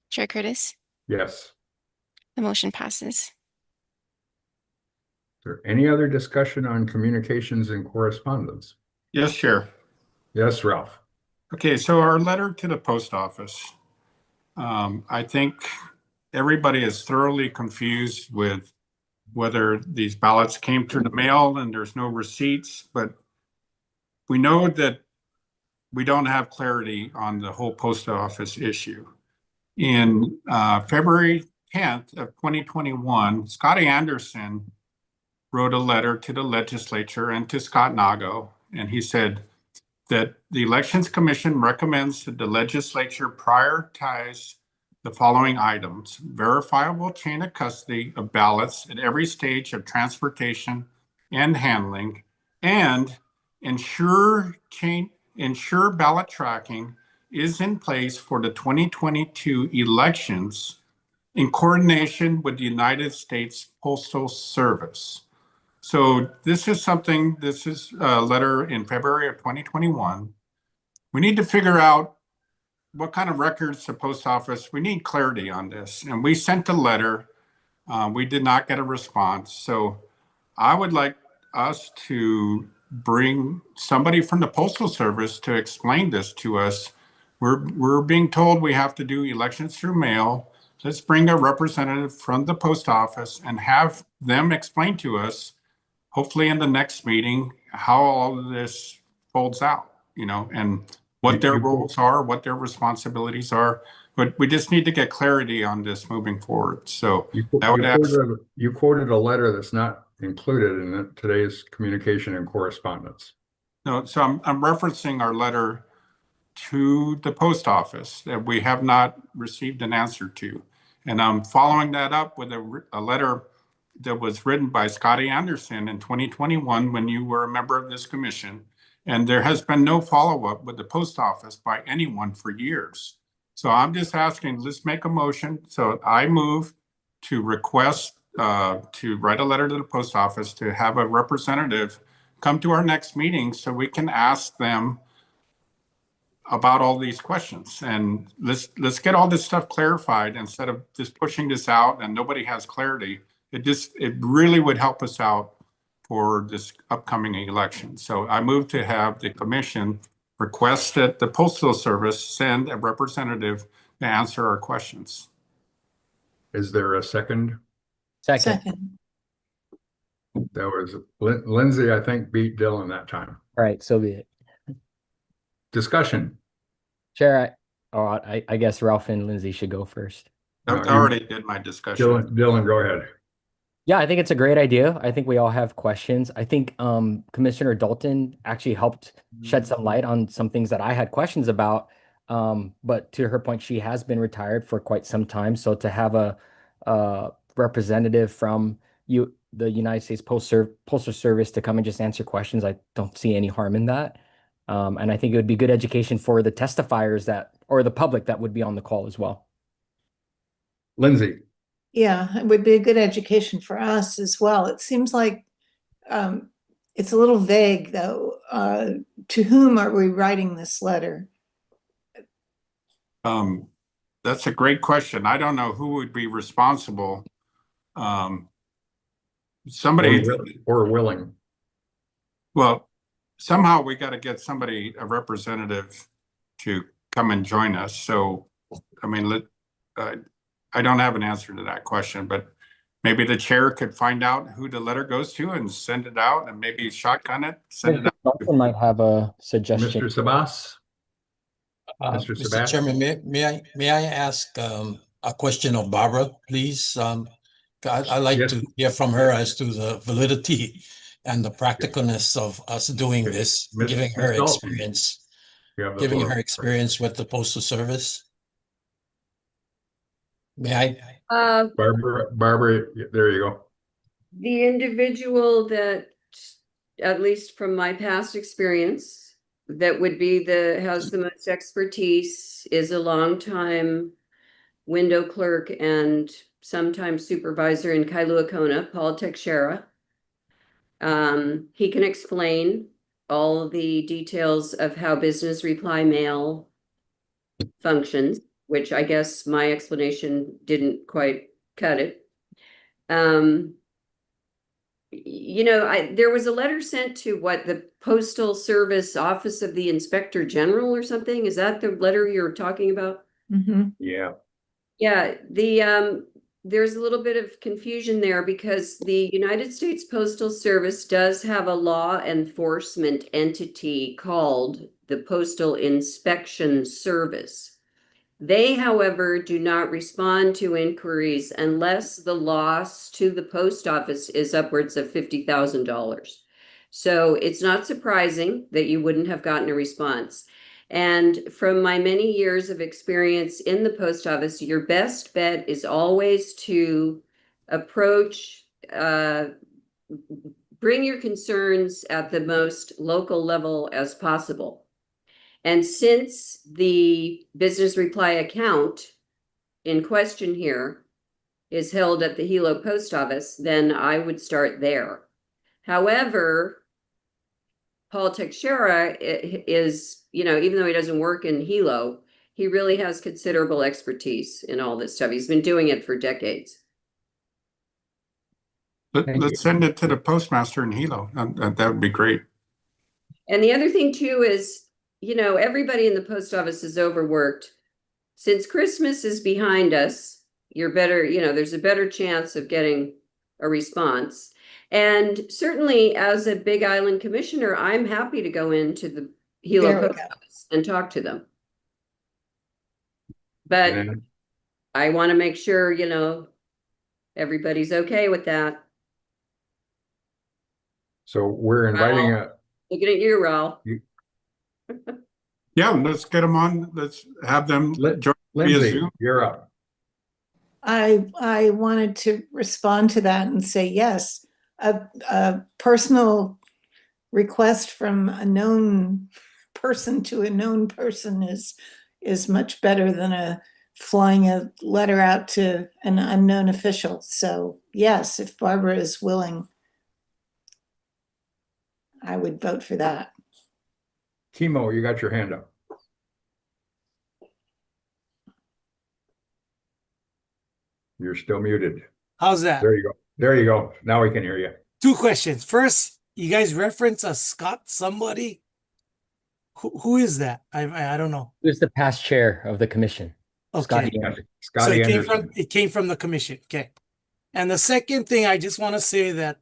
Chair Curtis. Yes. The motion passes. Is there any other discussion on communications and correspondence? Yes, Chair. Yes, Ralph. Okay, so our letter to the post office. I think everybody is thoroughly confused with whether these ballots came through the mail and there's no receipts, but we know that we don't have clarity on the whole post office issue. In February 10th of 2021, Scotty Anderson wrote a letter to the legislature and to Scott Nago, and he said that the Elections Commission recommends that the legislature prioritize the following items: verifiable chain of custody of ballots at every stage of transportation and handling, and ensure ballot tracking is in place for the 2022 elections in coordination with the United States Postal Service. So this is a letter in February of 2021. We need to figure out what kind of records the post office, we need clarity on this. And we sent a letter, we did not get a response. So I would like us to bring somebody from the Postal Service to explain this to us. We're being told we have to do elections through mail. Let's bring a representative from the post office and have them explain to us, hopefully in the next meeting, how all of this folds out, and what their roles are, what their responsibilities are. But we just need to get clarity on this moving forward. So you quoted a letter that's not included in today's communication and correspondence. No, so I'm referencing our letter to the post office that we have not received an answer to. And I'm following that up with a letter that was written by Scotty Anderson in 2021 when you were a member of this commission. And there has been no follow-up with the post office by anyone for years. So I'm just asking, let's make a motion. So I move to request to write a letter to the post office to have a representative come to our next meeting so we can ask them about all these questions. And let's get all this stuff clarified instead of just pushing this out and nobody has clarity. It really would help us out for this upcoming election. So I move to have the commission request that the Postal Service send a representative to answer our questions. Is there a second? Second. That was Lindsay, I think, beat Dylan that time. All right, so be it. Discussion. Chair, I guess Ralph and Lindsay should go first. I already did my discussion. Dylan, go ahead. Yeah, I think it's a great idea. I think we all have questions. I think Commissioner Dalton actually helped shed some light on some things that I had questions about. But to her point, she has been retired for quite some time. So to have a representative from the United States Postal Service to come and just answer questions. I don't see any harm in that. And I think it would be good education for the testifiers or the public that would be on the call as well. Lindsay. Yeah, it would be a good education for us as well. It seems like it's a little vague, though. To whom are we writing this letter? That's a great question. I don't know who would be responsible. Somebody or willing. Well, somehow we got to get somebody, a representative, to come and join us. So, I mean, I don't have an answer to that question, but maybe the chair could find out who the letter goes to and send it out, and maybe shotgun it, send it out. Someone might have a suggestion. Mr. Sabas? Mr. Mr. Sebastian? Chairman, may I ask a question of Barbara, please? I'd like to hear from her as to the validity and the practicalness of us doing this, giving her experience, with the Postal Service. May I? Barbara, there you go. The individual that, at least from my past experience, that would be has the most expertise is a longtime window clerk and sometimes supervisor in Kailua Kona, Paul Teixeira. He can explain all the details of how business reply mail functions, which I guess my explanation didn't quite cut it. You know, there was a letter sent to the Postal Service Office of the Inspector General or something. Is that the letter you're talking about? Mm-hmm. Yeah. Yeah, there's a little bit of confusion there because the United States Postal Service does have a law enforcement entity called the Postal Inspection Service. They, however, do not respond to inquiries unless the loss to the post office is upwards of $50,000. So it's not surprising that you wouldn't have gotten a response. And from my many years of experience in the post office, your best bet is always to approach, bring your concerns at the most local level as possible. And since the business reply account in question here is held at the Hilo post office, then I would start there. However, Paul Teixeira is, you know, even though he doesn't work in Hilo, he really has considerable expertise in all this stuff. He's been doing it for decades. Let's send it to the postmaster in Hilo. That would be great. And the other thing too is, you know, everybody in the post office is overworked. Since Christmas is behind us, you're better, you know, there's a better chance of getting a response. And certainly as a Big Island commissioner, I'm happy to go into the Hilo post office and talk to them. But I want to make sure, you know, everybody's okay with that. So we're inviting Looking at you, Raul. Yeah, let's get them on. Let's have them join via Lindsay, Zoom. you're up. I wanted to respond to that and say, yes, a personal request from a known person to a known person is much better than flying a letter out to an unknown official. So yes, if Barbara is willing, I would vote for that. Kimo, you got your hand up. You're still muted. How's that? There you go. There you go. Now we can hear you. Two questions. First, you guys reference a Scott somebody. Who is that? I don't know. Who's the past chair of the commission? Okay. Scotty So it came from the commission. Okay. And the second thing, I just want to say that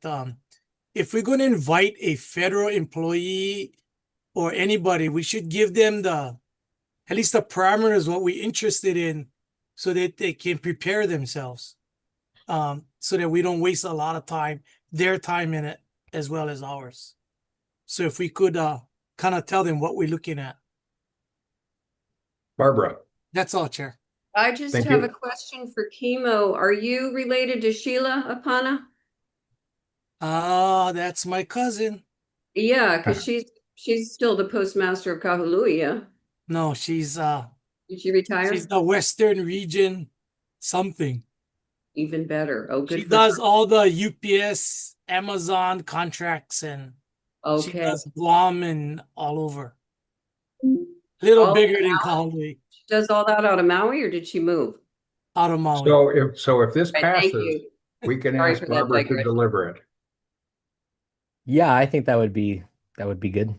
if we're going to invite a federal employee or anybody, we should give them at least the parameters, what we're interested in, so that they can prepare themselves, so that we don't waste a lot of time, their time in it, as well as ours. So if we could kind of tell them what we're looking at. Barbara. That's all, Chair. I just have a question for Kimo. Are you related to Sheila Apana? Ah, that's my cousin. Yeah, because she's still the postmaster of Kahului, yeah? No, she's Did she retire? she's the Western region something. Even better. Oh, She good for does her. all the UPS, Amazon contracts, and she Okay. does Guam and all over. Little All bigger in than Maui? Kahului, She does all that out of Maui, or did she move? out of Maui. So if this Right, thank passes, you. we can Sorry ask for that Barbara to digression. deliver it. Yeah, I think that would be good.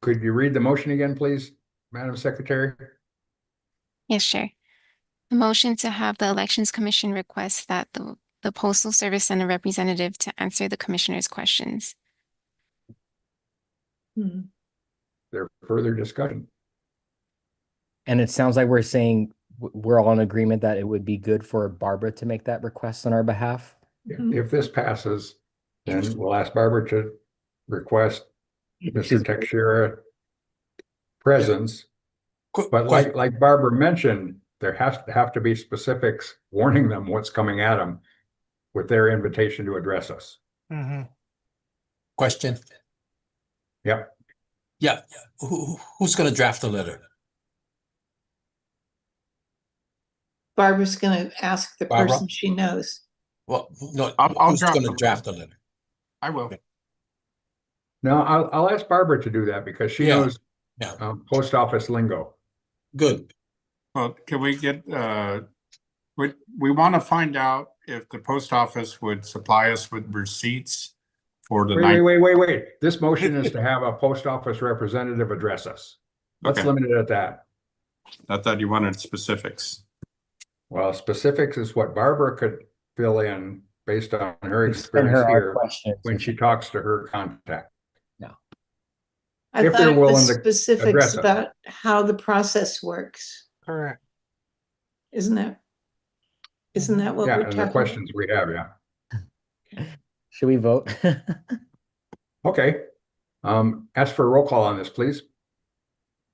Could you read the motion again, please, Madam Secretary? Yes, sure. A motion to have the Elections Commission request that the Postal Service send a representative to answer the commissioner's questions. There further discussion? And it sounds like we're saying we're all in agreement that it would be good for Barbara to make that request on our behalf. If this passes, then we'll ask Barbara to request Mr. Teixeira presence. But like Barbara mentioned, there has to have to be specifics warning them what's coming at them with their invitation to address us. Question. Yep. Yeah. Who's going to draft the letter? Barbara's going to ask the Barbara? person she knows. Well, no, I'll who's draft going to the draft the letter? I will. No, I'll ask Barbara to do that because she knows post office lingo. Good. Well, can we get, we want to find out if the post office would supply us with receipts for the Wait. This motion is to have a post office representative address us. Let's Okay. limit it at that. I thought you wanted specifics. Well, specifics is what Barbara could fill in based on her Send experience her our here questions. when she talks to her contact. I If thought they're it was willing to specifics address it. about how the process works. Correct. Isn't that what Yeah, we're and talking the about? questions we have, yeah. Should we vote? Okay. Ask for a roll call on this, please.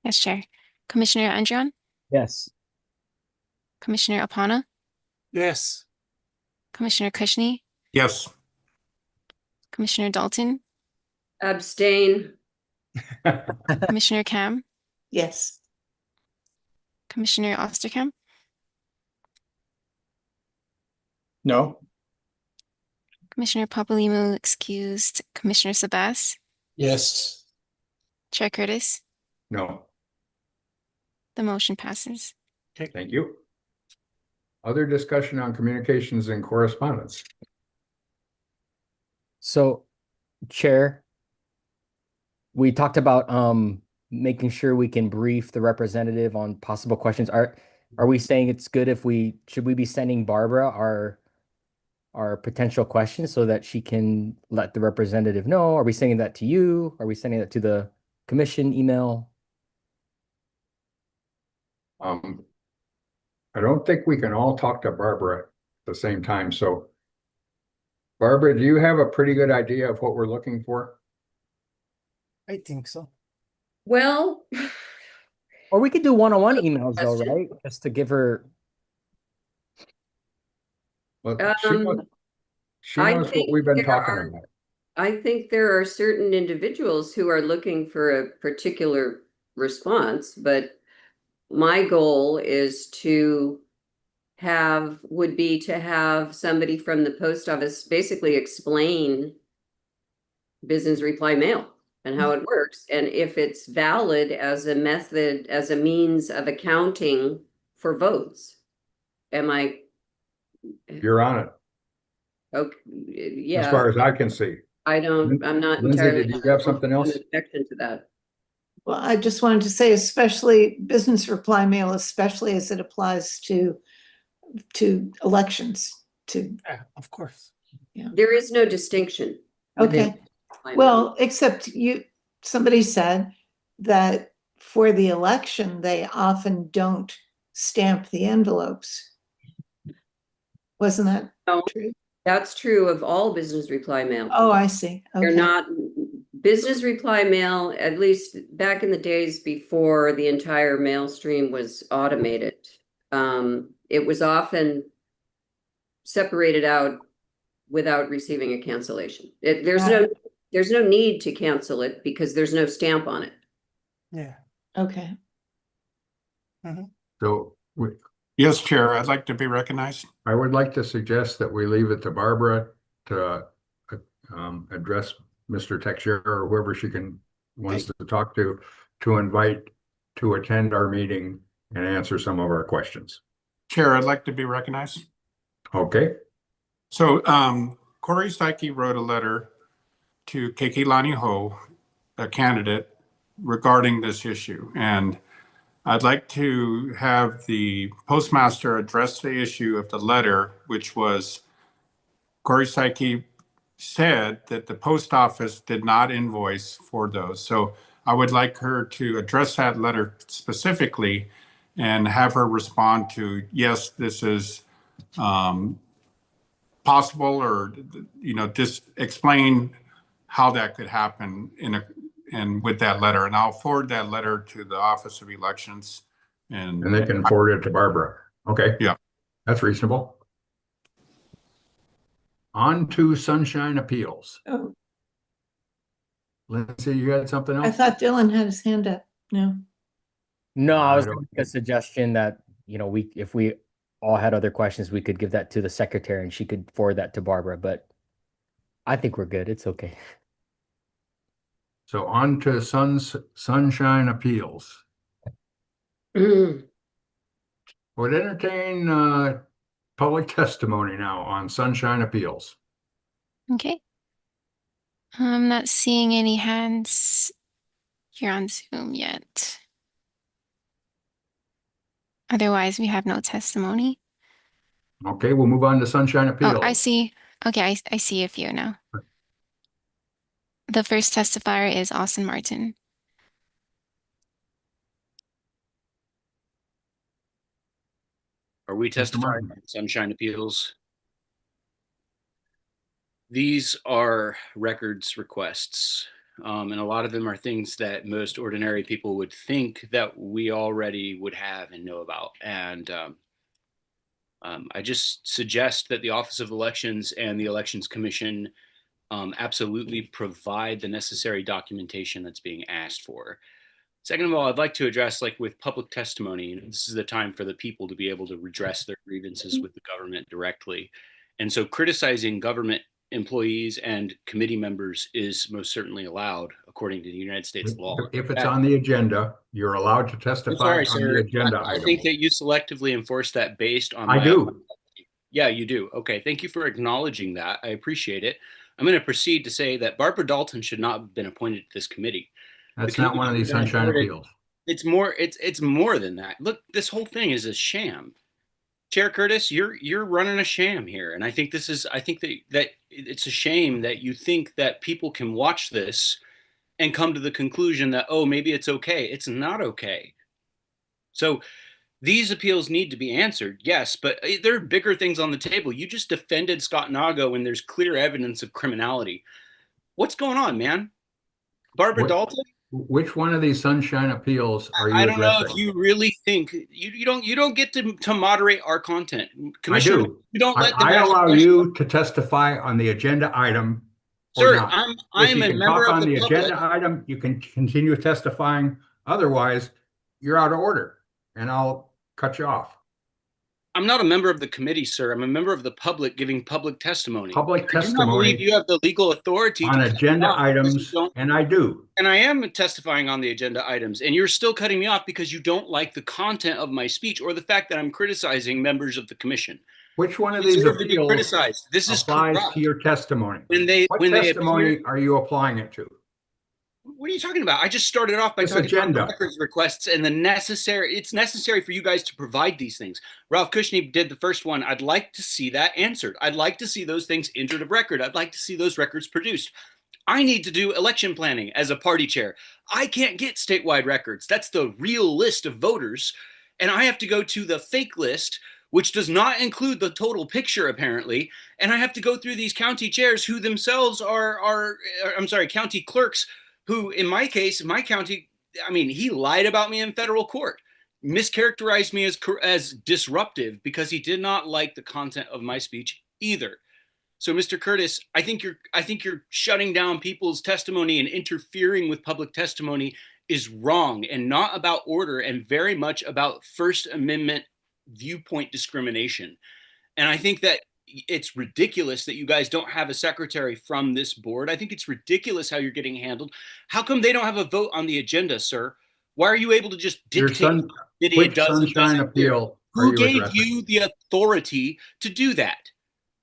Yes, Chair. Commissioner Andrian, Yes. Commissioner Apana, Yes. Commissioner Kushney, Yes. Commissioner Dalton, Abstain. Commissioner Cam, Yes. Commissioner Osterkamp, No. Commissioner Papalimou excused, Commissioner Sabas, Yes. Chair Curtis. No. The motion passes. Thank you. Other discussion on communications and correspondence. So, Chair, we talked about making sure we can brief the representative on possible questions. Are we saying it's good if should we be sending Barbara our potential questions so that she can let the representative know? Are we sending that to you? Are we sending that to the commission email? I don't think we can all talk to Barbara at the same time. So Barbara, do you have a pretty good idea of what we're looking for? I think so. Well, Or we could do one-on-one emails though, right? Just to give her. Well, she I knows what think we've been there talking are- about. I think there are certain individuals who are looking for a particular response, but my goal is would be to have somebody from the post office basically explain business reply mail and how it works, and if it's valid as a method, as a means of accounting for votes. You're on it, Okay, yeah. as far as I can see. I'm not Lindsay, entirely. did you have something else? An objection to that. Well, I just wanted to say, especially business reply mail, especially as it applies to elections, Yeah, of course. There is no distinction. Okay. Well, except somebody said that for the election, they often don't stamp the envelopes. Wasn't that true? That's true of all business reply mail. Oh, I see. They're Okay. not business reply mail, at least back in the days before the entire mail stream was automated. It was often separated out without receiving a cancellation. There's no need to cancel it because there's no stamp on it. Yeah. Okay. So Yes, Chair, I'd like to be recognized. I would like to suggest that we leave it to Barbara to address Mr. Texera or whoever she wants to talk to invite to attend our meeting and answer some of our questions. Chair, I'd like to be recognized. Okay. So Corey Psyche wrote a letter to Kekeilani Ho, a candidate, regarding this issue. And I'd like to have the postmaster address the issue of the letter, which was Corey Psyche said that the post office did not invoice for those. So I would like her to address that letter specifically and have her respond to, yes, this is possible, or, you know, just explain how that could happen and with that letter. And I'll forward that letter to the Office of Elections. And they can forward it to Barbara. Okay. Yeah. That's reasonable. On to Sunshine Appeals. Oh, Lindsay, you got something else? I thought Dylan had his hand up. No. No, I was don't- going to make a suggestion that, if we all had other questions, we could give that to the secretary and she could forward that to Barbara, but I think we're good. It's okay. So on to Sunshine Appeals. Mm. Would entertain public testimony now on Sunshine Appeals. Okay. I'm not seeing any hands here on Zoom yet. Otherwise, we have no testimony. Okay, we'll move on to Sunshine Appeals. Oh, I see. Okay, I see a few now. The first testifier is Austin Martin. Are we testifying on Sunshine Appeals? These are records requests, and a lot of them are things that most ordinary people would think that we already would have and know about. And I just suggest that the Office of Elections and the Elections Commission absolutely provide the necessary documentation that's being asked for. Second of all, I'd like to address, like with public testimony, this is the time for the people to be able to redress their grievances with the government directly. And so criticizing government employees and committee members is most certainly allowed according to the United States law. If it's on the agenda, you're allowed to testify I'm sorry, on the sir. agenda I item. think that you selectively enforce that based on I do. Yeah, you do. Okay, thank you for acknowledging that. I appreciate it. I'm going to proceed to say that Barbara Dalton should not have been appointed to this committee. That's not one of these Sunshine Appeals. It's more than that. Look, this whole thing is a sham. Chair Curtis, you're running a sham here, and I think that it's a shame that you think that people can watch this and come to the conclusion that, oh, maybe it's okay. It's not okay. So these appeals need to be answered, yes, but there are bigger things on the table. You just defended Scott Nago when there's clear evidence of criminality. What's going on, man? Barbara Dalton? Which one of these Sunshine Appeals are you I don't addressing? know if you really think you don't get to moderate our content. I Commissioner, do. you don't let them I ask allow questions. you to testify on the agenda item. or Sir, not. I'm If a you can member talk of on the the public. agenda item, you can continue testifying. Otherwise, you're out of order, and I'll cut you off. I'm not a member of the committee, sir. I'm a member of the public giving public testimony. Public I do not testimony believe you have the legal authority on to cut me agenda off because you items, don't- and I do. And I am testifying on the agenda items, and you're still cutting me off because you don't like the content of my speech or the fact that I'm criticizing members of the commission. Which one of You these deserve to be appeals criticized. This is applies corrupt. to your testimony? When they What when testimony they appear, are you applying it to? what are you talking about? I just started off by This talking agenda. about records requests and it's necessary for you guys to provide these things. Ralph Kushner did the first one. I'd like to see that answered. I'd like to see those things entered of record. I'd like to see those records produced. I need to do election planning as a party chair. I can't get statewide records. That's the real list of voters. And I have to go to the fake list, which does not include the total picture, apparently. And I have to go through these county chairs who themselves are county clerks who, in my case, my county, I mean, he lied about me in federal court, mischaracterized me as disruptive because he did not like the content of my speech either. So, Mr. Curtis, I think you're shutting down people's testimony and interfering with public testimony is wrong and not about order and very much about First Amendment viewpoint discrimination. And I think that it's ridiculous that you guys don't have a secretary from this board. I think it's ridiculous how you're getting handled. How come they don't have a vote on the agenda, sir? Why are you able to just dictate that Which it does and sunshine doesn't? appeal are Who you gave addressing? you the authority to do that?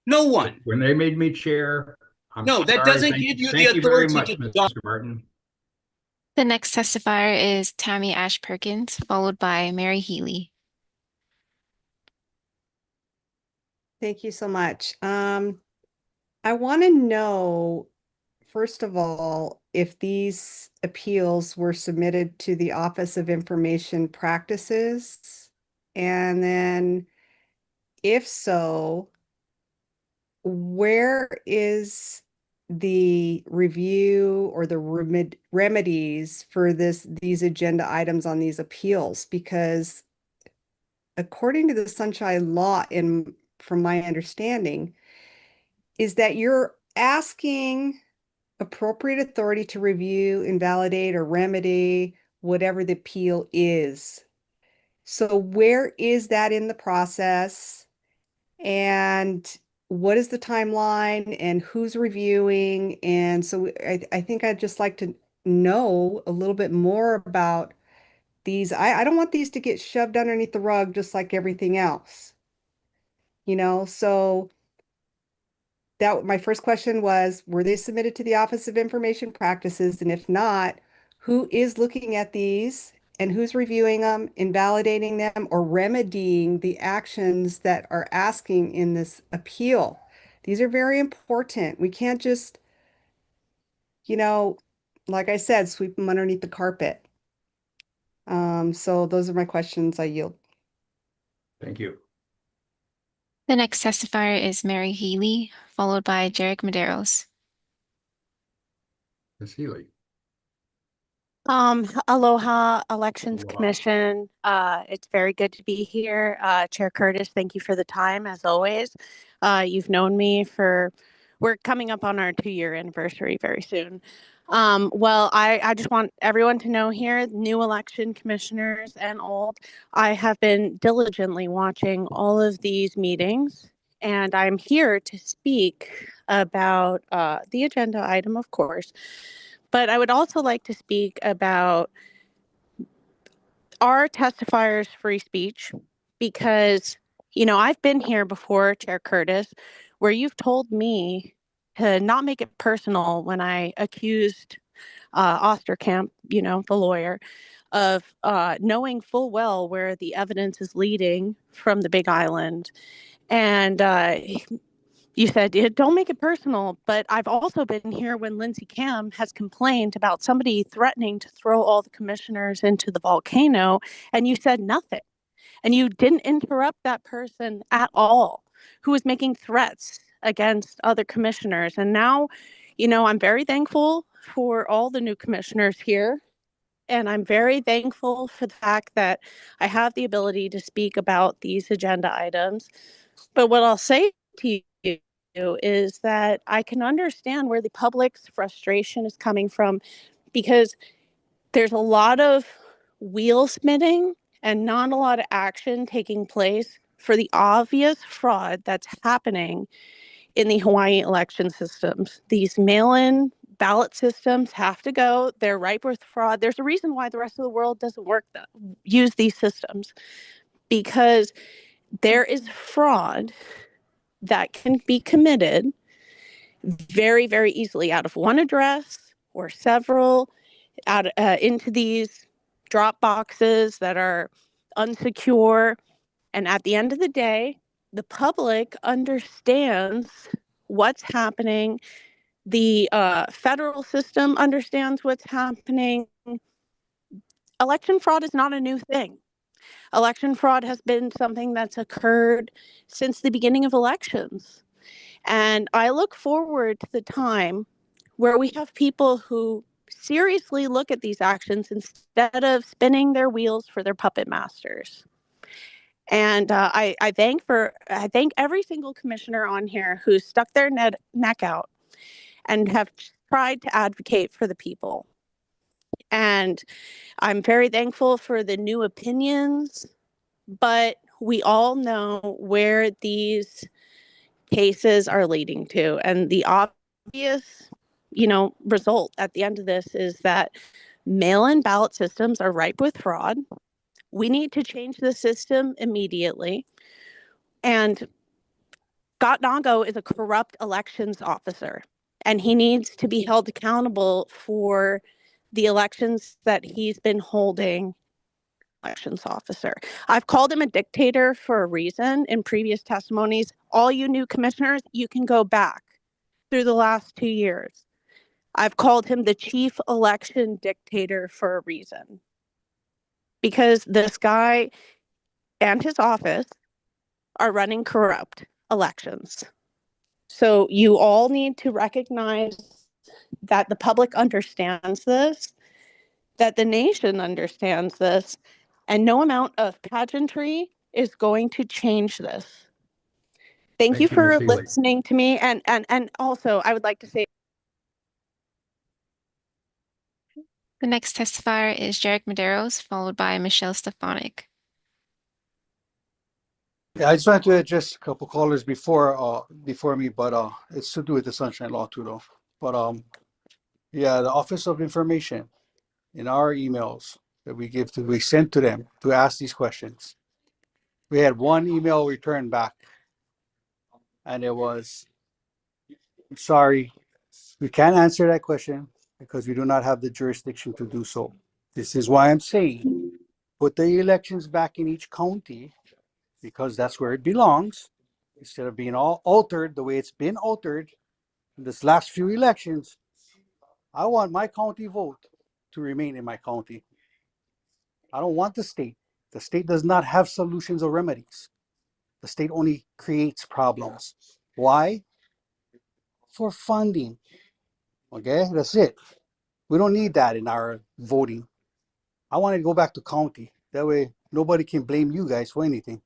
No one. When they made me chair, I'm No, that sorry. doesn't Thank- give you the Thank you very authority much, to Mr. Martin. The next testifier is Tammy Ash Perkins, followed by Mary Healy. Thank you so much. I want to know, first of all, if these appeals were submitted to the Office of Information Practices, and then if so, where is the review or the remedies for these agenda items on these appeals? Because according to the Sunshine Law, from my understanding, is that you're asking appropriate authority to review, invalidate, or remedy whatever the appeal is. So where is that in the process? And what is the timeline and who's reviewing? And so I think I'd just like to know a little bit more about these. I don't want these to get shoved underneath the rug just like everything else. So that my first question was, were they submitted to the Office of Information Practices? And if not, who is looking at these and who's reviewing them, invalidating them, or remedying the actions that are asking in this appeal? These are very important. We can't just, like I said, sweep them underneath the carpet. So those are my questions. I yield. Thank you. The next testifier is Mary Healy, followed by Jarek Medeiros. Ms. Healy. Aloha Elections Aloha. Commission. It's very good to be here. Chair Curtis, thank you for the time as always. You've known me we're coming up on our 2-year anniversary very soon. Well, I just want everyone to know here, new election commissioners and old, I have been diligently watching all of these meetings, and I'm here to speak about the agenda item, of course. But I would also like to speak about our testifiers' free speech because, I've been here before, Chair Curtis, where you've told me to not make it personal when I accused Osterkamp, the lawyer, of knowing full well where the evidence is leading from the Big Island. And you said, don't make it personal, but I've also been here when Lindsey Cam has complained about somebody threatening to throw all the commissioners into the volcano, and you said nothing. And you didn't interrupt that person at all who was making threats against other commissioners. And now, I'm very thankful for all the new commissioners here. And I'm very thankful for the fact that I have the ability to speak about these agenda items. But what I'll say to you is that I can understand where the public's frustration is coming from, because there's a lot of wheel spinning and not a lot of action taking place for the obvious fraud that's happening in the Hawaii election systems. These mail-in ballot systems have to go. They're ripe with fraud. There's a reason why the rest of the world doesn't use these systems, because there is fraud that can be committed very, very easily out of one address or several out into these drop boxes that are unsecure. And at the end of the day, the public understands what's happening. The federal system understands what's happening. Election fraud is not a new thing. Election fraud has been something that's occurred since the beginning of elections. And I look forward to the time where we have people who seriously look at these actions instead of spinning their wheels for their puppet masters. And I thank every single commissioner on here who stuck their neck out and have tried to advocate for the people. And I'm very thankful for the new opinions, but we all know where these cases are leading to. And the obvious, result at the end of this is that mail-in ballot systems are ripe with fraud. We need to change the system immediately. And Scott Nago is a corrupt elections officer, and he needs to be held accountable for the elections that he's been holding. Elections officer. I've called him a dictator for a reason in previous testimonies. All you new commissioners, you can go back through the last 2 years. I've called him the chief election dictator for a reason. Because this guy and his office are running corrupt elections. So you all need to recognize that the public understands this, that the nation understands this, and no amount of pageantry is going to change this. Thank you for Ms. Healy. listening to me. And also, I would like to say, The next testifier is Jarek Medeiros, followed by Michelle Stefanik. Yeah, I just wanted to address a couple callers before me, but it's to do with the Sunshine Law too, though. But yeah, the Office of Information in our emails that we sent to them to ask these questions. We had one email returned back, and it was, "I'm sorry, we can't answer that question because we do not have the jurisdiction to do so. This is why I'm saying, put the elections back in each county because that's where it belongs, instead of being all altered the way it's been altered in this last few elections. I want my county vote to remain in my county. I don't want the state. The state does not have solutions or remedies. The state only creates problems. Why? For funding. Okay, that's it. We don't need that in our voting. I want to go back to county. That way, nobody can blame you guys for anything.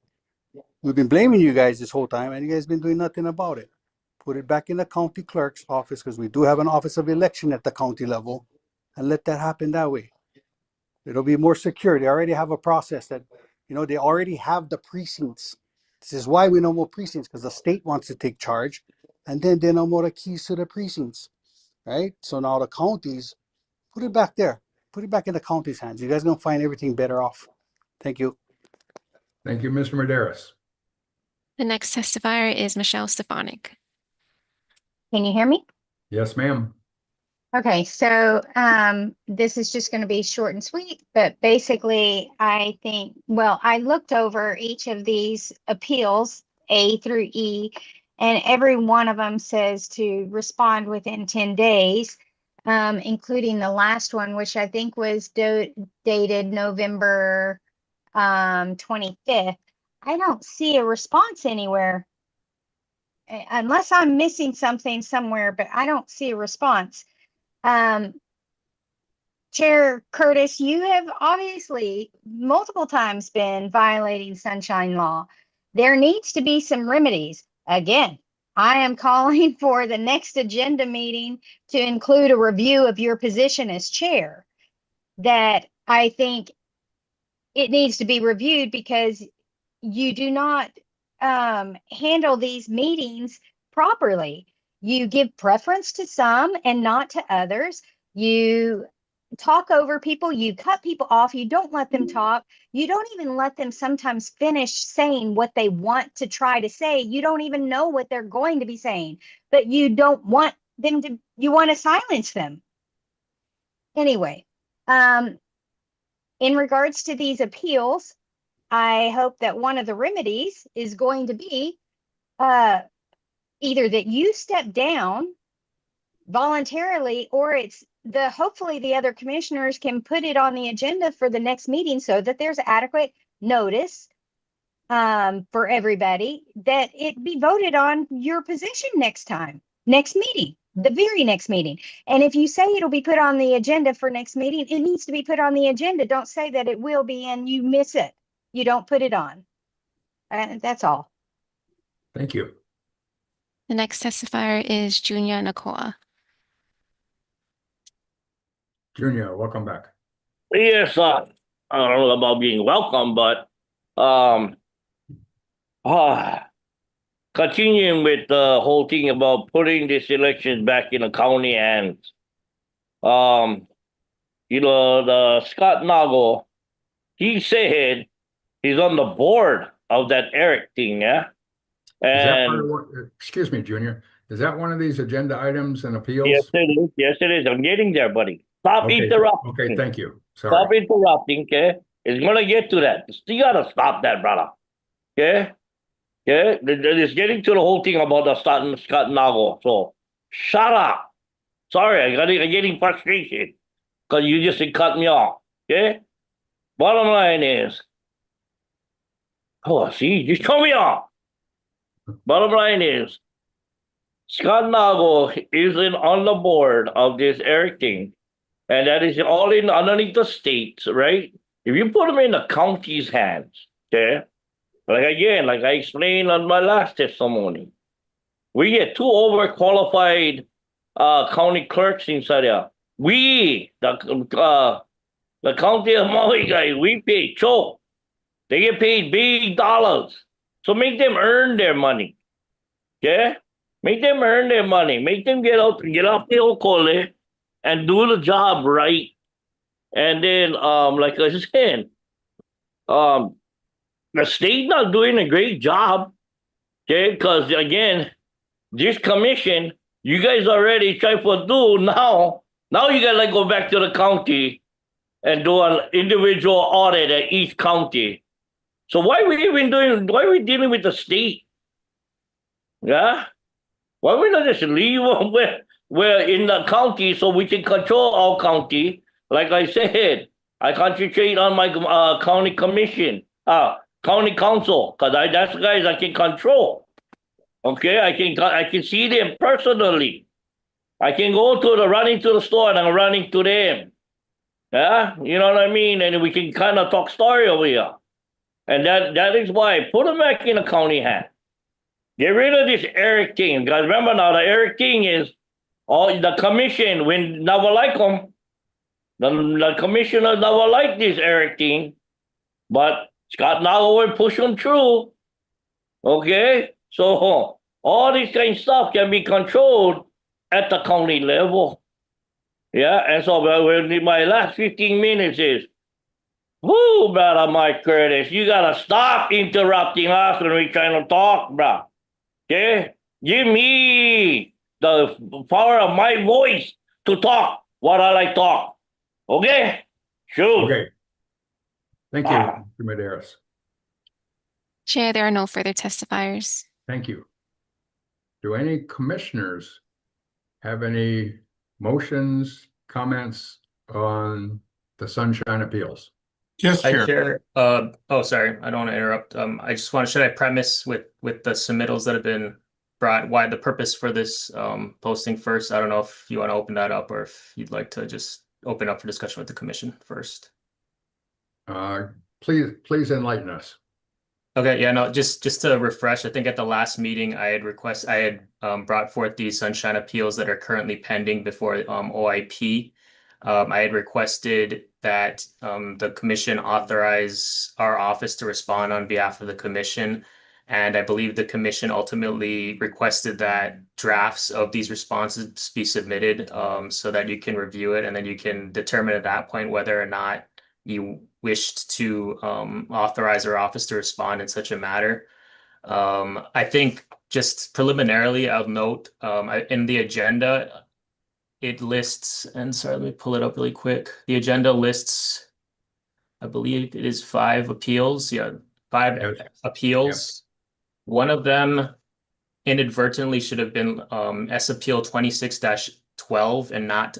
We've been blaming you guys this whole time, and you guys been doing nothing about it. Put it back in the county clerk's office, because we do have an office of election at the county level, and let that happen that way. It'll be more secure. They already have a process that, they already have the precincts. This is why we know more precincts, because the state wants to take charge, and then they know more the keys to the precincts, right? So now the counties, put it back there. Put it back in the county's hands. You guys are going to find everything better off. Thank you. Thank you, Mr. Medeiros. The next testifier is Michelle Stefanik. Can you hear me? Yes, ma'am. Okay, so this is just going to be short and sweet, but basically I think, I looked over each of these appeals, A through E, and every one of them says to respond within 10 days, including the last one, which I think was dated November 25th. I don't see a response anywhere, unless I'm missing something somewhere, but I don't see a response. Chair Curtis, you have obviously multiple times been violating sunshine law. There needs to be some remedies. Again, I am calling for the next agenda meeting to include a review of your position as chair. That I think it needs to be reviewed because you do not handle these meetings properly. You give preference to some and not to others. You talk over people. You cut people off. You don't let them talk. You don't even let them sometimes finish saying what they want to try to say. You don't even know what they're going to be saying, but you don't want them to, you want to silence them. Anyway, in regards to these appeals, I hope that one of the remedies is going to be either that you step down voluntarily, or hopefully the other commissioners can put it on the agenda for the next meeting so that there's adequate notice for everybody, that it be voted on your position next meeting, the very next meeting. And if you say it'll be put on the agenda for next meeting, it needs to be put on the agenda. Don't say that it will be and you miss it. You don't put it on. That's all. Thank you. The next testifier is Junia Nakoa. Junior, welcome back. Yes, I don't know about being welcome, but continuing with the whole thing about putting this election back in the county hands. The Scott Nago, he said he's on the board of that Eric thing, yeah? Is that part And of what, excuse me, Junior, is that one of these agenda items and appeals? yes, it is. Yes, it is. I'm getting there, buddy. Stop Okay, interrupting. okay, thank you. Stop Sorry. interrupting, okay? It's gonna get to that. You gotta stop that, brother. Okay? Okay? It's getting to the whole thing about the Scott Nago. So shut up. Sorry, I'm getting frustration because you just cut me off. Okay? Bottom line is, see, you cut me off. Bottom line is, Scott Nago is on the board of this Eric thing, and that is all in underneath the states, right? If you put them in the county's hands, okay? Like I explained on my last testimony, we get two overqualified county clerks inside there. We, the county of Maui guys, we pay choke. They get paid big dollars. So make them earn their money. Okay? Make them earn their money. Make them get off the okole and do the job right. And then, like I said, the state not doing a great job. Okay, because again, this commission, you guys already try to do now. Now you gotta go back to the county and do an individual audit at each county. So why are we dealing with the state? Yeah? Why we not just leave we're in the county so we can control our county? Like I said, I concentrate on my county commission, county council, because that's the guys I can control. Okay, I can see them personally. I can go to running to the store and I'm running to them. Yeah, you know what I mean? And we can kind of talk story over here. And that is why put them back in the county hand. Get rid of this Eric King. Because remember now, the Eric King is all the commission when never like them. The commissioner never like this Eric King. But Scott Nago will push them through. Okay? So all this kind of stuff can be controlled at the county level. Yeah, and so my last 15 minutes is, whoo, brother Mike Curtis, you gotta stop interrupting us when we're trying to talk, bro. Okay? Give me the power of my voice to talk what I like talk. Okay? Shoot. Okay. Thank you, Mr. Medeiros. Chair, there are no further testifiers. Thank you. Do any commissioners have any motions, comments on the Sunshine Appeals? Yes, Hi, Chair. Chair. Sorry, I don't want to interrupt. I just want to, should I premise with the submittals that have been brought, why the purpose for this posting first? I don't know if you want to open that up or if you'd like to just open up for discussion with the commission first. Please enlighten us. Okay, yeah, no, just to refresh, I think at the last meeting I had brought forth these Sunshine Appeals that are currently pending before OIP. I had requested that the commission authorize our office to respond on behalf of the commission. And I believe the commission ultimately requested that drafts of these responses be submitted so that you can review it and then you can determine at that point whether or not you wished to authorize our office to respond in such a matter. I think just preliminarily, I'll note in the agenda, it lists, and sorry, let me pull it up really quick. The agenda lists, I believe it is 5 appeals. Yeah, 5 appeals. Yep. One of them inadvertently should have been S Appeal 26-12 and not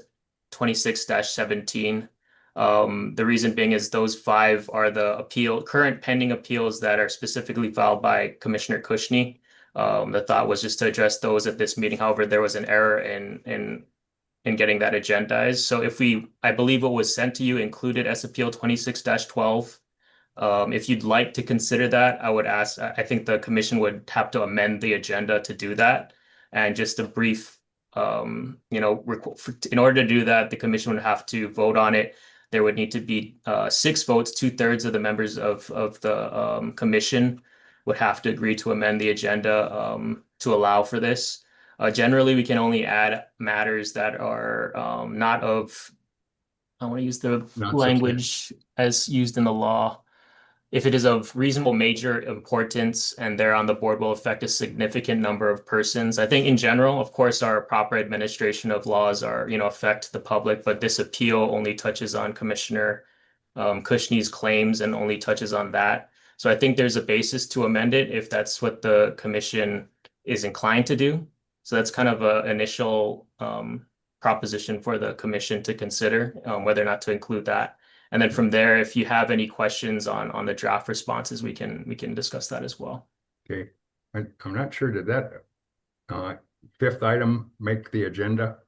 26-17. The reason being is those 5 are the current pending appeals that are specifically filed by Commissioner Cushney. The thought was just to address those at this meeting. However, there was an error in getting that agendized. So I believe what was sent to you included S Appeal 26-12. If you'd like to consider that, I would ask, I think the commission would have to amend the agenda to do that. And just a brief, in order to do that, the commission would have to vote on it. There would need to be 6 votes, 2/3 of the members of the commission would have to agree to amend the agenda to allow for this. Generally, we can only add matters that are not of, I want to use the Not language as used in the law. If it is of reasonable major importance and they're on the board will affect a significant number of persons. I think in general, of course, our proper administration of laws are, affect the public, but this appeal only touches on Commissioner Cushney's claims and only touches on that. So I think there's a basis to amend it if that's what the commission is inclined to do. So that's kind of an initial proposition for the commission to consider whether or not to include that. And then from there, if you have any questions on the draft responses, we can discuss that as well. Okay, I'm not sure, did that 5th item make the agenda?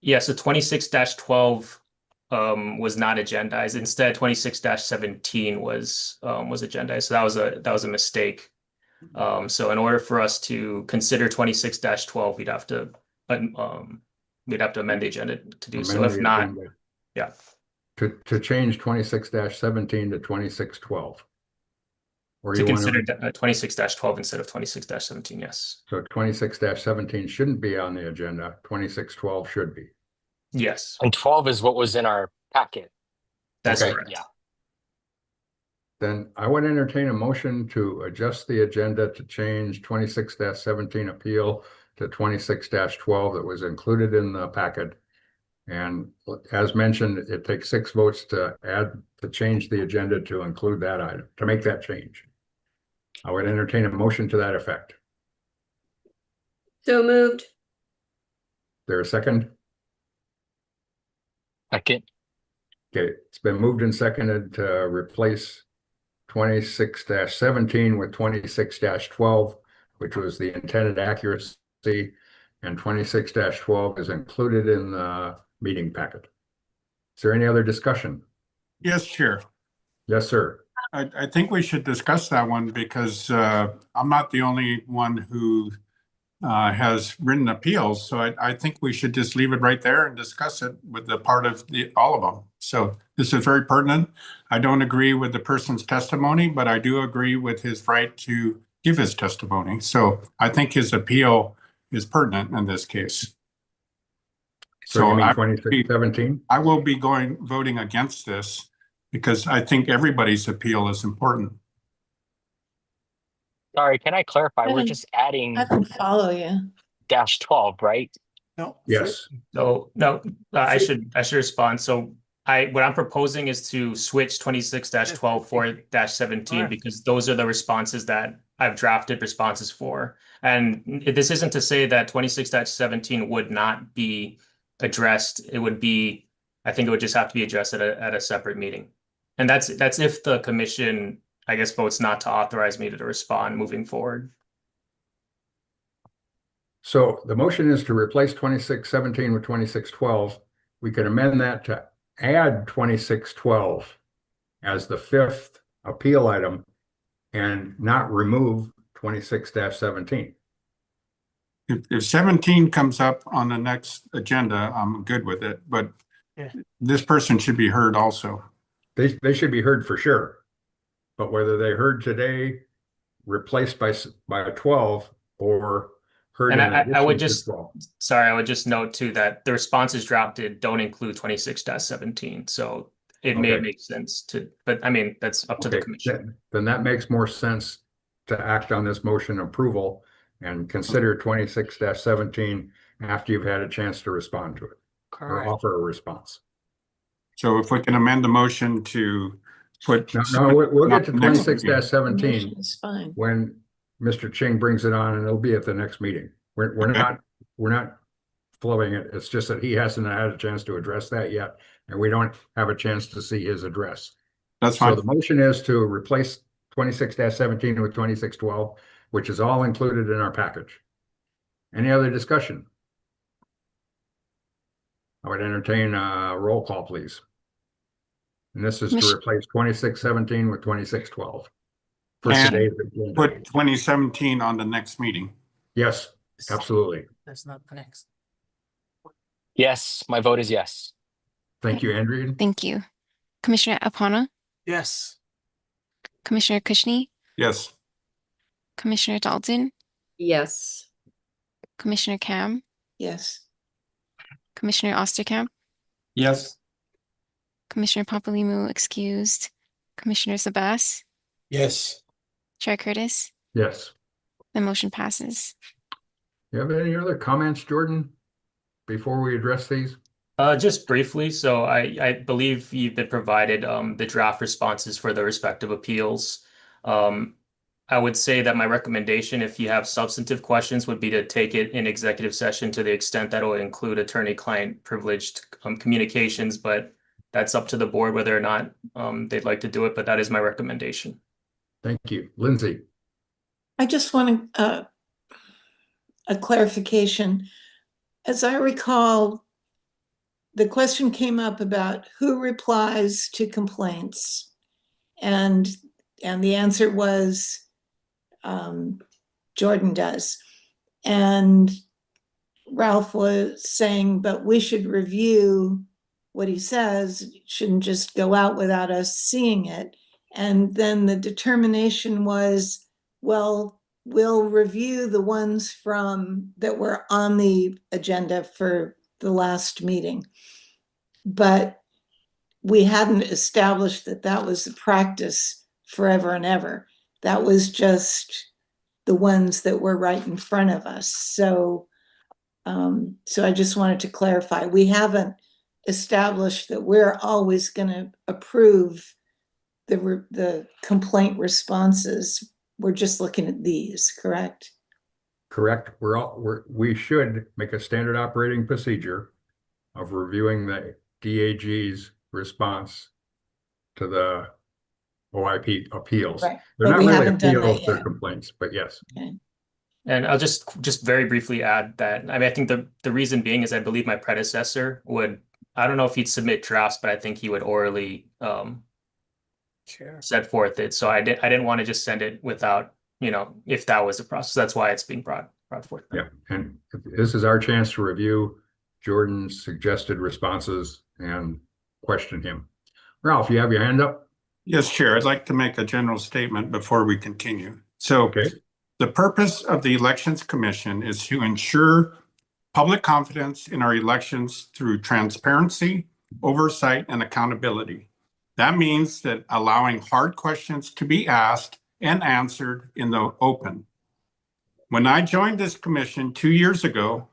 Yeah, so 26-12 was not agendized. Instead, 26-17 was agendized. So that was a mistake. So in order for us to consider 26-12, we'd have to amend the agenda to do so. If not, yeah. To change 26-17 to 26-12. Or To you want consider 26-12 instead of 26-17, yes. So 26-17 shouldn't be on the agenda. 26-12 should be. Yes. And 12 is what was in our packet. That's Okay. correct. Yeah. Then I would entertain a motion to adjust the agenda to change 26-17 appeal to 26-12 that was included in the packet. And as mentioned, it takes 6 votes to change the agenda to include that item, to make that change. I would entertain a motion to that effect. So moved. There a second? Second. Okay, it's been moved and seconded to replace 26-17 with 26-12, which was the intended accuracy, and 26-12 is included in the meeting packet. Is there any other discussion? Yes, Chair. Yes, sir. I think we should discuss that one because I'm not the only one who has written appeals. So I think we should just leave it right there and discuss it with the part of all of them. So this is very pertinent. I don't agree with the person's testimony, but I do agree with his right to give his testimony. So I think his appeal is pertinent in this case. So you mean 26-17? I will be voting against this because I think everybody's appeal is important. Sorry, can I clarify? We're Evan, just adding I can follow you. -12, right? No. Yes. So no, I should respond. So what I'm proposing is to switch 26-12 for -17 because those are the responses that I've drafted responses for. And this isn't to say that 26-17 would not be addressed. It would be, I think it would just have to be addressed at a separate meeting. And that's if the commission, I guess, votes not to authorize me to respond moving forward. So the motion is to replace 26-17 with 26-12. We could amend that to add 26-12 as the 5th appeal item and not remove 26-17. If 17 comes up on the next agenda, I'm good with it, but this person should be heard also. They should be heard for sure. But whether they heard today, replaced by a 12 or heard And in I would addition to just, 12. sorry, I would just note too that the responses drafted don't include 26-17. So it may Okay. make sense to, but I mean, that's up to the Okay, commission. then that makes more sense to act on this motion approval and consider 26-17 after you've had a chance to respond to it or Correct. offer a response. So if we can amend the motion to put. No, we'll get to next meeting. 26-17 It's fine. when Mr. Ching brings it on, and it'll be at the next meeting. We're not flubbing it. It's just that he hasn't had a chance to address that yet, and we don't have a chance to see his address. That's So fine. the motion is to replace 26-17 with 26-12, which is all included in our package. Any other discussion? I would entertain a roll call, please. And this is to Commis- replace 2617 with 2612. For And today's agenda. put 2017 on the next meeting. Yes, absolutely. That's not the next. Yes, my vote is yes. Thank you, Andrea. Thank you. Commissioner Apana, Yes. Commissioner Kushney, Yes. Commissioner Dalton, Yes. Commissioner Cam, Yes. Commissioner Osterkamp, Yes. Commissioner Papalimou excused, Commissioner Sabas, Yes. Chair Curtis. Yes. The motion passes. You have any other comments, Jordan, before we address these? Just briefly, so I believe you've been provided the draft responses for the respective appeals. I would say that my recommendation, if you have substantive questions, would be to take it in executive session to the extent that it will include attorney-client privileged communications, but that's up to the board whether or not they'd like to do it, but that is my recommendation. Thank you. Lindsay. I just want a clarification. As I recall, the question came up about who replies to complaints, and the answer was Jordan does. And Ralph was saying, but we should review what he says. It shouldn't just go out without us seeing it. And then the determination was, well, we'll review the ones that were on the agenda for the last meeting. But we hadn't established that that was the practice forever and ever. That was just the ones that were right in front of us. So I just wanted to clarify, we haven't established that we're always going to approve the complaint responses. We're just looking at these, correct? Correct. We should make a standard operating procedure of reviewing the DAG's response to the OIP appeals. Right. They're But not we really haven't done that appeals, they're yet. complaints, but yes. Okay. And I'll just very briefly add that, I mean, I think the reason being is I believe my predecessor would, I don't know if he'd submit drafts, but I think he would orally set forth it. So I didn't want to just send it without, if that was the process. That's why it's being brought forth. Yeah, and this is our chance to review Jordan's suggested responses and question him. Ralph, you have your hand up? Yes, Chair. I'd like to make a general statement before we continue. So the purpose of the Elections Commission is to ensure public confidence in our elections through transparency, oversight, and accountability. That means that allowing hard questions to be asked and answered in the open. When I joined this commission 2 years ago,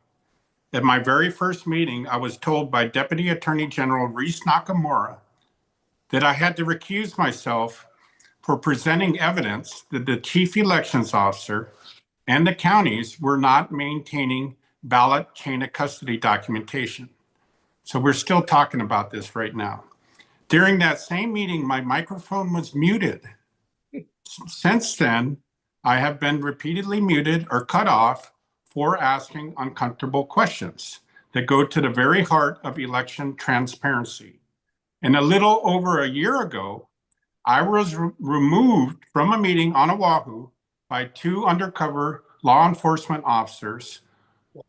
at my very first meeting, I was told by Deputy Attorney General Reese Nakamura that I had to recuse myself for presenting evidence that the chief elections officer and the counties were not maintaining ballot chain of custody documentation. So we're still talking about this right now. During that same meeting, my microphone was muted. Since then, I have been repeatedly muted or cut off for asking uncomfortable questions that go to the very heart of election transparency. And a little over a year ago, I was removed from a meeting on Oahu by 2 undercover law enforcement officers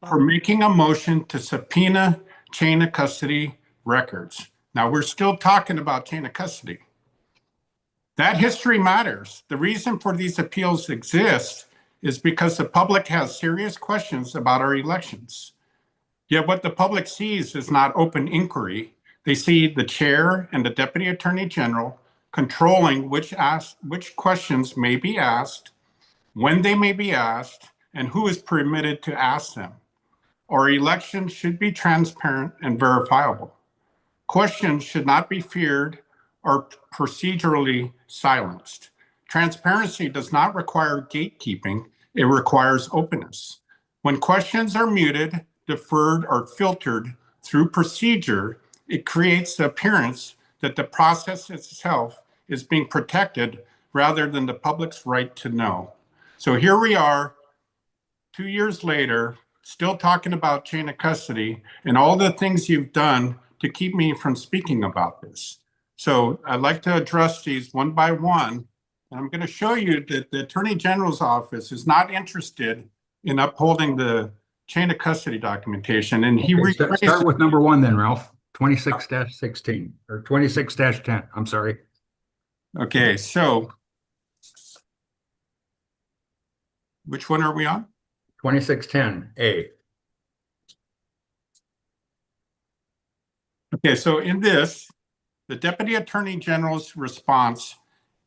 for making a motion to subpoena chain of custody records. Now, we're still talking about chain of custody. That history matters. The reason for these appeals exist is because the public has serious questions about our elections. Yet what the public sees is not open inquiry. They see the chair and the deputy attorney general controlling which questions may be asked, when they may be asked, and who is permitted to ask them. Our elections should be transparent and verifiable. Questions should not be feared or procedurally silenced. Transparency does not require gatekeeping, it requires openness. When questions are muted, deferred, or filtered through procedure, it creates the appearance that the process itself is being protected rather than the public's right to know. So here we are, 2 years later, still talking about chain of custody and all the things you've done to keep me from speaking about this. So I'd like to address these one by one. And I'm going to show you that the Attorney General's office is not interested in upholding the chain of custody documentation. And he Okay, start with number one then, Ralph. 26-16 or 26-10. I'm sorry. Okay, so which one are we on? 2610A. Okay, so in this, the Deputy Attorney General's response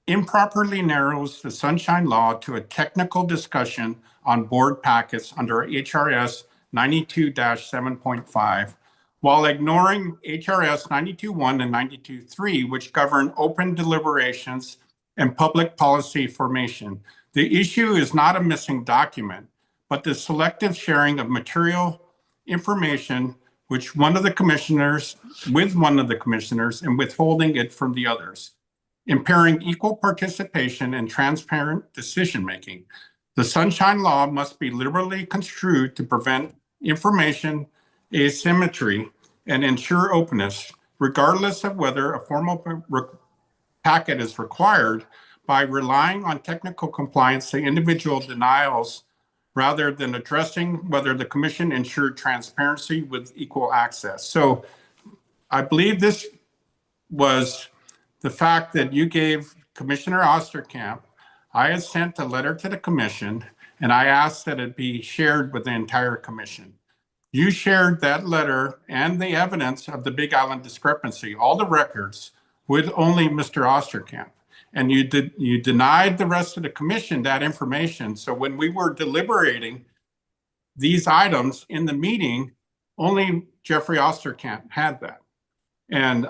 improperly narrows the Sunshine Law to a technical discussion on board packets under HRS 92-7.5, while ignoring HRS 92.1 and 92.3, which govern open deliberations and public policy formation. The issue is not a missing document, but the selective sharing of material information with one of the commissioners and withholding it from the others, impairing equal participation and transparent decision-making. The Sunshine Law must be liberally construed to prevent information asymmetry and ensure openness, regardless of whether a formal packet is required, by relying on technical compliance to individual denials rather than addressing whether the commission ensured transparency with equal access. So I believe this was the fact that you gave Commissioner Osterkamp. I had sent a letter to the commission and I asked that it be shared with the entire commission. You shared that letter and the evidence of the Big Island discrepancy, all the records, with only Mr. Osterkamp. And you denied the rest of the commission that information. So when we were deliberating these items in the meeting, only Jeffrey Osterkamp had that. And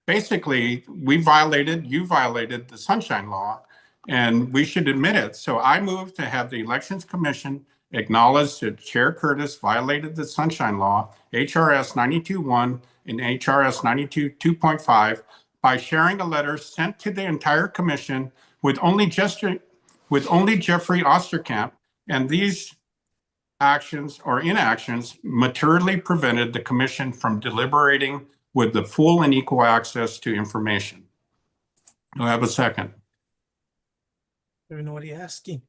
basically, you violated the Sunshine Law, and we should admit it. So I moved to have the Elections Commission acknowledge that Chair Curtis violated the Sunshine Law, HRS 92.1 and HRS 92.2.5, by sharing a letter sent to the entire commission with only Jeffrey Osterkamp, and these actions or inactions materially prevented the commission from deliberating with the full and equal access to information. Do I have a second? I don't know what you're asking.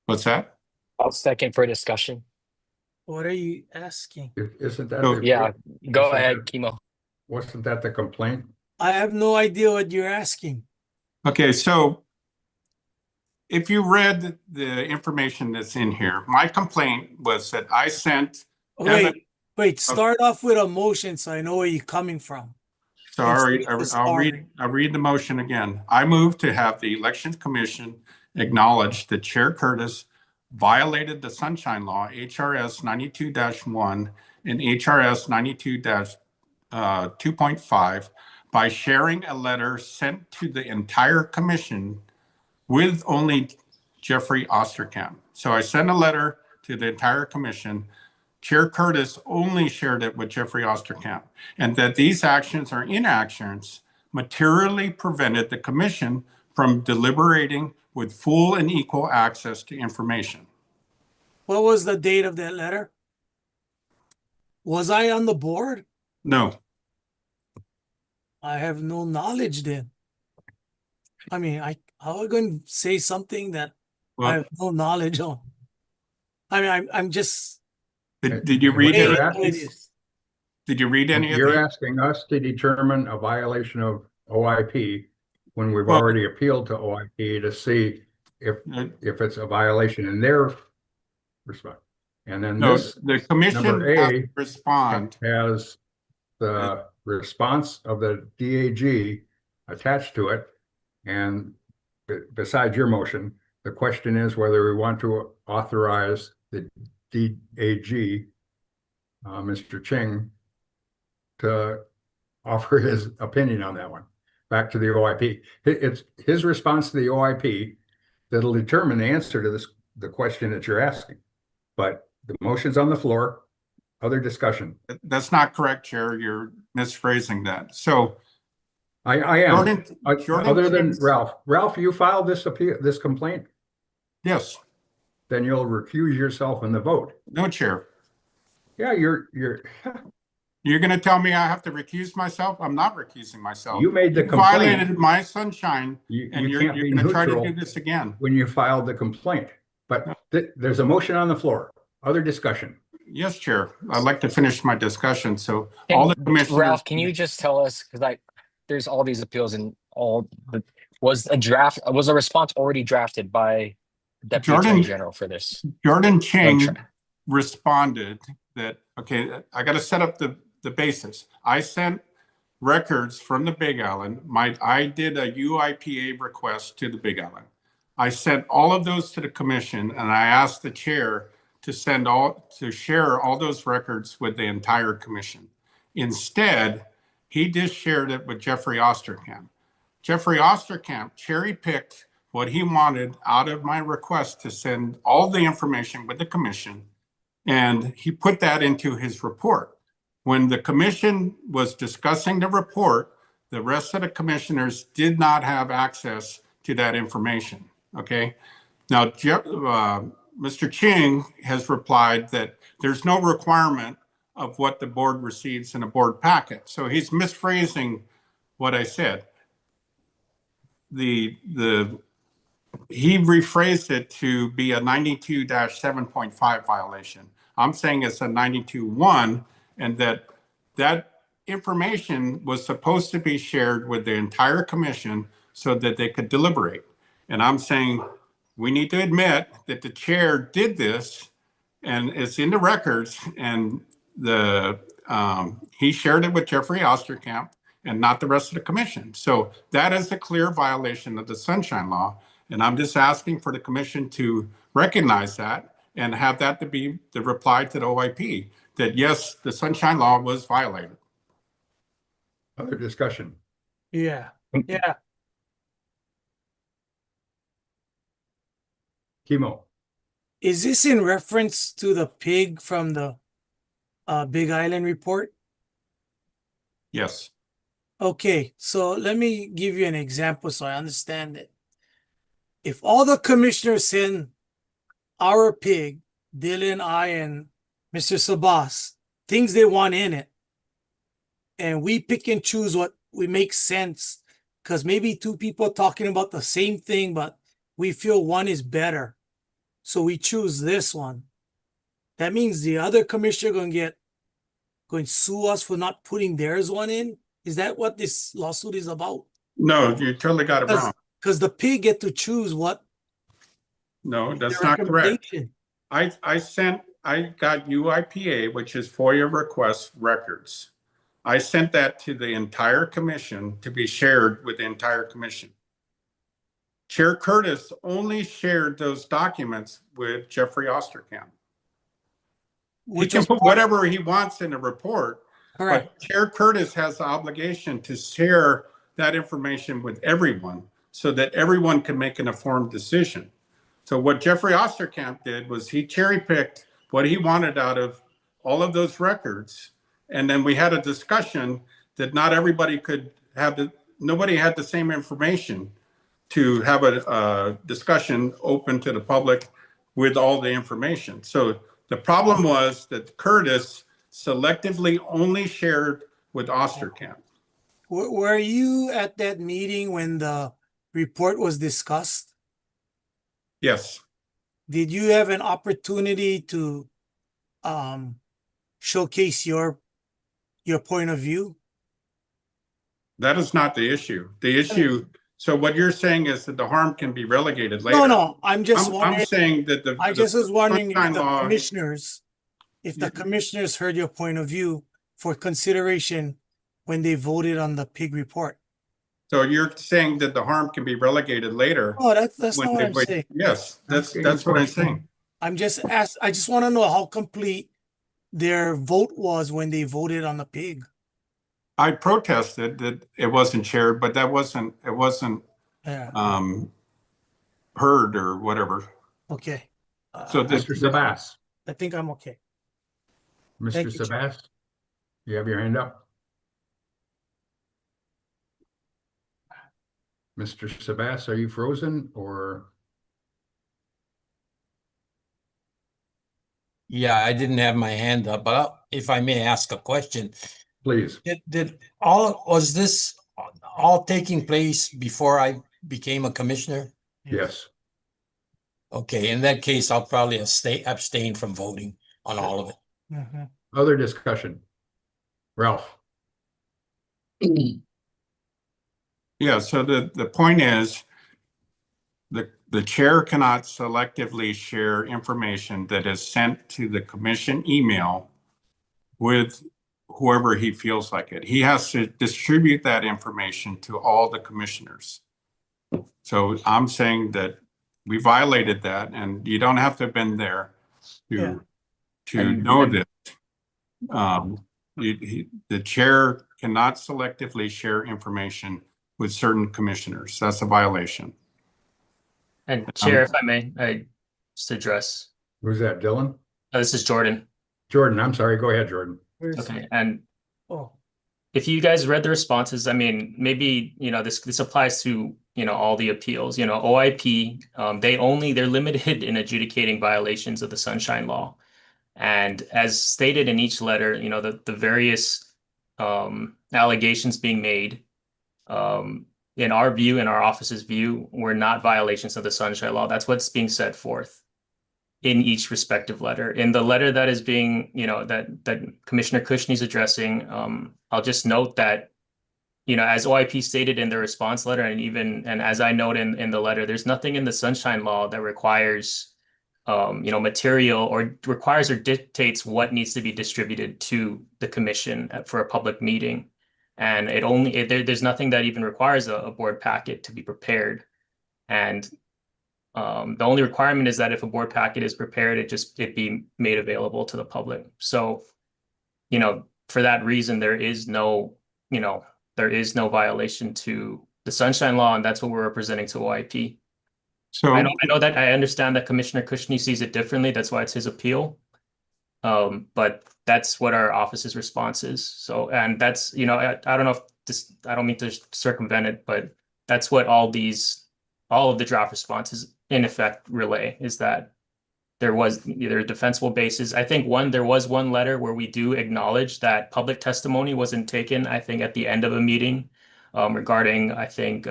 What's that? I'll second for discussion. What are you asking? Isn't that? So- the- Yeah, go isn't ahead, that- Chemo. Wasn't that the complaint? I have no idea what you're asking. Okay, so if you read the information that's in here, my complaint was that I sent. Wait, start off with a motion so I know where you're coming from. Sorry, It's I'll read the motion again. I move to have the Elections Commission acknowledge that Chair Curtis violated the Sunshine Law, HRS 92-1 and HRS 92-2.5, by sharing a letter sent to the entire commission with only Jeffrey Osterkamp. So I sent a letter to the entire commission. Chair Curtis only shared it with Jeffrey Osterkamp, and that these actions or inactions materially prevented the commission from deliberating with full and equal access to information. What was the date of that letter? Was I on the board? No. I have no knowledge then. I mean, how am I going to say something that I have no knowledge on? I mean, I'm just. Did you read You're it? asking- Did you read any of You're it? asking us to determine a violation of OIP when we've Well- already appealed to OIP to see if it's a violation in their respect. And then No, this the commission number has A to respond. has the response of the DAG attached to it. And besides your motion, the question is whether we want to authorize the DAG, Mr. Ching, to offer his opinion on that one. Back to the OIP. It's his response to the OIP that'll determine the answer to the question that you're asking. But the motion's on the floor. Other discussion. That's not correct, Chair. You're misphrasing that. So I am. Jordan Other than Ching's- Ralph, you filed this complaint? Yes. Then you'll recuse yourself in the vote. No, Chair. Yeah, you're, You're gonna tell me I have to recuse myself? I'm not recusing myself. you made the You complaint. violated my sunshine, and You you're can't be gonna try to do neutral this again. when you filed the complaint. But there's a motion on the floor. Other discussion. Yes, Chair. I'd like to finish my discussion. So Can- all the commissioners. Ralph, can you just tell us, because there's all these appeals and was a response already drafted by Deputy Attorney General for this? Jordan Chang responded that, okay, I got to set up the basis. I sent records from the Big Island. I did a UIPA request to the Big Island. I sent all of those to the commission, and I asked the chair to share all those records with the entire commission. Instead, he just shared it with Jeffrey Osterkamp. Jeffrey Osterkamp cherry-picked what he wanted out of my request to send all the information with the commission, and he put that into his report. When the commission was discussing the report, the rest of the commissioners did not have access to that information, okay? Now, Mr. Ching has replied that there's no requirement of what the board receives in a board packet. So he's misphrasing what I said. He rephrased it to be a 92-7.5 violation. I'm saying it's a 92.1, and that information was supposed to be shared with the entire commission so that they could deliberate. And I'm saying we need to admit that the chair did this, and it's in the records, and he shared it with Jeffrey Osterkamp and not the rest of the commission. So that is a clear violation of the Sunshine Law. And I'm just asking for the commission to recognize that and have that to be the reply to the OIP, that yes, the Sunshine Law was violated. Other discussion. Yeah. Kimo. Is this in reference to the pig from the Big Island report? Yes. Okay, so let me give you an example so I understand it. If all the commissioners send our pig, Dylan, I, and Mr. Sabas, things they want in it, and we pick and choose what we make sense, because maybe two people talking about the same thing, but we feel one is better. So we choose this one. That means the other commissioner going to sue us for not putting theirs one in? Is that what this lawsuit is about? No, you totally got it wrong. Because the pig get to choose what. No, that's not correct. I got UIPA, which is FOIA request records. I sent that to the entire commission to be shared with the entire commission. Chair Curtis only shared those documents with Jeffrey Osterkamp. He can put whatever he wants in a report, but Chair Curtis has the obligation to share that information with everyone so that everyone can make an informed decision. So what Jeffrey Osterkamp did was he cherry-picked what he wanted out of all of those records, and then we had a discussion that not everybody could have nobody had the same information to have a discussion open to the public with all the information. So the problem was that Curtis selectively only shared with Osterkamp. Were you at that meeting when the report was discussed? Yes. Did you have an opportunity to showcase your point of view? That is not the issue. The issue, so what you're saying is that the harm can be relegated later. No, I'm just wondering. I'm saying that I just was wondering if the law, commissioners heard your point of view for consideration when they voted on the pig report. So you're saying that the harm can be relegated later? Oh, that's not what I'm saying. Yes, that's what I'm saying. I just want to know how complete their vote was when they voted on the pig. I protested that it wasn't shared, but it wasn't heard or whatever. Okay. So Mr. Sabas. I think I'm okay. Mr. Sabas, you have your hand up. Mr. Sabas, are you frozen or? Yeah, I didn't have my hand up, but if I may ask a question. Please. Was this all taking place before I became a commissioner? Yes. Okay, in that case, I'll probably abstain from voting on all of it. Other discussion? Ralph? Yeah, so the point is, the chair cannot selectively share information that is sent to the commission email with whoever he feels like it. He has to distribute that information to all the commissioners. So I'm saying that we violated that, and you don't have to have been there to know this. The chair cannot selectively share information with certain commissioners. That's a violation. And Chair, if I may, I just address. Who's that, Dylan? This is Jordan. Jordan, I'm sorry. Go ahead, Jordan. Okay, and if you guys read the responses, I mean, maybe, this applies to, all the appeals, OIP, they're limited in adjudicating violations of the Sunshine Law. And as stated in each letter, the various allegations being made, in our view, in our office's view, were not violations of the Sunshine Law. That's what's being set forth in each respective letter. In the letter that is being, that Commissioner Cushney's addressing, I'll just note that, as OIP stated in the response letter, and as I note in the letter, there's nothing in the Sunshine Law that requires, material or requires or dictates what needs to be distributed to the commission for a public meeting. And there's nothing that even requires a board packet to be prepared. And the only requirement is that if a board packet is prepared, it be made available to the public. So, for that reason, there is no violation to the Sunshine Law, and that's what we're representing to OIP. So I know that I understand that Commissioner Cushney sees it differently. That's why it's his appeal. But that's what our office's response is. So, and that's, I don't know if this, I don't mean to circumvent it, but that's what all of the draft responses in effect relay, is that there was either defensible basis. I think there was one letter where we do acknowledge that public testimony wasn't taken, I think, at the end of a meeting regarding, I think,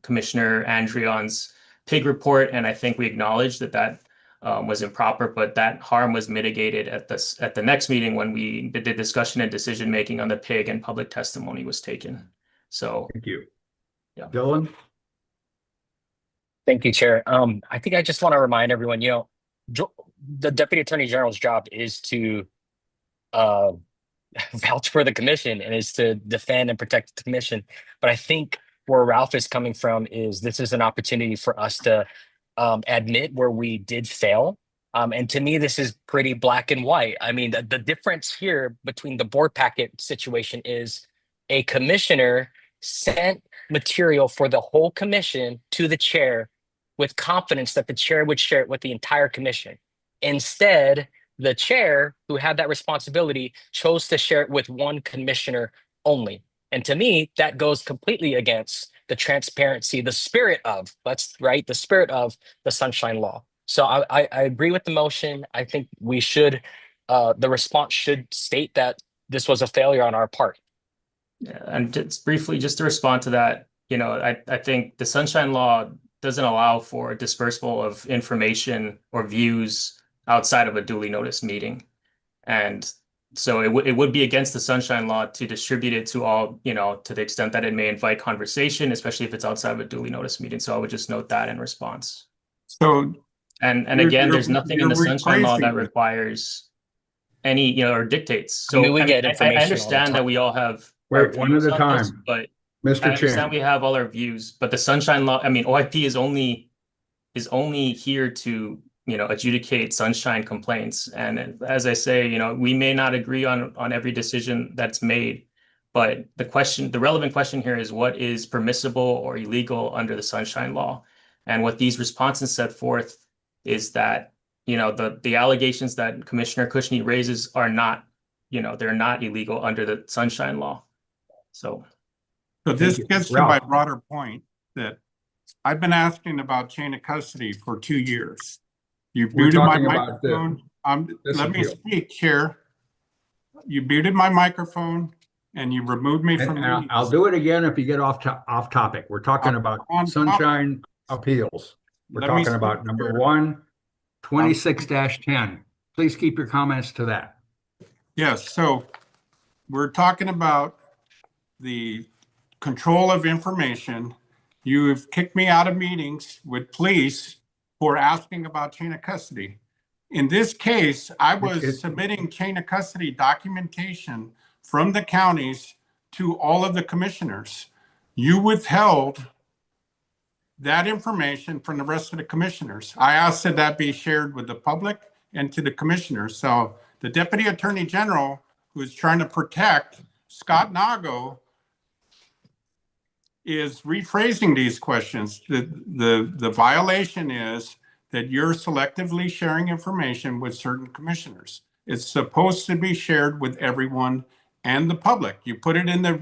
Commissioner Andreon's pig report. And I think we acknowledged that was improper, but that harm was mitigated at the next meeting when we did discussion and decision making on the pig and public testimony was taken. So thank you. Yeah. Dylan? Thank you, Chair. I think I just want to remind everyone, the Deputy Attorney General's job is to vouch for the commission and is to defend and protect the commission. But I think where Ralph is coming from is this is an opportunity for us to admit where we did fail. And to me, this is pretty black and white. I mean, the difference here between the board packet situation is a commissioner sent material for the whole commission to the chair with confidence that the chair would share it with the entire commission. Instead, the chair, who had that responsibility, chose to share it with one commissioner only. And to me, that goes completely against the transparency, the spirit of the Sunshine Law. So I agree with the motion. I think we should, the response should state that this was a failure on our part. Yeah, and just briefly, just to respond to that, I think the Sunshine Law doesn't allow for dispersal of information or views outside of a duly noticed meeting. And so it would be against the Sunshine Law to distribute it to all, to the extent that it may invite conversation, especially if it's outside of a duly noticed meeting. So I would just note that in response. So, and again, there's nothing in the Sunshine Law that requires any, or dictates. So I understand that we all have. Wait, one at a time. But Mr. I understand Chan. we have all our views, but the Sunshine Law, OIP is only here to, adjudicate sunshine complaints. And as I say, we may not agree on every decision that's made, but the relevant question here is what is permissible or illegal under the Sunshine Law. And what these responses set forth is that, the allegations that Commissioner Cushney raises are not, they're not illegal under the Sunshine Law. So this gets to my broader point that I've been asking about chain of custody for 2 years. You've muted my microphone. Let me Disappeal. speak, Chair. You muted my microphone and you removed me from And the I'll do it again if you get off topic. We're talking about on topic. sunshine appeals. We're Let me talking about speak, number Chair. 1, 26-10. Please keep your comments to that. Yes, so we're talking about the control of information. You've kicked me out of meetings with police for asking about chain of custody. In this case, I was submitting chain of custody documentation from the counties to all of the commissioners. You withheld that information from the rest of the commissioners. I asked that that be shared with the public and to the commissioners. So the Deputy Attorney General, who is trying to protect Scott Nago, is rephrasing these questions. The violation is that you're selectively sharing information with certain commissioners. It's supposed to be shared with everyone and the public. You put it in the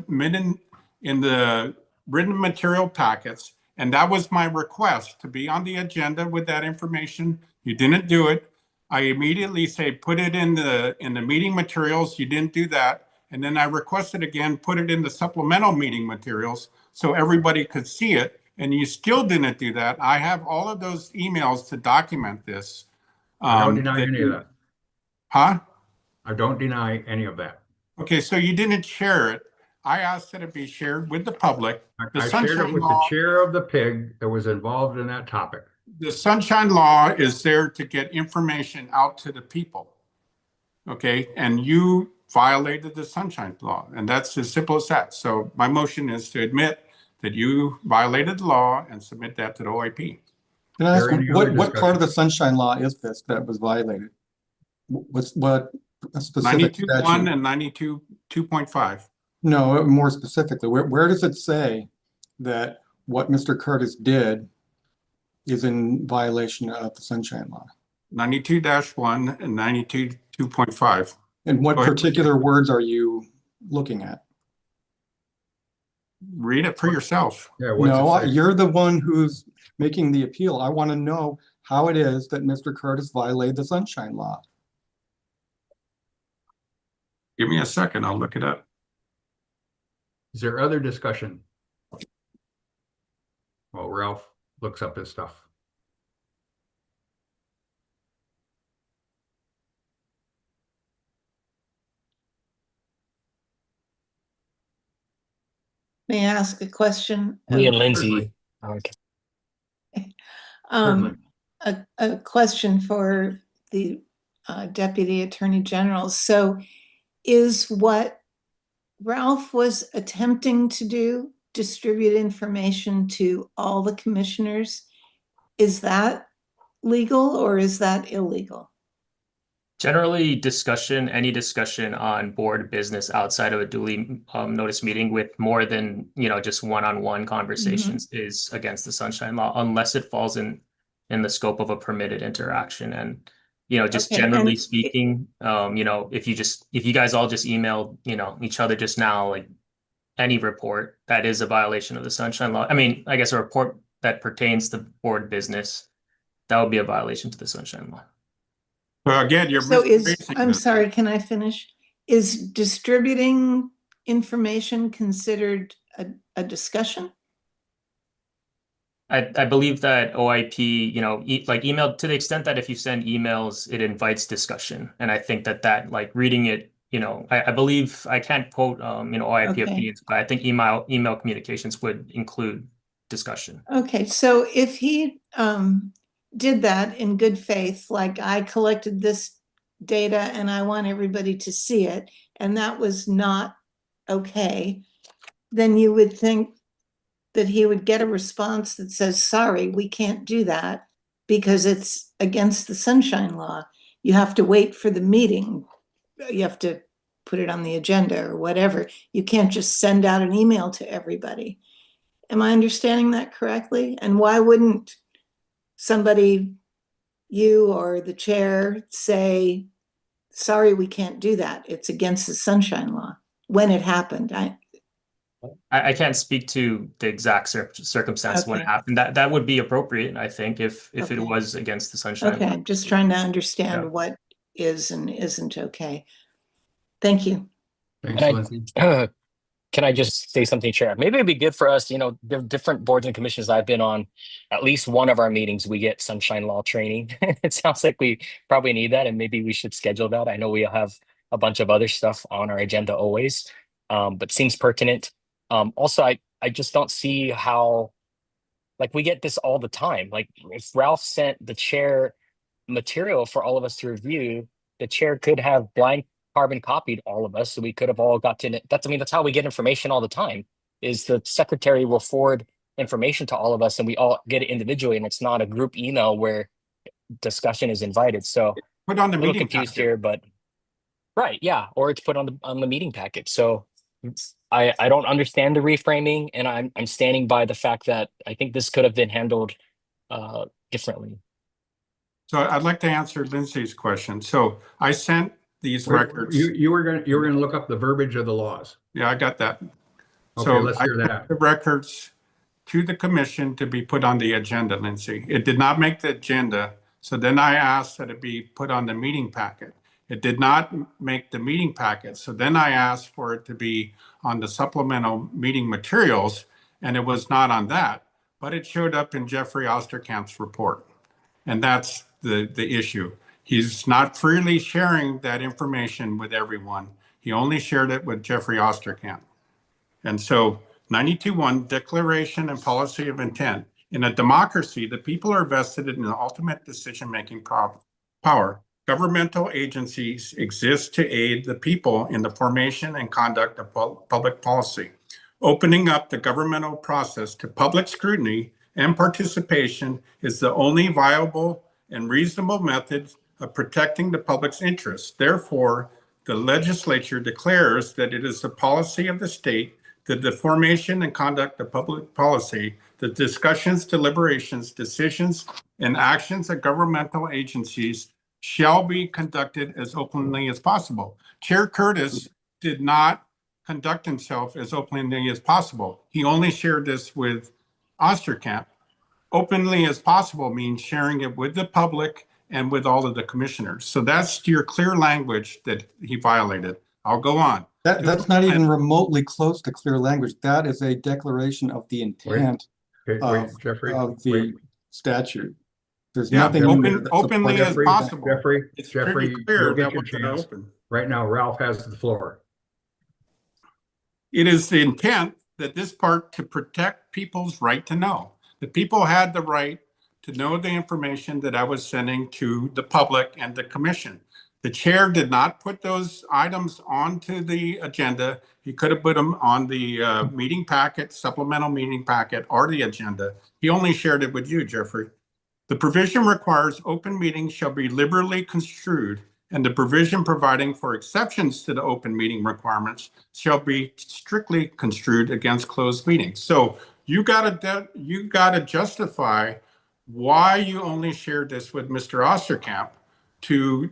written material packets, and that was my request, to be on the agenda with that information. You didn't do it. I immediately say, put it in the meeting materials. You didn't do that. And then I requested again, put it in the supplemental meeting materials so everybody could see it. And you still didn't do that. I have all of those emails to document this. I don't deny any of that. Huh? I don't deny any of that. Okay, so you didn't share it. I asked that it be shared with the public. The I shared it Sunshine with the Law, chair of the PIG that was involved in that topic. the Sunshine Law is there to get information out to the people. Okay, and you violated the Sunshine Law, and that's as simple as that. So my motion is to admit that you violated the law and submit that to the OIP. Can I ask, there any what other part of the discussion? sunshine law is this that was violated? What a specific 92.1 statute? and 92.2.5. No, more specifically, where does it say that what Mr. Curtis did is in violation of the sunshine law? 92-1 and 92.2.5. And what Go ahead. particular words are you looking at? Read it for yourself. Yeah, what's No, it say? you're the one who's making the appeal. I want to know how it is that Mr. Curtis violated the sunshine law. Give me a second, I'll look it up. Is there other discussion? Well, Ralph looks up his stuff. May I ask a question? Me and Certainly. Lindsay. Okay. A question for the Deputy Attorney General. So is what Ralph was attempting to do, distribute information to all the commissioners, is that legal or is that illegal? Generally, any discussion on board business outside of a duly noticed meeting with more than, just one-on-one conversations is against the sunshine law, unless it falls in the scope of a permitted interaction. And, just Okay, generally and speaking, if you guys all just emailed, each other just now, like any report, that is a violation of the sunshine law. I mean, I guess a report that pertains to board business, that would be a violation to the sunshine law. Well, again, you're So I'm this. sorry, can I finish? Is distributing information considered a discussion? I believe that OIP, like email, to the extent that if you send emails, it invites discussion. And I think that like reading it, I believe, I can't quote, OIP Okay. opinions, but I think email communications would include discussion. Okay, so if he did that in good faith, like I collected this data and I want everybody to see it, and that was not okay, then you would think that he would get a response that says, sorry, we can't do that because it's against the sunshine law. You have to wait for the meeting. You have to put it on the agenda or whatever. You can't just send out an email to everybody. Am I understanding that correctly? And why wouldn't somebody, you or the chair, say, sorry, we can't do that. It's against the sunshine law when it happened. I can't speak to the exact circumstance when it Okay. happened. That would be appropriate, I think, if Okay. it was against the sunshine Okay, law. I'm just trying to understand Yeah. what is and isn't okay. Thank you. Thanks, And Lindsay. Can I just say something, Chair? Maybe it'd be good for us, the different boards and commissions I've been on, at least one of our meetings, we get sunshine law training. It sounds like we probably need that, and maybe we should schedule that. I know we have a bunch of other stuff on our agenda always, but seems pertinent. Also, I just don't see how, like, we get this all the time. Like, if Ralph sent the chair material for all of us to review, the chair could have blank carbon copied all of us, so we could have all gotten it. That's how we get information all the time, is the secretary will forward information to all of us and we all get it individually, and it's not a group email where discussion is invited. So Put on the a little meeting confused packet. here, but right, yeah, or it's put on the meeting packet. So I don't understand the reframing, and I'm standing by the fact that I think this could have been handled differently. So I'd like to answer Lindsay's question. So I sent these records. You were gonna look up the verbiage of the laws. Yeah, I got that. Okay, So let's hear I that. sent the records to the commission to be put on the agenda, Lindsay. It did not make the agenda. So then I asked that it be put on the meeting packet. It did not make the meeting packet. So then I asked for it to be on the supplemental meeting materials, and it was not on that, but it showed up in Jeffrey Osterkamp's report. And that's the issue. He's not freely sharing that information with everyone. He only shared it with Jeffrey Osterkamp. And so 92.1 Declaration and Policy of Intent. In a democracy, the people are vested in the ultimate decision-making power. Governmental agencies exist to aid the people in the formation and conduct of public policy. Opening up the governmental process to public scrutiny and participation is the only viable and reasonable method of protecting the public's interests. Therefore, the legislature declares that it is the policy of the state that the formation and conduct of public policy, the discussions, deliberations, decisions, and actions of governmental agencies shall be conducted as openly as possible. Chair Curtis did not conduct himself as openly as possible. He only shared this with Osterkamp. Openly as possible means sharing it with the public and with all of the commissioners. So that's your clear language that he violated. I'll go on. That's not even remotely close to clear language. That is a declaration of the intent Jeffrey, of the statute. There's Yeah, nothing in there that openly as supports- possible. Jeffrey, It's Jeffrey, pretty clear you'll get that your wasn't chance. open. Right now, Ralph has the floor. It is the intent that this part to protect people's right to know. The people had the right to know the information that I was sending to the public and the commission. The chair did not put those items onto the agenda. He could have put them on the meeting packet, supplemental meeting packet, or the agenda. He only shared it with you, Jeffrey. The provision requires open meetings shall be liberally construed, and the provision providing for exceptions to the open meeting requirements shall be strictly construed against closed meetings. So you gotta justify why you only shared this with Mr. Osterkamp to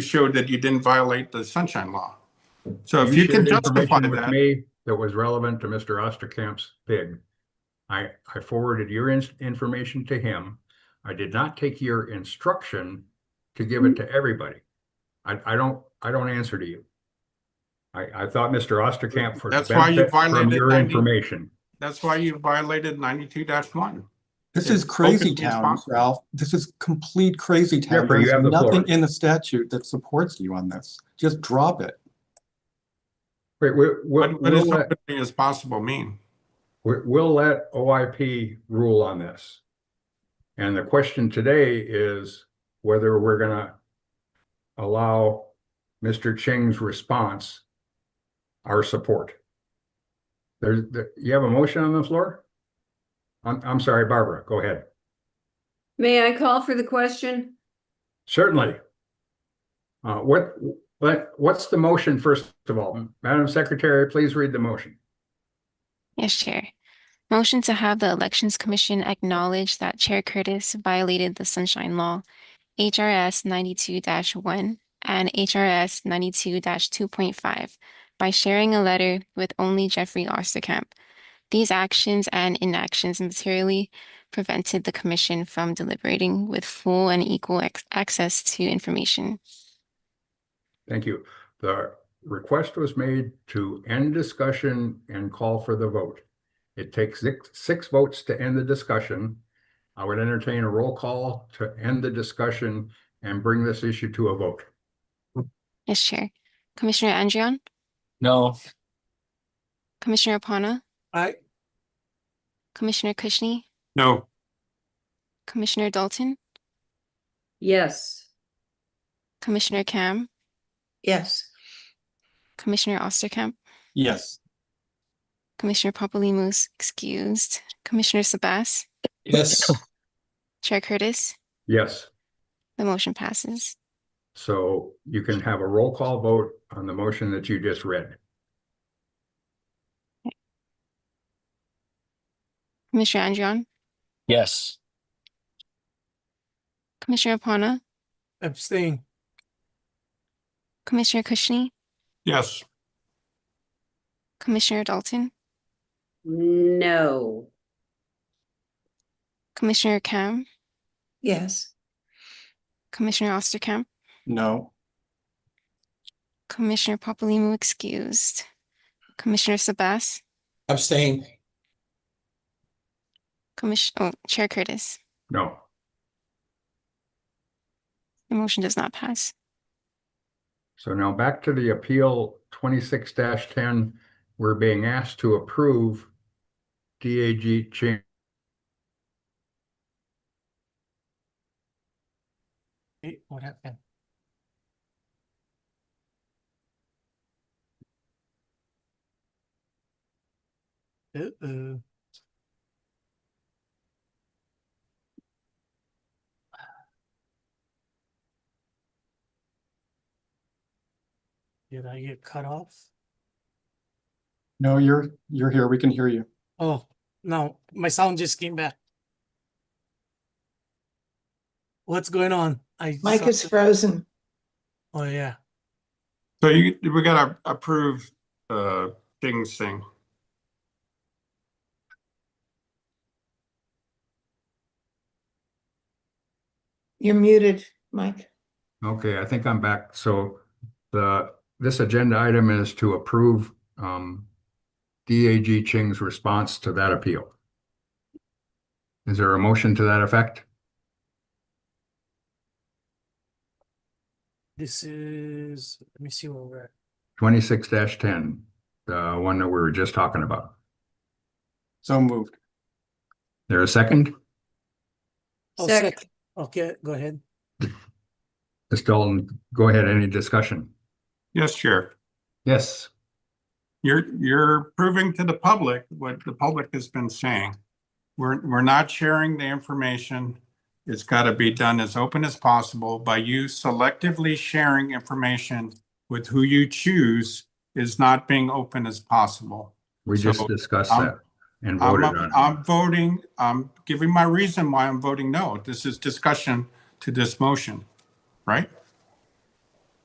show that you didn't violate the Sunshine Law. So if you can shared justify information with that. me that was relevant to Mr. Osterkamp's pig. I forwarded your information to him. I did not take your instruction to give it to everybody. I don't answer to you. I thought Mr. Osterkamp for That's why you benefit from violated your 90 information. That's why you violated 92-1. This is crazy town, Ralph. This is complete crazy town. Jeffrey, you There's have the nothing floor. in the statute that supports you on this. Just drop it. Wait, What does openly as possible mean? We'll let OIP rule on this. And the question today is whether we're gonna allow Mr. Ching's response our support. You have a motion on the floor? I'm sorry, Barbara, go ahead. May I call for the question? Certainly. What's the motion, first of all? Madam Secretary, please read the motion. Yes, Chair. Motion to have the Elections Commission acknowledge that Chair Curtis violated the Sunshine Law, HRS 92-1 and HRS 92-2.5 by sharing a letter with only Jeffrey Osterkamp. These actions and inactions materially prevented the Commission from deliberating with full and equal access to information. Thank you. The request was made to end discussion and call for the vote. It takes six votes to end the discussion. I would entertain a roll call to end the discussion and bring this issue to a vote. Yes, Chair. Commissioner Andrion, No. Commissioner Apana, Aye. Commissioner Kushney, No. Commissioner Dalton, Yes. Commissioner Cam, Yes. Commissioner Osterkamp, Yes. Commissioner Papalimos excused, Commissioner Sabas, Yes. Chair Curtis. Yes. The motion passes. So you can have a roll call vote on the motion that you just read. Commissioner Andrion, Yes. Commissioner Apana, Abstain. Commissioner Kushney, Yes. Commissioner Dalton, No. Commissioner Cam, Yes. Commissioner Osterkamp, No. Commissioner Papalimos excused, Commissioner Sabas, Abstain. Chair Curtis. No. The motion does not pass. So now back to the appeal 26-10. We're being asked to approve DAG change. Hey, what happened? Uh-oh. Did I get cut off? No, you're here. We can hear you. Oh, no, my sound just came back. What's going on? Mike is frozen. Oh, yeah. So we gotta approve Ching's thing. You're muted, Mike. Okay, I think I'm back. So this agenda item is to approve DAG Ching's response to that appeal. Is there a motion to that effect? This is, let me see where we're at. 26-10, the one that we were just talking about. So moved. There a second? Oh, Second. second. Okay, go ahead. Ms. Dalton, go ahead. Any discussion? Yes, Chair. Yes. You're proving to the public what the public has been saying. We're not sharing the information. It's got to be done as open as possible. By you selectively sharing information with who you choose is not being open as possible. We So, just discussed I'm- that and voted on it. I'm voting, I'm giving my reason why I'm voting no. This is discussion to this motion, right?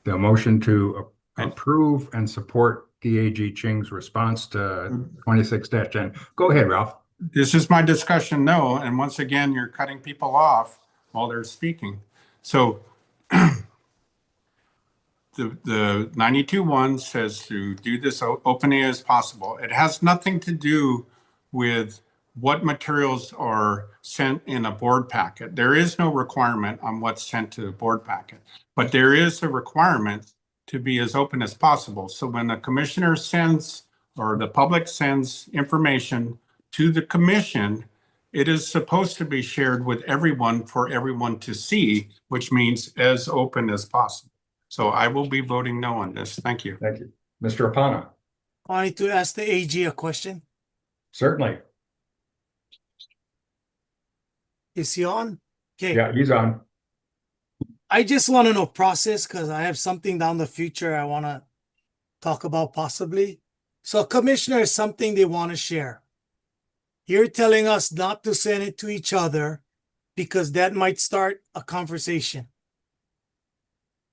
The motion to approve and support DAG Ching's response to 26-10. Go ahead, Ralph. This is my discussion, no, and once again, you're cutting people off while they're speaking. So the 92-1 says to do this openly as possible. It has nothing to do with what materials are sent in a board packet. There is no requirement on what's sent to the board packet, but there is a requirement to be as open as possible. So when the commissioner sends or the public sends information to the commission, it is supposed to be shared with everyone for everyone to see, which means as open as possible. So I will be voting no on this. Thank you. Thank you. Mr. Apana. I need to ask the AG a question. Certainly. Is he on? Okay. Yeah, he's on. I just want to know process because I have something down the future I want to talk about possibly. So commissioner is something they want to share. You're telling us not to send it to each other because that might start a conversation.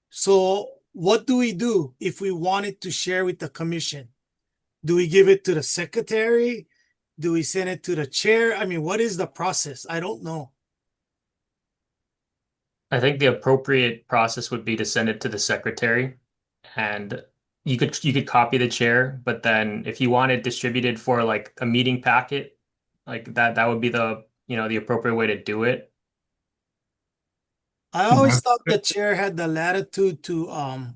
So what do we do if we wanted to share with the commission? Do we give it to the secretary? Do we send it to the chair? I mean, what is the process? I don't know. I think the appropriate process would be to send it to the secretary and you could copy the chair, but then if you want it distributed for like a meeting packet, like that would be the, you know, the appropriate way to do it. I always thought the chair had the latitude to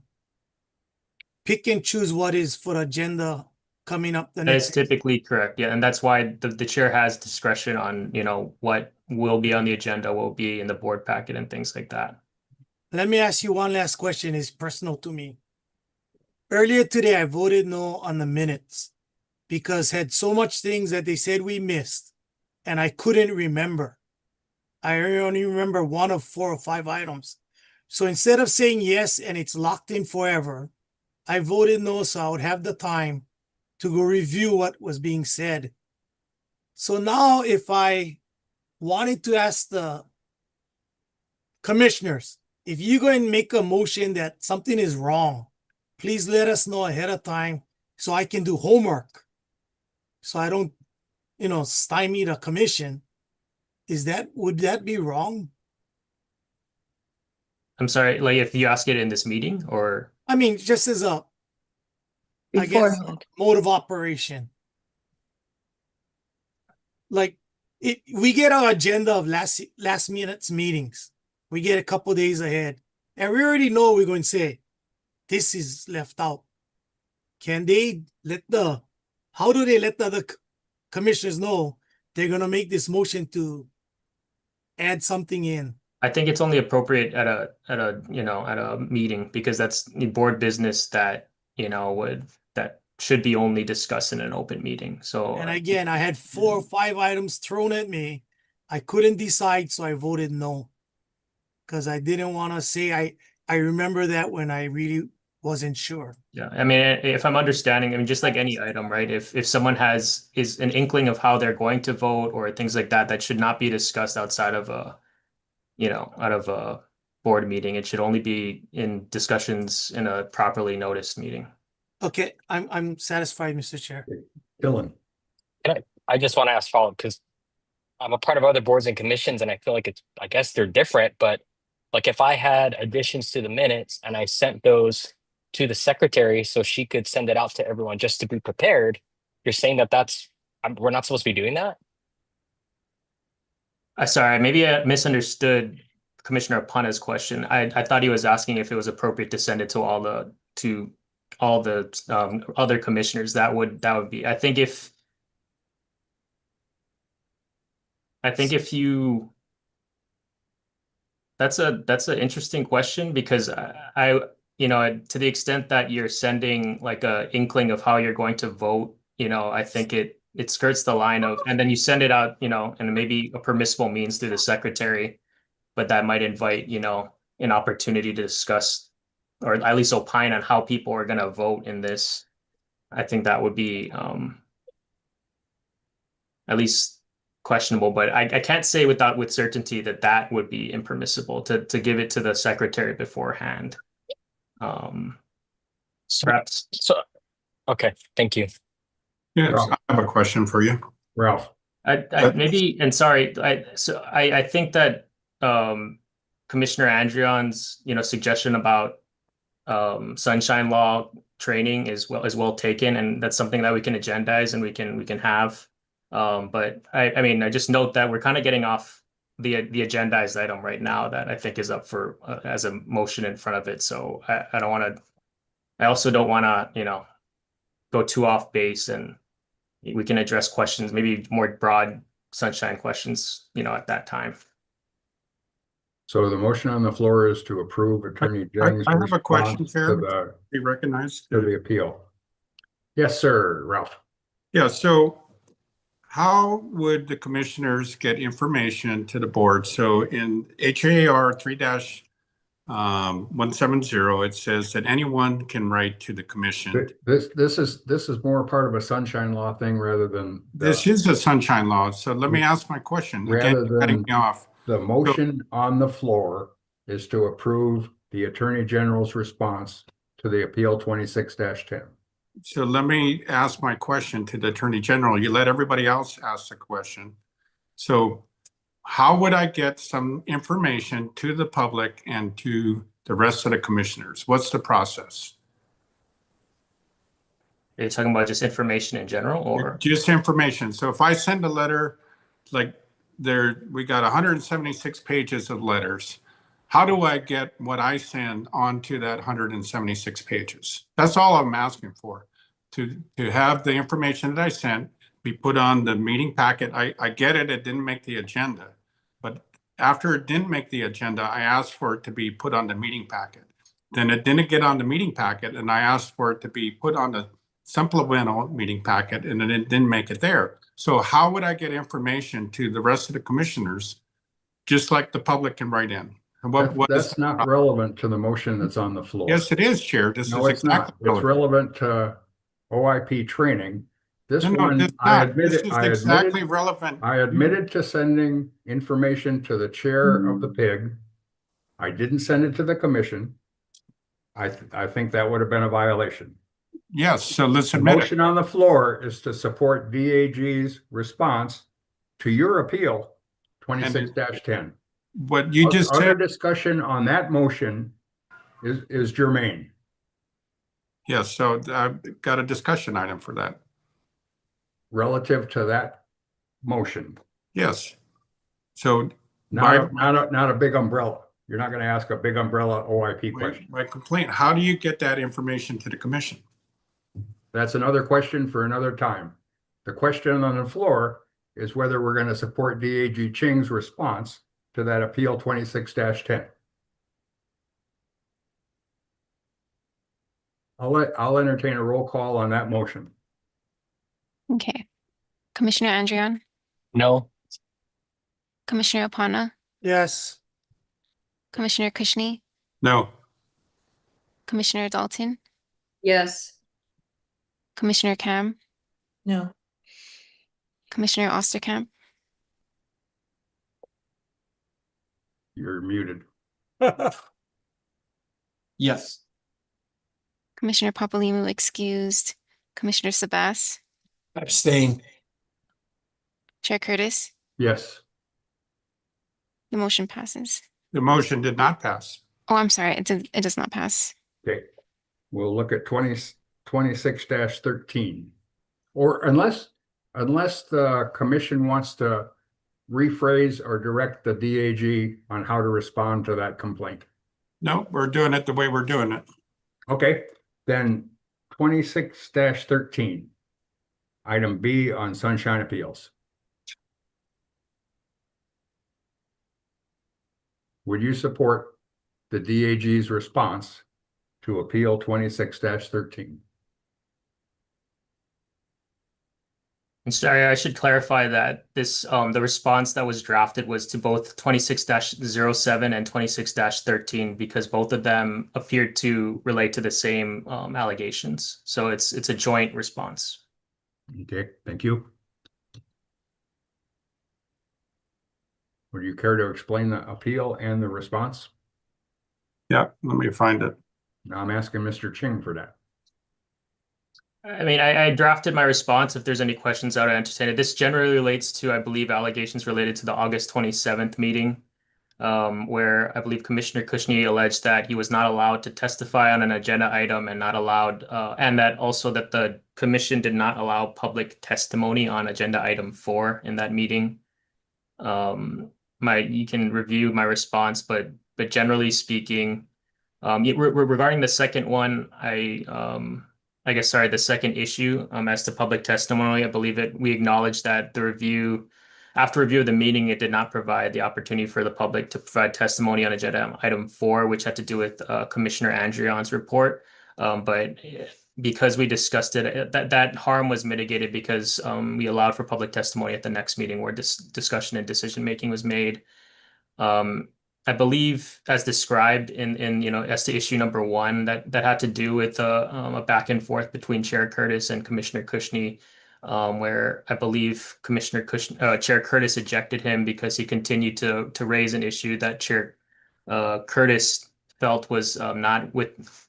pick and choose what is for agenda coming up the That is next. typically correct, yeah, and that's why the chair has discretion on, you know, what will be on the agenda, will be in the board packet and things like that. Let me ask you one last question. It's personal to me. Earlier today, I voted no on the minutes because had so much things that they said we missed, and I couldn't remember. I only remember 1 of 4 or 5 items. So instead of saying yes and it's locked in forever, I voted no so I would have the time to go review what was being said. So now if I wanted to ask the commissioners, if you go and make a motion that something is wrong, please let us know ahead of time so I can do homework. So I don't, you know, stymie the commission. Would that be wrong? I'm I'm sorry, like if you ask it in this meeting or? I mean, just as a, I guess, mode of operation. Like we get our agenda of last minute's meetings. We get a couple days ahead, and we already know what we're going to say. This is left out. Can they how do they let the other commissioners know they're going to make this motion to add something in? I think it's only appropriate at a you know, at a meeting, because that's the board business that, you know, that should be only discussed in an open meeting. So And again, I had 4 or 5 items thrown at me. I couldn't decide, so I voted no. Because I didn't want to say I remember that when I really wasn't sure. yeah, I mean, if I'm understanding, I mean, just like any item, right? If someone is an inkling of how they're going to vote or things like that, that should not be discussed outside of a, you know, out of a board meeting. It should only be in discussions in a properly noticed meeting. Okay, I'm satisfied, Mr. Chair. Dylan. I just want to ask follow-up because I'm a part of other boards and commissions, and I feel like I guess they're different, but like if I had additions to the minutes and I sent those to the secretary so she could send it out to everyone just to be prepared, you're saying that we're not supposed to be doing that? Sorry, maybe I misunderstood Commissioner Pana's question. I thought he was asking if it was appropriate to send it to all the other commissioners. That would be, I think if you, that's an interesting question, because I you know, to the extent that you're sending like a inkling of how you're going to vote, you know, I think it skirts the line of, and then you send it out, you know, and maybe a permissible means through the secretary, but that might invite, you know, an opportunity to discuss or at least opine on how people are going to vote in this. I think that would be at least questionable, but I can't say with certainty that would be impermissible to give it to the secretary beforehand. Perhaps. Okay, thank you. Yes, I have a question for you, Ralph. Maybe, and sorry, I think that Commissioner Andreon's, you know, suggestion about sunshine law training is well taken, and that's something that we can agendize and we can have. But I mean, I just note that we're kind of getting off the agendized item right now that I think is up for as a motion in front of it. So I don't want to. I also don't want to, you know, go too off base, and we can address questions, maybe more broad sunshine questions, you know, at that time. So the motion on the floor is to approve Attorney Jung's I have a question, response Chair. to Be recognized the appeal. Yes, sir, Ralph. Yeah, so how would the commissioners get information to the board? So in HAR 3-170, it says that anyone can write to the commission. This is more part of a sunshine law thing rather than This is a sunshine law. So let me ask my question. rather Again, cutting than me off. the motion on the floor is to approve the Attorney General's response to the appeal 26-10. So let me ask my question to the Attorney General. You let everybody else ask the question. So how would I get some information to the public and to the rest of the commissioners? What's the process? Are you talking about just information in general, or? Just information. So if I send a letter, like we got 176 pages of letters. How do I get what I send onto that 176 pages? That's all I'm asking for, to have the information that I sent be put on the meeting packet. I get it, it didn't make the agenda, but after it didn't make the agenda, I asked for it to be put on the meeting packet. Then it didn't get on the meeting packet, and I asked for it to be put on the supplemental meeting packet, and then it didn't make it there. So how would I get information to the rest of the commissioners, just like the public can write in? And That's not relevant to the motion that's on the floor. Yes, it is, Chair. This No, is it's not. exactly It's relevant to OIP training. This No, one, it's I not. admitted, This is exactly relevant. I admitted to sending information to the chair of the PIG. I didn't send it to the commission. I think that would have been a violation. Yes, so let's The admit it. motion on the floor is to support DAG's response to your appeal 26-10. What you just Other said, discussion on that motion is germane. yes, so I've got a discussion item for that. Relative to that motion. Yes. So Not a big umbrella. You're not going to ask a big umbrella OIP question. my complaint, how do you get that information to the commission? That's another question for another time. The question on the floor is whether we're going to support DAG Ching's response to that appeal 26-10. I'll entertain a roll call on that motion. Okay. Commissioner Andrion, No. Commissioner Opana, Yes. Commissioner Kushney, No. Commissioner Dalton, Yes. Commissioner Cam, No. Commissioner Osterkamp, You're muted. Yes. Commissioner Papalimu excused, Commissioner Sabas, Abstain. Chair Curtis. Yes. The motion passes. The motion did not pass. Oh, I'm sorry. It does not pass. Okay. We'll look at 26-13. Or unless the commission wants to rephrase or direct the DAG on how to respond to that complaint. No, we're doing it the way we're doing it. Okay, then 26-13. Item B on Sunshine Appeals. Would you support the DAG's response to appeal 26-13? And sorry, I should clarify that this the response that was drafted was to both 26-07 and 26-13 because both of them appeared to relate to the same allegations. So it's a joint response. Okay, thank you. Would you care to explain the appeal and the response? Yeah, let me find it. Now I'm asking Mr. Ching for that. I mean, I drafted my response. If there's any questions, I would entertain it. This generally relates to, I believe, allegations related to the August 27th meeting, where I believe Commissioner Kushney alleged that he was not allowed to testify on an agenda item and not allowed, and that also that the commission did not allow public testimony on agenda item 4 in that meeting. You can review my response, but generally speaking, regarding the second one, the second issue, as to public testimony, I believe we acknowledged that after review of the meeting, it did not provide the opportunity for the public to provide testimony on agenda item 4, which had to do with Commissioner Andrion's report. But because we discussed it, that harm was mitigated because we allowed for public testimony at the next meeting where this discussion and decision making was made. I believe, as described in as to issue number 1, that had to do with a back and forth between Chair Curtis and Commissioner Kushney, where I believe Chair Curtis ejected him because he continued to raise an issue that Chair Curtis felt was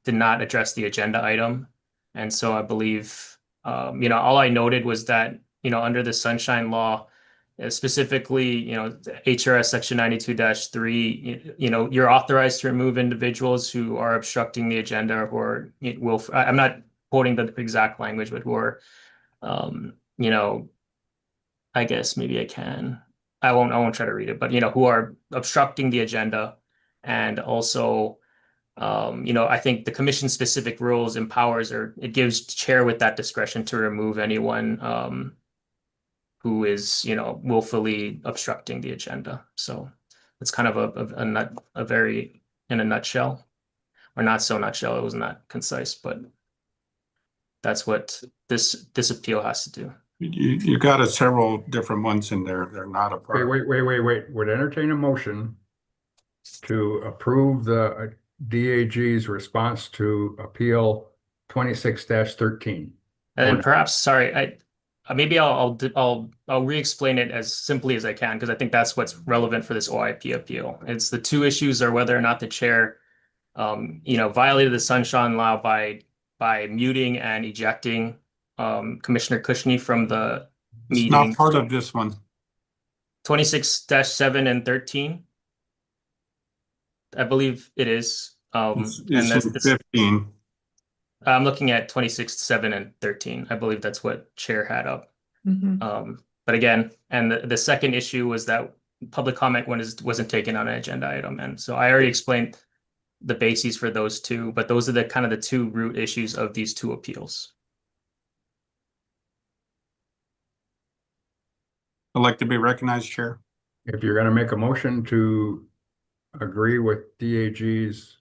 did not address the agenda item, and so I believe all I noted was that under the Sunshine Law. Specifically, HRS section 92-3, you're authorized to remove individuals who are obstructing the agenda or I'm not quoting the exact language, but who are, you know, I guess maybe I can. I won't try to read it, but you know, who are obstructing the agenda, and also, you know, I think the commission specific rules empowers, or it gives chair with that discretion to remove anyone who is, you know, willfully obstructing the agenda. So it's kind of a very in a nutshell, or not so nutshell. It was not concise, but that's what this appeal has to do. You got several different ones in there. They're not a part. Wait. Would entertain a motion to approve the DAG's response to Appeal 26-13. And perhaps, sorry, maybe I'll re-explain it as simply as I can, because I think that's what's relevant for this OIP appeal. It's the two issues are whether or not the chair, you know, violated the Sunshine Law by muting and ejecting Commissioner Cushney from the meeting. It's not part of this one. 26-7 and 13. I believe it is. It's and that's 15. I'm looking at 26-7 and 13. I believe that's what chair had up. But again, and the second issue was that public comment wasn't taken on an agenda item. And so I already explained the bases for those two, but those are the kind of the two root issues of these two appeals. I'd like to be recognized, Chair. If you're going to make a motion to agree with DAG's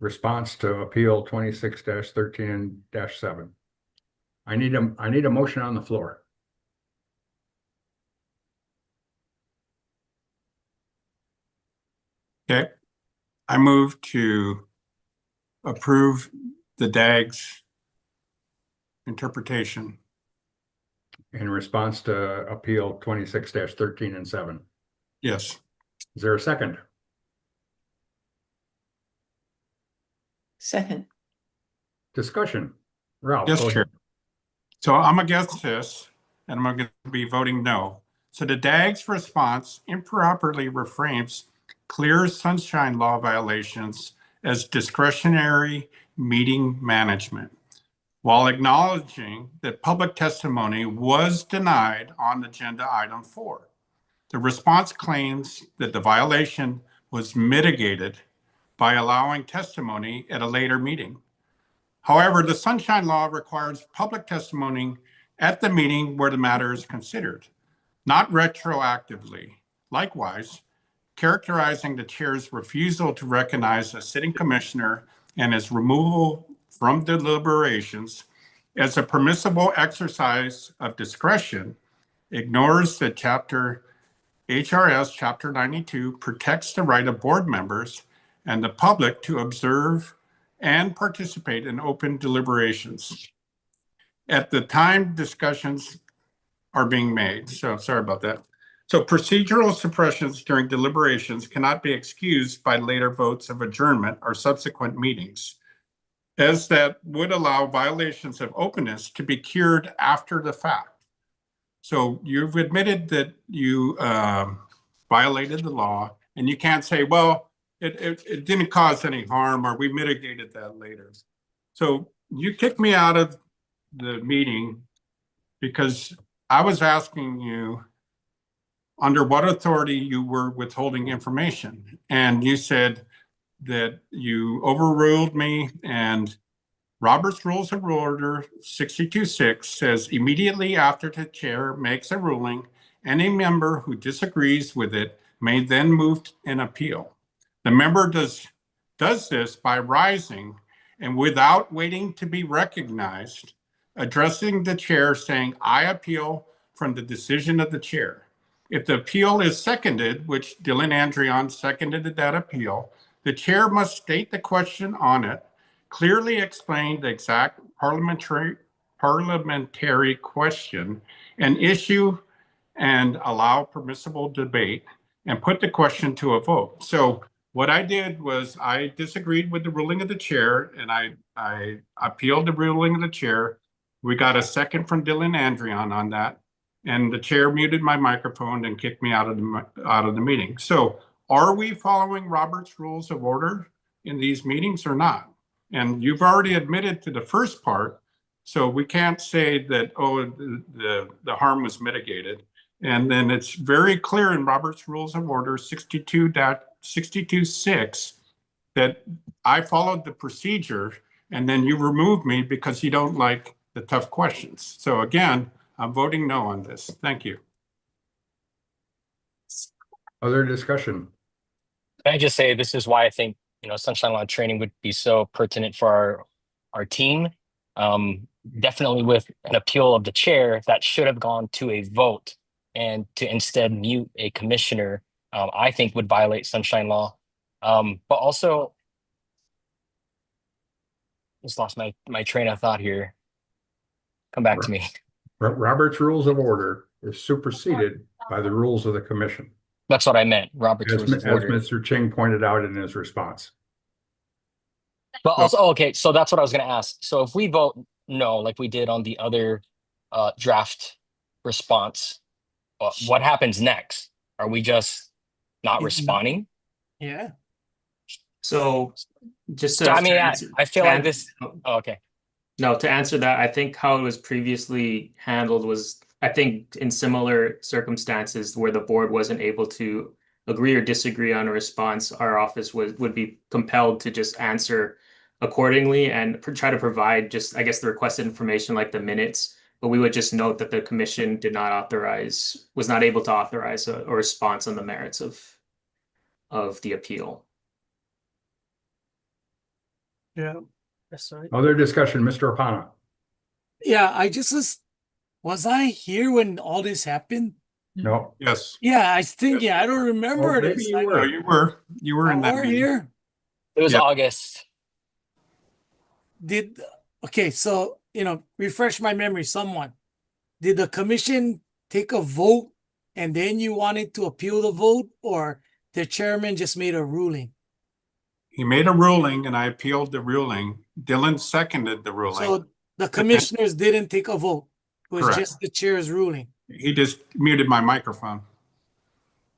response to Appeal 26-13-7, I need a motion on the floor. Okay. I move to approve the DAG's interpretation. In response to Appeal 26-13-7. Yes. Is there a second? Second. Discussion. Ralph. Yes, go Chair. ahead. So I'm against this, and I'm going to be voting no. So the DAG's response improperly reframes clear Sunshine Law violations as discretionary meeting management, while acknowledging that public testimony was denied on agenda item 4. The response claims that the violation was mitigated by allowing testimony at a later meeting. However, the Sunshine Law requires public testimony at the meeting where the matter is considered, not retroactively. Likewise, characterizing the chair's refusal to recognize a sitting commissioner and his removal from deliberations as a permissible exercise of discretion ignores that HRS Chapter 92 protects the right of board members and the public to observe and participate in open deliberations at the time discussions are being made. So sorry about that. So procedural suppressions during deliberations cannot be excused by later votes of adjournment or subsequent meetings, as that would allow violations of openness to be cured after the fact. So you've admitted that you violated the law, and you can't say, well, it didn't cause any harm, or we mitigated that later. So you kicked me out of the meeting because I was asking you under what authority you were withholding information. And you said that you overruled me, and Robert's Rules of Order 62.6 says immediately after the chair makes a ruling, any member who disagrees with it may then move an appeal. The member does this by rising and without waiting to be recognized, addressing the chair saying, I appeal from the decision of the chair. If the appeal is seconded, which Dylan Andrion seconded that appeal, the chair must state the question on it, clearly explain the exact parliamentary question, and issue and allow permissible debate, and put the question to a vote. So what I did was I disagreed with the ruling of the chair, and I appealed the ruling of the chair. We got a second from Dylan Andrion on that, and the chair muted my microphone and kicked me out of the meeting. So are we following Robert's Rules of Order in these meetings or not? And you've already admitted to the first part, so we can't say that, oh, the harm was mitigated. And then it's very clear in Robert's Rules of Order 62.6 that I followed the procedure, and then you removed me because you don't like the tough questions. So again, I'm voting no on this. Thank you. Other discussion? Can I just say this is why I think Sunshine Law training would be so pertinent for our team. Definitely with an appeal of the chair that should have gone to a vote, and to instead mute a commissioner, I think would violate Sunshine Law. But also, just lost my train of thought here. Come back to me. Robert's Rules of Order is superseded by the rules of the commission. That's what I meant. Robert's As Rules of Order. Mr. Ching pointed out in his response. But also, okay, so that's what I was going to ask. So if we vote no, like we did on the other draft response, what happens next? Are we just not responding? Yeah. So just So, to, I mean, I feel like answer- this. Oh, okay. No, to answer that, I think how it was previously handled was, I think in similar circumstances where the board wasn't able to agree or disagree on a response, our office would be compelled to just answer accordingly and try to provide just, I guess, the requested information like the minutes. But we would just note that the commission was not able to authorize a response on the merits of the appeal. Yeah. That's right. Other discussion, Mr. Apana. Yeah, I just was I here when all this happened? No. Yes. Yeah, I think I don't remember Well, maybe this. you I- were. You were in that were meeting. here. It was Yeah. August. Okay, so refresh my memory, someone. Did the commission take a vote and then you wanted to appeal the vote, or the chairman just made a ruling? He made a ruling and I appealed the ruling. Dylan seconded the ruling. So the commissioners didn't take a vote. It was Correct. just the chair's ruling. He just muted my microphone.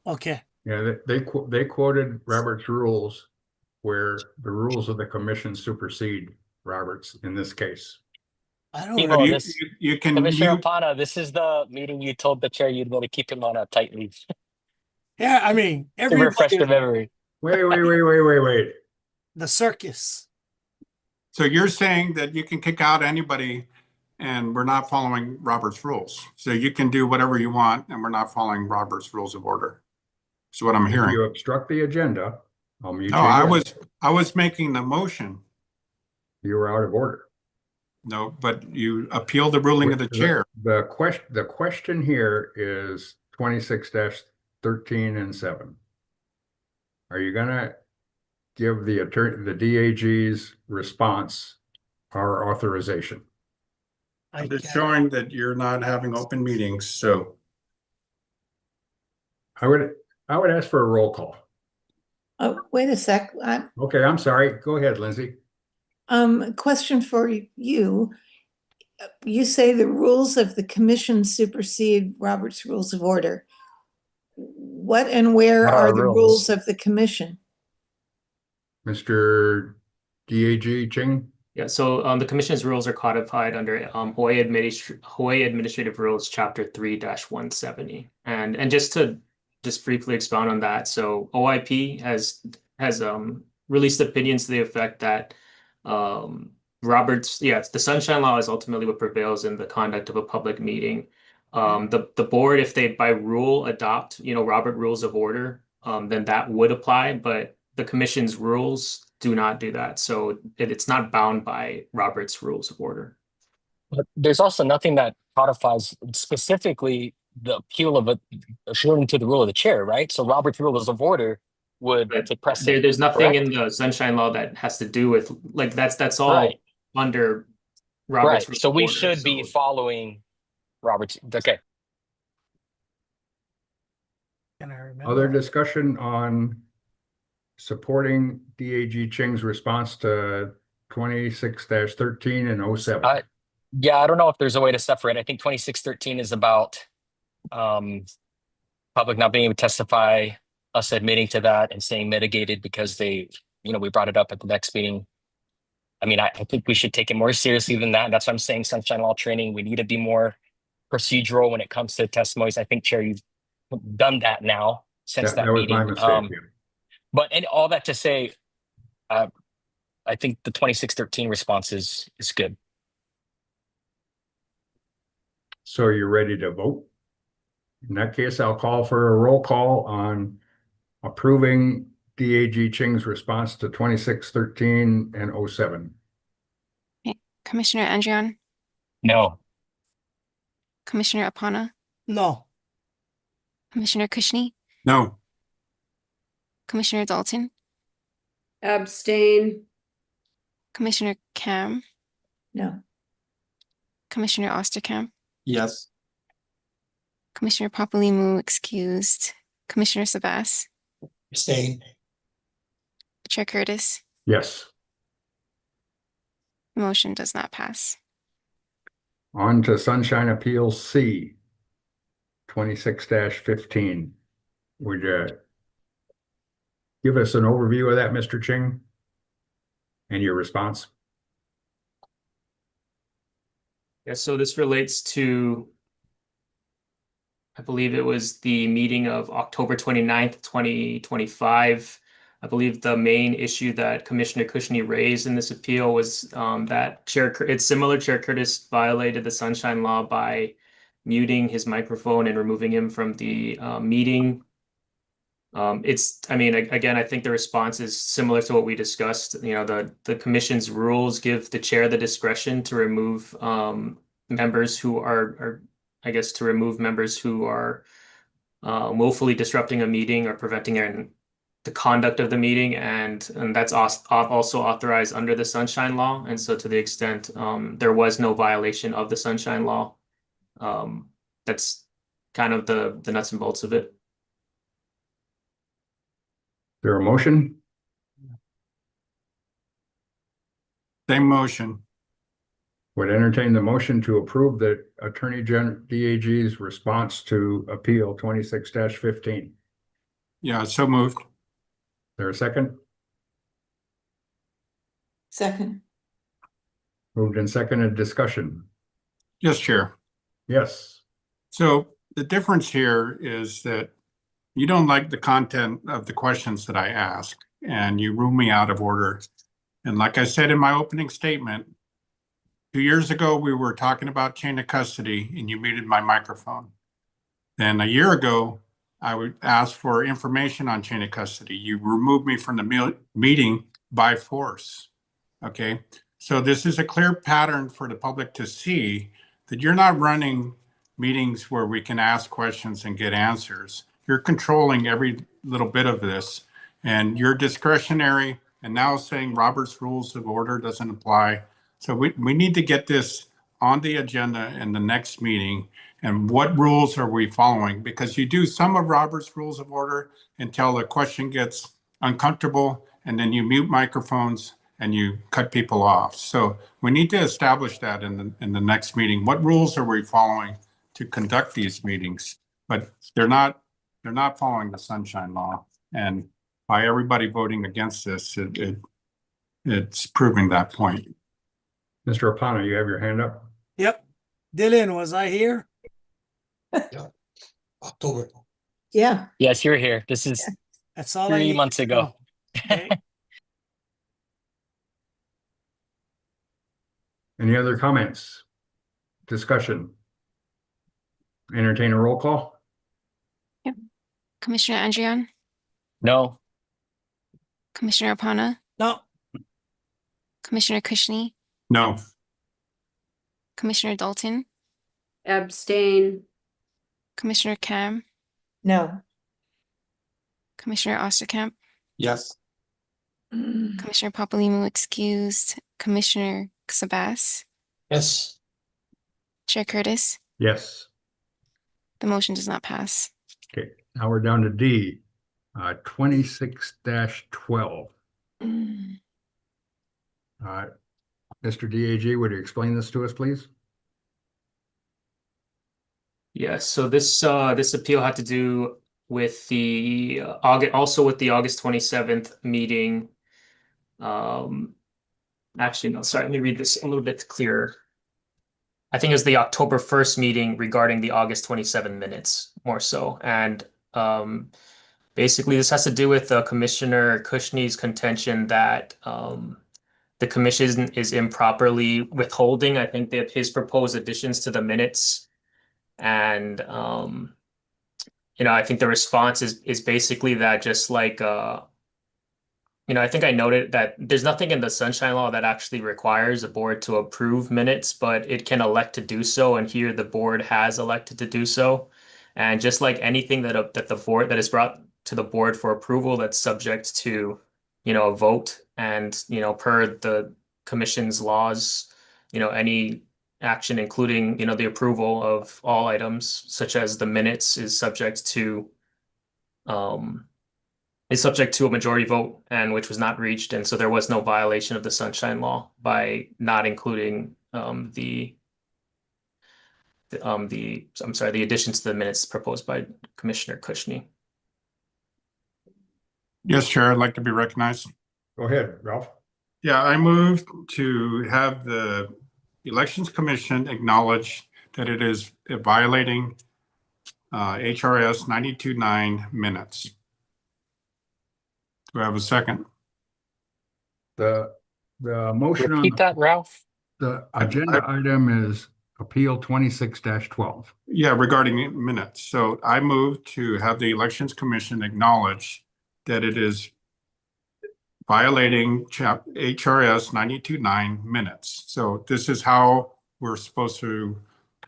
Okay. Yeah, they quoted Robert's rules where the rules of the commission supersede Roberts in this case. I don't Ivo, But know. you can Commissioner mute. Apana, this is the meeting you told the chair you'd want to keep him on a tight leash. Yeah, I mean, To refresh the everybody, memory. Wait. the circus. So you're saying that you can kick out anybody and we're not following Robert's rules. So you can do whatever you want and we're not following Robert's Rules of Order. That's what I'm If hearing. you obstruct the agenda, I'll mute No, you. I was making the motion. You were out of order. No, but you appeal the ruling of the chair. The question here is 26-13 and 7. Are you gonna give the DAG's response our authorization? I'm just showing that you're not having open meetings, so. I would ask for a roll call. Oh, wait a sec. Okay, I'm sorry. Go ahead, Lindsay. Question for you. You say the rules of the commission supersede Robert's Rules of Order. What and where What are are the rules? rules of the commission? Mr. DAG Ching? Yeah, so the commission's rules are codified under Hawaii Administrative Rules, Chapter 3-170. And just to briefly expound on that, so OIP has released opinions to the effect that the Sunshine Law is ultimately what prevails in the conduct of a public meeting. The board, if they by rule adopt, Robert Rules of Order, then that would apply, but the commission's rules do not do that. So it's not bound by Robert's Rules of Order. But there's also nothing that codifies specifically the appeal of according to the rule of the chair, right? So Robert's Rules of Order would take precedent. There's nothing correct? in the Sunshine Law that has to do with that's all Right. under Robert's Right. Rules So of we Order, should be following Robert's. Okay. Can I remember? Other discussion on supporting DAG Ching's response to 26-13 and 07? Yeah, I don't know if there's a way to separate. I think 2613 is about public not being able to testify, us admitting to that and saying mitigated because we brought it up at the next meeting. I mean, I think we should take it more seriously than that. That's why I'm saying sunshine law training. We need to be more procedural when it comes to testimonies. I think, Chair, you've done that now since That was my meeting. mistake. Yeah. But all that to say, I think the 2613 response is good. So are you ready to vote? In that case, I'll call for a roll call on approving DAG Ching's response to 2613 and 07. Okay. Commissioner Andrian, No. Commissioner Apana, No. Commissioner Kushney, No. Commissioner Dalton, Abstain. Commissioner Cam, No. Commissioner Osterkamp, Yes. Commissioner Papalimu excused, Commissioner Sabas, Abstain. Chair Curtis. Yes. The motion does not pass. On to Sunshine Appeals C, 26-15. Would you give us an overview of that, Mr. Ching? And your response? Yeah, so this relates to, I believe it was the meeting of October 29th, 2025. I believe the main issue that Commissioner Kushney raised in this appeal was that it's similar. Chair Curtis violated the Sunshine Law by muting his microphone and removing him from the meeting. I mean, again, I think the response is similar to what we discussed. You know, the commission's rules give the chair the discretion to remove members who are, I guess, to remove members who are willfully disrupting a meeting or preventing the conduct of the meeting, and that's also authorized under the Sunshine Law. And so, to the extent there was no violation of the Sunshine Law, that's kind of the nuts and bolts of it. There a motion? Same motion. Would entertain the motion to approve the Attorney General DAG's response to Appeal 26-15. Yeah, so moved. There a second? Second. Moved and seconded. Discussion. Yes, Chair. Yes. So the difference here is that you don't like the content of the questions that I ask, and you rule me out of order. And like I said in my opening statement, 2 years ago, we were talking about chain of custody and you muted my microphone. Then a year ago, I would ask for information on chain of custody. You removed me from the meeting by force. Okay, so this is a clear pattern for the public to see that you're not running meetings where we can ask questions and get answers. You're controlling every little bit of this, and you're discretionary, and now saying Robert's Rules of Order doesn't apply. So we need to get this on the agenda in the next meeting. And what rules are we following? Because you do some of Robert's Rules of Order until the question gets uncomfortable, and then you mute microphones and you cut people off. So we need to establish that in the next meeting. What rules are we following to conduct these meetings? But they're not following the Sunshine Law. And by everybody voting against this, it's proving that point. Mr. Apana, you have your hand up? Yep. Dylan, was I here? October. Yeah. Yes, you're here. This is That's all I 3 need months to ago. know. Okay. Any other comments? Discussion? Entertain a roll call? Commissioner Andrian, No. Commissioner Apana, No. Commissioner Kushney, No. Commissioner Dalton, Abstain. Commissioner Cam, No. Commissioner Osterkamp, Yes. Commissioner Papalimu excused, Commissioner Sabas, Yes. Chair Curtis. Yes. The motion does not pass. Okay, now we're down to D, 26-12. Mr. DAG, would you explain this to us, please? Yes, so this appeal had to do with the August 27th meeting. Actually, no, sorry, let me read this a little bit clearer. I think it was the October 1st meeting regarding the August 27 minutes more so. And basically this has to do with Commissioner Cushnie's contention that the commission is improperly withholding, I think, that his proposed additions to the minutes. And I think the response is basically that, just like I think I noted that there's nothing in the Sunshine Law that actually requires a board to approve minutes, but it can elect to do so. And here the board has elected to do so. And just like anything that the board that is brought to the board for approval, that's subject to, a vote, and, per the commission's laws, any action, including, the approval of all items, such as the minutes, is subject to a majority vote, and which was not reached. And so there was no violation of the Sunshine Law by not including the additions to the minutes proposed by Commissioner Cushnie. Yes, Chair, I'd like to be recognized. Go ahead, Ralph. Yeah, I move to have the Elections Commission acknowledge that it is violating HRS 92.9 minutes. Do I have a second? The motion on Repeat that, Ralph. the agenda item is Appeal 26-12. Yeah, regarding minutes. So I move to have the Elections Commission acknowledge that it is violating HRS 92.9 minutes. So this is how we're supposed to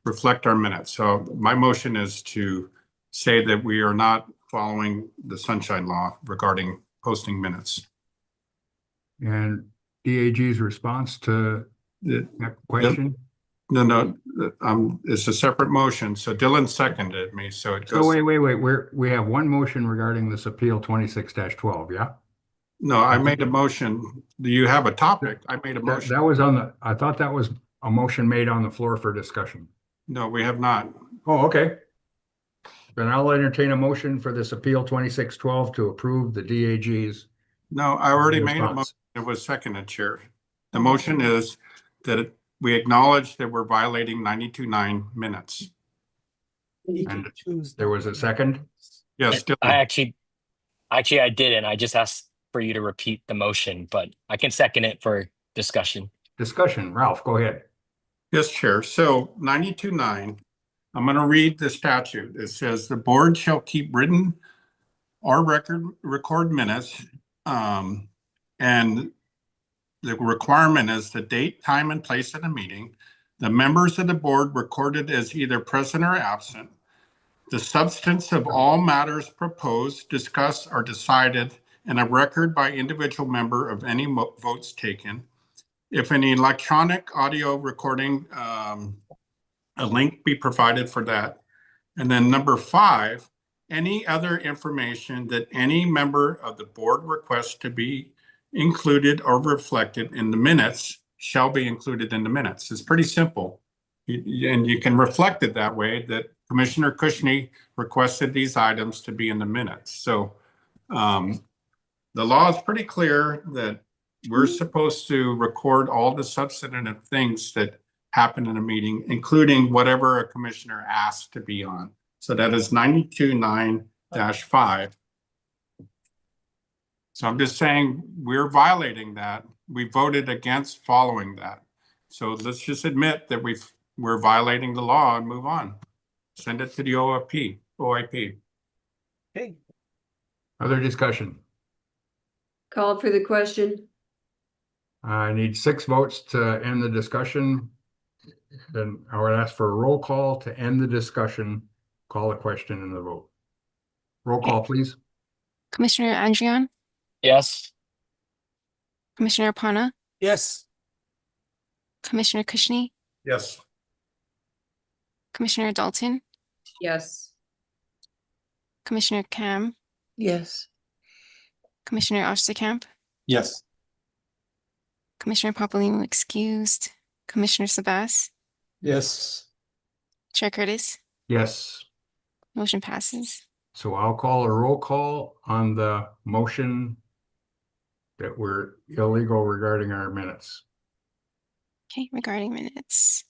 reflect our minutes. So my motion is to say that we are not following the Sunshine Law regarding posting minutes. And DAG's response to that question? No, it's a separate motion. So Dylan seconded me, so it goes. So wait, we have one motion regarding this Appeal 26-12, yeah? No, I made a motion. Do you have a topic? I made a motion. That was I thought that was a motion made on the floor for discussion. No, we have not. Oh, okay. Then I'll entertain a motion for this Appeal 26-12 to approve the DAG's. No, I already made a response. motion. It was seconded, Chair. The motion is that we acknowledge that we're violating 92.9 minutes. And there was a second? Yes, Actually, I didn't. I just asked for you to repeat the motion, but I can second it for discussion. Discussion, Ralph, go ahead. Yes, Chair. So 92.9, I'm going to read the statute. It says the board shall keep written or record minutes. And the requirement is the date, time, and place of the meeting. The members of the board recorded as either present or absent. The substance of all matters proposed, discussed, or decided, and a record by individual member of any votes taken. If an electronic audio recording, a link be provided for that. And then number 5, any other information that any member of the board requests to be included or reflected in the minutes shall be included in the minutes. It's pretty simple. And you can reflect it that way, that Commissioner Cushnie requested these items to be in the minutes. So the law is pretty clear that we're supposed to record all the substantive things that happen in a meeting, including whatever a commissioner asked to be on. So that is 92.9-5. So I'm just saying we're violating that. We voted against following that. So let's just admit that we're violating the law and move on. Send it to the OIP. Okay. Other discussion? Call for the question. I need 6 votes to end the discussion. Then I would ask for a roll call to end the discussion, call the question and the vote. Roll call, please. Commissioner Andrian, Yes. Commissioner Pana, Yes. Commissioner Cushnie, Yes. Commissioner Dalton, Yes. Commissioner Cam, Yes. Commissioner Osterkamp, Yes. Commissioner Papalimou excused, Commissioner Sabas, Yes. Chair Curtis, Yes. motion passes. So I'll call a roll call on the motion that were illegal regarding our minutes. Okay, regarding minutes.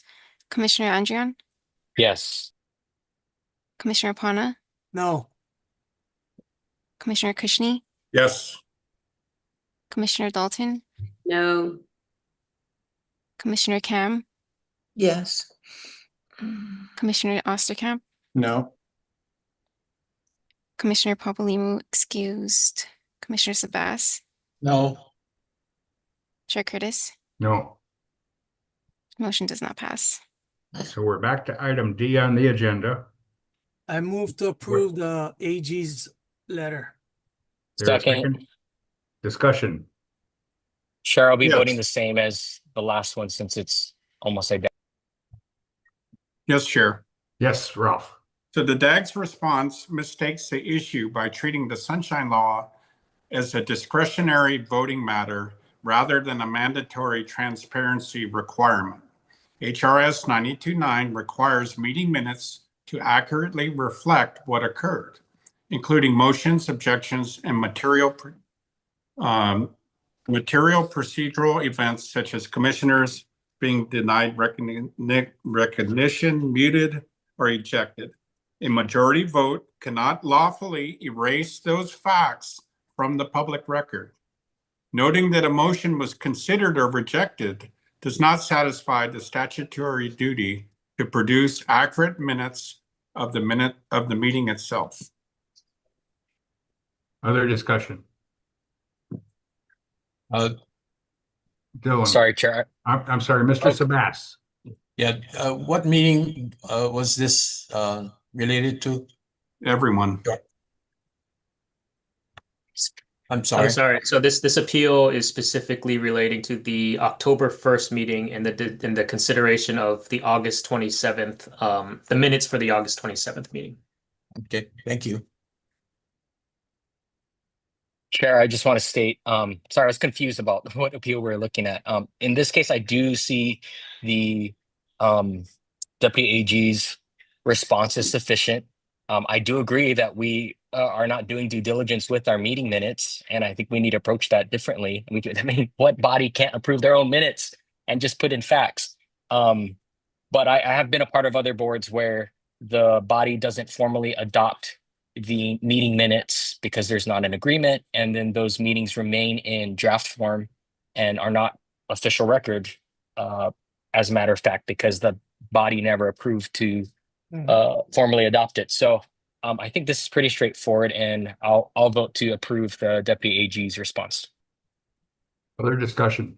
Commissioner Andrian, Yes. Commissioner Pana, No. Commissioner Kushney, Yes. Commissioner Dalton, No. Commissioner Cam, Yes. Commissioner Osterkamp, No. Commissioner Papalimou excused, Commissioner Sabas, No. Chair Curtis. No. Motion does not pass. So we're back to item D on the agenda. I move to approve the AG's letter. There a Second. Discussion. Chair, I'll be Yes. voting the same as the last one since it's almost identical. Yes, Chair. Yes, Ralph. So the DAG's response mistakes the issue by treating the Sunshine Law as a discretionary voting matter rather than a mandatory transparency requirement. HRS 92.9 requires meeting minutes to accurately reflect what occurred, including motions, objections, and material procedural events such as commissioners being denied recognition, muted, or ejected. A majority vote cannot lawfully erase those facts from the public record. Noting that a motion was considered or rejected does not satisfy the statutory duty to produce accurate minutes of the meeting itself. Other discussion. Dylan. Sorry, Chair. I'm sorry, Mr. Okay. Sabas. Yeah, what meeting was this related to? Everyone. I'm sorry. I'm sorry. So this appeal is specifically relating to the October 1st meeting and the consideration of the August 27th, the minutes for the August 27th meeting. Okay, thank you. Chair, I just want to state, sorry, I was confused about what appeal we're looking at. In this case, I do see the Deputy AG's response is sufficient. I do agree that we are not doing due diligence with our meeting minutes, and I think we need to approach that differently. I mean, what body can't approve their own minutes and just put in facts? But I have been a part of other boards where the body doesn't formally adopt the meeting minutes because there's not an agreement, and then those meetings remain in draft form and are not official record, as a matter of fact, because the body never approved to formally adopt it. So I think this is pretty straightforward, and I'll vote to approve the Deputy AG's response. Other discussion.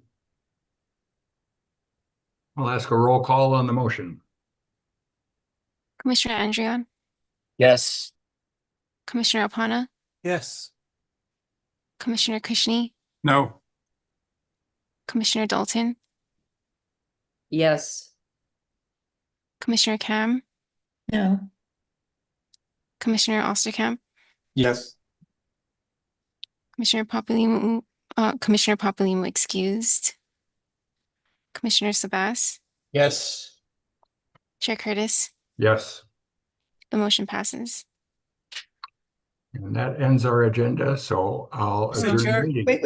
I'll ask a roll call on the motion. Commissioner Andrian, Yes. Commissioner Apana, Yes. Commissioner Kushney, No. Commissioner Dalton, Yes. Commissioner Cam, No. Commissioner Osterkamp, Yes. Commissioner Papalimou, excused, Commissioner Sabas, Yes. Chair Curtis. Yes. The motion passes. And that ends our agenda, so I'll Mr. adjourn the Chair. meeting. Wait.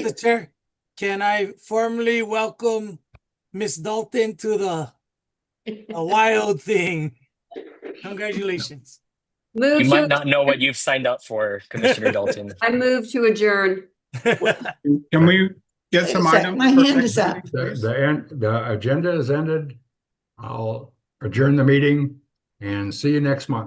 Mr. Chair, can I formally welcome Miss Dalton to the wild thing? Congratulations. Move You might to, not know what you've signed up for, Commissioner Dalton. I move to adjourn. Can we get some items? My for hand next is up. meeting, please? The agenda is ended. I'll adjourn the meeting and see you next month.